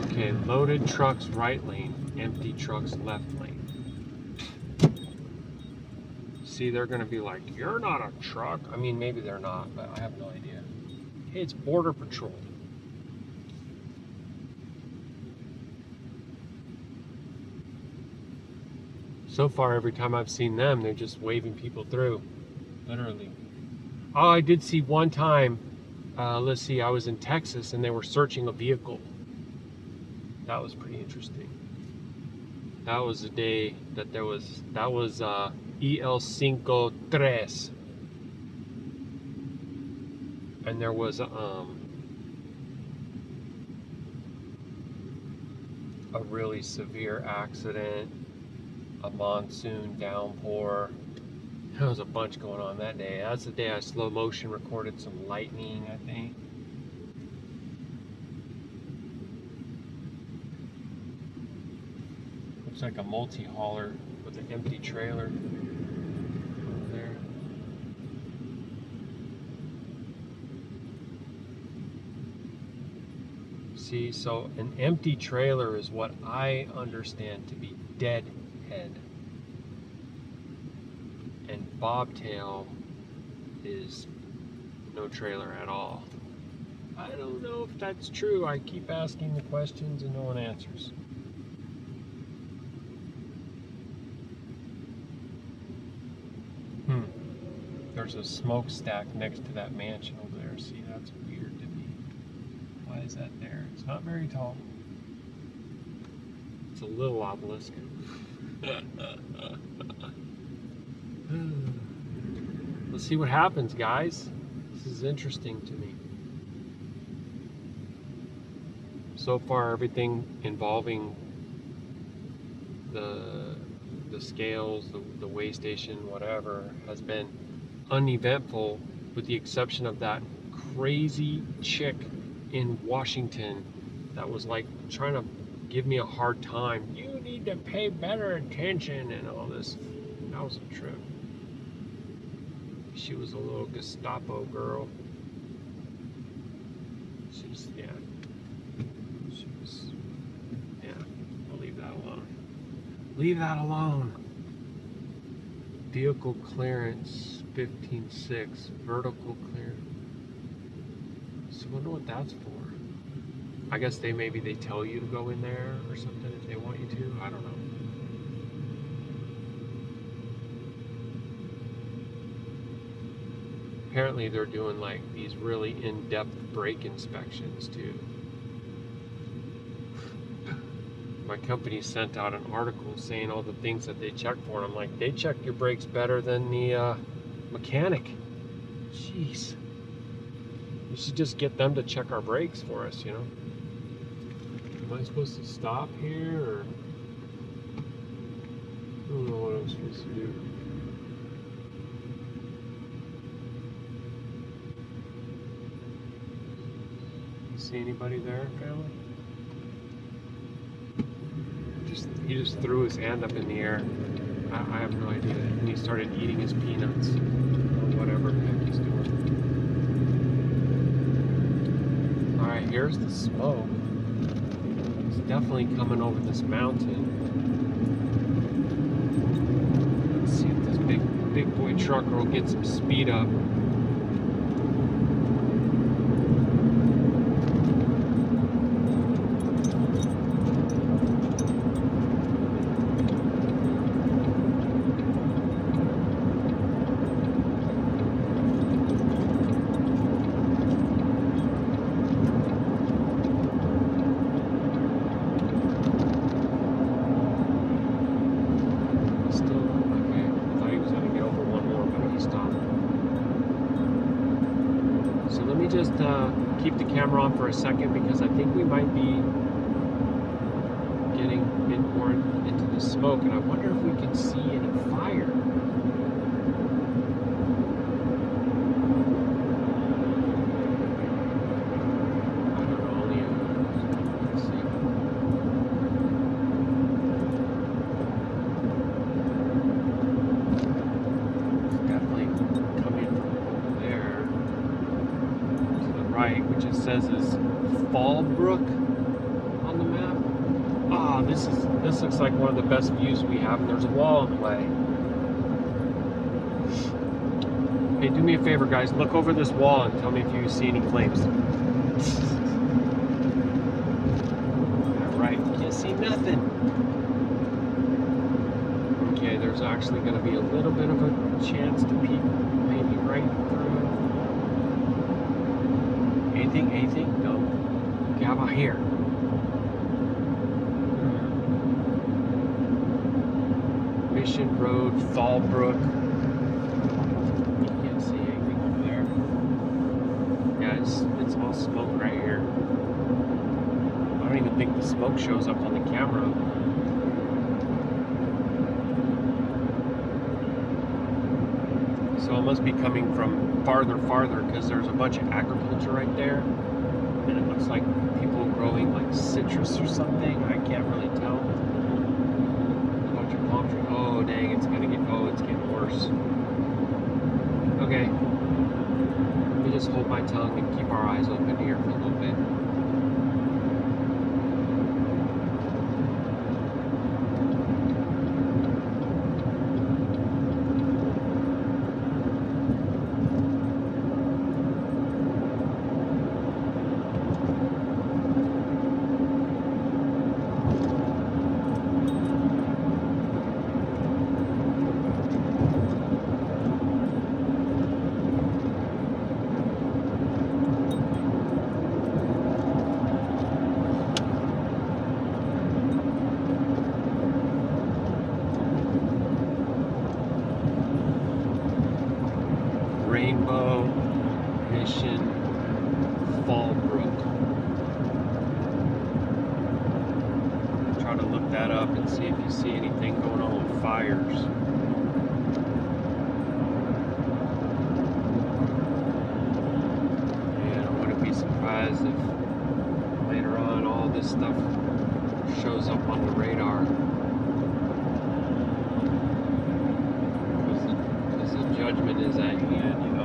Okay, loaded trucks right lane, empty trucks left lane. See, they're going to be like, you're not a truck. I mean, maybe they're not, but I have no idea. Hey, it's Border Patrol. So far, every time I've seen them, they're just waving people through, literally. Oh, I did see one time, let's see, I was in Texas and they were searching a vehicle. That was pretty interesting. That was the day that there was, that was El 53. And there was a really severe accident. A monsoon downpour. There was a bunch going on that day. That's the day I slow motion recorded some lightning, I think. Looks like a multi-hauler with an empty trailer over there. See, so an empty trailer is what I understand to be dead head, and bobtail is no trailer at all. I don't know if that's true. I keep asking the questions and no one answers. There's a smokestack next to that mansion over there. See, that's weird to me. Why is that there? It's not very tall. It's a little obelisk. Let's see what happens, guys. This is interesting to me. So far, everything involving the scales, the way station, whatever, has been uneventful, with the exception of that crazy chick in Washington that was like trying to give me a hard time. You need to pay better attention and all this. That was a trip. She was a little Gestapo girl. She's, yeah. She was, yeah. I'll leave that alone. Leave that alone. Vehicle clearance 15.6. Vertical clearance. So I wonder what that's for. I guess maybe they tell you to go in there or something if they want you to. I don't know. Apparently they're doing like these really in-depth brake inspections too. My company sent out an article saying all the things that they check for, and I'm like, they check your brakes better than the mechanic. Jeez. You should just get them to check our brakes for us, you know? Am I supposed to stop here, or... I don't know what I'm supposed to do. See anybody there, family? He just threw his hand up in the air. I have no idea. And he started eating his peanuts, or whatever the heck he's doing. Alright, here's the smoke. It's definitely coming over this mountain. Let's see if this big boy trucker will get some speed up. Keep the camera on for a second because I think we might be getting more into the smoke, and I wonder if we can see any fire. I don't know, only let's see. It's definitely coming from over there. Right, which it says is Fallbrook on the map. Ah, this looks like one of the best views we have, and there's a wall in the way. Hey, do me a favor, guys. Look over this wall and tell me if you see any flames. Right, can't see nothing. Okay, there's actually going to be a little bit of a chance to peek maybe right through. Anything? No. Okay, how about here? Mission Road, Fallbrook. You can't see anything over there. Yeah, it's all smoke right here. I don't even think the smoke shows up on the camera. So it must be coming from farther because there's a bunch of agriculture right there, and it looks like people growing like citrus or something. I can't really tell. A bunch of palm trees. Oh dang, it's getting worse. Okay, let me just hold my tongue and keep our eyes open here for a little bit. Rainbow Mission Fallbrook. Try to look that up and see if you see anything going on with fires. And I wouldn't be surprised if later on all this stuff shows up on the radar. Because the judgment is at hand, you know.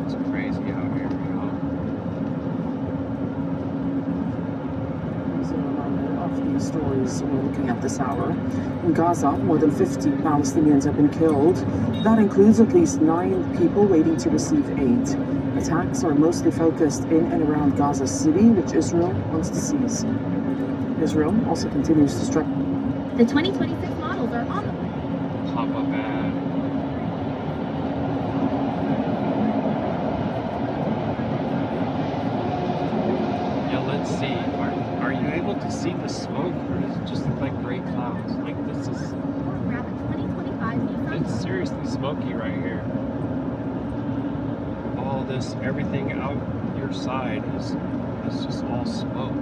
It's crazy out here, you know. Here's a reminder of the stories we're looking at this hour. In Gaza, more than 50 Palestinians have been killed. That includes at least 9 people waiting to receive aid. Attacks are mostly focused in and around Gaza City, which Israel wants to seize. Israel also continues to strike. The 2026 models are on the way. Pop-up ad. Yeah, let's see. Are you able to see the smoke, or does it just look like gray clouds? Like this is... Or grab a 20 seriously smoky right here. All this, everything out your side is just all smoke.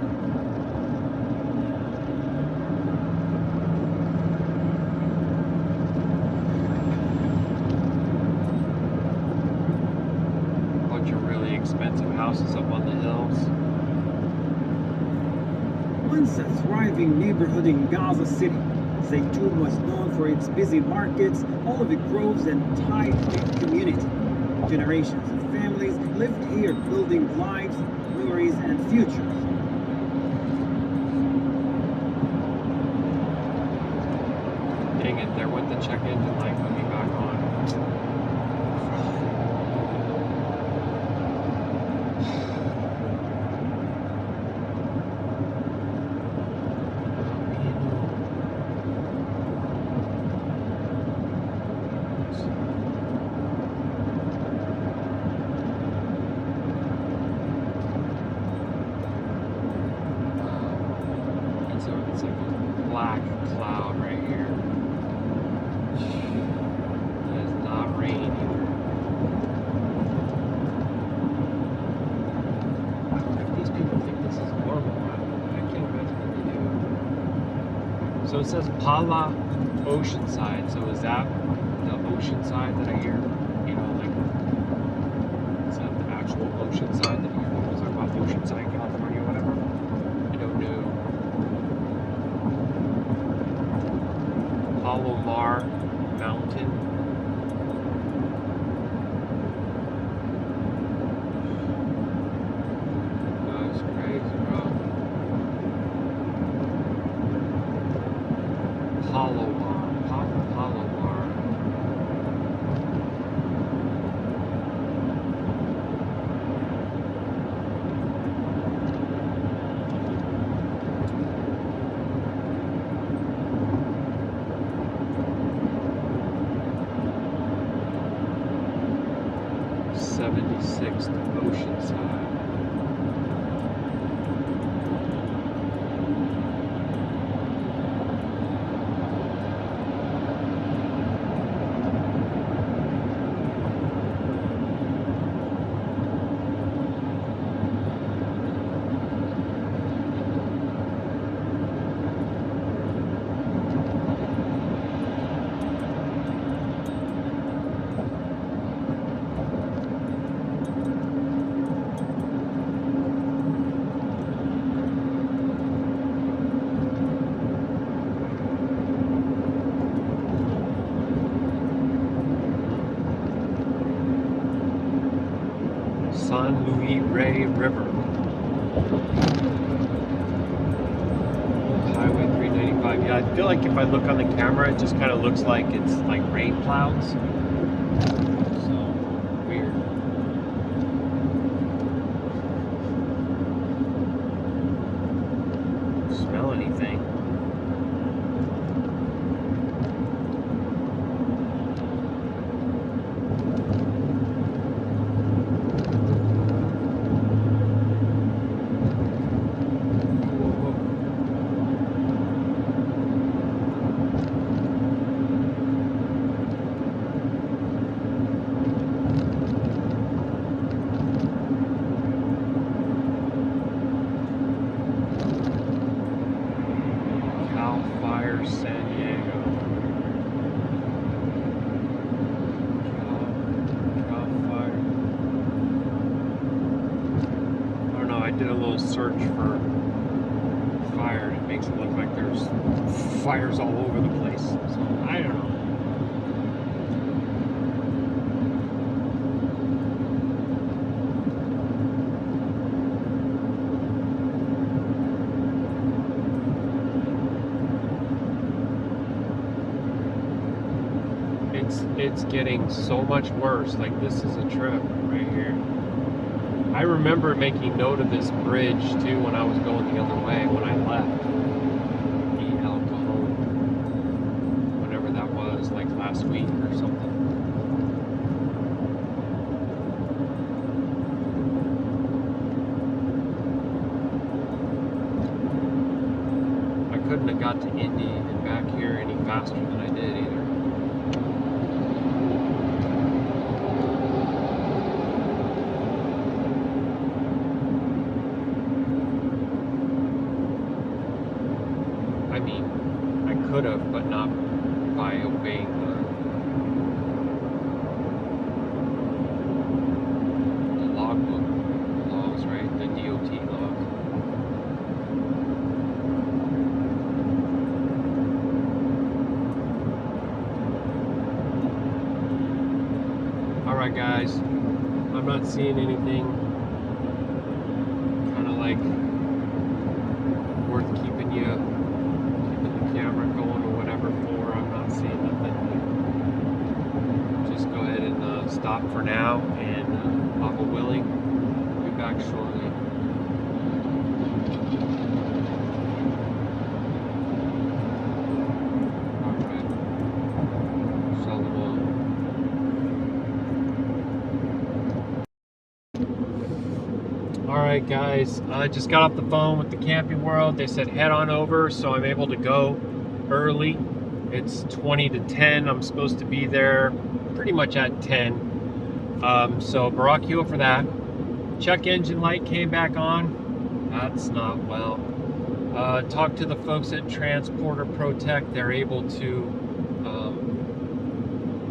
Bunch of really expensive houses up on the hills. Once a thriving neighborhood in Gaza City, Zaytun was known for its busy markets, olive groves, and tight-knit community. Generations of families lived here, building lives, memories, and futures. Dang it, there went the check engine light coming back on. It's like a black cloud right here. It is not rain either. I wonder if these people think this is normal. I can't imagine that they do. So it says Pala Oceanside. So is that the Oceanside that I hear? You know, like, is that the actual Oceanside that you hear? Is that about Oceanside, California, whatever? I don't know. Palomar Mountain. That's crazy, bro. Palomar. Palomar. '76th Oceanside. San Luis Rey River. Highway 395. Yeah, I feel like if I look on the camera, it just kind of looks like it's like rain clouds. So, weird. Smell anything? Search for fire, and it makes it look like there's fires all over the place. So I don't know. It's getting so much worse. Like, this is a trip right here. I remember making note of this bridge too when I was going the other way when I left El Cajon, whenever that was, like last week or something. I couldn't have got to Indy and back here any faster than I did either. but not by obeying the logbook laws, right? The DOT laws. Alright guys, I'm not seeing anything kind of like worth keeping the camera going or whatever for. I'm not seeing nothing. Just go ahead and stop for now, and Papa willing, be back shortly. Alright. Shalom. Alright guys, I just got off the phone with the Camping World. They said head on over, so I'm able to go early. It's 20 to 10. I'm supposed to be there pretty much at 10. So Baruk Atah for that. Check engine light came back on. That's not well. Talked to the folks at Transporter Protect. They're able to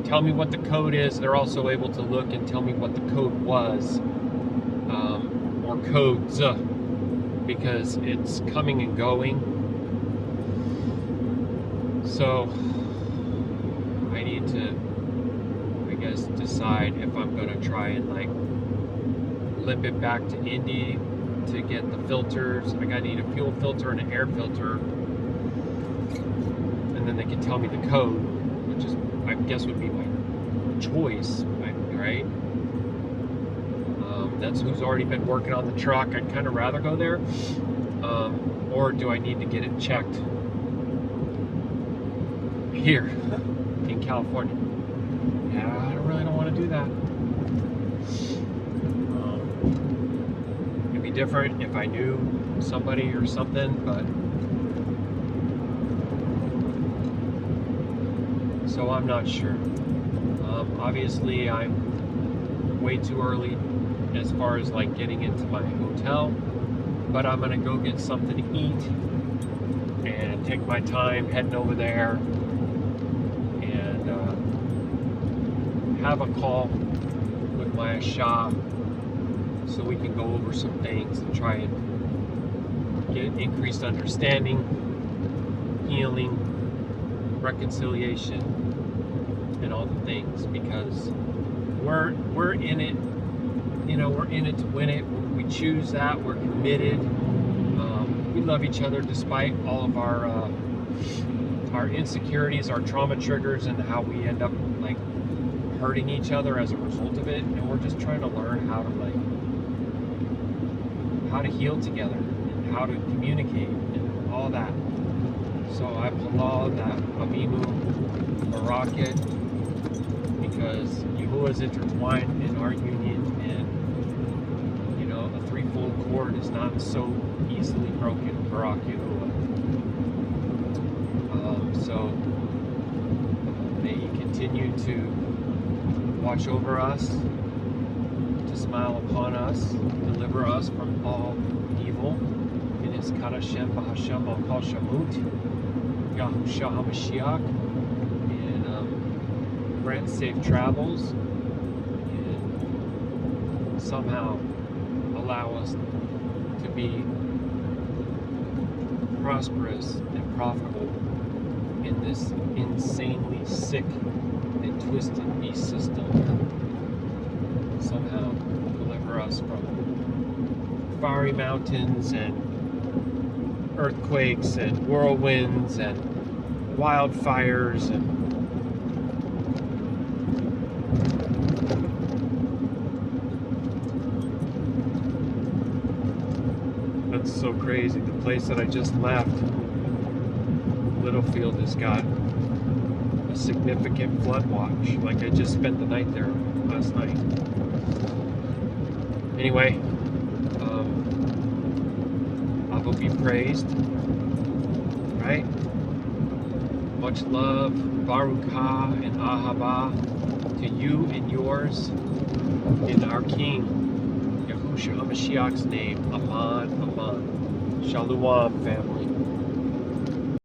tell me what the code is. They're also able to look and tell me what the code was. Or codes, because it's coming and going. So I need to, I guess, decide if I'm going to try and like limp it back to Indy to get the filters. I need a fuel filter and an air filter, and then they can tell me the code, which is, I guess, would be my choice, right? That's who's already been working on the truck. I'd kind of rather go there. Or do I need to get it checked here in California? Yeah, I don't want to do that. It'd be different if I knew somebody or something, but so I'm not sure. Obviously, I'm way too early as far as like getting into my hotel, but I'm gonna go get something to eat and take my time heading over there and have a call with my Yahusha so we can go over some things and try and get increased understanding, healing, reconciliation, and all the things, because we're in it. You know, we're in it to win it. We choose that. We're committed. We love each other despite all of our insecurities, our trauma triggers, and how we end up like hurting each other as a result of it. And we're just trying to learn how to heal together and how to communicate and all that. So I applaud that Abimu Barakat, because Yahuah is intertwined in our union, and you know, a threefold cord is not so easily broken. Baruk Yahuah. So may He continue to watch over us, to smile upon us, deliver us from all evil. In His Qadashayam of Yasharal, Yahusha HaMashiach, and grant safe travels, and somehow allow us to be prosperous and profitable in this insanely sick and twisted beast system. Somehow deliver us from fiery mountains and earthquakes and whirlwinds and wildfires and that's so crazy. The place that I just left, Littlefield, has got a significant flood watch. Like, I just spent the night there last night. Anyway, Abba be praised, right? Much love, Baruk Atah and Ahava to you and yours, in our King Yahusha HaMashiach's name. Aman, Aman. Shalom, family.